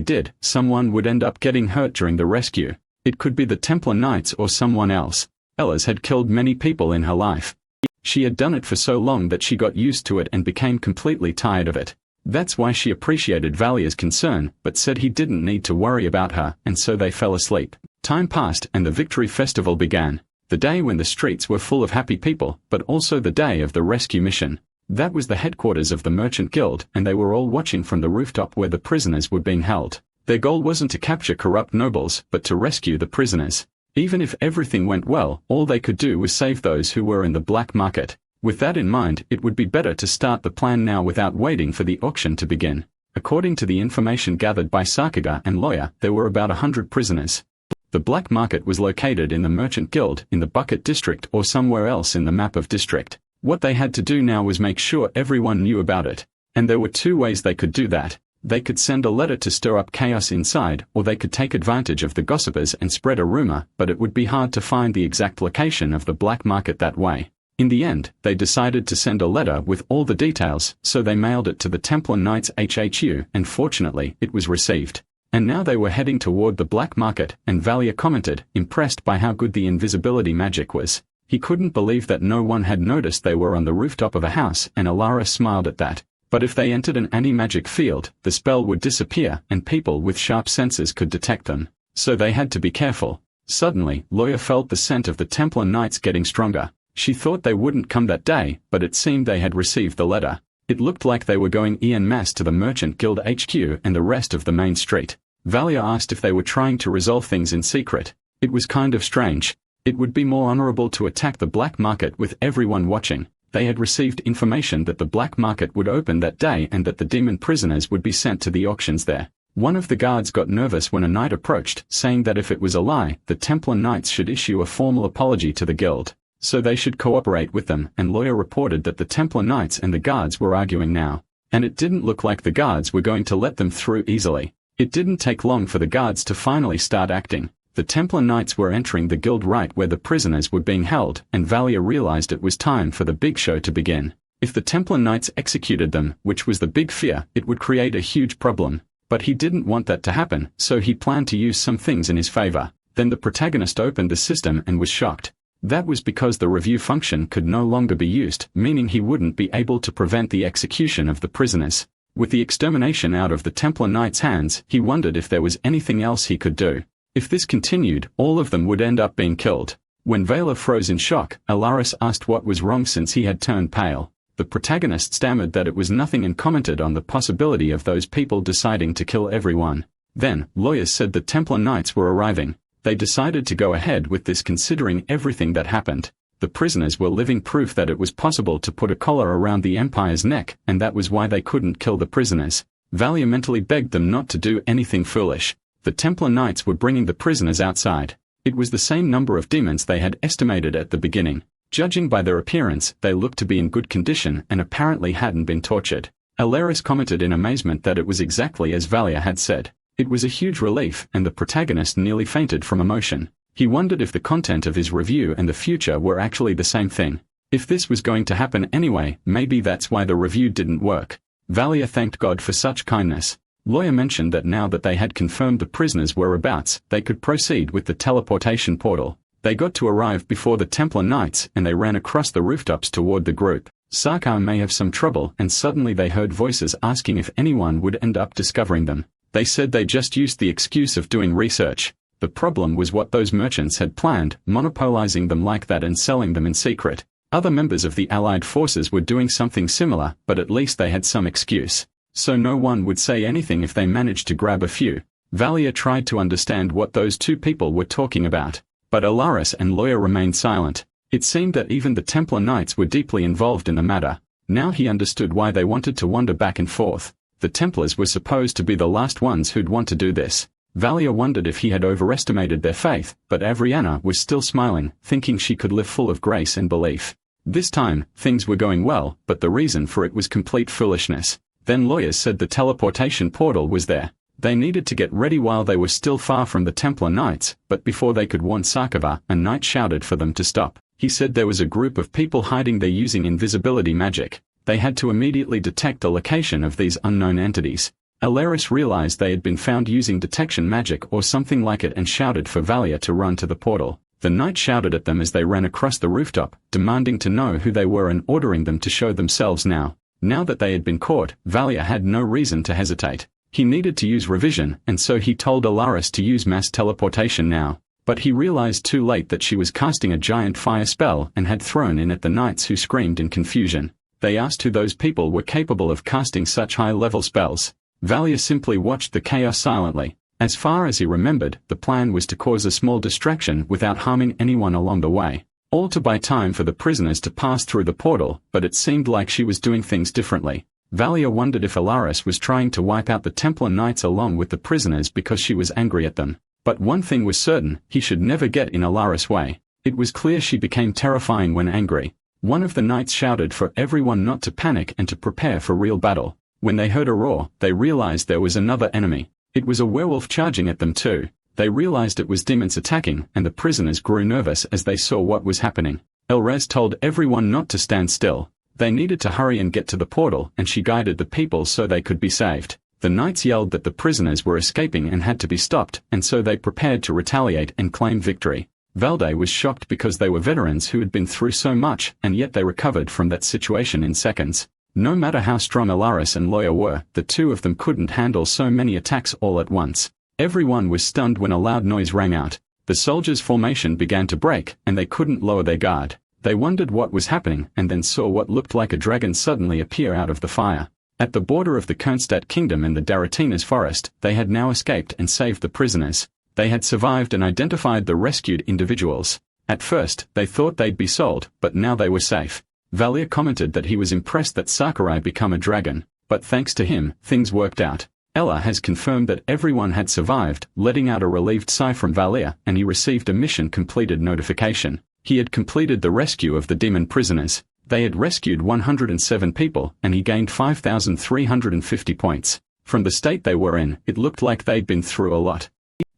did, someone would end up getting hurt during the rescue. It could be the Templar Knights or someone else. Ellis had killed many people in her life. She had done it for so long that she got used to it and became completely tired of it. That's why she appreciated Valia's concern, but said he didn't need to worry about her, and so they fell asleep. Time passed and the Victory Festival began. The day when the streets were full of happy people, but also the day of the rescue mission. That was the headquarters of the Merchant Guild, and they were all watching from the rooftop where the prisoners were being held. Their goal wasn't to capture corrupt nobles, but to rescue the prisoners. Even if everything went well, all they could do was save those who were in the black market. With that in mind, it would be better to start the plan now without waiting for the auction to begin. According to the information gathered by Sakuga and Lawyer, there were about 100 prisoners. The black market was located in the Merchant Guild, in the Bucket District or somewhere else in the map of district. What they had to do now was make sure everyone knew about it. And there were two ways they could do that. They could send a letter to stir up chaos inside, or they could take advantage of the gossipers and spread a rumor, but it would be hard to find the exact location of the black market that way. In the end, they decided to send a letter with all the details, so they mailed it to the Templar Knights HHU, and fortunately, it was received. And now they were heading toward the black market, and Valia commented, impressed by how good the invisibility magic was. He couldn't believe that no one had noticed they were on the rooftop of a house, and Alara smiled at that. But if they entered an anti-magic field, the spell would disappear, and people with sharp senses could detect them. So they had to be careful. Suddenly, Lawyer felt the scent of the Templar Knights getting stronger. She thought they wouldn't come that day, but it seemed they had received the letter. It looked like they were going en masse to the Merchant Guild HQ and the rest of the main street. Valia asked if they were trying to resolve things in secret. It was kind of strange. It would be more honorable to attack the black market with everyone watching. They had received information that the black market would open that day and that the demon prisoners would be sent to the auctions there. One of the guards got nervous when a knight approached, saying that if it was a lie, the Templar Knights should issue a formal apology to the guild. So they should cooperate with them, and Lawyer reported that the Templar Knights and the guards were arguing now. And it didn't look like the guards were going to let them through easily. It didn't take long for the guards to finally start acting. The Templar Knights were entering the guild right where the prisoners were being held, and Valia realized it was time for the big show to begin. If the Templar Knights executed them, which was the big fear, it would create a huge problem. But he didn't want that to happen, so he planned to use some things in his favor. Then the protagonist opened the system and was shocked. That was because the review function could no longer be used, meaning he wouldn't be able to prevent the execution of the prisoners. With the extermination out of the Templar Knights' hands, he wondered if there was anything else he could do. If this continued, all of them would end up being killed. When Vela froze in shock, Alaris asked what was wrong since he had turned pale. The protagonist stammered that it was nothing and commented on the possibility of those people deciding to kill everyone. Then, lawyers said the Templar Knights were arriving. They decided to go ahead with this considering everything that happened. The prisoners were living proof that it was possible to put a collar around the Empire's neck, and that was why they couldn't kill the prisoners. Valia mentally begged them not to do anything foolish. The Templar Knights were bringing the prisoners outside. It was the same number of demons they had estimated at the beginning. Judging by their appearance, they looked to be in good condition and apparently hadn't been tortured. Alaris commented in amazement that it was exactly as Valia had said. It was a huge relief, and the protagonist nearly fainted from emotion. He wondered if the content of his review and the future were actually the same thing. If this was going to happen anyway, maybe that's why the review didn't work. Valia thanked God for such kindness. Lawyer mentioned that now that they had confirmed the prisoners' whereabouts, they could proceed with the teleportation portal. They got to arrive before the Templar Knights, and they ran across the rooftops toward the group. Sarkar may have some trouble, and suddenly they heard voices asking if anyone would end up discovering them. They said they just used the excuse of doing research. The problem was what those merchants had planned, monopolizing them like that and selling them in secret. Other members of the Allied forces were doing something similar, but at least they had some excuse. So no one would say anything if they managed to grab a few. Valia tried to understand what those two people were talking about. But Alaris and Lawyer remained silent. It seemed that even the Templar Knights were deeply involved in the matter. Now he understood why they wanted to wander back and forth. The Templars were supposed to be the last ones who'd want to do this. Valia wondered if he had overestimated their faith, but Avriana was still smiling, thinking she could live full of grace and belief. This time, things were going well, but the reason for it was complete foolishness. Then lawyers said the teleportation portal was there. They needed to get ready while they were still far from the Templar Knights, but before they could warn Sakava, a knight shouted for them to stop. He said there was a group of people hiding there using invisibility magic. They had to immediately detect the location of these unknown entities. Alaris realized they had been found using detection magic or something like it and shouted for Valia to run to the portal. The knight shouted at them as they ran across the rooftop, demanding to know who they were and ordering them to show themselves now. Now that they had been caught, Valia had no reason to hesitate. He needed to use revision, and so he told Alaris to use mass teleportation now. But he realized too late that she was casting a giant fire spell and had thrown in at the knights who screamed in confusion. They asked who those people were capable of casting such high-level spells. Valia simply watched the chaos silently. As far as he remembered, the plan was to cause a small distraction without harming anyone along the way, all to buy time for the prisoners to pass through the portal, but it seemed like she was doing things differently. Valia wondered if Alaris was trying to wipe out the Templar Knights along with the prisoners because she was angry at them. But one thing was certain, he should never get in Alaris' way. It was clear she became terrifying when angry. One of the knights shouted for everyone not to panic and to prepare for real battle. When they heard a roar, they realized there was another enemy. It was a werewolf charging at them too. They realized it was demons attacking, and the prisoners grew nervous as they saw what was happening. Elrez told everyone not to stand still. They needed to hurry and get to the portal, and she guided the people so they could be saved. The knights yelled that the prisoners were escaping and had to be stopped, and so they prepared to retaliate and claim victory. Valde was shocked because they were veterans who had been through so much, and yet they recovered from that situation in seconds. No matter how strong Alaris and Loya were, the two of them couldn't handle so many attacks all at once. Everyone was stunned when a loud noise rang out. The soldiers' formation began to break, and they couldn't lower their guard. They wondered what was happening, and then saw what looked like a dragon suddenly appear out of the fire. At the border of the Kernstadt kingdom and the Daratinas forest, they had now escaped and saved the prisoners. They had survived and identified the rescued individuals. At first, they thought they'd be sold, but now they were safe. Valia commented that he was impressed that Sakurai became a dragon, but thanks to him, things worked out. Ella has confirmed that everyone had survived, letting out a relieved sigh from Valia, and he received a mission completed notification. He had completed the rescue of the demon prisoners. They had rescued 107 people, and he gained 5,350 points. From the state they were in, it looked like they'd been through a lot.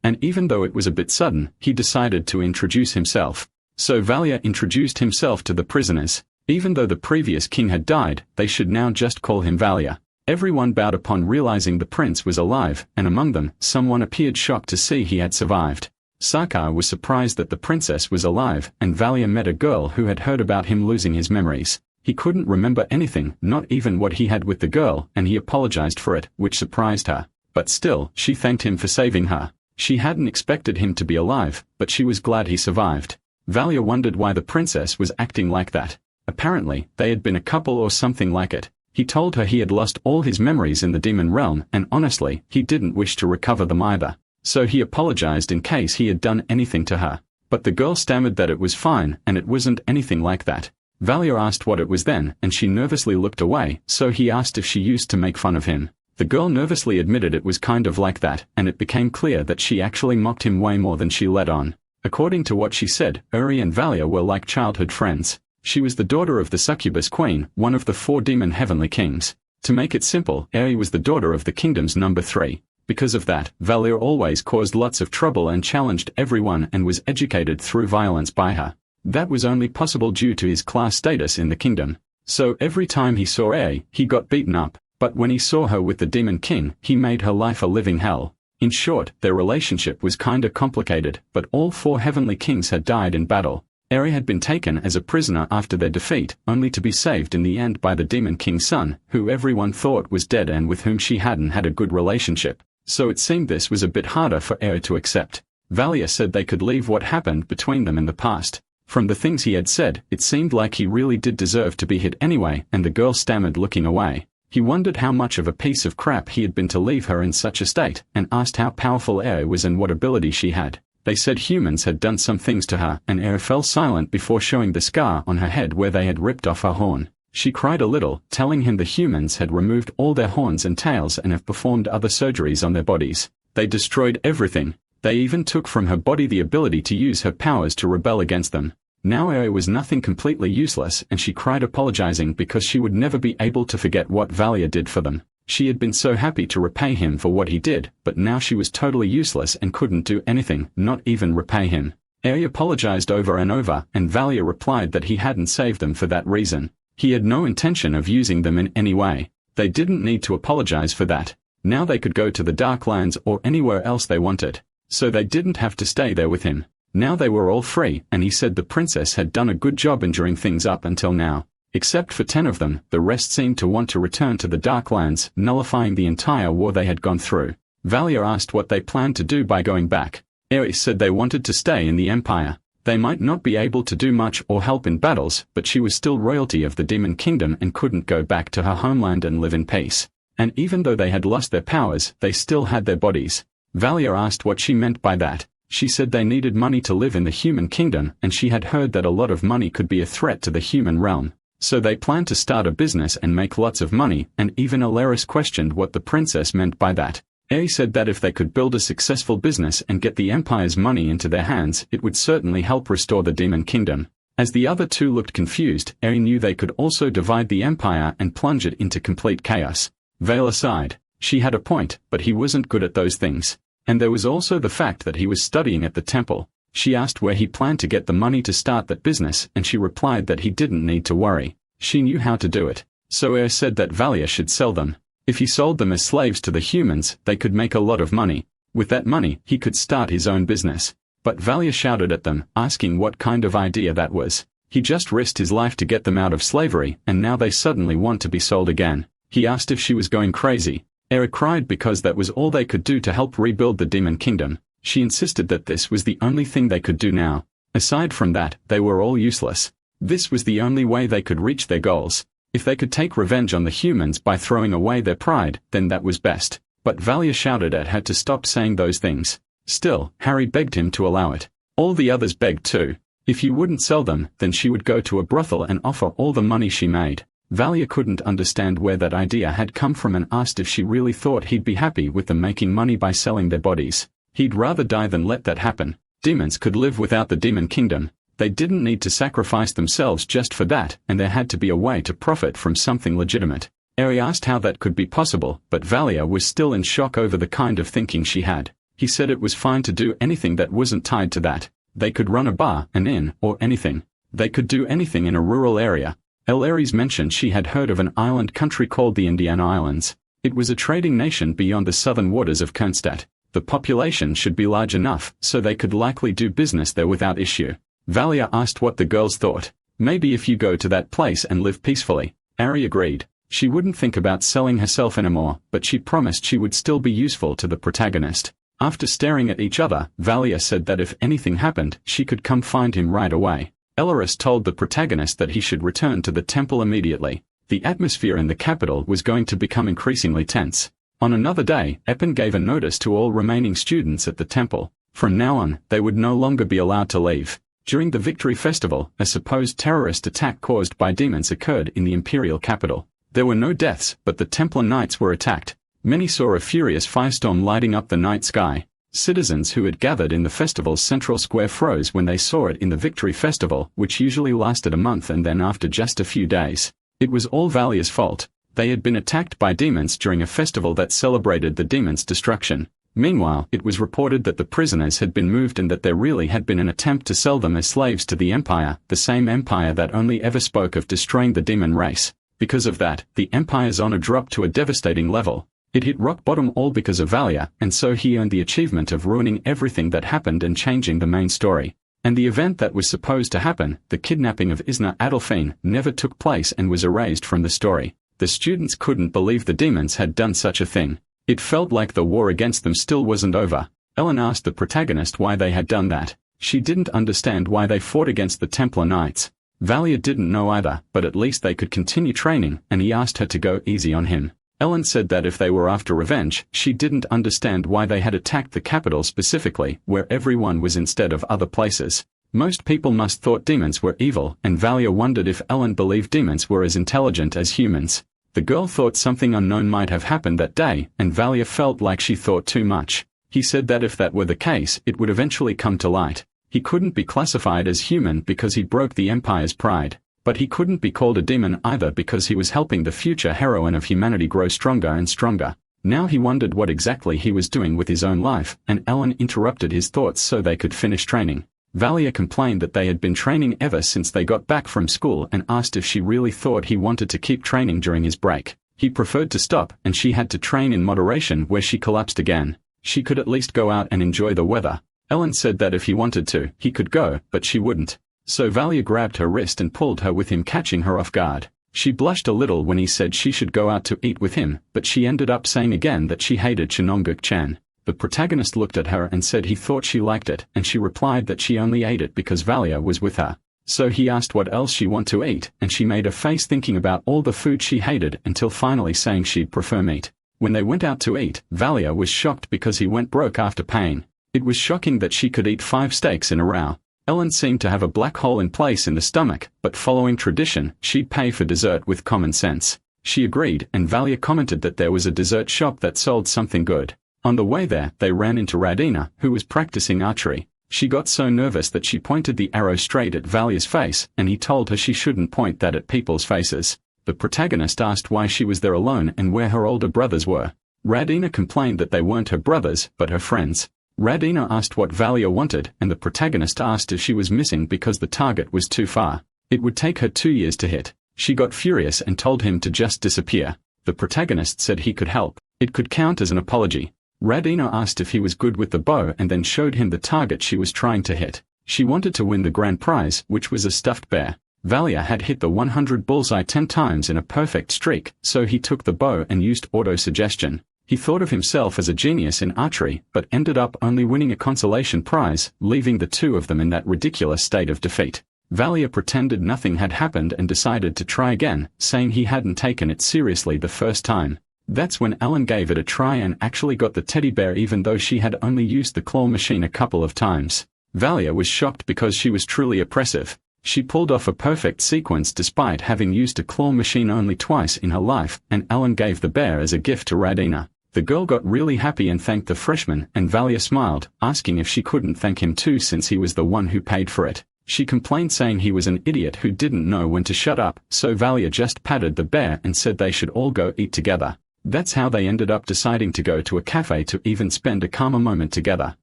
And even though it was a bit sudden, he decided to introduce himself. So Valia introduced himself to the prisoners. Even though the previous king had died, they should now just call him Valia. Everyone bowed upon realizing the prince was alive, and among them, someone appeared shocked to see he had survived. Sakar was surprised that the princess was alive, and Valia met a girl who had heard about him losing his memories. He couldn't remember anything, not even what he had with the girl, and he apologized for it, which surprised her. But still, she thanked him for saving her. She hadn't expected him to be alive, but she was glad he survived. Valia wondered why the princess was acting like that. Apparently, they had been a couple or something like it. He told her he had lost all his memories in the demon realm, and honestly, he didn't wish to recover them either. So he apologized in case he had done anything to her. But the girl stammered that it was fine, and it wasn't anything like that. Valia asked what it was then, and she nervously looked away, so he asked if she used to make fun of him. The girl nervously admitted it was kind of like that, and it became clear that she actually mocked him way more than she let on. According to what she said, Uri and Valia were like childhood friends. She was the daughter of the succubus queen, one of the 4 demon heavenly kings. To make it simple, Eri was the daughter of the kingdom's number 3. Because of that, Valia always caused lots of trouble and challenged everyone and was educated through violence by her. That was only possible due to his class status in the kingdom. So every time he saw Eri, he got beaten up. But when he saw her with the Demon King, he made her life a living hell. In short, their relationship was kinda complicated, but all 4 heavenly kings had died in battle. Eri had been taken as a prisoner after their defeat, only to be saved in the end by the Demon King's son, who everyone thought was dead and with whom she hadn't had a good relationship. So it seemed this was a bit harder for Eri to accept. Valia said they could leave what happened between them in the past. From the things he had said, it seemed like he really did deserve to be hit anyway, and the girl stammered looking away. He wondered how much of a piece of crap he had been to leave her in such a state, and asked how powerful Eri was and what ability she had. They said humans had done some things to her, and Eri fell silent before showing the scar on her head where they had ripped off her horn. She cried a little, telling him the humans had removed all their horns and tails and have performed other surgeries on their bodies. They destroyed everything. They even took from her body the ability to use her powers to rebel against them. Now Eri was nothing, completely useless, and she cried apologizing because she would never be able to forget what Valia did for them. She had been so happy to repay him for what he did, but now she was totally useless and couldn't do anything, not even repay him. Eri apologized over and over, and Valia replied that he hadn't saved them for that reason. He had no intention of using them in any way. They didn't need to apologize for that. Now they could go to the Darklands or anywhere else they wanted. So they didn't have to stay there with him. Now they were all free, and he said the princess had done a good job enduring things up until now. Except for 10 of them, the rest seemed to want to return to the Darklands, nullifying the entire war they had gone through. Valia asked what they planned to do by going back. Eri said they wanted to stay in the Empire. They might not be able to do much or help in battles, but she was still royalty of the demon kingdom and couldn't go back to her homeland and live in peace. And even though they had lost their powers, they still had their bodies. Valia asked what she meant by that. She said they needed money to live in the human kingdom, and she had heard that a lot of money could be a threat to the human realm. So they planned to start a business and make lots of money, and even Alaris questioned what the princess meant by that. Eri said that if they could build a successful business and get the empire's money into their hands, it would certainly help restore the demon kingdom. As the other two looked confused, Eri knew they could also divide the empire and plunge it into complete chaos. Vale sighed. She had a point, but he wasn't good at those things. And there was also the fact that he was studying at the temple. She asked where he planned to get the money to start that business, and she replied that he didn't need to worry. She knew how to do it. So Eri said that Valia should sell them. If he sold them as slaves to the humans, they could make a lot of money. With that money, he could start his own business. But Valia shouted at them, asking what kind of idea that was. He just risked his life to get them out of slavery, and now they suddenly want to be sold again. He asked if she was going crazy. Eri cried because that was all they could do to help rebuild the demon kingdom. She insisted that this was the only thing they could do now. Aside from that, they were all useless. This was the only way they could reach their goals. If they could take revenge on the humans by throwing away their pride, then that was best. But Valia shouted at her to stop saying those things. Still, Harry begged him to allow it. All the others begged too. If you wouldn't sell them, then she would go to a brothel and offer all the money she made. Valia couldn't understand where that idea had come from and asked if she really thought he'd be happy with them making money by selling their bodies. He'd rather die than let that happen. Demons could live without the demon kingdom. They didn't need to sacrifice themselves just for that, and there had to be a way to profit from something legitimate. Eri asked how that could be possible, but Valia was still in shock over the kind of thinking she had. He said it was fine to do anything that wasn't tied to that. They could run a bar, an inn, or anything. They could do anything in a rural area. Aries mentioned she had heard of an island country called the Indian Islands. It was a trading nation beyond the southern waters of Kernstadt. The population should be large enough, so they could likely do business there without issue. Valia asked what the girls thought. Maybe if you go to that place and live peacefully. Ari agreed. She wouldn't think about selling herself anymore, but she promised she would still be useful to the protagonist. After staring at each other, Valia said that if anything happened, she could come find him right away. Elaris told the protagonist that he should return to the temple immediately. The atmosphere in the capital was going to become increasingly tense. On another day, Eppen gave a notice to all remaining students at the temple. From now on, they would no longer be allowed to leave. During the Victory Festival, a supposed terrorist attack caused by demons occurred in the Imperial capital. There were no deaths, but the Templar Knights were attacked. Many saw a furious firestorm lighting up the night sky. Citizens who had gathered in the festival's central square froze when they saw it in the Victory Festival, which usually lasted a month and then after just a few days. It was all Valia's fault. They had been attacked by demons during a festival that celebrated the demons' destruction. Meanwhile, it was reported that the prisoners had been moved and that there really had been an attempt to sell them as slaves to the Empire, the same Empire that only ever spoke of destroying the demon race. Because of that, the Empire's honor dropped to a devastating level. It hit rock bottom all because of Valia, and so he earned the achievement of ruining everything that happened and changing the main story. And the event that was supposed to happen, the kidnapping of Isna Adolphine, never took place and was erased from the story. The students couldn't believe the demons had done such a thing. It felt like the war against them still wasn't over. Ellen asked the protagonist why they had done that. She didn't understand why they fought against the Templar Knights. Valia didn't know either, but at least they could continue training, and he asked her to go easy on him. Ellen said that if they were after revenge, she didn't understand why they had attacked the capital specifically, where everyone was instead of other places. Most people must thought demons were evil, and Valia wondered if Ellen believed demons were as intelligent as humans. The girl thought something unknown might have happened that day, and Valia felt like she thought too much. He said that if that were the case, it would eventually come to light. He couldn't be classified as human because he broke the Empire's pride. But he couldn't be called a demon either because he was helping the future heroine of humanity grow stronger and stronger. Now he wondered what exactly he was doing with his own life, and Ellen interrupted his thoughts so they could finish training. Valia complained that they had been training ever since they got back from school and asked if she really thought he wanted to keep training during his break. He preferred to stop, and she had to train in moderation where she collapsed again. She could at least go out and enjoy the weather. Ellen said that if he wanted to, he could go, but she wouldn't. So Valia grabbed her wrist and pulled her with him, catching her off guard. She blushed a little when he said she should go out to eat with him, but she ended up saying again that she hated Chinongguk-chan. The protagonist looked at her and said he thought she liked it, and she replied that she only ate it because Valia was with her. So he asked what else she wanted to eat, and she made a face thinking about all the food she hated until finally saying she'd prefer meat. When they went out to eat, Valia was shocked because he went broke after paying. It was shocking that she could eat 5 steaks in a row. Ellen seemed to have a black hole in place in the stomach, but following tradition, she'd pay for dessert with common sense. She agreed, and Valia commented that there was a dessert shop that sold something good. On the way there, they ran into Radina, who was practicing archery. She got so nervous that she pointed the arrow straight at Valia's face, and he told her she shouldn't point that at people's faces. The protagonist asked why she was there alone and where her older brothers were. Radina complained that they weren't her brothers, but her friends. Radina asked what Valia wanted, and the protagonist asked if she was missing because the target was too far. It would take her 2 years to hit. She got furious and told him to just disappear. The protagonist said he could help. It could count as an apology. Radina asked if he was good with the bow and then showed him the target she was trying to hit. She wanted to win the grand prize, which was a stuffed bear. Valia had hit the 100 bullseye 10 times in a perfect streak, so he took the bow and used auto-suggestion. He thought of himself as a genius in archery, but ended up only winning a consolation prize, leaving the two of them in that ridiculous state of defeat. Valia pretended nothing had happened and decided to try again, saying he hadn't taken it seriously the first time. That's when Ellen gave it a try and actually got the teddy bear even though she had only used the claw machine a couple of times. Valia was shocked because she was truly oppressive. She pulled off a perfect sequence despite having used a claw machine only twice in her life, and Ellen gave the bear as a gift to Radina. The girl got really happy and thanked the freshman, and Valia smiled, asking if she couldn't thank him too since he was the one who paid for it. She complained saying he was an idiot who didn't know when to shut up, so Valia just patted the bear and said they should all go eat together. That's how they ended up deciding to go to a cafe to even spend a calmer moment together.